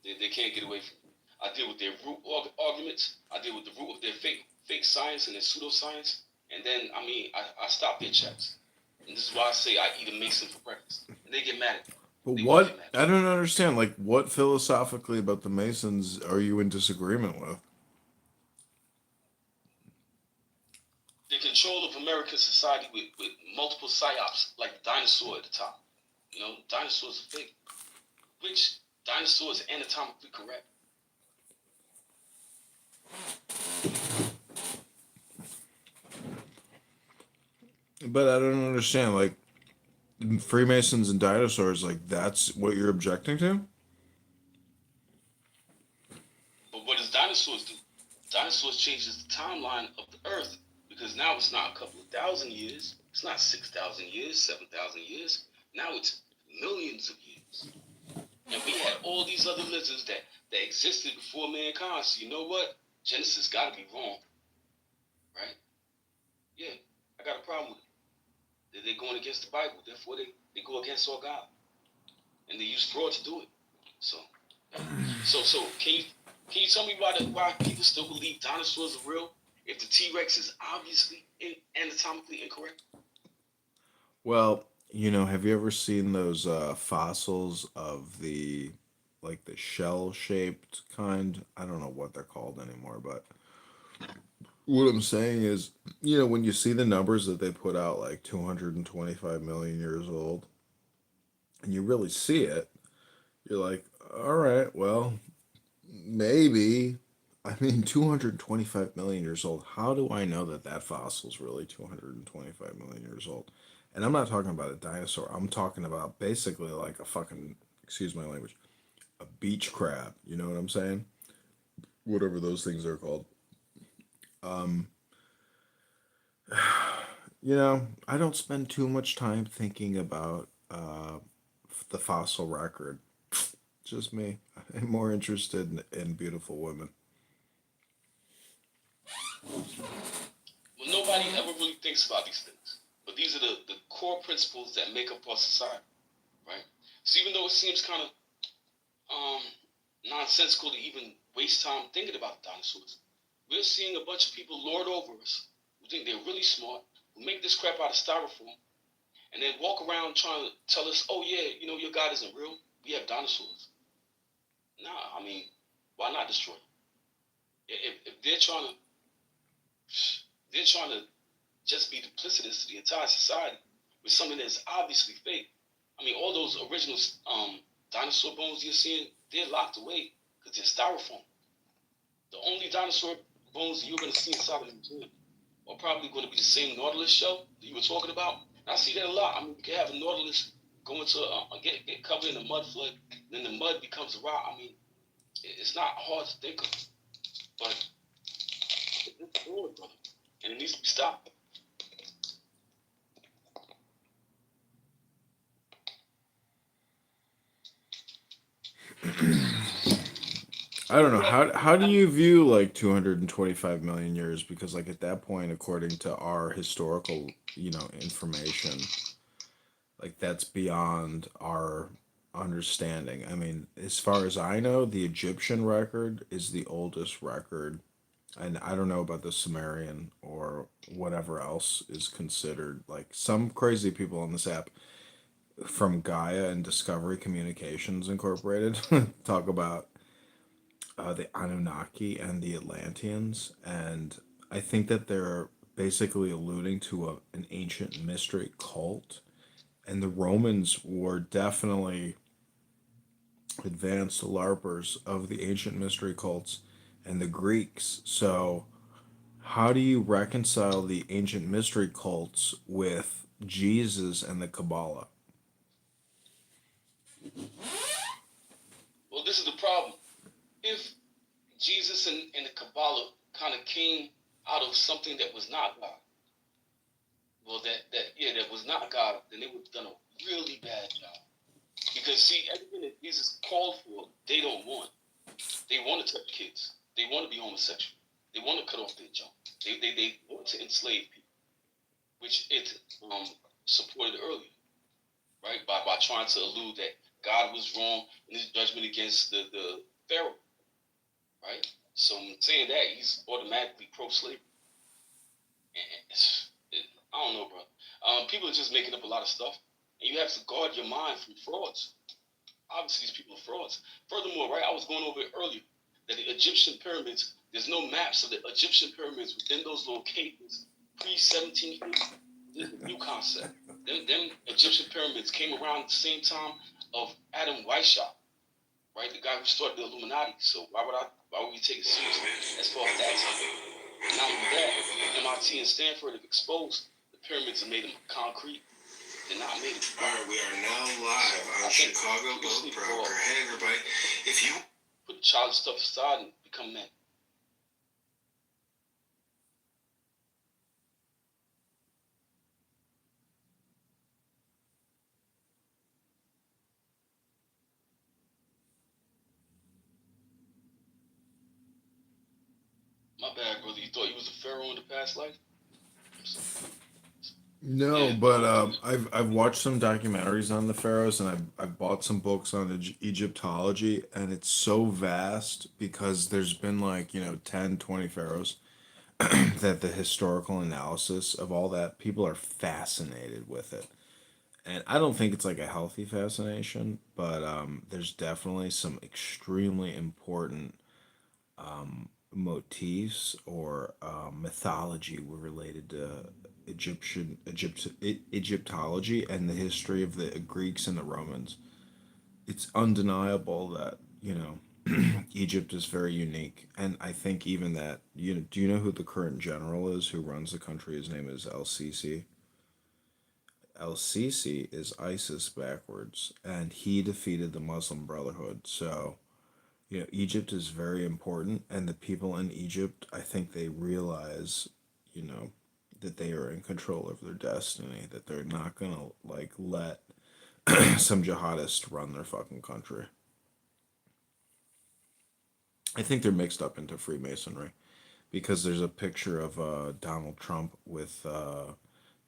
They can't get away from me. I deal with their root arguments. I deal with the root of their fake science and their pseudoscience. And then, I stop their checks. And this is why I say I eat a Mason for breakfast. And they get mad at me. But what I don't understand, like, what philosophically about the Masons are you in disagreement with? The control of American society with multiple psyops, like the dinosaur at the top. You know, dinosaurs are fake. Which dinosaur is anatomically correct? But I don't understand, like, Freemasons and dinosaurs, like, that's what you're objecting to? But what does dinosaurs do? Dinosaurs changes the timeline of the Earth because now it's not a couple of thousand years. It's not 6,000 years, 7,000 years. Now it's millions of years. And we had all these other lizards that existed before mankind. So you know what? Genesis got to be wrong. Right? Yeah, I got a problem with it. They're going against the Bible. Therefore, they go against our God. And they use fraud to do it. So can you tell me why people still believe dinosaurs are real if the T-Rex is obviously anatomically incorrect? Well, you know, have you ever seen those fossils of the shell-shaped kind? I don't know what they're called anymore, but what I'm saying is, you know, when you see the numbers that they put out, like 225 million years old, and you really see it, you're like, all right, well, maybe. I mean, 225 million years old. How do I know that fossil is really 225 million years old? And I'm not talking about a dinosaur. I'm talking about basically like a fucking, excuse my language, a beach crab. You know what I'm saying? Whatever those things are called. You know, I don't spend too much time thinking about the fossil record. Just me. I'm more interested in beautiful women. Well, nobody ever really thinks about these things. But these are the core principles that make up our society, right? So even though it seems kind of nonsensical to even waste time thinking about dinosaurs, we're seeing a bunch of people lord over us who think they're really smart, who make this crap out of styrofoam, and then walk around trying to tell us, oh yeah, you know, your God isn't real. We have dinosaurs. Nah, I mean, why not destroy them? If they're trying to just be duplicitous to the entire society with something that's obviously fake. I mean, all those original dinosaur bones you're seeing, they're locked away because they're styrofoam. The only dinosaur bones that you're going to see inside of the museum are probably going to be the same Nautilus shell that you were talking about. And I see that a lot. I mean, you can have a Nautilus go into get covered in a mud flood, then the mud becomes a rock. I mean, it's not hard to think of, but it's forward, brother, and it needs to be stopped. I don't know. How do you view like 225 million years? Because like at that point, according to our historical, you know, information, like that's beyond our understanding. I mean, as far as I know, the Egyptian record is the oldest record. And I don't know about the Sumerian or whatever else is considered. Like some crazy people on this app from Gaia and Discovery Communications Incorporated talk about the Anunnaki and the Atlanteans, and I think that they're basically alluding to an ancient mystery cult, and the Romans were definitely advanced LARPers of the ancient mystery cults, and the Greeks. So, how do you reconcile the ancient mystery cults with Jesus and the Kabbalah? Well, this is the problem. If Jesus and the Kabbalah kind of came out of something that was not God, well, that was not God, then they would have done a really bad job. Because, see, everything that Jesus called for, they don't want. They want to touch kids. They want to be homosexual. They want to cut off their junk. They wanted to enslave people, which it supported earlier, right? By trying to allude that God was wrong in his judgment against the Pharaoh, right? So in saying that, he's automatically pro-slavery. And I don't know, bro. People are just making up a lot of stuff, and you have to guard your mind from frauds. Obviously, these people are frauds. Furthermore, right, I was going over it earlier, that the Egyptian pyramids, there's no maps of the Egyptian pyramids within those little caves pre-1750. This is a new concept. Them Egyptian pyramids came around at the same time of Adam Weishaupt, right, the guy who started the Illuminati. So why would we take it seriously as far as that time? Not only that, MIT and Stanford have exposed the pyramids are made of concrete. They're not made of. All right, we are now live on Chicago Boat Broker. Hey, everybody, if you put childish stuff aside and become men. My bad, brother. You thought you was a pharaoh in the past life? No, but I've watched some documentaries on the pharaohs, and I've bought some books on Egyptology, and it's so vast because there's been like 10, 20 pharaohs that the historical analysis of all that, people are fascinated with it. And I don't think it's like a healthy fascination, but there's definitely some extremely important motifs or mythology were related to Egyptology and the history of the Greeks and the Romans. It's undeniable that Egypt is very unique, and I think even that do you know who the current general is who runs the country? His name is El Sisi. El Sisi is ISIS backwards, and he defeated the Muslim Brotherhood. So Egypt is very important, and the people in Egypt, I think they realize, that they are in control of their destiny, that they're not gonna let some jihadist run their fucking country. I think they're mixed up into Freemasonry, because there's a picture of Donald Trump with the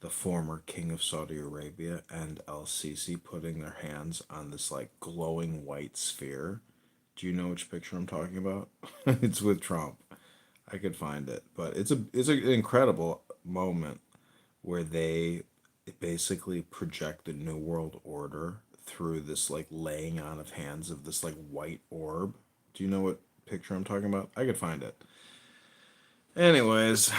former king of Saudi Arabia and El Sisi putting their hands on this glowing white sphere. Do you know which picture I'm talking about? It's with Trump. I could find it, but it's an incredible moment where they basically project the New World Order through this laying on of hands of this white orb. Do you know what picture I'm talking about? I could find it. Anyways.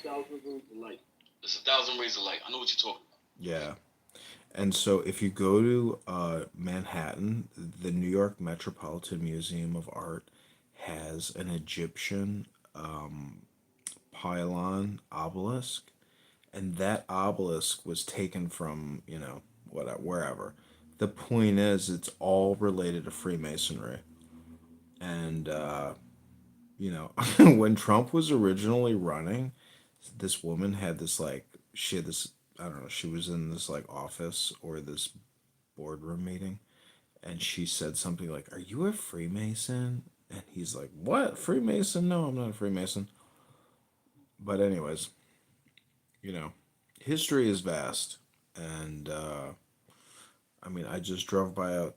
It's 1,000 rays of light. I know what you're talking about. Yeah. And so if you go to Manhattan, the New York Metropolitan Museum of Art has an Egyptian pylon obelisk, and that obelisk was taken from, wherever. The point is, it's all related to Freemasonry. And, when Trump was originally running, this woman had this, she had this, I don't know, she was in this office or this boardroom meeting, and she said something like, "Are you a Freemason?" And he's like, "What? Freemason? No, I'm not a Freemason." But anyways, history is vast, and I just drove by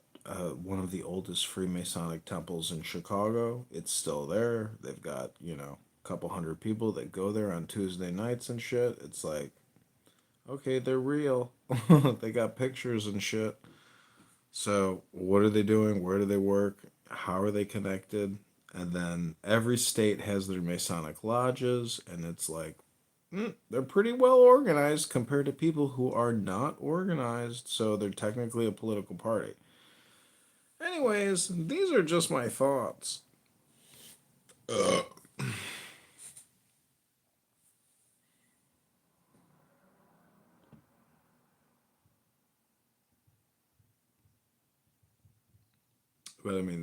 one of the oldest Freemasonic temples in Chicago. It's still there. They've got a couple hundred people that go there on Tuesday nights and shit. It's like, okay, they're real. They got pictures and shit. So what are they doing? Where do they work? How are they connected? And then every state has their Masonic lodges, and it's like, they're pretty well organized compared to people who are not organized, so they're technically a political party. Anyways, these are just my thoughts. But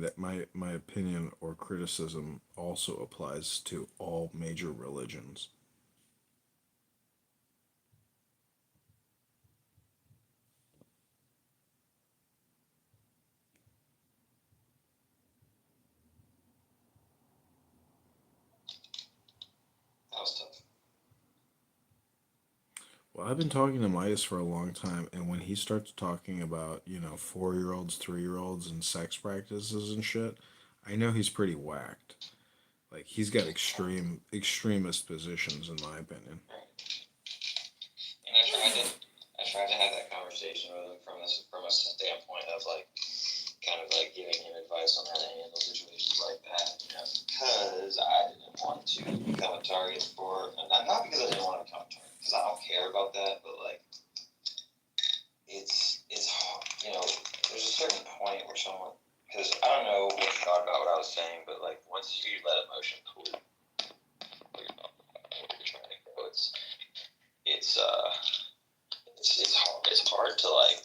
that my opinion or criticism also applies to all major religions. was tough. Well, I've been talking to Midas for a long time, and when he starts talking about, 4-year-olds, 3-year-olds, and sex practices and shit, I know he's pretty whacked. Like, he's got extremist positions, in my opinion. And I tried to have that conversation with him from a standpoint of like, kind of like giving him advice on how to handle situations like that, because I didn't want to become a target for, not because I didn't want to become a target, because I don't care about that, but like, it's hard, there's a certain point where someone, because I don't know what you thought about what I was saying, but like, once you let emotion pollute what you're trying to go, it's hard to like,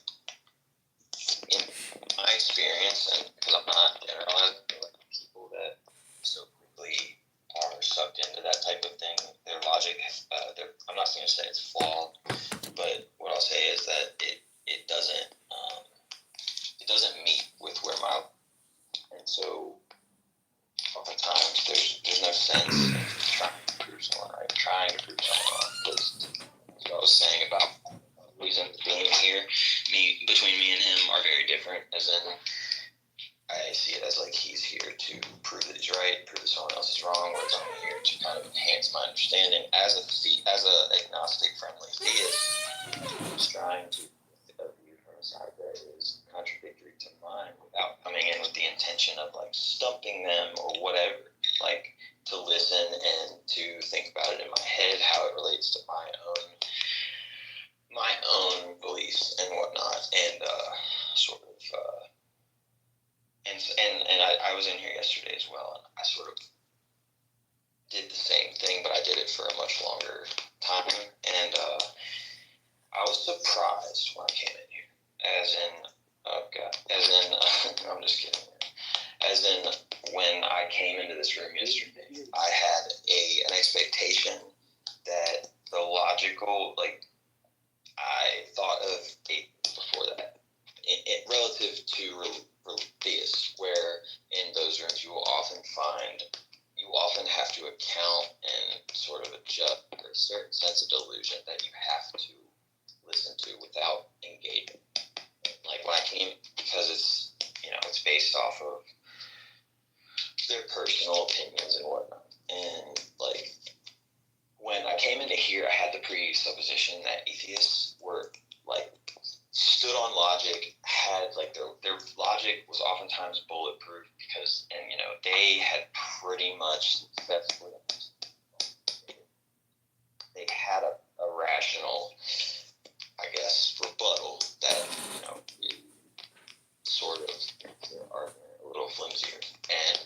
in my experience, and because I'm not generalizing, like people that so quickly are sucked into that type of thing, their logic, I'm not going to say it's flawed, but what I'll say is that it doesn't meet with where my, and so oftentimes there's no sense in trying to prove someone right, because what I was saying about reasons being here, between me and him are very different, as in I see it as like he's here to prove that he's right, prove that someone else is wrong, whereas I'm here to kind of enhance my understanding as a agnostic friendly theist who's trying to view from a side that is contradictory to mine without coming in with the intention of like stumping them or whatever, like to listen and to think about it in my head, how it relates to my own beliefs and whatnot, and sort of and I was in here yesterday as well, and I sort of did the same thing, but I did it for a much longer time, and I was surprised when I came in here, no, I'm just kidding, as in when I came into this room yesterday, I had an expectation that the logical, like, I thought of it before that, relative to theists, where in those rooms you will often have to account and sort of adjust for a certain sense of delusion that you have to listen to without engaging. Like when I came, because it's based off of their personal opinions and whatnot, and like when I came into here, I had the presupposition that atheists were like stood on logic, had like their logic was oftentimes bulletproof because, and they had pretty much successfully, they had a rational, I guess, rebuttal that sort of are a little flimsier. And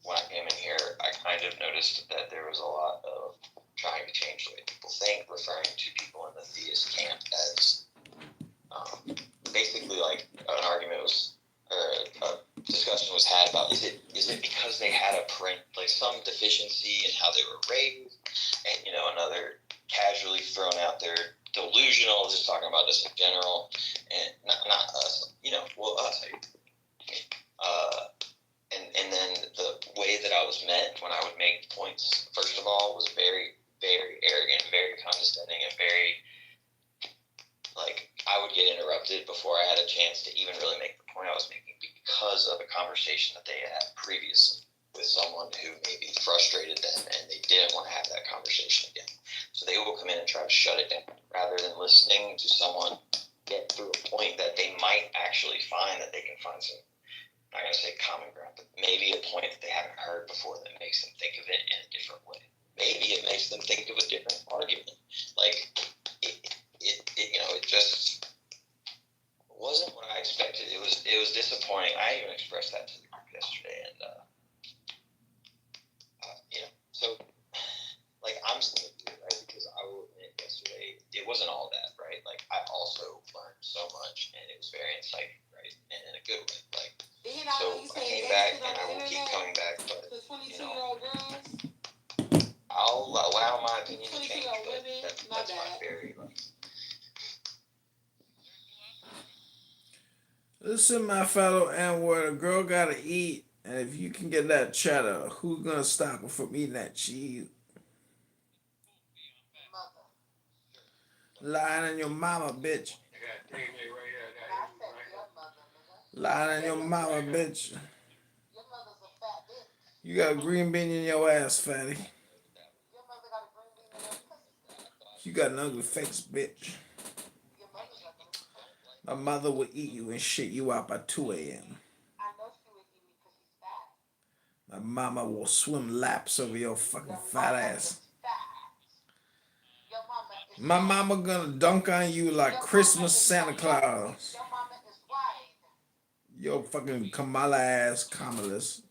when I came in here, I kind of noticed that there was a lot of trying to change the way people think, referring to people in the theist camp as basically like an argument was, or a discussion was had about is it because they had some deficiency in how they were raised, and another casually thrown out there delusional, just talking about this in general, and not us, us. And then the way that I was met when I would make points, first of all, was very, very arrogant, very condescending, and very, like, I would get interrupted before I had a chance to even really make the point I was making because of a conversation that they had previously with someone who maybe frustrated them and they didn't want to have that conversation again. So they will come in and try to shut it down rather than listening to someone get through a point that they might actually find that they can find some, I'm not going to say common ground, but maybe a point that they haven't heard before that makes them think of it in a different way. Maybe it makes them think of a different argument. Like, it just wasn't what I expected. It was disappointing. I even expressed that to the group yesterday, and so like I'm still here, right? Because I will admit, yesterday it wasn't all that, right? Like I also learned so much, and it was very insightful, right? And in a good way, like. So I came back, and I will keep coming back, but I'll allow my opinion to change, but that's my very like. Listen, my fellow N-word, a girl gotta eat, and if you can get that cheddar, who's gonna stop her from eating that cheese? Lying on your mama, bitch. Lying on your mama, bitch. You got a green bean in your ass, fatty. You got an ugly face, bitch. My mother will eat you and shit you out by 2 a.m. My mama will swim laps over your fucking fat ass. My mama gonna dunk on you like Christmas Santa Claus. Yo fucking Kamala ass Kamalas.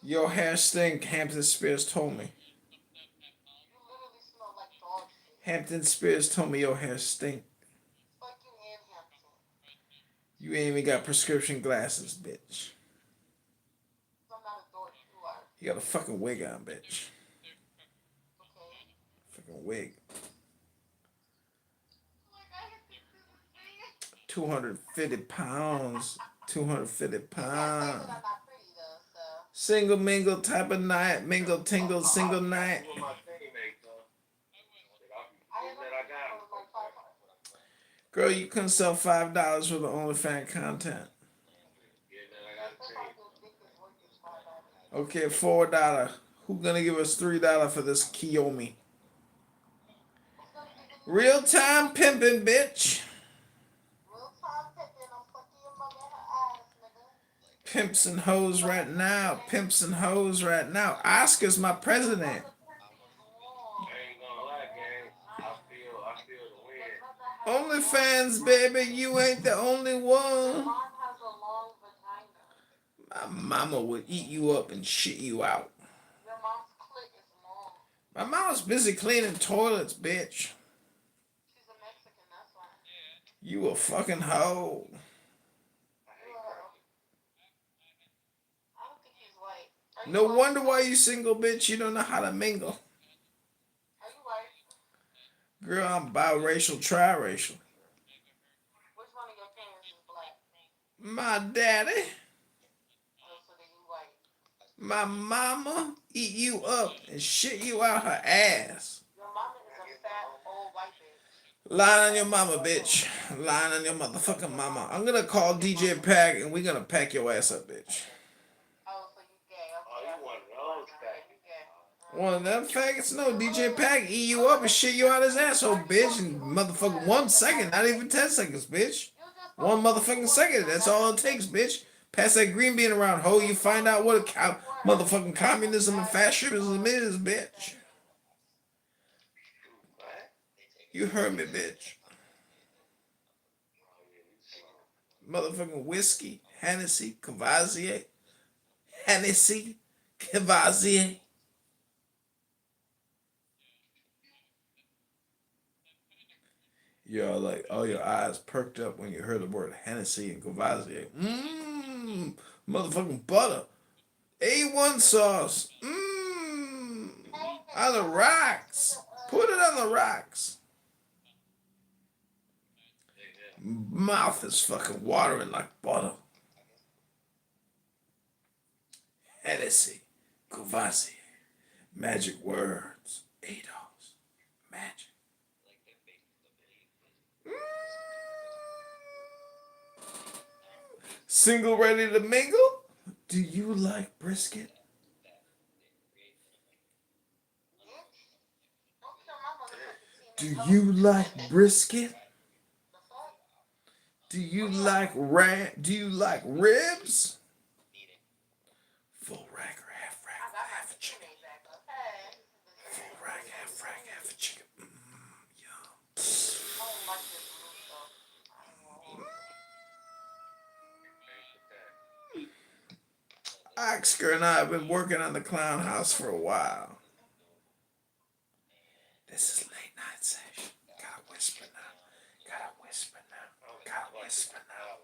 Your hair stink, Hampton Spears told me. Hampton Spears told me your hair stink. You ain't even got prescription glasses, bitch. You got a fucking wig on, bitch. Fucking wig. 250 pounds. 250 pounds. Single mingle type of night. Mingle tingle single night. Girl, you couldn't sell $5 for the OnlyFans content. Okay, $4. Who gonna give us $3 for this Kiyomi? Real time pimping, bitch. Pimps and hoes right now. Pimps and hoes right now. Oscar's my president. OnlyFans, baby, you ain't the only one. My mama would eat you up and shit you out. My mama's busy cleaning toilets, bitch. You a fucking hoe. No wonder why you single, bitch. You don't know how to mingle. Girl, I'm biracial, triracial. My daddy. My mama eat you up and shit you out her ass. Lying on your mama, bitch. Lying on your motherfucking mama. I'm gonna call DJ Pack and we're gonna pack your ass up, bitch. One of them faggots? No, DJ Pack eat you up and shit you out his asshole, bitch. And motherfucking 1 second, not even 10 seconds, bitch. 1 motherfucking second, that's all it takes, bitch. Pass that green bean around, ho. You find out what a motherfucking communism and fascism is, bitch. You heard me, bitch. Motherfucking whiskey, Hennessy, Cavazier. Hennessy, Cavazier. You're like, oh, your eyes perked up when you heard the word Hennessy and Cavazier. Mmm, motherfucking butter. A1 sauce. Mmm, on the rocks. Put it on the rocks. Mouth is fucking watering like butter. Hennessy, Cavazier, magic words, $8, magic. Single ready to mingle? Do you like brisket? Do you like brisket? Do you like ribs? Full rack or half a chicken. Full rack, half a chicken. Yum. Oscar and I have been working on the clown house for a while. This is late night session. Gotta whisper now. Gotta whisper now. Gotta whisper now.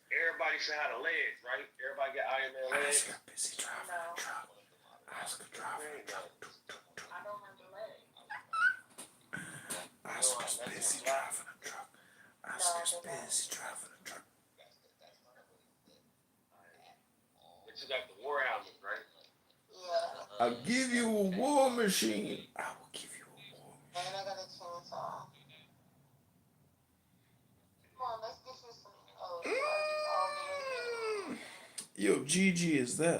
Everybody should have a leg, right? Everybody get Iron Man legs. Oscar busy driving a truck. Oscar driving a truck. Oscar's busy driving a truck. Oscar's busy driving a truck. But you got the war album, right? Yeah. I'll give you a war machine. I will give you a war. And I got a chainsaw. Come on, let's get you some. Oh, you already all the way there. Yo, Gigi, is that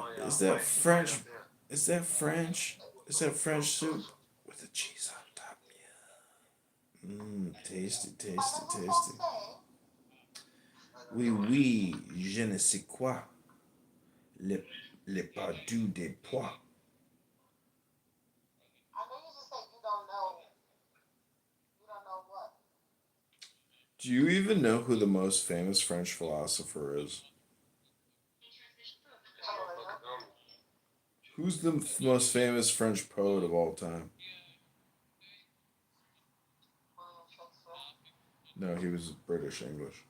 French? Is that French? Is that French soup with the cheese on top? Yeah. Tasty, tasty, tasty. Oui, oui, je ne sais quoi. Le pardon des pois. I know you just said you don't know. You don't know what. Do you even know who the most famous French philosopher is? Who's the most famous French poet of all time? No, he was British English.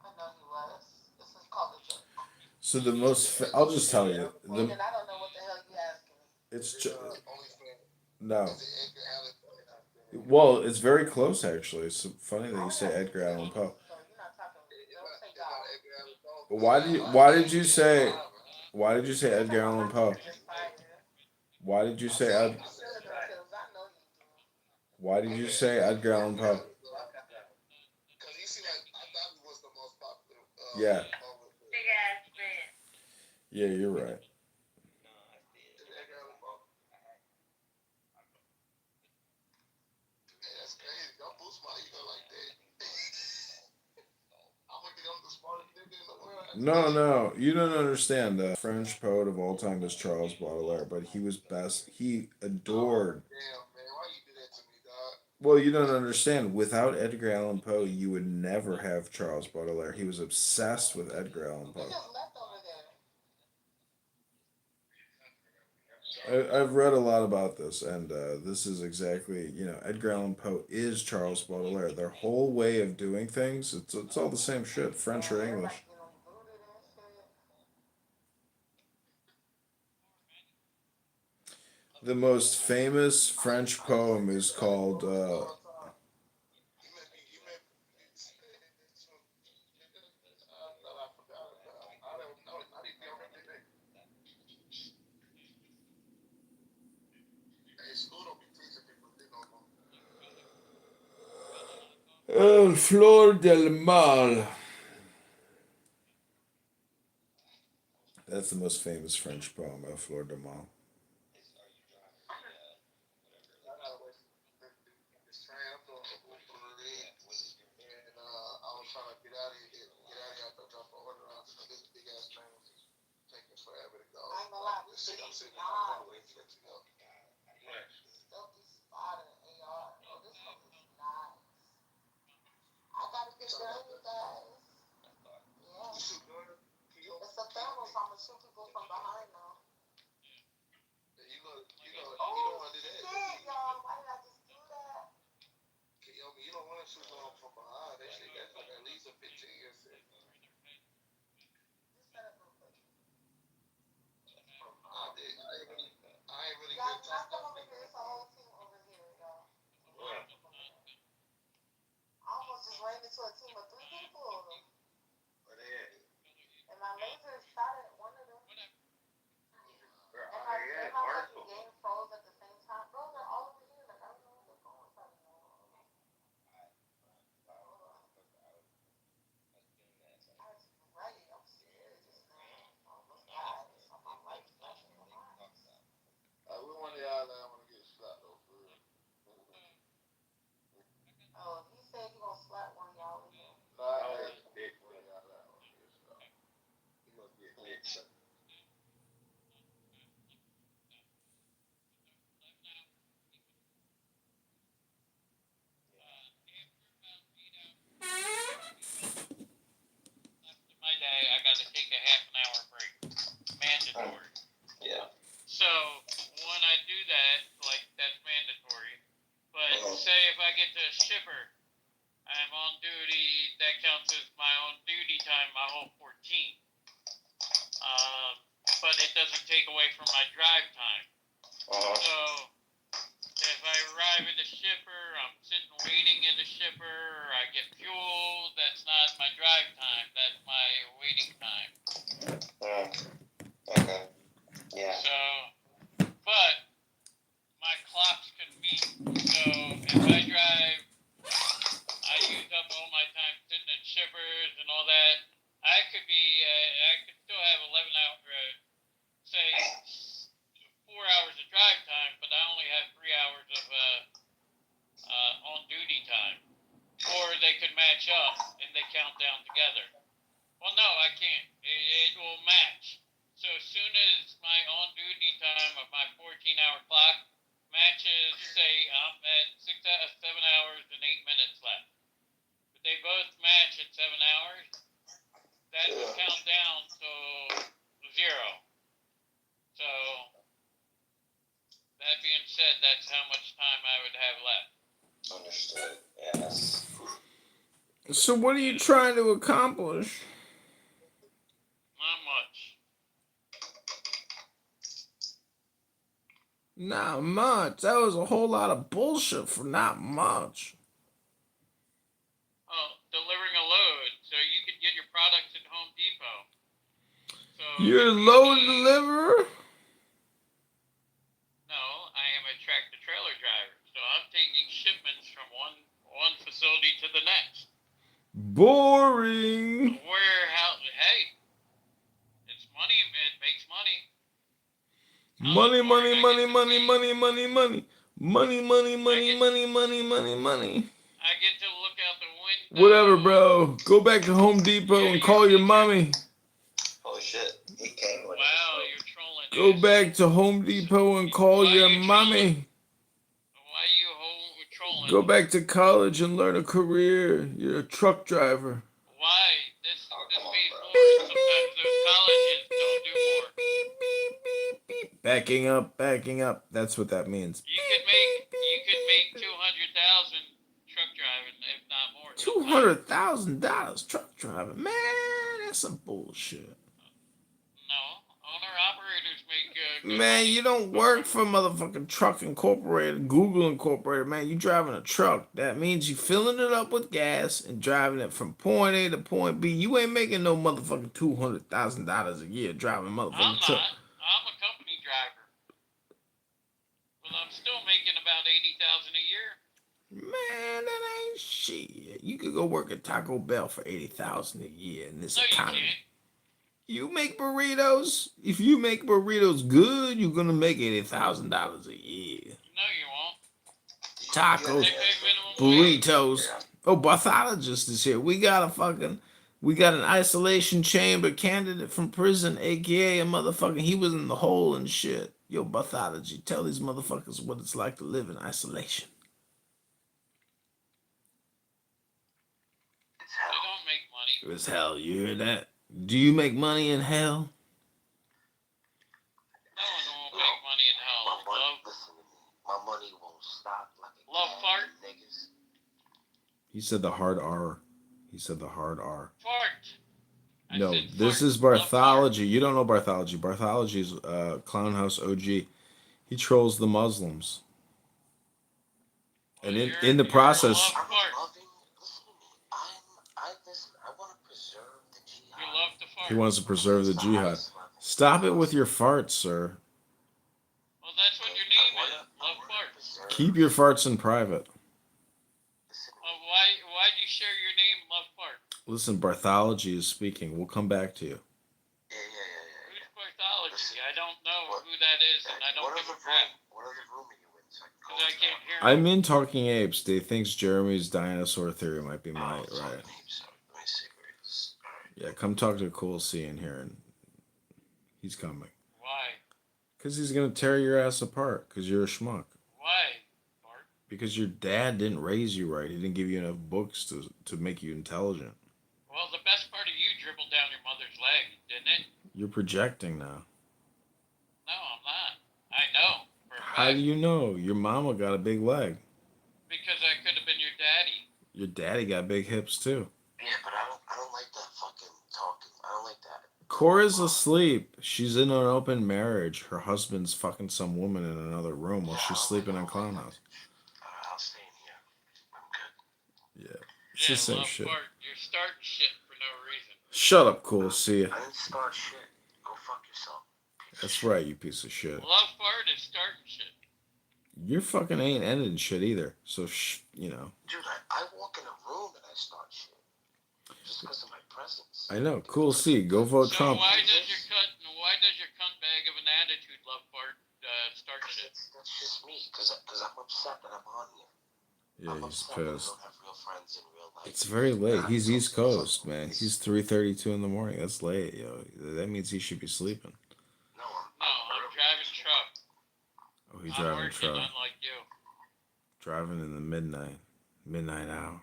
I know he was. This is called a joke. So the most, I'll just tell you. And I don't know what the hell you asking me. It's no. Well, it's very close actually. It's funny that you say Edgar Allan Poe. But why did you say Edgar Allan Poe? Why did you say Edgar Allan Poe? Yeah. Yeah, you're right. No, you don't understand. The French poet of all time is Charles Baudelaire, but he adored. Well, you don't understand. Without Edgar Allan Poe, you would never have Charles Baudelaire. He was obsessed with Edgar Allan Poe. I've read a lot about this, and this is exactly, Edgar Allan Poe is Charles Baudelaire. Their whole way of doing things, it's all the same shit, French or English. The most famous French poem is called Flor del Mal. That's the most famous French poem, Flor del Mal. It's a family, so I'm gonna shoot people from behind now. Shit, y'all. Why did I just do that? You don't want to shoot them from behind. That shit got like at least a 15 years. I ain't really good time. There's a whole team over here, y'all. I almost just ran into a team of 3 people. Where they at? And my laser shot at one of them. Where And are they at? my fucking game froze at the same time. Bro, they're all over here. Like, I don't know where they're going. I'm serious, man. Almost died. So my life flashing in my eyes. We want y'all that want to get shot though, for real. Oh, he said he gonna slap one of y'all in here. No, I ain't dick one of y'all that want to get shot. He must get dick shot. My day, I got to take a half an hour break. Mandatory. Yeah. So when I do that, like that's mandatory. But say if I get to a shipper, I'm on duty. That counts as my own duty time, my whole 14. But it doesn't take away from my drive time. So if I arrive at the shipper, I'm sitting waiting at the shipper. I get fuel. That's not my drive time. That's my waiting time. Okay. Yeah. So strippers and all that, I could still have 11 hours, say 4 hours of drive time, but I only have 3 hours of on duty time. Or they could match up and they count down together. Well, no, I can't. It will match. So as soon as my on duty time of my 14-hour clock matches, say I'm at 7 hours and 8 minutes left. But they both match at 7 hours, that will count down to 0. So that being said, that's how much time I would have left. Understood. Yes. So what are you trying to accomplish? Not much. Not much. That was a whole lot of bullshit for not much. Oh, delivering a load, so you could get your products at Home Depot. So You're a load deliverer? no, I am a tractor trailer driver, so I'm taking shipments from one facility to the next. Boring. Hey, it's money. It makes money. Money, money, money, money, money, money, money. Money, money, money, money, money, money, money. I get to look out the window. Whatever, bro. Go back to Home Depot and call your mommy. Holy shit. He came with Wow, you're trolling. Go back to Home Depot and call your mommy. Why you trolling? Go back to college and learn a career. You're a truck driver. Why? This pays more. Sometimes those colleges don't do more. Backing up, backing up. That's what that means. You could make 200,000 truck driving, if not more. $200,000 truck driving. Man, that's some bullshit. Owner-operators make good Man, you don't work for motherfucking Truck Incorporated, Google Incorporated, man. You driving a truck. That means you filling it up with gas and driving it from point A to point B. You ain't making no motherfucking $200,000 a year driving a motherfucking truck. I'm a company driver. But I'm still making about $80,000 a year. Man, that ain't shit. You could go work at Taco Bell for $80,000 a year in this economy. You can't. You make burritos. If you make burritos good, you're gonna make $80,000 a year. No, you won't. Tacos, burritos. Oh, pathologist is here. We got an isolation chamber candidate from prison, aka a motherfucker. He was in the hole and shit. Yo, pathology, tell these motherfuckers what it's like to live in isolation. They don't make money. It was hell. You hear that? Do you make money in hell? No one won't make money in hell. My money won't stop like a Love fart? niggas. He said the hard R. He said the hard R. Fart. No, this is Barthology. You don't know Barthology. Barthology's Clown House OG. He trolls the Muslims. And in the process, I'm loving. Listen to me. I want to preserve the jihad. You love to fart. he wants to preserve the jihad. Stop it with your farts, sir. Well, that's what your name is. Love fart. Keep your farts in private. Why'd you share your name, Love Fart? Listen, Barthology is speaking. We'll come back to you. Who's Barthology? I don't know who that is, and I don't give a crap. What other room are you in? So Because I can't hear him. I'm in Talking Apes. They thinks Jeremy's dinosaur theory might be right. Yeah, come talk to Cool C in here, and he's coming. Why? Because he's gonna tear your ass apart. Because you're a schmuck. Why? Because your dad didn't raise you right. He didn't give you enough books to make you intelligent. Well, the best part of you dribbled down your mother's leg, didn't it? You're projecting now. No, I'm not. I know. For a How fact. do you know? Your mama got a big leg. Because I could have been your daddy. Your daddy got big hips too. Yeah, but I don't like that fucking talking. I don't like that. Cora's asleep. She's in an open marriage. Her husband's fucking some woman in another room while she's sleeping in Clown House. I'll stay in here. I'm good. Yeah. It's the same Love shit. Fart, you're starting shit for no reason. Shut up, Cool. See ya. I didn't start shit. Go fuck yourself. That's right, you piece of shit. Love Fart is starting shit. You fucking ain't ending shit either. So, you know. Dude, I walk in a room and I start shit. just because of my presence. I know. Cool C. Go vote So Trump. why does your cunt bag of an attitude love fart start shit? That's just me, because I'm upset that I'm on here. Yeah, I'm he's upset that I pissed. don't have real friends in real life. It's very late. He's East Coast, man. He's 3:32 in the morning. That's late, yo. That means he should be sleeping. No, I'm driving truck. Oh, he's I'm driving working, truck. unlike you. Driving in the midnight hour.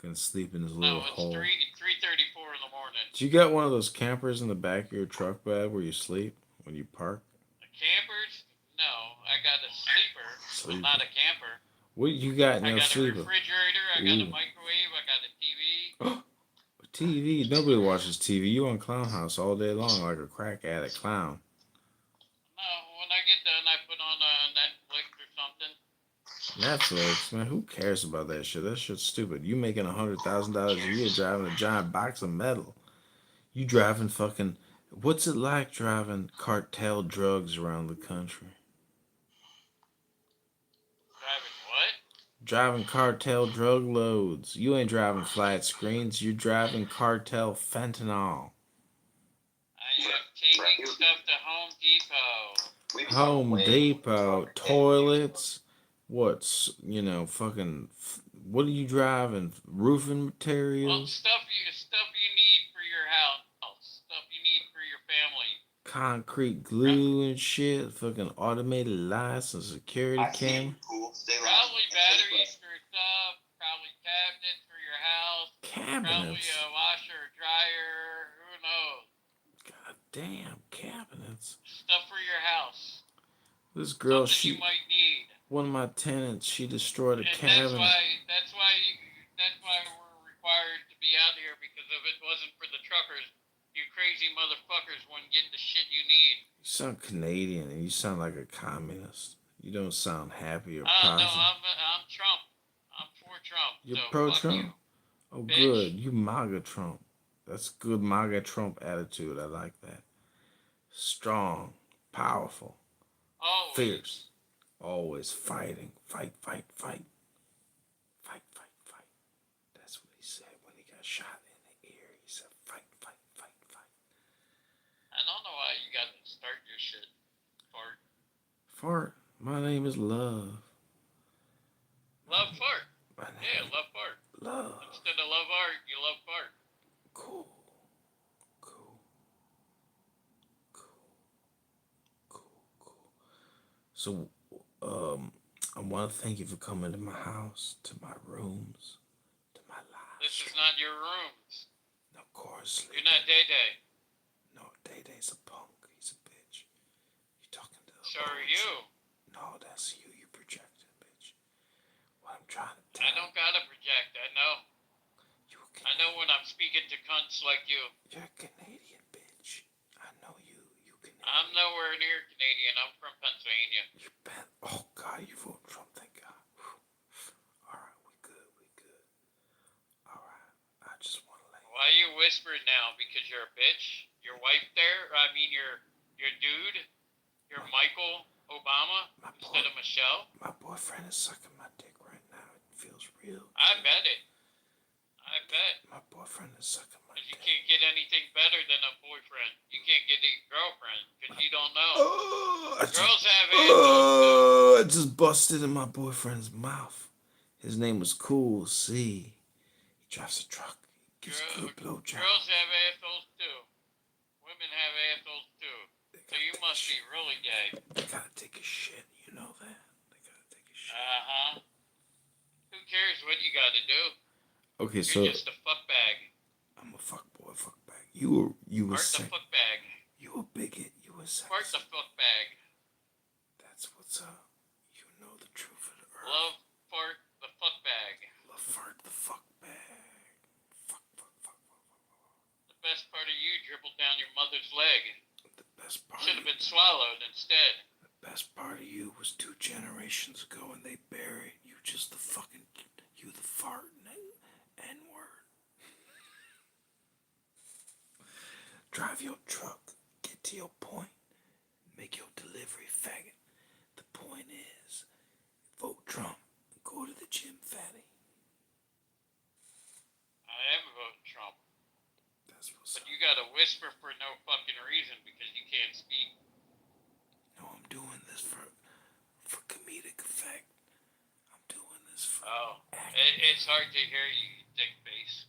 Gonna sleep in his No, little it's hole. 3:34 in the morning. Do you got one of those campers in the back of your truck bed where you sleep when you park? Campers? No, I got a sleeper, but not a camper. What you got in I your got sleeper? a refrigerator, I got a Ooh. microwave, I got a TV. TV. Nobody watches TV. You on Clown House all day long like a crack addict clown. No, when I get done, I put on Netflix or something. Netflix, man. Who cares about that shit? That shit's stupid. You making $100,000 a year driving a giant box of metal. You driving fucking. What's it like driving cartel drugs around the country? Driving what? Driving cartel drug loads. You ain't driving flat screens. You're driving cartel fentanyl. I am taking stuff to Home Depot. Home Depot, toilets. What's, fucking. What are you driving? Roofing Well, materials? stuff you need for your house, stuff you need for your family. Concrete glue and shit. Fucking automated lights and security camera. Probably batteries for stuff, probably cabinets for your house. Probably Cabinets? a washer or dryer, who knows. Damn, cabinets. Stuff for your house. This girl, Something you might need. one of my tenants, she destroyed a And cabinet. that's why we're required to be out here, because if it wasn't for the truckers, you crazy motherfuckers wouldn't get the shit you need. You sound Canadian and you sound like a communist. You don't sound happy or No, positive. I'm Trump. I'm for Trump. You're so pro fuck Trump? you. Oh, bitch. good. You MAGA Trump. That's good MAGA Trump attitude. I like that. Strong, powerful, Always. fierce, always fighting. Fight, fight, fight. Fight, fight, fight. That's what he said when he got shot in the ear. He said, fight, fight, fight, fight. I don't know why you got to start your shit, Fart. Fart. My name is Love. Love Fart. My Yeah, name love Fart. Love. Instead of love art, you love Fart. Cool. So, I want to thank you for coming to my house, to my rooms, to my life. This is not your rooms. Of course. You're not Day-Day. No, Day-Day's a punk. He's a bitch. You talking to the So are you. No, that's you. You projected, bitch. What I'm trying to tell I don't gotta project. I know. I know when I'm speaking to cunts like you. You're a Canadian, bitch. I know you. You Canadian. I'm nowhere near Canadian. I'm from Pennsylvania. Oh, God, you vote Trump. Thank God. All right, we good. All right. I just want to Why are you whispering now? Because you're a bitch? Your wife there? I mean, your dude? Your Michael Obama instead of Michelle? My boyfriend is sucking my dick right now. It feels real. I bet it. I bet. My boyfriend is sucking my Because you can't get anything better than a boyfriend. You can't get a girlfriend because you don't know. Girls have Oh, I just busted in my boyfriend's mouth. His name was Cool C. He drives a truck. He gives good blowjob. Girls have assholes too. Women have assholes too. So you must be really gay. They gotta take a shit. You know that. Uh-huh. Who cares what you gotta do? Okay, You're so just a fuck bag. I'm a fuck boy, fuck bag. You were Fart the sick. fuck bag. You a bigot. You a sex. Fart the fuck bag. That's what's up. You know the truth of the earth. Love fart the fuck bag. Love fart the fuck bag. The best part of you dribbled down your mother's leg. The best part. Should have been swallowed instead. The best part of you was 2 generations ago, and they buried you. Just the fucking you, the fart N-word. Drive your truck. Get to your point. Make your delivery, faggot. The point is, vote Trump. Go to the gym, fatty. I am voting But you gotta whisper for no fucking reason because you can't speak. No, I'm doing this for comedic effect. I'm doing this for. Oh, it's hard to hear you, you dick face.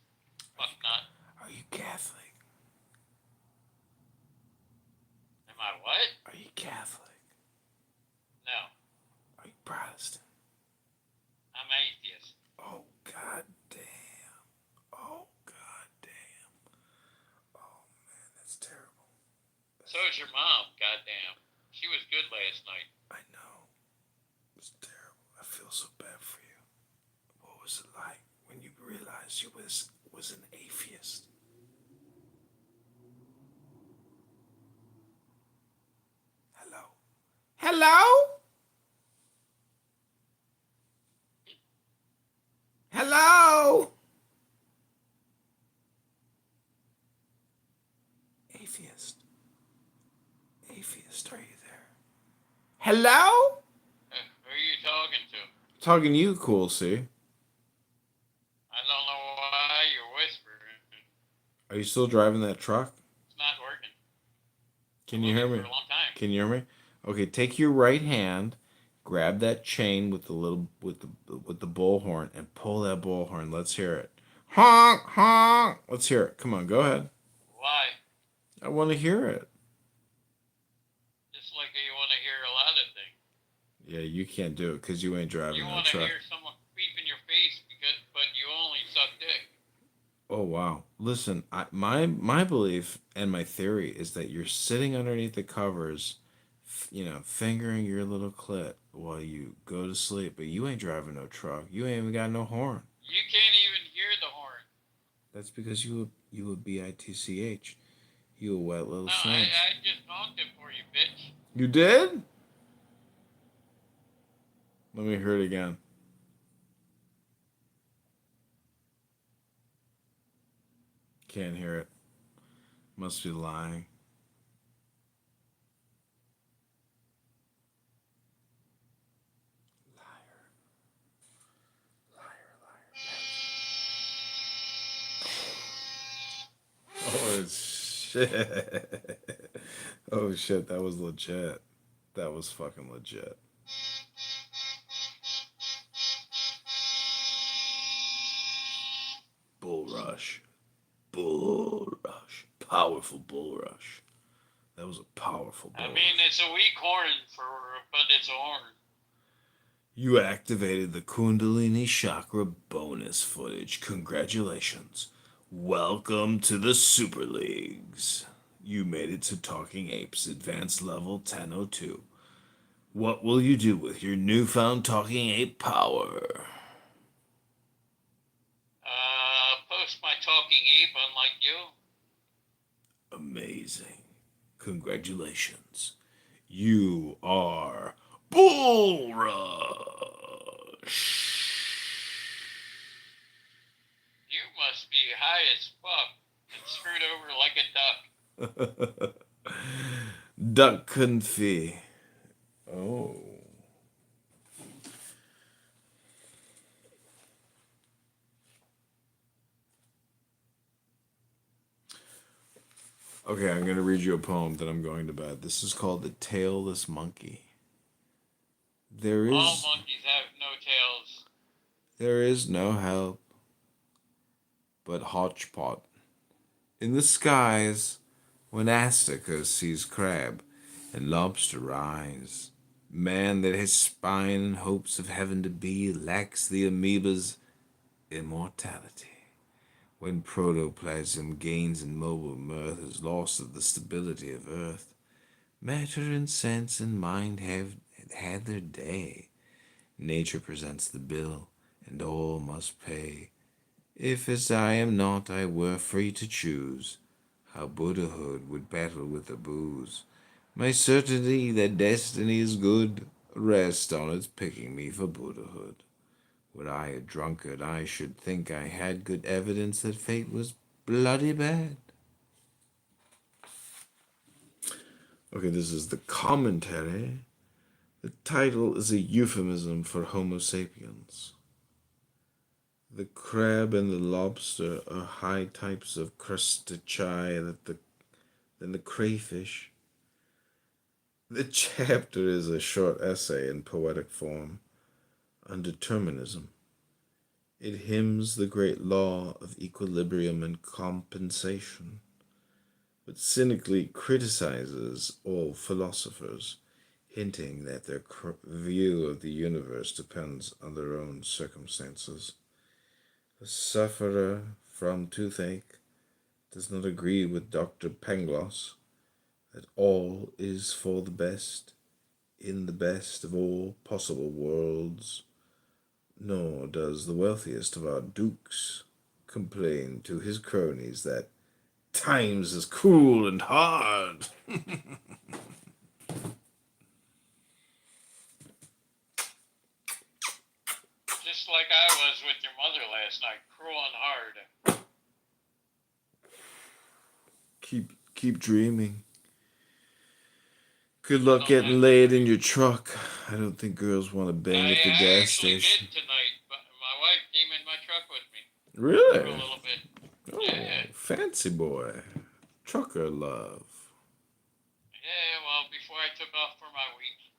Fuck not. Are you Catholic? Am I what? Are you Catholic? No, Are you Protestant? I'm atheist. Oh, god damn. Oh, god damn. Oh, man, that's terrible. So is your mom, goddamn. She was good last night. I know. It's terrible. I feel so bad for you. What was it like when you realized you was an atheist? Hello? Hello? Hello? Atheist. Atheist, are you there? Hello? Who are you talking to? Talking to you, Cool C. I don't know why you're whispering. Are you still driving that truck? It's not working. Can you hear me? For a long time. Can you hear me? Okay, take your right hand, grab that chain with the bullhorn, and pull that bullhorn. Let's hear it. Honk, honk. Let's hear it. Come on, go ahead. Why? I want to hear it. Just like you want to hear a lot of things. Yeah, you can't do it because you ain't driving You that want to truck. hear someone beep in your face, but you only suck dick. Oh wow! Listen, my belief and my theory is that you're sitting underneath the covers, fingering your little clit while you go to sleep, but you ain't driving no truck. You ain't even got no horn. You can't even hear the horn. That's because you a bitch. You a wet little No, snake. I just honked it for you, bitch. You did? Let me hear it again. Can't hear it. Must be lying. Oh shit. Oh shit, that was legit. That was fucking legit. Bull rush. Bull rush. Powerful bull rush. That was a powerful bull I mean, it's a weak horn, but it's a horn. You activated the Kundalini Chakra bonus footage. Congratulations. Welcome to the Super Leagues. You made it to Talking Apes Advanced Level 1002. What will you do with your newfound Talking Ape power? Post my talking ape, unlike you. Amazing. Congratulations. You are Bull Rush. You must be high as fuck and screwed over like a duck. Duck confit. Oh. Okay, I'm going to read you a poem that I'm going to bed. This is called The Tailless Monkey. All monkeys have no tails. There is no help but hodgepodge. In the skies, when Astica sees crab and lobster rise, man that has spine and hopes of heaven to be lacks the amoeba's immortality. When protoplasm gains in mobile mirth is lost of the stability of earth, matter and sense and mind have had their day. Nature presents the bill, and all must pay. If as I am not, I were free to choose how Buddhahood would battle with the booze. My certainty that destiny is good rests on its picking me for Buddhahood. Were I a drunkard, I should think I had good evidence that fate was bloody bad. Okay, this is the commentary. The title is a euphemism for Homo sapiens. The crab and the lobster are high types of crustacea than the crayfish. The chapter is a short essay in poetic form on determinism. It hymns the great law of equilibrium and compensation, but cynically criticizes all philosophers, hinting that their view of the universe depends on their own circumstances. A sufferer from toothache does not agree with Dr. Pangloss that all is for the best in the best of all possible worlds, nor does the wealthiest of our dukes complain to his cronies that times is cool and hard. Just like I was with your mother last night, cruel and hard. Keep dreaming. Good luck getting laid in your truck. I don't think girls want to bang at the gas station. Did tonight, but my wife came in my truck with me. Really? For a little bit. Oh, Yeah. fancy boy. Trucker love. Yeah, well, before I took off for my week,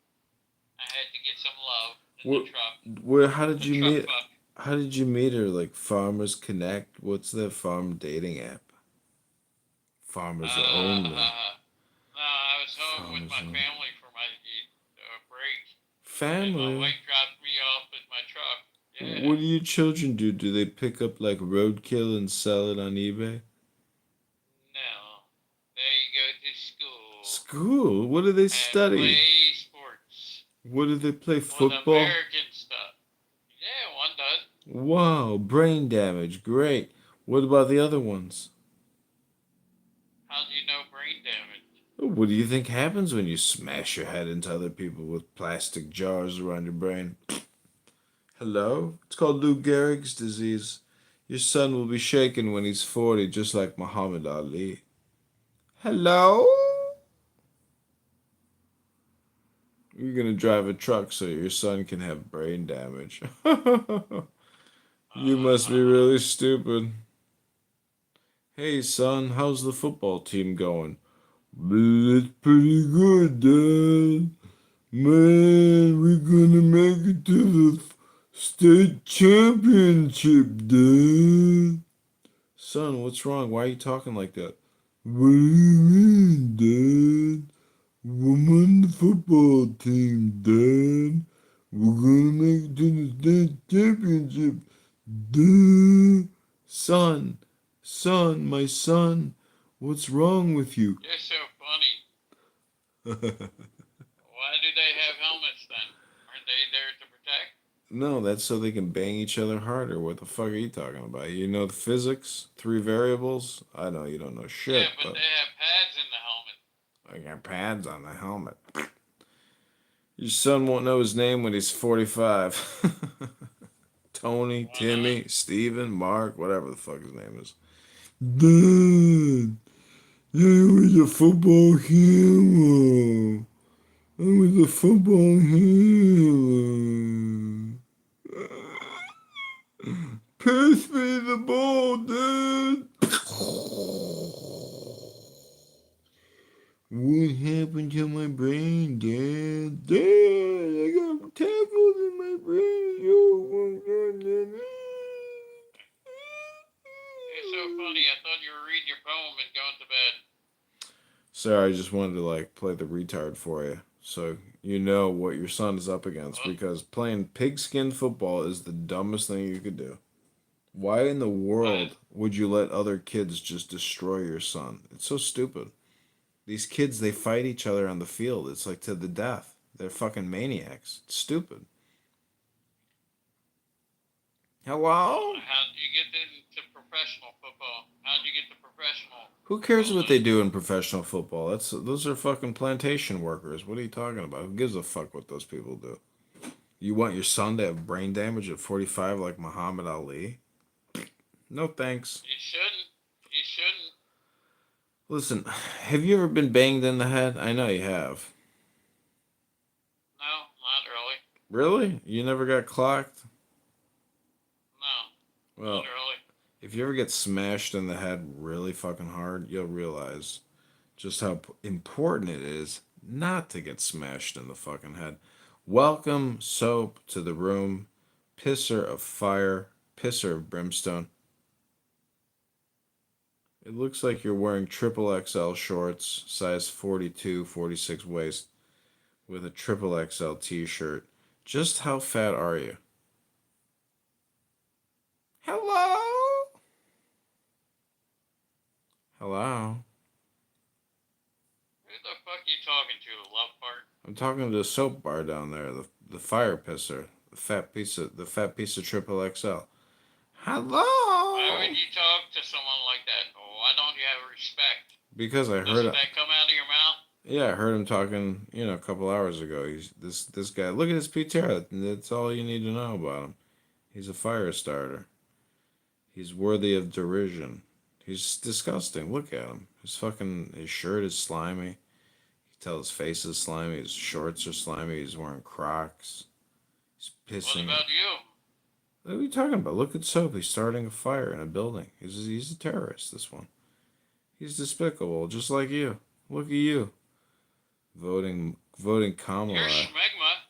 I had to get some love in the truck. How did you meet? Fuck. How did you meet her? Like Farmers Connect? What's that farm dating app? Farmers Only. No, I was home with my family for my break. And my Family. wife dropped me off at my truck. Yeah. What do your children do? Do they pick up like roadkill and sell it on eBay? No, they go to school. School? What do they and study? Play sports. What do they play? With Football? American stuff. Yeah, one does. Wow, brain damage. Great. What about the other ones? How do you know brain damage? What do you think happens when you smash your head into other people with plastic jars around your brain? Hello? It's called Lou Gehrig's disease. Your son will be shaken when he's 40, just like Muhammad Ali. Hello? You're gonna drive a truck so your son can have brain damage. You must be really stupid. Hey son, how's the football team going? It's pretty good, Dad. Man, we're gonna make it to the state championship, Dad. Son, what's wrong? Why are you talking like that? What do you mean, Dad? I'm on the football team, Dad. We're gonna make it to the state championship, Dad. Son, my son, what's wrong with you? You're so funny. Why do they have helmets then? Aren't they there to protect? No, that's so they can bang each other harder. What the fuck are you talking about? You know the physics? 3 variables? I know you don't know shit, Yeah, but they have pads in the helmet. I got pads on the helmet. Your son won't know his name when he's 45. Tony, Timmy, Steven, Mark, whatever the fuck his name is. Dad, I was a football hero. I was a football hero. Pass me the ball, Dad. What happened to my brain, Dad? Dad, I got tackles in my brain. You're so funny. I thought you were reading your poem and going to bed. Sorry, I just wanted to like play the retard for you, so you know what your son is up against. Because playing pigskin football is the dumbest thing you could do. Why in the world would you let other kids just destroy your son? It's so stupid. These kids, they fight each other on the field. It's like to the death. They're fucking maniacs. It's stupid. Hello? How did you get into professional football? How did you get to professional? Who cares what they do in professional football? Those are fucking plantation workers. What are you talking about? Who gives a fuck what those people do? You want your son to have brain damage at 45 like Muhammad Ali? No thanks. You shouldn't. You shouldn't. Listen, have you ever been banged in the head? I know you have. No, not really. Really? You never got clocked? No. Well, Literally. if you ever get smashed in the head really fucking hard, you'll realize just how important it is not to get smashed in the fucking head. Welcome, Soap, to the room. Pisser of fire, pisser of brimstone. It looks like you're wearing triple XL shorts, size 42, 46 waist, with a triple XL t-shirt. Just how fat are you? Hello? Hello? Who the fuck you talking to, the love part? I'm talking to the soap bar down there, the fire pisser, the fat piece of triple XL. Hello? Why would you talk to someone like that? Why don't you have respect? Because I heard Doesn't it. that come out of your mouth? Yeah, I heard him talking, a couple hours ago. He's this guy. Look at his PTR. That's all you need to know about him. He's a fire starter. He's worthy of derision. He's disgusting. Look at him. His shirt is slimy. You can tell his face is slimy. His shorts are slimy. He's wearing Crocs. He's pissing. What about you? What are you talking about? Look at Soap. He's starting a fire in a building. He's a terrorist, this one. He's despicable, just like you. Look at you. Voting Kamala. You're schmegma.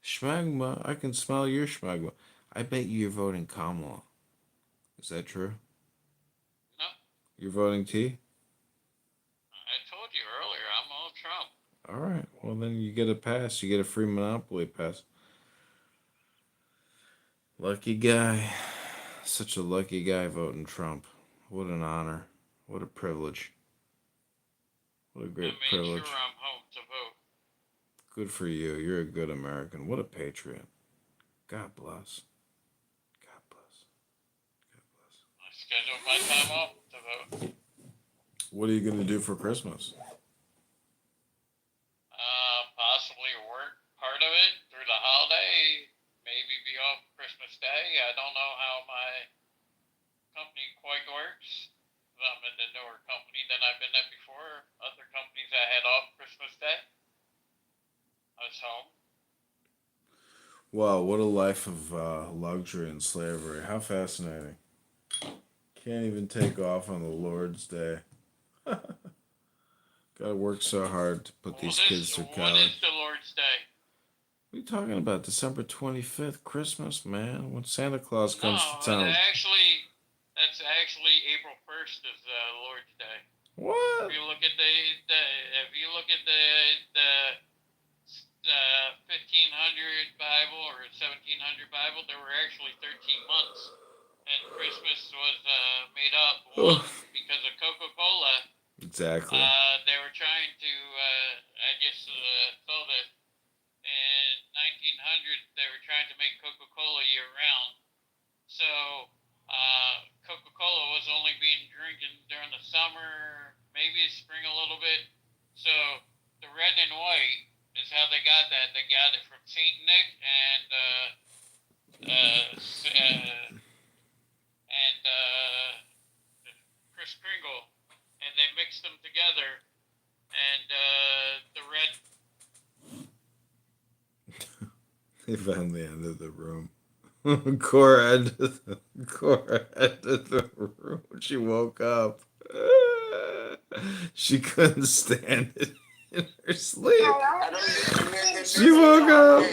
Schmegma. I can smell your schmegma. I bet you're voting Kamala. Is that true? No. You're voting T? I told you earlier, I'm all Trump. All right. Well, then you get a pass. You get a free Monopoly pass. Lucky guy. Such a lucky guy voting Trump. What an honor. What a privilege. What a great privilege. Sure I'm home to vote. Good for you. You're a good American. What a patriot. God bless. God bless. God bless. I scheduled my time off to vote. What are you going to do for Christmas? Possibly work part of it through the holiday. Maybe be off Christmas Day. I don't know how my company quite works. I'm in the newer company than I've been at before. Other companies I had off Christmas Day. I was home. Wow, what a life of luxury and slavery. How fascinating. Can't even take off on the Lord's Day. Gotta work so hard to put these kids through college. What is the Lord's Day? What are you talking about? December 25th, Christmas, man. When Santa Claus comes to town. That's actually April 1st is Lord's Day. What? If you look at the 1500 Bible or 1700 Bible, there were actually 13 months, and Christmas was made up because of Coca-Cola. Exactly. They were trying to. I just saw that in 1900 they were trying to make Coca-Cola year round. So Coca-Cola was only being drinking during the summer, maybe spring a little bit. So the red and white is how they got that. They got it from Saint Nick and Kris Kringle, and they mixed them together, and the red. They finally entered the room. Cora entered the room. She woke up. She couldn't stand it in her sleep. She woke up.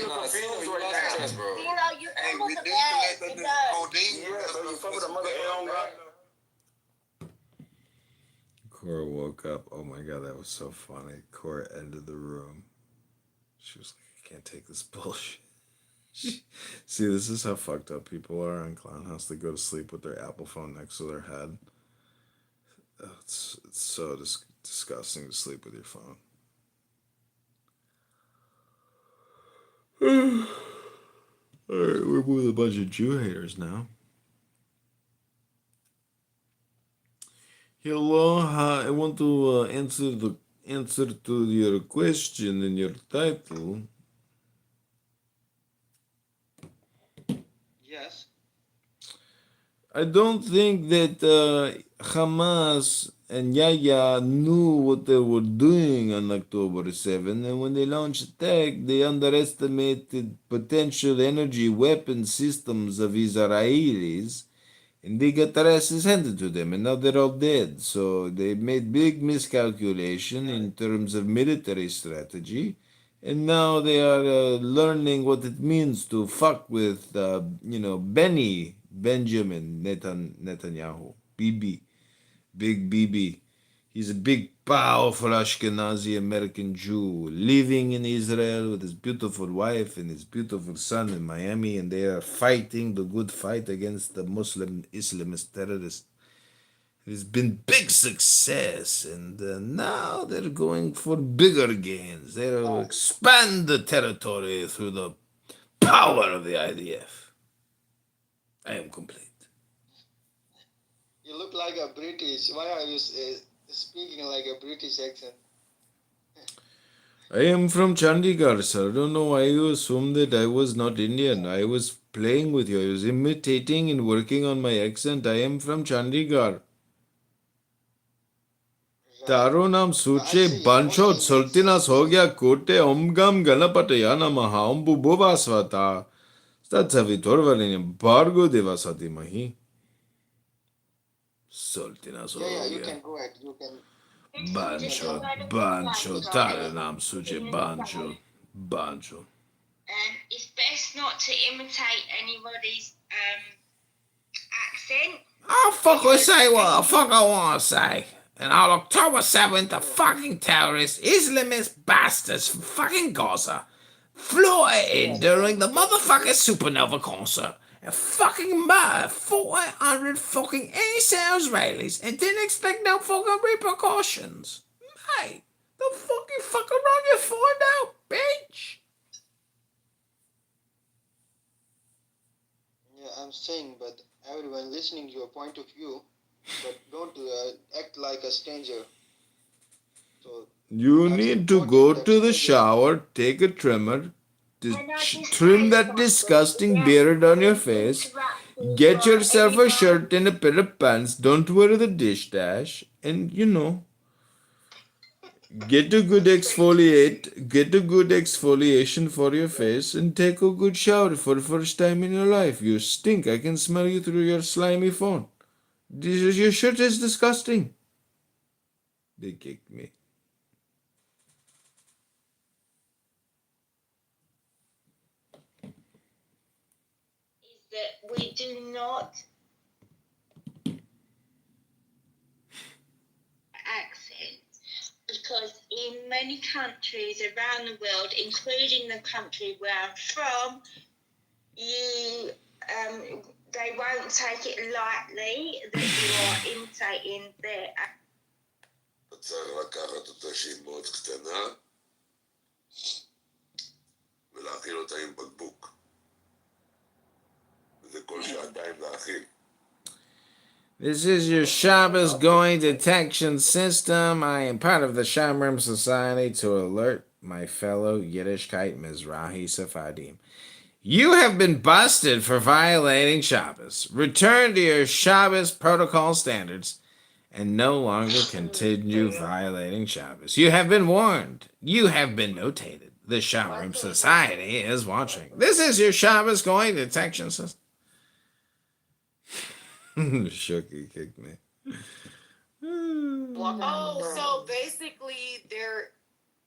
Cora woke up. Oh my god, that was so funny. Cora entered the room. She was like, I can't take this bullshit. See, this is how fucked up people are on Clown House. They go to sleep with their Apple phone next to their head. Oh, it's so disgusting to sleep with your phone. Alright, we're with a bunch of Jew haters now. Hello, I want to answer to your question in your title. Yes. I don't think that Hamas and Yahya knew what they were doing on October 7, and when they launched attack, they underestimated potential energy weapon systems of Israelis, and they got their asses handed to them, and now they're all dead. So they made big miscalculation in terms of military strategy, and now they are learning what it means to fuck with, Benjamin Netanyahu, Bibi, Big Bibi. He's a big, powerful Ashkenazi American Jew living in Israel with his beautiful wife and his beautiful son in Miami, and they are fighting the good fight against the Muslim Islamist terrorists. It's been big success, and now they're going for bigger gains. They'll expand the territory through the power of the IDF. I am complete. You look like a British. Why are you speaking like a British accent? I am from Chandigarh, sir. I don't know why you assume that I was not Indian. I was playing with you. I was imitating and working on my accent. I am from Chandigarh. तारो नाम सूचे बंशो sultinas हो गया कोटे omgam ganapataya namaha ombubovasvata statsavitorvalini bargo devasati mahi sultinas हो Yeah, you गया can go ahead. You can. Bancho, Taro naam सूचे Bancho. It's best not to imitate anybody's accent. I'll fucking say what the fuck I want to say. And on October 7th, the fucking terrorists, Islamist bastards from fucking Gaza, flew in during the motherfucking Supernova concert and fucking murdered 400 fucking innocent Israelis and didn't expect no fucking repercussions. Mate, the fuck around you find out, bitch. Yeah, I'm saying, but everyone listening to your point of view, but don't act like a stranger. So You need to go to the shower, take a trimmer, trim that disgusting beard on your face, get yourself a shirt and a pair of pants, don't wear the dish dash, and get a good exfoliation for your face and take a good shower for the first time in your life. You stink. I can smell you through your slimy phone. Your shirt is disgusting. They kicked me. Is that we do not accent, because in many countries around the world, including the country where I'm from, they won't take it lightly that you are imitating their accent. צריך לקחת אותה שהיא מאוד קטנה ולהאכיל אותה עם בקבוק. וזה כל שעתיים להאכיל. This is your Shabbos going detection system. I am part of the Shamrim Society to alert my fellow Yiddishkeit Mizrahi Sephardim. You have been busted for violating Shabbos. Return to your Shabbos protocol standards and no longer continue violating Shabbos. You have been warned. You have been notated. The Shamrim Society is watching. This is your Shabbos going detection system. Shooky kicked me. Oh, so basically they're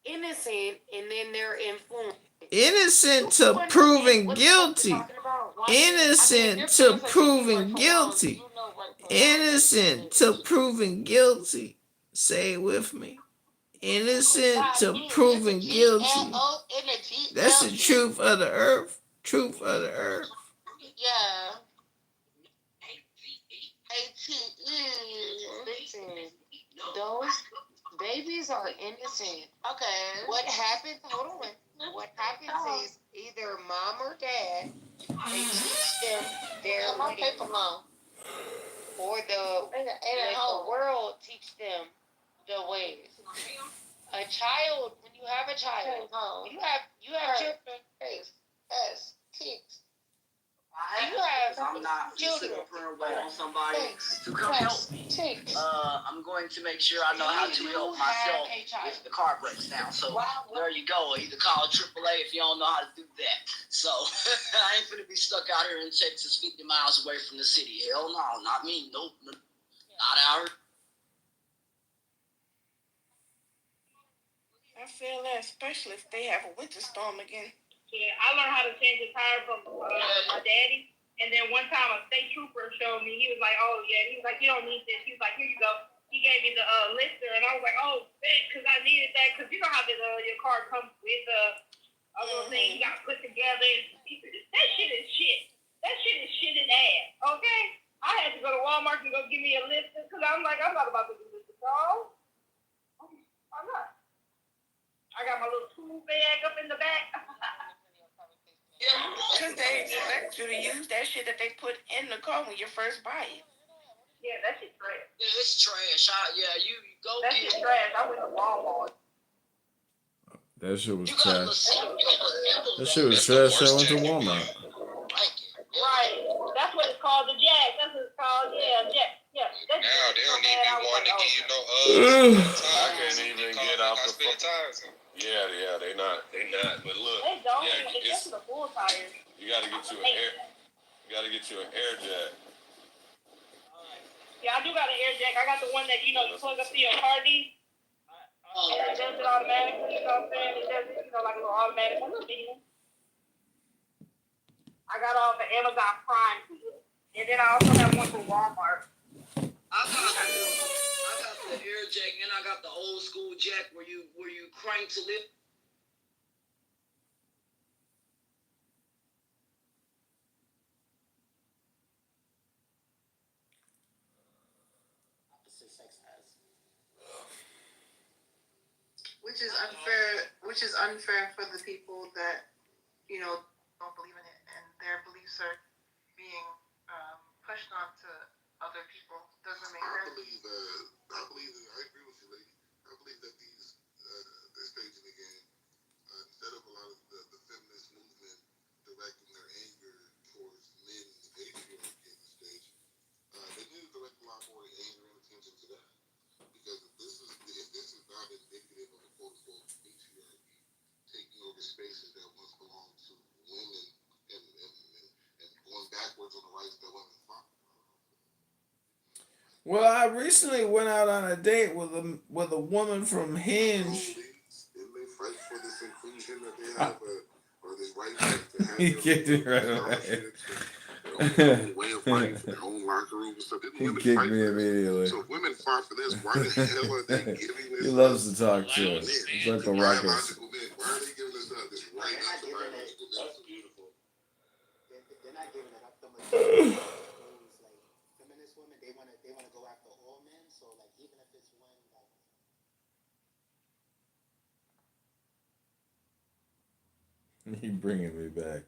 innocent and then they're influenced. Innocent to proving guilty. Innocent to proving guilty. Innocent to proving guilty. Say it with me. Innocent to proving guilty. That's the truth of the earth. Truth of the earth. Yeah. Listen, those babies are innocent. Okay. What happens? Hold on. What happens is either mom or dad, they teach them their ways, or the world teach them the ways. A child, when you have a child, you have children. Yes, kids. You have I'm not just children. sitting up waiting on somebody Thanks. to come help me. Thanks. I'm going to make sure I know how to help myself if the car breaks down. So there you go. Either call AAA if you don't know how to do that. So I ain't finna be stuck out here in Texas 50 miles away from the city. Hell no, not me. Nope. Not out here. I feel that, especially if they have a winter storm again. Yeah, I learned how to change a tire from my daddy. And then one time a state trooper showed me. He was like, "Oh yeah." He was like, "You don't need this." He was like, "Here you go." He gave me the lister, and I was like, "Oh, thanks," because I needed that. Because you know how your car comes with a little thing you got to put together. That shit is shit. That shit is shit in ass. Okay, I had to go to Walmart and go give me a lister because I'm like, I'm not about to do this at all. I'm not. I got my little tool bag up in the back. Because they expect you to use that shit that they put in the car when you first buy it. Yeah, that shit's trash. Yeah, it's trash. You go that get shit's trash. I went to Walmart. That shit was You got a trash. little That shit was trash. I went to Walmart. Right. That's what it's called, the Jack. That's what it's called. Yeah, Jack. Yeah. That's Now they don't even be wanting to give you no I can't even get off the tires. Yeah, they not. But look, They don't. yeah, It's just the full tires. you gotta get you an air. You gotta get you an air jack. Yeah, I do got an air jack. I got the one that you plug up to your car D. It does it automatically. You know what I'm saying? It does it, like a little automatic. A little video. I got off the Amazon Prime deal, and then I also have one from Walmart. I got the air jack, and I got the old school jack where you crank to lift. Which is unfair for the people that don't believe in it, and their beliefs are being pushed onto other people. Doesn't make sense. I agree with you, lady. I believe that they're staging the game. Instead of a lot of the feminist movement directing their anger towards men in the patriarchy in the stage, they need to direct a lot more anger and attention to that. Because if this is not indicative of a quote unquote patriarchy taking over spaces that once belonged to women and going backwards on the rights that women fought. Well, I recently went out on a date with a woman from Hinge. Didn't they fight for this inclusion that they have, or this right to have He kicked it right away. their own way of fighting for their own locker room and stuff? Didn't He women kicked fight me for this? immediately. So if women fought for this, why the hell are they giving this He loves to talk to us. It's like the Rockets. biological men? Why are they giving this up? This right up to biological men? That's beautiful. They're not giving it up to those like feminist women. They wanna go after all men. So like even if it's one like. He bringing me back.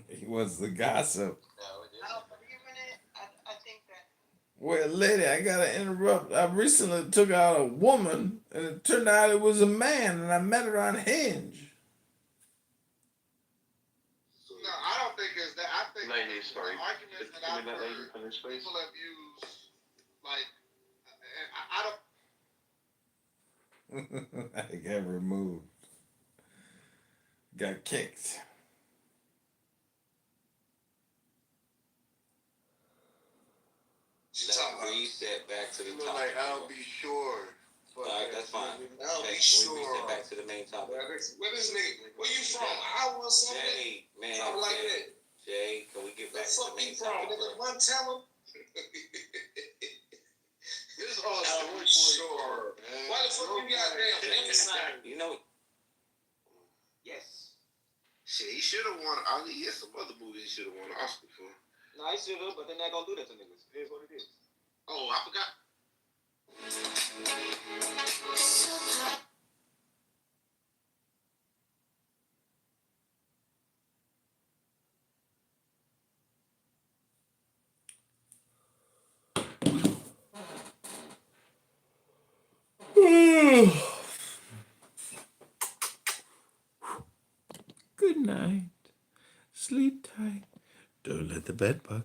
He wants the gossip. I don't believe in it. I think that. Well, lady, I gotta interrupt. I recently took out a woman, and it turned out it was a man, and I met her on Hinge. No, I don't think it's that. I think Ladies, the sorry. arguments that I've heard people have used, like, I don't. I got removed. Got kicked. Reset back to the You know, topic. like, I'll be sure. That's fine. I'll Okay, be so we sure. reset back to the main topic. Where this nigga? Where you from? Iowa or something? Jay, man, Something like Jay, that. Jay, can we get back Where the to the fuck main you from, topic? nigga? One tell him. This all I'll be sure, man. Why the fuck you goddamn emphasize? You know. Yes. Shit, he should have won. He had some other movies he should have won an Oscar for. No, I should have, but they're not gonna do that to niggas. It is what it is. Oh, I forgot. Good night. Sleep tight. the bed bug.